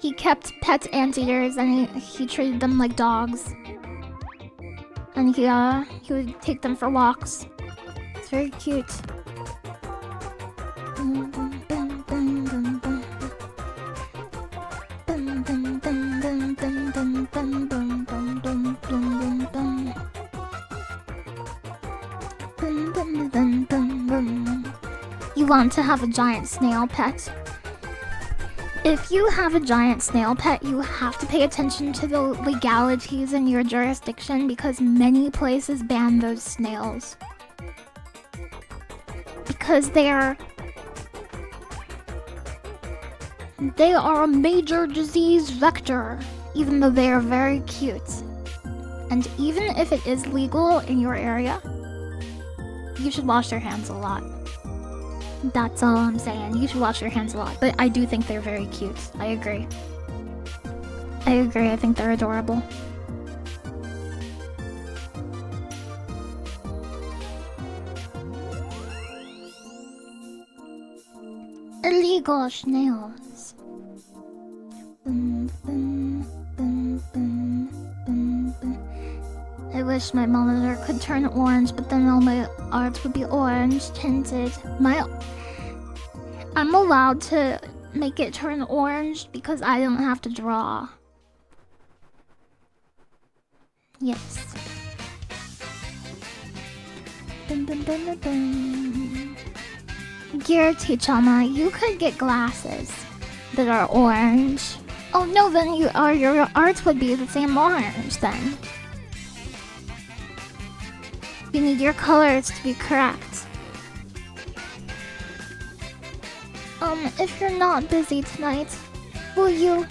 He kept pet anteaters and he treated them like dogs. And he would take them for walks. It's very cute. You want to have a giant snail pet? If you have a giant snail pet, you have to pay attention to the legalities in your jurisdiction because many places ban those snails. Because they are a major disease vector, even though they are very cute. And even if it is legal in your area, you should wash your hands a lot. That's all I'm saying. You should wash your hands a lot. But I do think they're very cute. I agree. I think they're adorable. Illegal snails. I wish my monitor could turn orange, but then all my art would be orange tinted. I'm allowed to make it turn orange because I don't have to draw. Yes. Girty-chama, you could get glasses that are orange. Oh no, then your art would be the same orange then. You need your colors to be correct. If you're not busy tonight, will you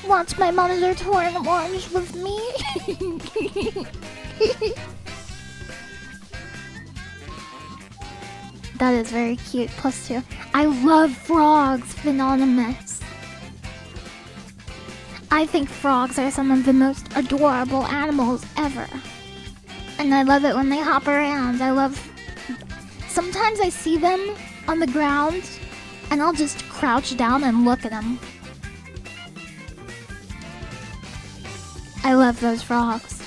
watch my monitor turn orange with me? That is very cute, +2. I love frogs, Phenonymous. I think frogs are some of the most adorable animals ever. And I love it when they hop around. Sometimes I see them on the ground, and I'll just crouch down and look at them. I love those frogs.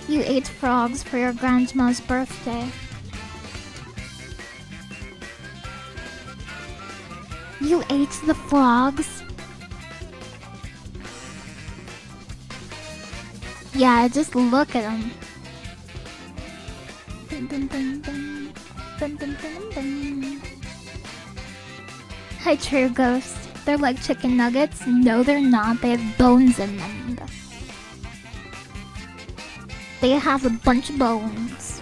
You ate frogs for your grandma's birthday. You ate the frogs? Yeah, just look at them. Hi, True Ghost. They're like chicken nuggets? No, they're not. They have bones in them. They have a bunch of bones.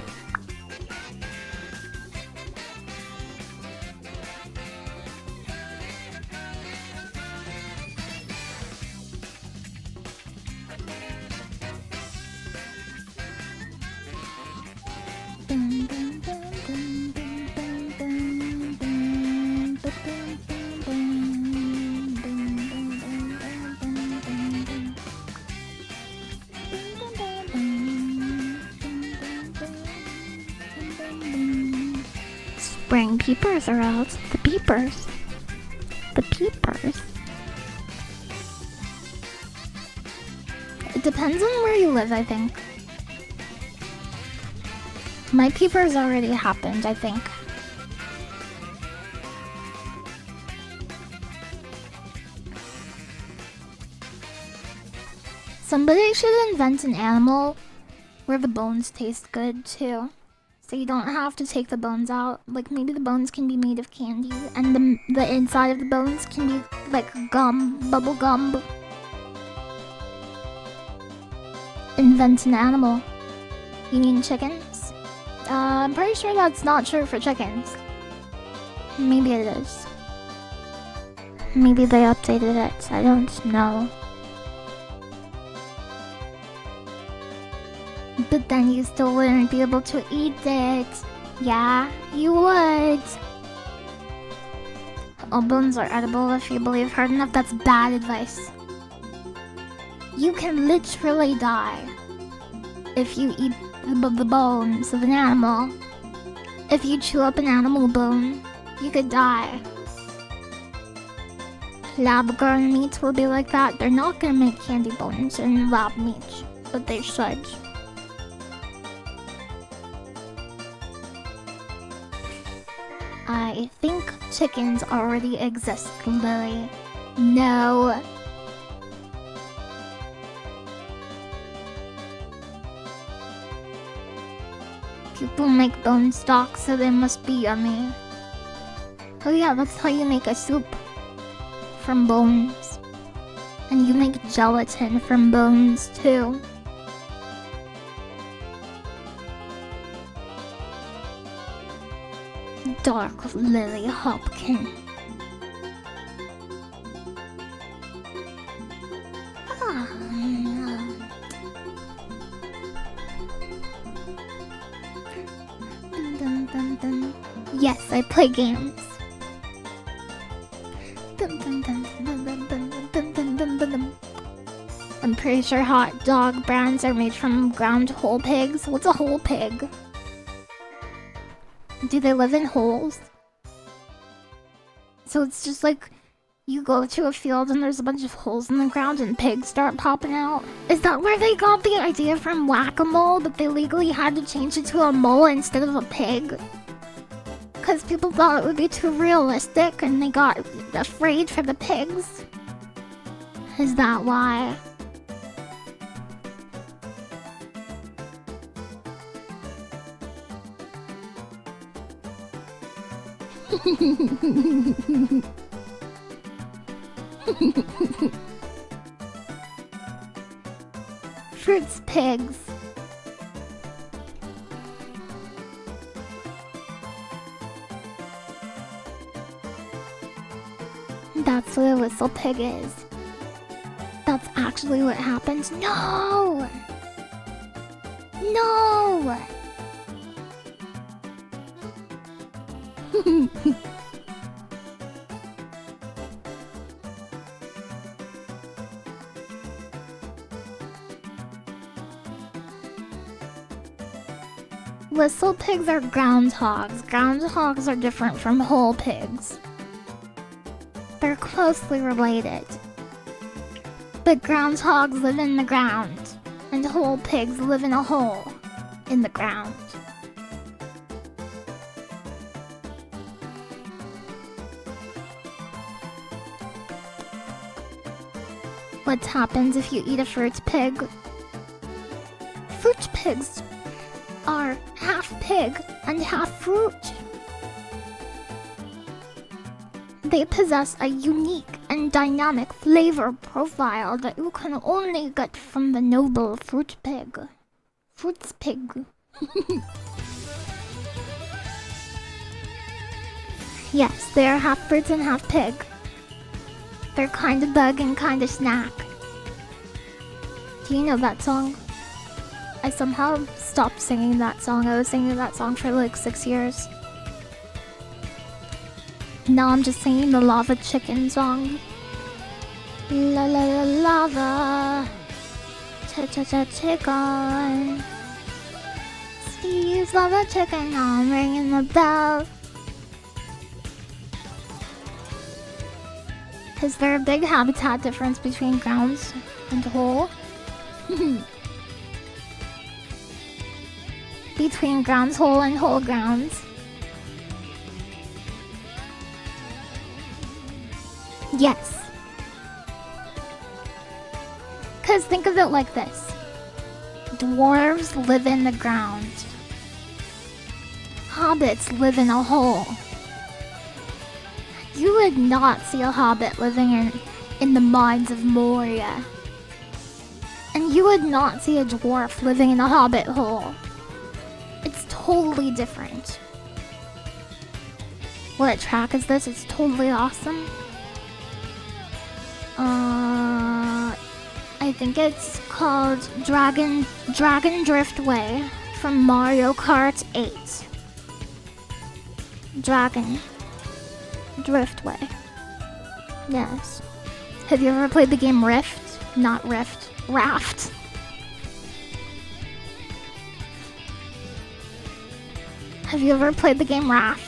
Spring peepers are out. The peepers. The peepers. It depends on where you live, I think. My peepers already happened, I think. Somebody should invent an animal where the bones taste good too. So you don't have to take the bones out. Like maybe the bones can be made of candy and the inside of the bones can be like gum, bubble gum. Invent an animal. You mean chickens? I'm pretty sure that's not true for chickens. Maybe it is. Maybe they updated it. I don't know. But But then you still wouldn't be able to eat it. Yeah, you would. All bones are edible if you believe hard enough. That's bad advice. You can literally die if you eat the bones of an animal. If you chew up an animal bone, you could die. Lab-grown meats will be like that. They're not gonna make candy bones in lab meat, but they should. I think chickens already exist, Lily. No. People make bone stock, so they must be yummy. Oh yeah, that's how you make a soup. From bones. And you make gelatin from bones, too. Dark Lily Hopkin. Dun, dun, dun. Yes, I play games. Dun, dun, dun, dun, dun, dun, dun, dun, dun, dun, dun. I'm pretty sure hot dog brands are made from ground whole pigs. What's a whole pig? Do they live in holes? So it's just like you go to a field and there's a bunch of holes in the ground and pigs start popping out. Is that where they got the idea from whack-a-mole that they legally had to change it to a mole instead of a pig? Because people thought it would be too realistic and they got afraid for the pigs? Is that why? Fruits pigs. That's what a whistle pig is. That's actually what happens. No! No! Whistle pigs are groundhogs. Groundhogs are different from whole pigs. They're closely related. But groundhogs live in the ground, and whole pigs live in a hole in the ground. What happens if you eat a fruit pig? Fruit pigs are half pig and half fruit. They possess a unique and dynamic flavor profile that you can only get from the noble fruit pig. Fruits pig. Yes, they are half fruit and half pig. They're kind of bug and kind of snack. Do you know that song? I somehow stopped singing that song. I was singing that song for like 6 years. Now I'm just singing the Lava Chicken song. La la la lava. Cha cha cha chicken. Steve's Lava Chicken. I'm ringing the bell. Is there a big habitat difference between grounds and whole? Between grounds whole and whole grounds. Yes. Because think of it like this. Dwarves live in the ground. Hobbits live in a hole. You would not see a hobbit living in the mines of Moria. And you would not see a dwarf living in a hobbit hole. It's totally different. What track is this? It's totally awesome. I I think it's called Dragon Driftway from Mario Kart 8. Dragon Driftway. Yes. Have you ever played the game Rift? Not Rift. Raft. Have you ever played the game Raft?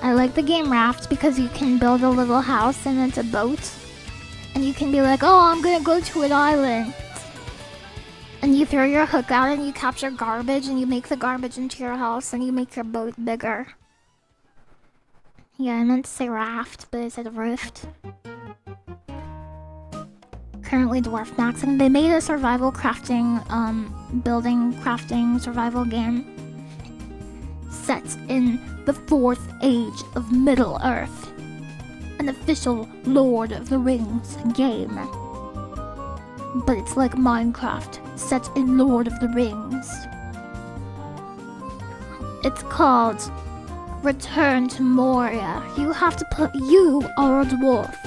I like the game Raft because you can build a little house and it's a boat. And you can be like, oh, I'm gonna go to an island. And you throw your hook out and you capture garbage and you make the garbage into your house and you make your boat bigger. Yeah, I meant to say raft, but I said rift. Currently dwarf maxing. They made a survival crafting, building crafting survival game set in the 4th age of Middle Earth. An official Lord of the Rings game. But it's like Minecraft, set in Lord of the Rings. It's called Return to Moria. You have to put... You are a dwarf.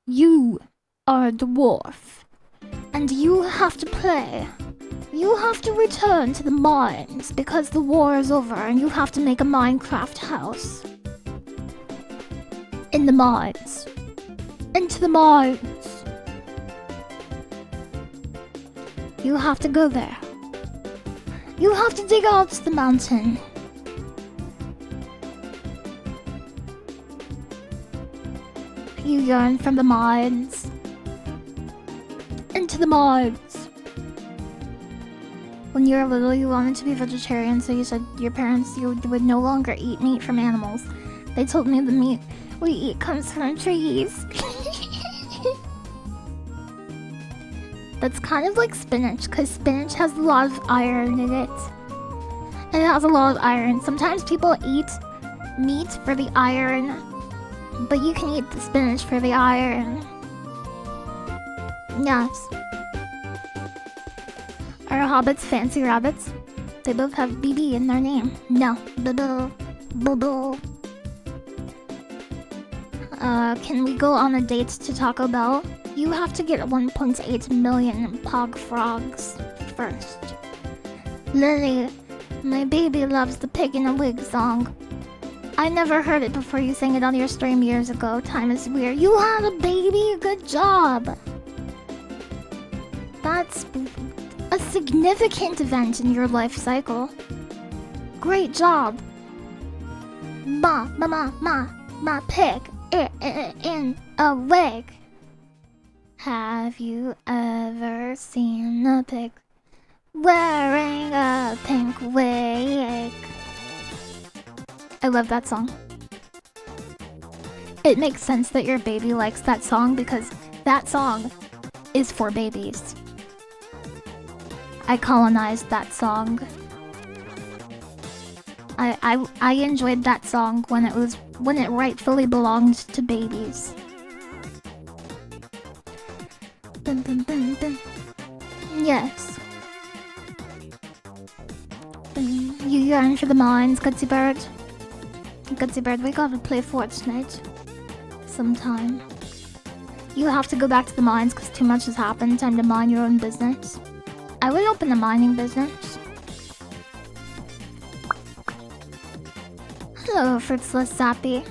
You are a dwarf. And you have to play. You have to return to the mines because the war is over and you have to make a Minecraft house. In the mines. Into the mines. You have to go there. You have to dig out the mountain. You yearn from the mines. Into the mines. When you were little, you wanted to be vegetarian, so you said your parents you would no longer eat meat from animals. They told me the meat we eat comes from trees. That's kind of like spinach, because spinach has a lot of iron in it. It has a lot of iron. Sometimes people eat meat for the iron, but you can eat the spinach for the iron. Yes. Are hobbits fancy rabbits? They both have BB in their name. No. Boo. Can we go on a date to Taco Bell? You have to get 1.8 million Pog Frogs first. Lily, my baby loves the Pig in a Wig song. I never heard it before you sang it on your stream years ago. Time is weird. You had a baby? Good job. That's a significant event in your life cycle. Great job. Ma, pig in a wig. Have you ever seen a pig wearing a pink wig? I love that song. It makes sense that your baby likes that song because that song is for babies. I colonized that song. I enjoyed that song when it rightfully belonged to babies. Dun, dun, dun, dun. Yes. You yearn for the mines, Gutsy Bird. Gutsy Bird, we gotta play Fortnite sometime. You have to go back to the mines because too much has happened. Time to mind your own business. I would open a mining business. Hello, Fritzless Zappy.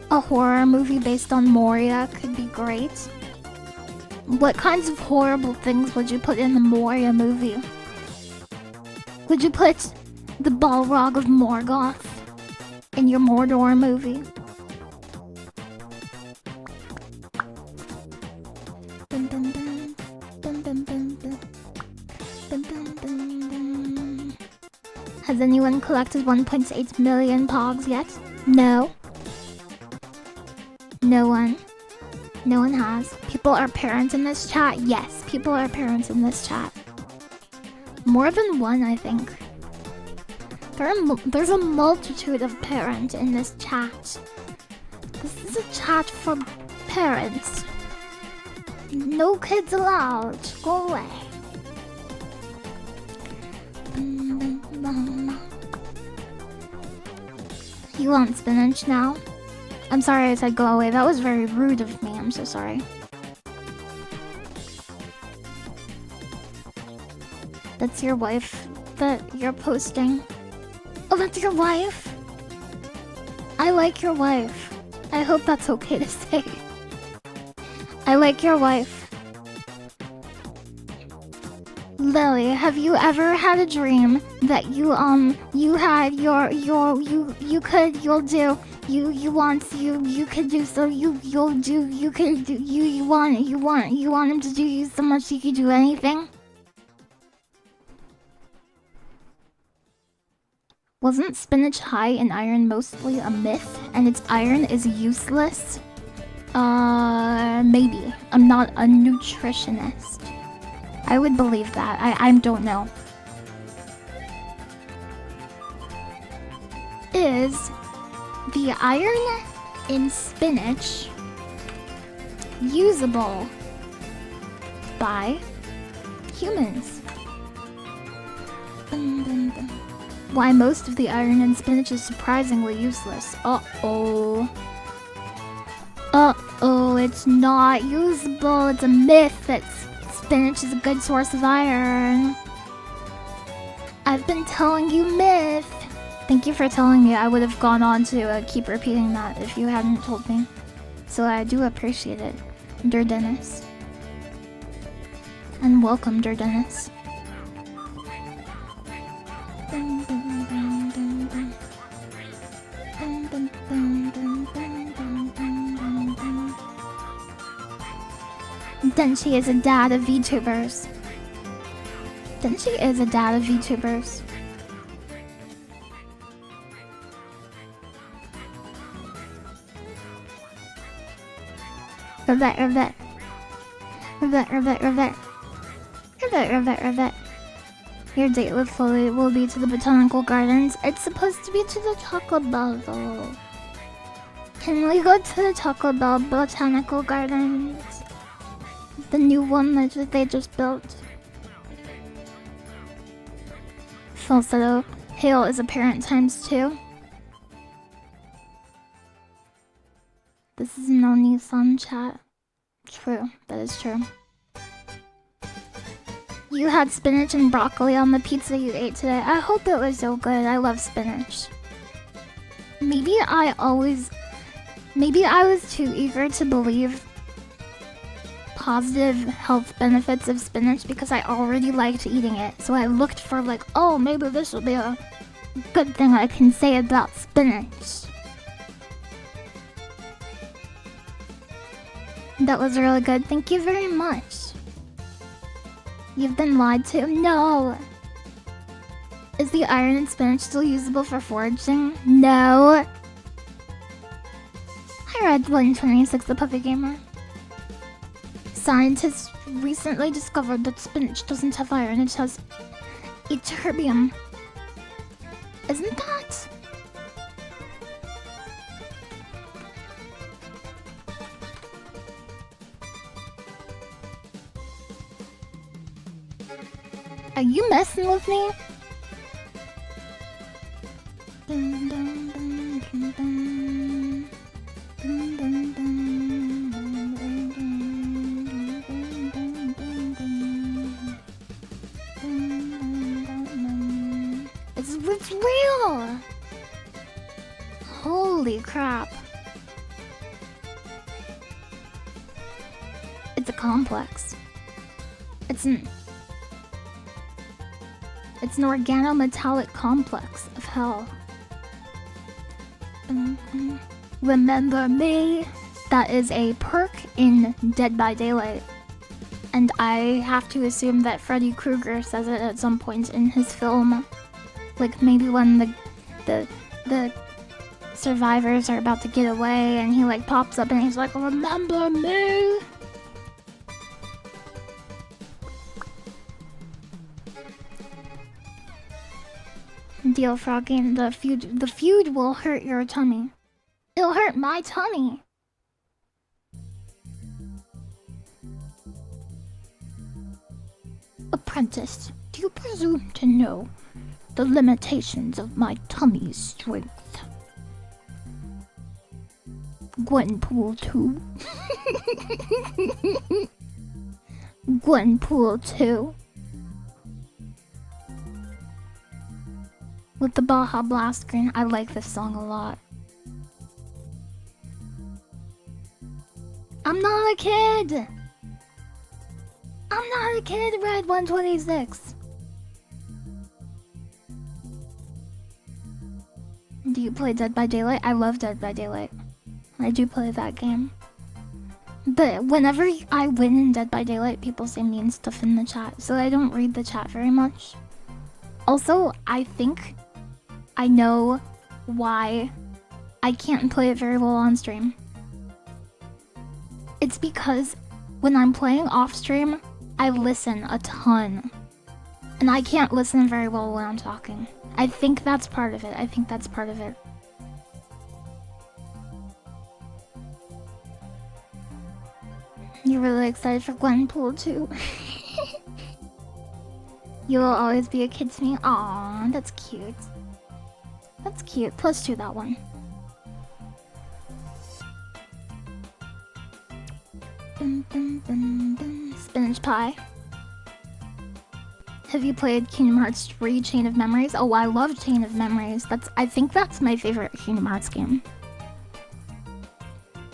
A horror movie based on Moria could be great. What kinds of horrible things would you put in the Moria movie? Would you put the Balrog of Morgoth in your Mordor movie? Dun, dun, dun. Dun, dun, dun, dun. Dun, dun, dun, dun. Has anyone collected 1.8 million Pogs yet? No. No one. No one has. People are parents in this chat? Yes, people are parents in this chat. More than one, I think. There's a multitude of parents in this chat. This is a chat for parents. No kids allowed. Go away. You want spinach now? I'm sorry I said go away. That was very rude of me. I'm so sorry. That's your wife that you're posting. Oh, that's your wife? I like your wife. I hope that's okay to say. I like your wife. Lily, have you ever had a dream that you had you could you want him to do you so much you could do anything? Wasn't spinach high in iron mostly a myth, and its iron is useless? Maybe. I'm not a nutritionist. I would believe that. I don't know. Is the iron in spinach usable by humans? Dun, dun, dun. Why most of the iron in spinach is surprisingly useless. Uh-oh. Uh-oh, it's not usable. It's a myth that spinach is a good source of iron. I've been telling you myth. Thank you for telling me. I would have gone on to keep repeating that if you hadn't told me. So I do appreciate it, Der Dennis. And welcome, Der Dennis. Denchi is a dad of VTubers. Denchi is a dad of VTubers. Rivet. Your date with Lily will be to the botanical gardens. It's supposed to be to the Taco Bell though. Can we go to the Taco Bell botanical gardens? The new one that they just built. Falsetto. Hail is apparent ×2. This is no Nissan chat. True, that is true. You had spinach and broccoli on the pizza you ate today. I hope it was so good. I love spinach. Maybe I was too eager to believe positive health benefits of spinach because I already liked eating it. So I looked for like, oh, maybe this will be a good thing I can say about spinach. That was really good. Thank you very much. You've been lied to. No. Is the iron in spinach still usable for foraging? No. Hi, Red126, the Puffy Gamer. Scientists recently discovered that spinach doesn't have iron, it has ytterbium. Isn't that? Are you messing with me? Dun, dun, dun, dun, dun. Dun, dun, dun, dun, dun, dun. It's real! Holy crap. It's a complex. It's an organometallic complex of hell. Remember me? That is a perk in Dead by Daylight. And I have to assume that Freddy Krueger says it at some point in his film. Like maybe when the survivors are about to get away and he like pops up and he's like, remember me? Deal Froggy, the feud will hurt your tummy. It'll hurt my tummy. Apprentice, do you presume to know the limitations of my tummy's strength? Gwenpool 2. Gwenpool 2. With the Baja Blast screen. I like this song a lot. I'm not a kid! I'm not a kid, Red 126. Do you play Dead by Daylight? I love Dead by Daylight. I do play that game. But whenever I win in Dead by Daylight, people say mean stuff in the chat, so I don't read the chat very much. Also, I think I know why I can't play it very well on stream. It's because when I'm playing off stream, I listen a ton. And I can't listen very well when I'm talking. I think that's part of it. You're really excited for Gwenpool too. You will always be a kid to me. Aww, that's cute. That's cute. +2 that one. Dun, dun, dun, dun. Spinach pie. Have you played Kingdom Hearts 3 Chain of Memories? Oh, I love Chain of Memories. I think that's my favorite Kingdom Hearts game.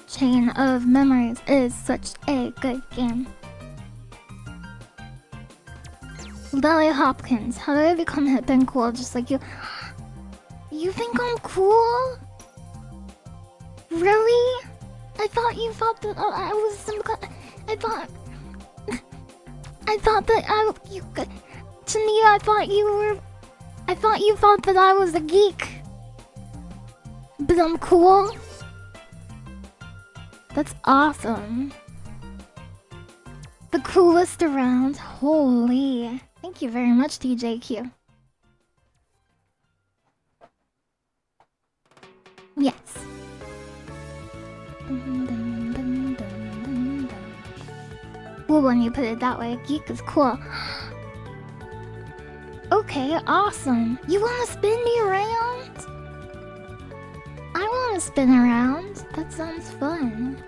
Chain of Memories is such a good game. Lily Hopkins, how did I become hip and cool just like you? You think I'm cool? Really? I thought you thought that I was some kind. I thought that to me, I thought you thought that I was a geek. But I'm cool. That's awesome. The coolest around. Holy. Thank you very much, TJQ. Yes. Well, when you put it that way, geek is cool. Okay, awesome. You wanna spin me around? I wanna spin around. That sounds fun.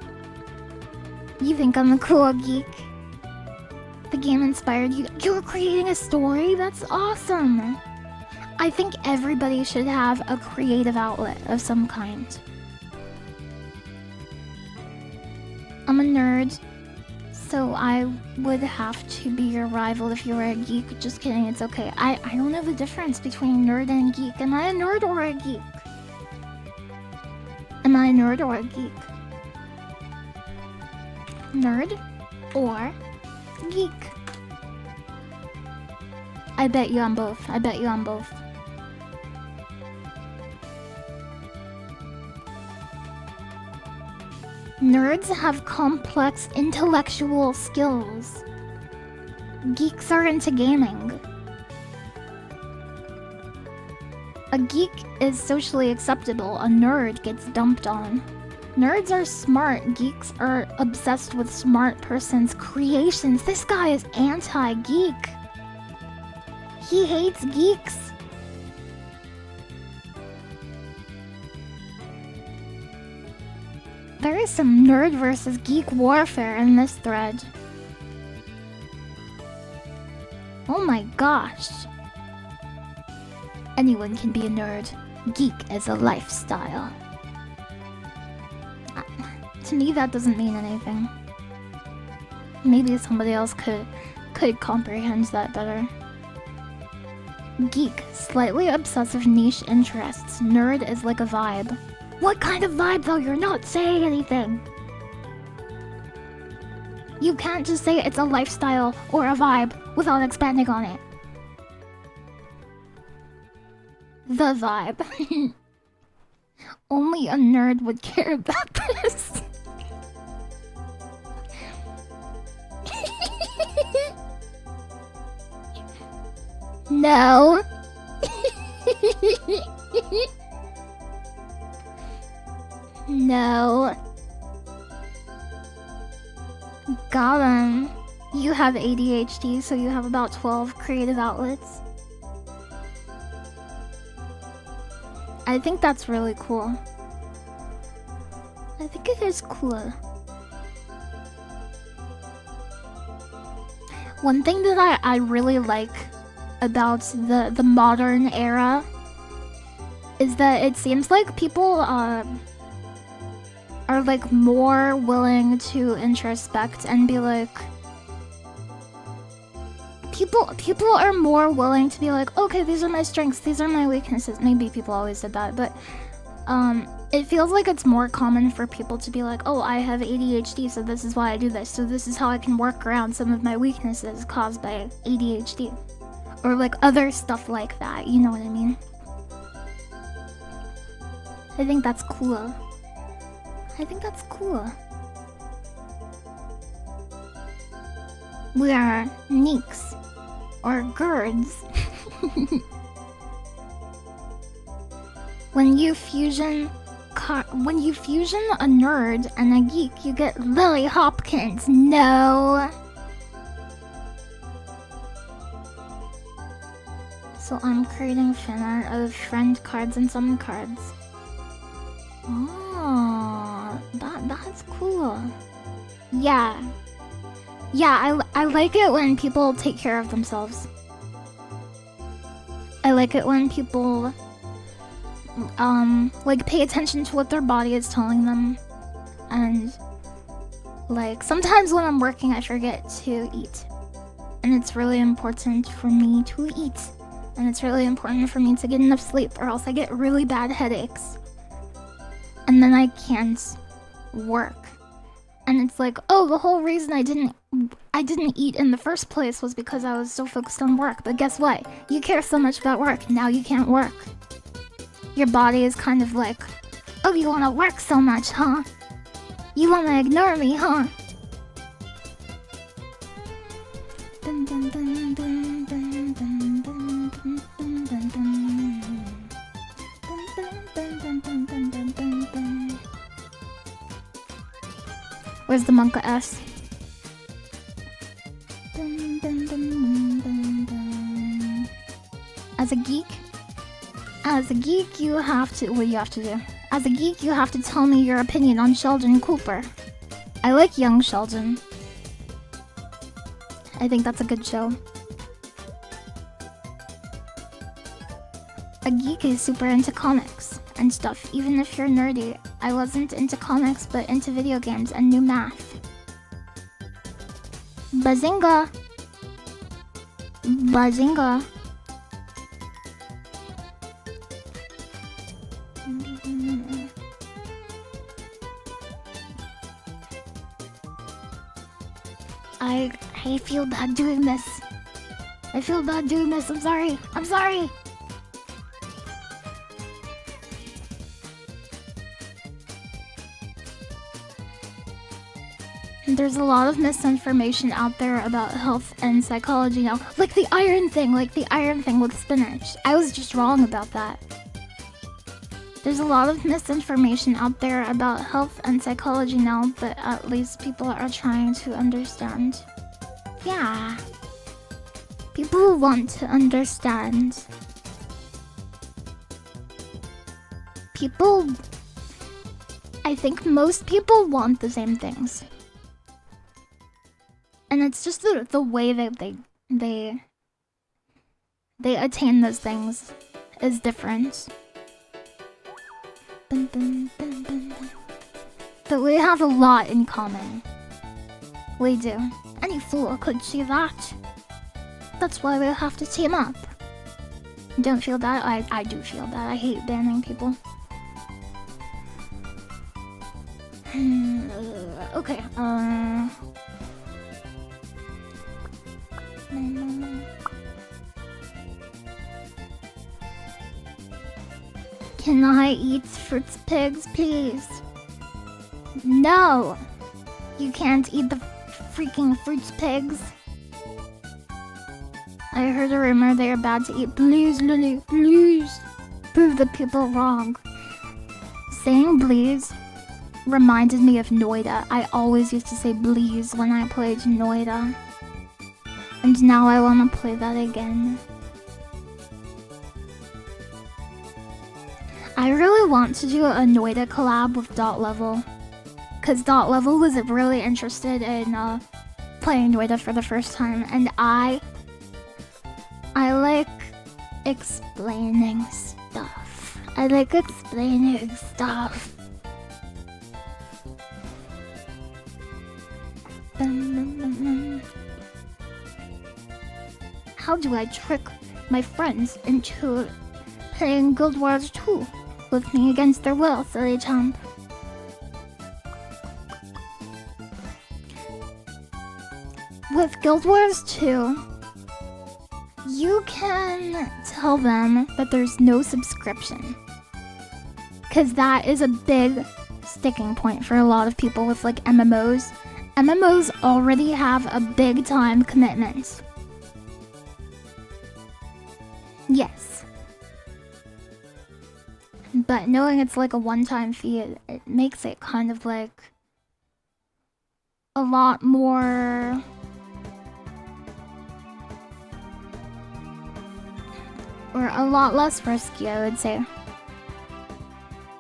You think I'm a cool geek? The game inspired you. You're creating a story? That's awesome. I think everybody should have a creative outlet of some kind. I'm a nerd, so I would have to be your rival if you were a geek. Just kidding, it's okay. I don't know the difference between nerd and geek. Am I a nerd or a geek? Am I a nerd or a geek? Nerd or geek? I bet you on both. Nerds have complex intellectual skills. Geeks are into gaming. A geek is socially acceptable, a nerd gets dumped on. Nerds are smart, geeks are obsessed with smart person's creations. This guy is anti-geek. He hates geeks. There is some nerd versus geek warfare in this thread. Oh my gosh. Anyone can be a nerd. Geek is a lifestyle. To me, that doesn't mean anything. Maybe somebody else could comprehend that better. Geek, slightly obsessive niche interests. Nerd is like a vibe. What kind of vibe though? You're not saying anything. You can't just say it's a lifestyle or a vibe without expanding on it. The vibe. Only a nerd would care about this. No. No. Got him. You have ADHD, so you have about 12 creative outlets. I think that's really cool. I I think it is cool. One thing that I really like about the modern era is that it seems like people are like more willing to introspect and be like, people are more willing to be like, okay, these are my strengths, these are my weaknesses. Maybe people always did that, but it feels like it's more common for people to be like, oh, I have ADHD, so this is why I do this, so this is how I can work around some of my weaknesses caused by ADHD, or like other stuff like that, you know what I mean? I think that's cool. I think that's cool. We are neeks or girds. When you fusion a nerd and a geek, you get Lily Hopkins. No. So I'm creating fan art of friend cards and summon cards. Oh, that's cool. Yeah. Yeah, I like it when people take care of themselves. I like it when people like pay attention to what their body is telling them. And like sometimes when I'm working I forget to eat. And it's really important for me to eat. And it's really important for me to get enough sleep or else I get really bad headaches. And then I can't work. And it's like, oh, the whole reason I didn't eat in the first place was because I was so focused on work. But guess what? You care so much about work, now you can't work. Your body is kind of like, oh, you wanna work so much, huh? You wanna ignore me, huh? Dun, dun, dun, dun, dun, dun, dun, dun, dun, dun, dun. Where's the Monka S? Dun, dun, dun, dun, dun. As a geek, you have to. What do you have to do? As a geek, you have to tell me your opinion on Sheldon Cooper. I like young Sheldon. I think that's a good show. A geek is super into comics and stuff, even if you're nerdy. I wasn't into comics, but into video games and new math. Bazinga! Bazinga! I feel bad doing this. I feel bad doing this. I'm sorry. I'm sorry. There's a lot of misinformation out there about health and psychology now. Like the iron thing with spinach. I was just wrong about that. There's a lot of misinformation out there about health and psychology now, but at least people are trying to understand. Yeah. People want to understand. I think most people want the same things. And it's just the way that they attain those things is different. Dun, dun, dun, dun, dun. But we have a lot in common. We do. Any fool could see that. That's why we have to team up. Don't feel that? I do feel that. I hate banning people. Okay, Can I eat fruits pigs, please? No! You can't eat the freaking fruits pigs. I heard a rumor they are bad to eat. Please, Lily, please. Prove the people wrong. Saying please reminded me of Noida. I always used to say please when I played Noida. And now I want to play that again. I really want to do a Noida collab with Dot Level. because Dot Level was really interested in playing Noida for the first time, and I like explaining stuff. I like explaining stuff. How do I trick my friends into playing Guild Wars 2 with me against their will, silly chump? With Guild Wars 2, you can tell them that there's no subscription. Because that is a big sticking point for a lot of people with like MMOs. MMOs already have a big time commitment. Yes. But knowing it's like a one-time fee, it makes it kind of like a lot more... or a lot less risky, I would say.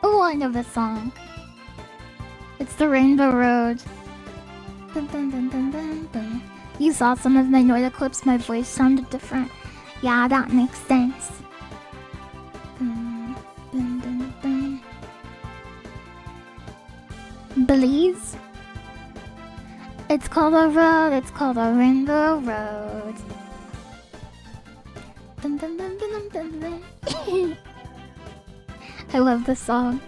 Oh, I know this song. It's the Rainbow Road. Dun, dun, dun, dun, dun, dun. You saw some of my Noida clips, my voice sounded different. Yeah, that makes sense. Dun, dun, dun, dun. Belize? It's called a road, it's called a Rainbow Road. Dun, dun, dun, dun, dun, dun, dun. I love this song.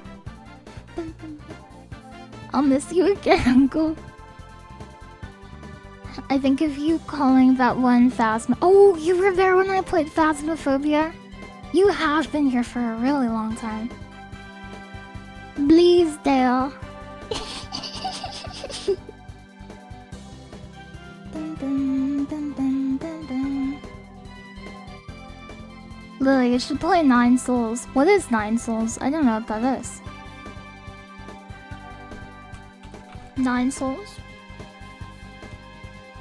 Dun, dun, dun. I'll miss you again, Uncle. I think of you calling that one Phasma. Oh, you were there when I played Phasmophobia? You have been here for a really long time. Bleasdale. Dun, dun, dun, dun, dun, dun. Lily, you should play 9 Souls. What is 9 Souls? I don't know what that is. 9 Souls?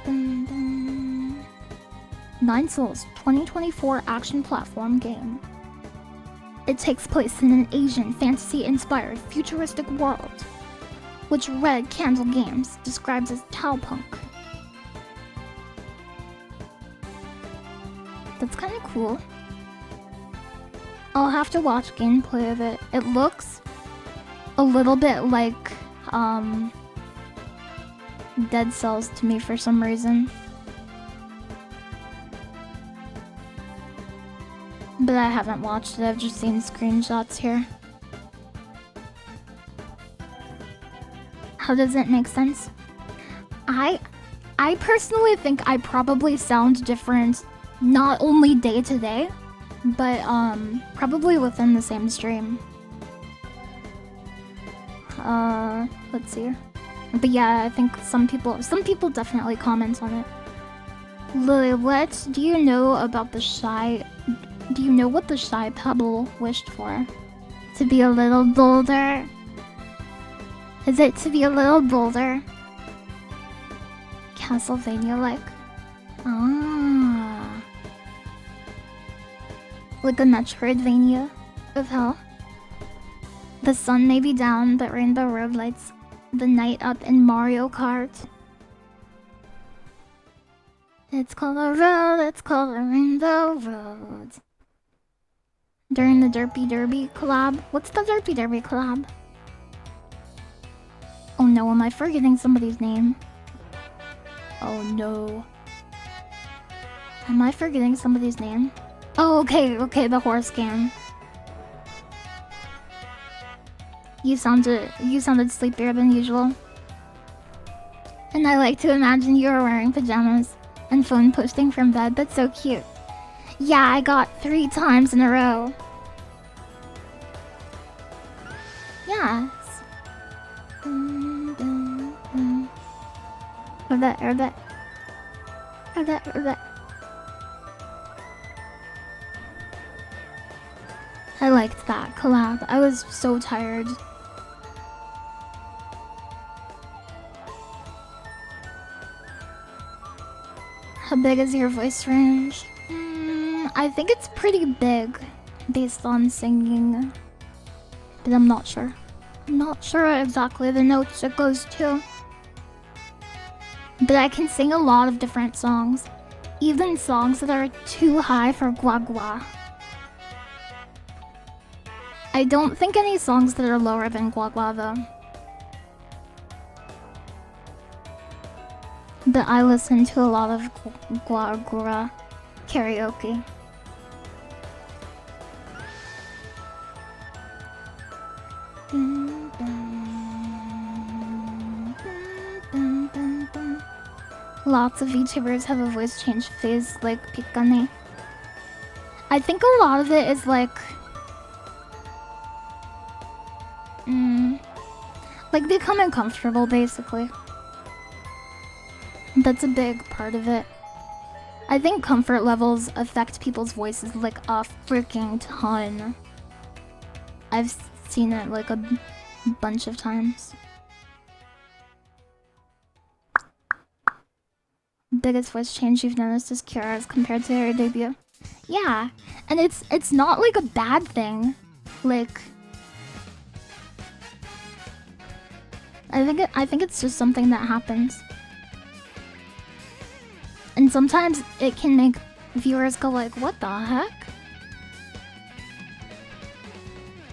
Dun, dun. 9 Souls, 2024 action platform game. It takes place in an Asian fantasy-inspired futuristic world, which Red Candle Games describes as Taopunk. That's kind of cool. I'll have to watch gameplay of it. It looks a little bit like Dead Cells to me for some reason. But I haven't watched it, I've just seen screenshots here. How does it make sense? I personally think I probably sound different, not only day to day, but probably within the same stream. Let's see. But yeah, I think some people definitely comment on it. Lily, what do you know about the shy? Do you know what the shy pebble wished for? To be a little bolder? Is it to be a little bolder? Castlevania-like? Ah. Like a Metroidvania of hell. The sun may be down, but Rainbow Road lights the night up in Mario Kart. It's called a road, it's called a Rainbow Road. During the Derpy Derby collab. What's the Derpy Derby collab? Oh no, am I forgetting somebody's name? Oh no. Am I forgetting somebody's name? Oh, okay, the horse game. You sounded sleepier than usual. And I like to imagine you were wearing pajamas and phone posting from bed. That's so cute. Yeah, I got 3 times in a row. Yes. Dun, dun, dun. Or that. I liked that collab. I was so tired. How big is your voice range? I think it's pretty big based on singing, but I'm not sure. I'm not sure exactly the notes it goes to. But I can sing a lot of different songs. Even songs that are too high for gua gua. I don't think any songs that are lower than gua gua though. But I listen to a lot of gua gua karaoke. Lots of VTubers have a voice change phase like Pikane. I think a lot of it is like becoming comfortable basically. That's a big part of it. I think comfort levels affect people's voices like a freaking ton. I've seen it like a bunch of times. Biggest voice change you've noticed is Kiara's compared to her debut. Yeah, and it's not like a bad thing. Like I think it's just something that happens. And sometimes it can make viewers go like, what the heck?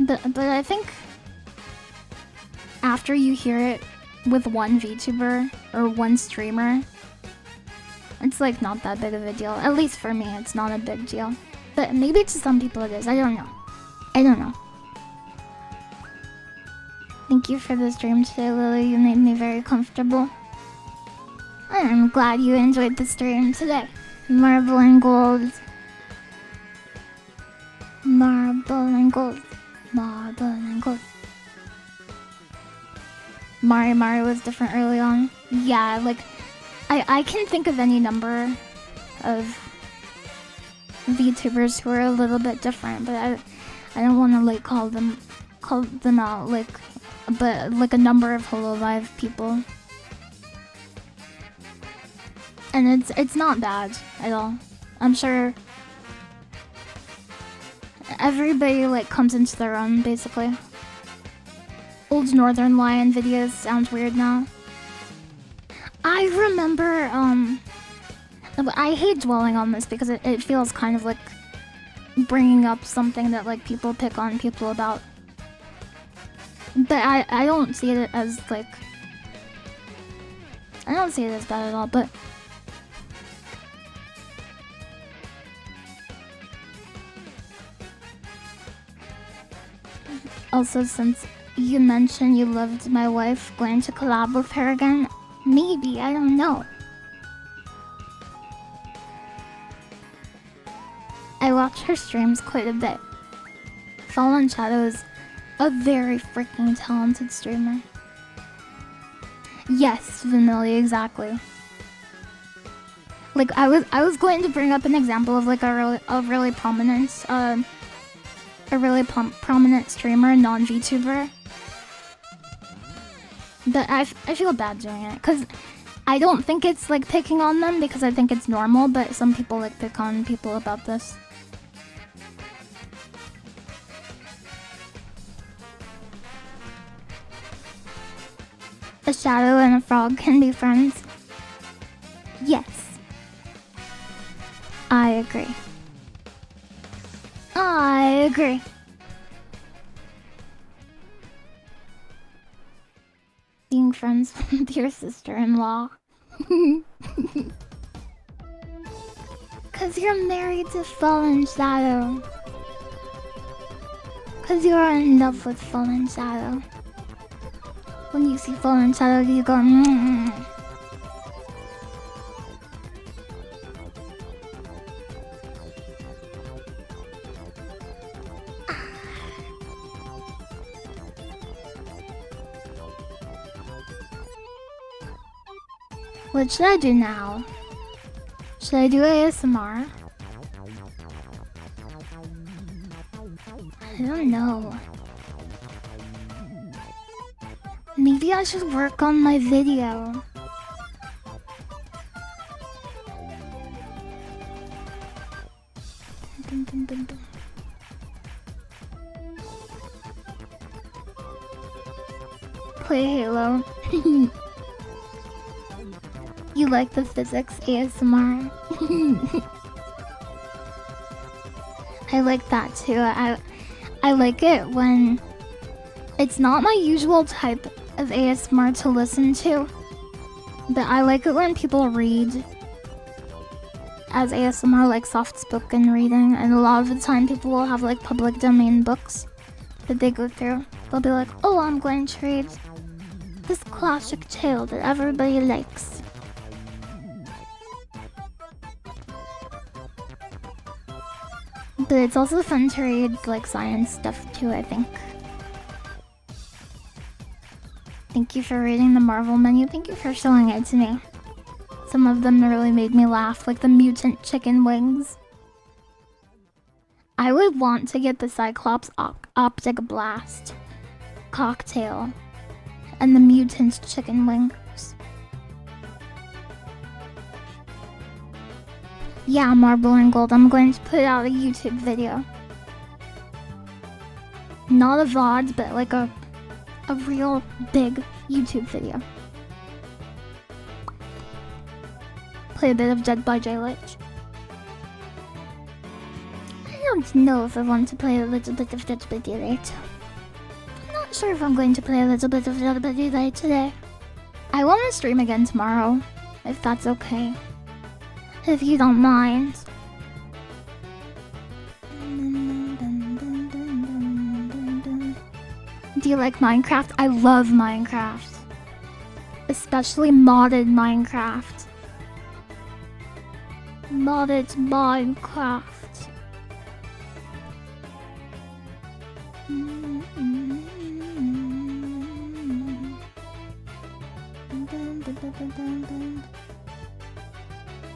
But I think after you hear it with one VTuber or one streamer, it's like not that big of a deal. At least for me, it's not a big deal. But maybe to some people it is. I don't know. I don't know. Thank you for the stream today, Lily. You made me very comfortable. I'm glad you enjoyed the stream today. Marble and gold. Marble and gold. Marble and gold. Mari was different early on. Yeah, like I can think of any number of VTubers who are a little bit different, but I don't want to like call them out like, but like a number of Hololive people. And it's not bad at all. I'm sure everybody like comes into their own basically. Old Northern Lion videos sound weird now. I remember I hate dwelling on this because it feels kind of like bringing up something that like people pick on people about. But I don't see it as like, I don't see it as bad at all, but also, since you mentioned you loved my wife, going to collab with her again? Maybe, I don't know. I watch her streams quite a bit. Fallen Shadow is a very freaking talented streamer. Yes, Vanilla, exactly. Like I was going to bring up an example of like a really prominent prominent streamer, non-VTuber. But I feel bad doing it because I don't think it's like picking on them because I think it's normal, but some people like pick on people about this. A shadow and a frog can be friends. Yes. I agree. I agree. Being friends with your sister-in-law. Cause you're married to Fallen Shadow. Cause you're in love with Fallen Shadow. When you see Fallen Shadow, you go What should I do now? Should I do ASMR? I don't know. Maybe I should work on my video. play Halo. You like the physics ASMR? I like that too. I like it when it's not my usual type of ASMR to listen to, but I like it when people read as ASMR, like soft-spoken reading, and a lot of the time people will have like public domain books that they go through. They'll be like, oh, I'm going to read this classic tale that everybody likes. But it's also fun to read like science stuff too, I think. Thank you for reading the Marvel menu. Thank you for showing it to me. Some of them really made me laugh, like the mutant chicken wings. I would want to get the Cyclops Optic Blast cocktail and the mutant chicken wings. Yeah, Marble and Gold, I'm going to put out a YouTube video. Not a VOD, but like a real big YouTube video. Play a bit of Dead by Daylight. I don't know if I want to play a little bit of Dead by Daylight. I'm not sure if I'm going to play a little bit of Dead by Daylight today. I want to stream again tomorrow, if that's okay. If you don't mind. Do you like Minecraft? I love Minecraft. Especially modded Minecraft. Modded Minecraft.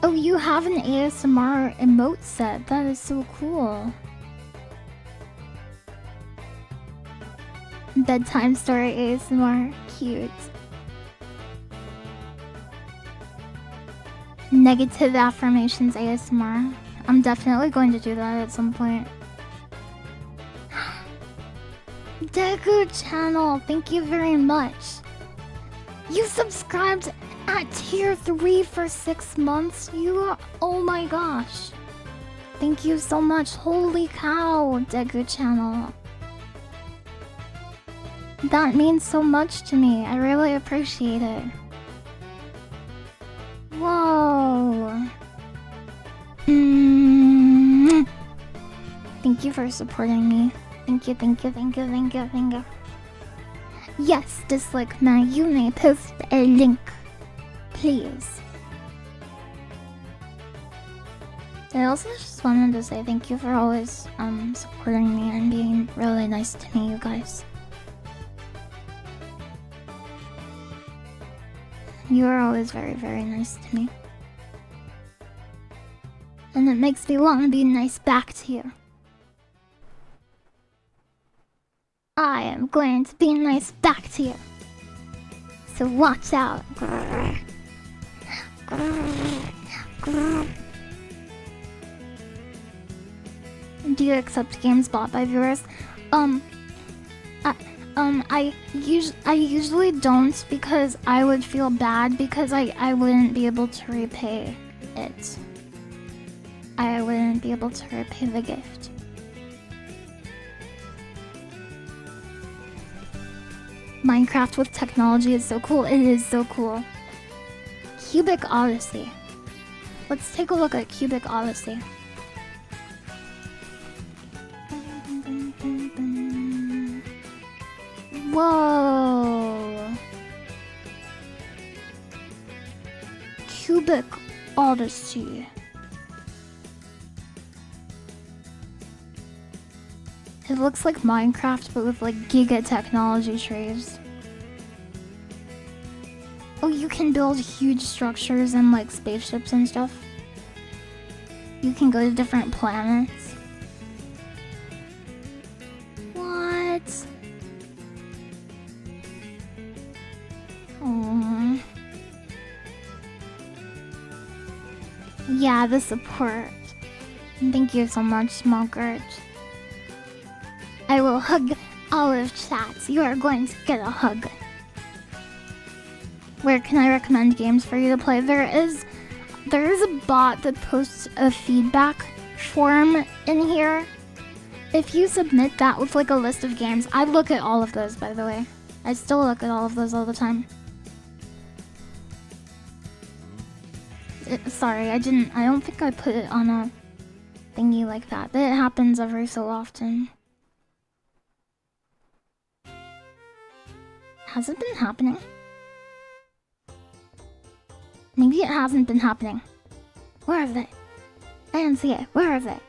Oh, you have an ASMR emote set. That is so cool. Bedtime story ASMR. Cute. Negative affirmations ASMR. I'm definitely going to do that at some point. Deku channel, thank you very much. You subscribed at tier 3 for 6 months. You are, oh my gosh. Thank you so much. Holy cow, Deku channel. That means so much to me. I really appreciate it. Whoa. Thank you for supporting me. Thank you, thank you, thank you, thank you, thank you. Yes, dislike man, you may post a link. Please. I also just wanted to say thank you for always supporting me and being really nice to me, you guys. You are always very, very nice to me. And it makes me want to be nice back to you. I am going to be nice back to you. So watch out. Do you accept games bought by viewers? I usually don't, because I would feel bad because I wouldn't be able to repay it. I wouldn't be able to repay the gift. Minecraft with technology is so cool. It is so cool. Cubic Odyssey. Let's take a look at Cubic Odyssey. Whoa. Cubic Odyssey. It looks like Minecraft, but with like giga technology trees. Oh, you can build huge structures and like spaceships and stuff. You can go to different planets. What? Oh. Yeah, the support. Thank you so much, Smokert. I will hug all of chat. You are going to get a hug. Where can I recommend games for you to play? There is a bot that posts a feedback form in here. If you submit that with like a list of games, I look at all of those, by the way. I still look at all of those all the time. Sorry, I don't think I put it on a thingy like that. It happens every so often. Has it been happening? Maybe it hasn't been happening. Where are they? I didn't see it. Where are they?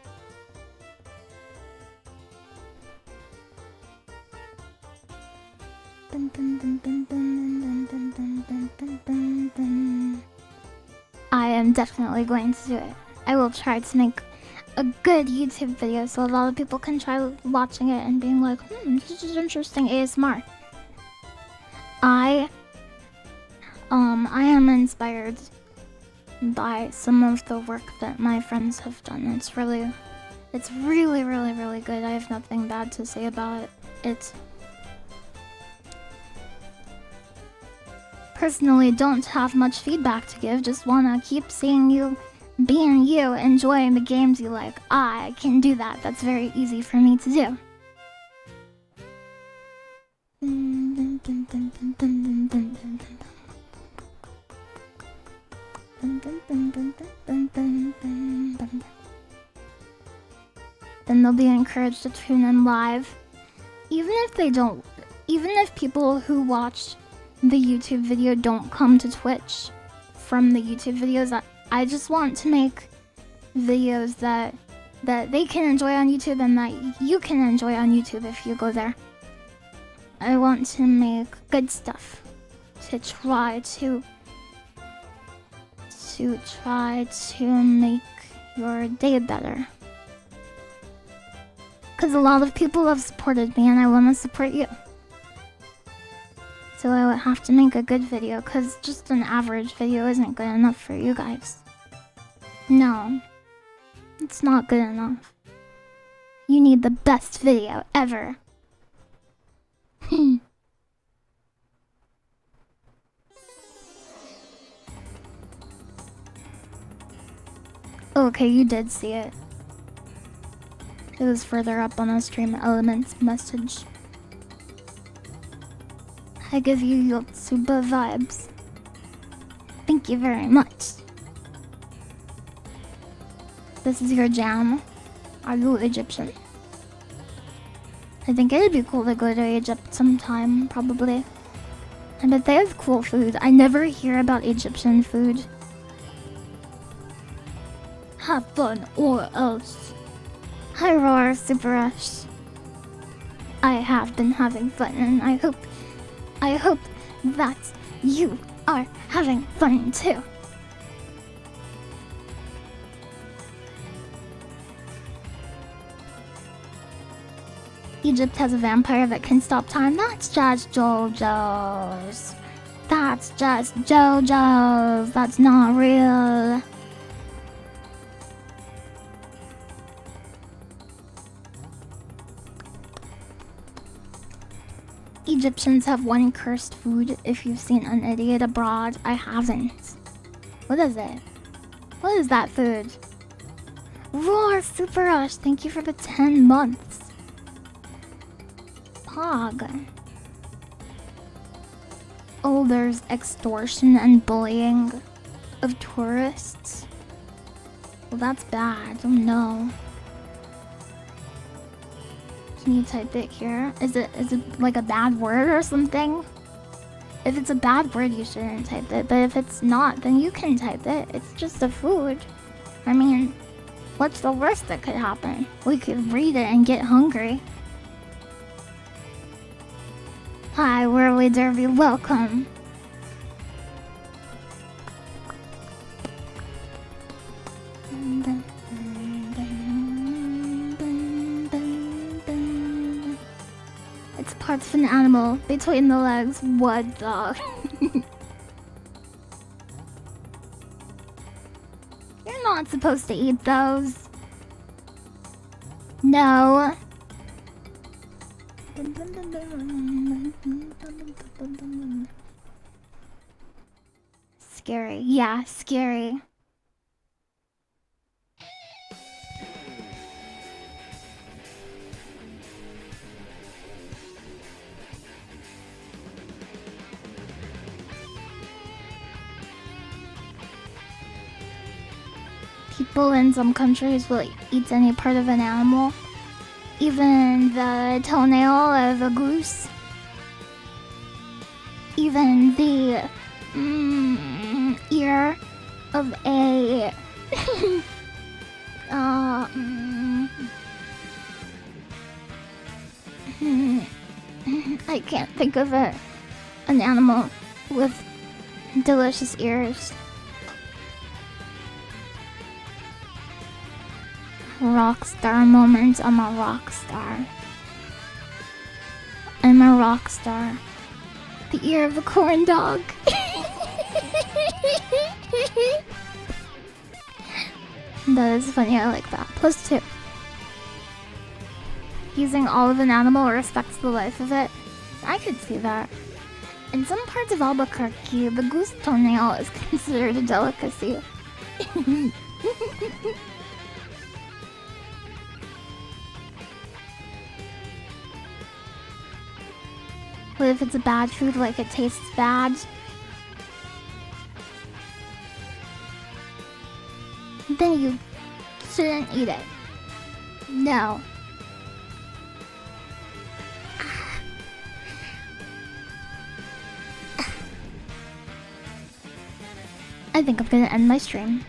I am definitely going to do it. I will try to make a good YouTube video so a lot of people can try watching it and being like, this is interesting ASMR. I am inspired by some of the work that my friends have done. It's really, really good. I have nothing bad to say about it. Personally, don't have much feedback to give. Just wanna keep seeing you being you, enjoying the games you like. I can do that. That's very easy for me to do. Then they'll be encouraged to tune in live. Even if people who watch the YouTube video don't come to Twitch from the YouTube videos, I just want to make videos that they can enjoy on YouTube and that you can enjoy on YouTube if you go there. I want to make good stuff to try to make your day better. Because a lot of people have supported me and I want to support you. So I would have to make a good video, because just an average video isn't good enough for you guys. No, it's not good enough. You need the best video ever. Okay, you did see it. It was further up on our stream elements message. I give you Yotsuba vibes. Thank you very much. This is your jam. Are you Egyptian? I think it'd be cool to go to Egypt sometime, probably. I bet they have cool food. I never hear about Egyptian food. Have fun or else. Hi Roar, Super Rush. I have been having fun and I hope that you are having fun too. Egypt has a vampire that can stop time. That's just JoJo's. That's just JoJo's. That's not real. Egyptians have one cursed food. If you've seen An Idiot Abroad, I haven't. What is it? What is that food? Roar, Super Rush, thank you for the 10 months. Pog. Oh, there's extortion and bullying of tourists. Well, that's bad. Oh no. Can you type it here? Is it like a bad word or something? If it's a bad word, you shouldn't type it. But if it's not, then you can type it. It's just a food. I mean, what's the worst that could happen? We could read it and get hungry. Hi, Whirly Derby, welcome. It's parts of an animal between the legs. What the? You're not supposed to eat those. No. scary. Yeah, scary. People in some countries will eat any part of an animal, even the toenail of a goose, even the ear of a I can't think of an animal with delicious ears. Rockstar moment. I'm a rock star. I'm a rock star. The ear of a corn dog. That is funny, I like that. +2. Using all of an animal respects the life of it. I could see that. In some parts of Albuquerque, the goose toenail is considered a delicacy. What if it's a bad food, like it tastes bad? Then you shouldn't eat it. No. I think I'm gonna end my stream.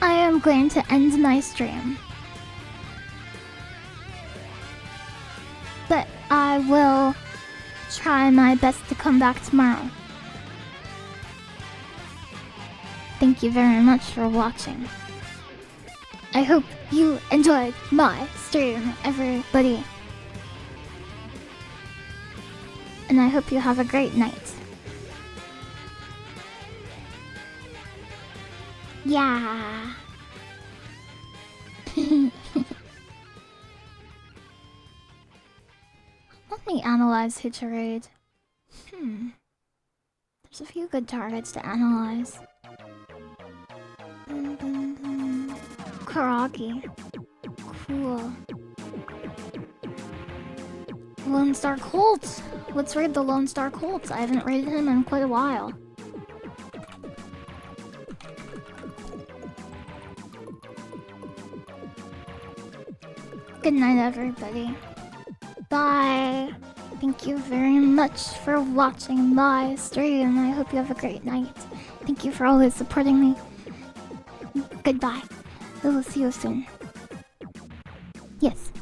I am going to end my stream. But I will try my best to come back tomorrow. Thank you very much for watching. I hope you enjoyed my stream, everybody. And I hope you have a great night. Yeah. Let me analyze who to raid. There's a few good targets to analyze. Karagi. Cool. Lone Star Colts. Let's raid the Lone Star Colts. I haven't raided him in quite a while. Good night, everybody. Bye. Thank you very much for watching my stream. I hope you have a great night. Thank you for always supporting me. Goodbye. I will see you soon. Yes.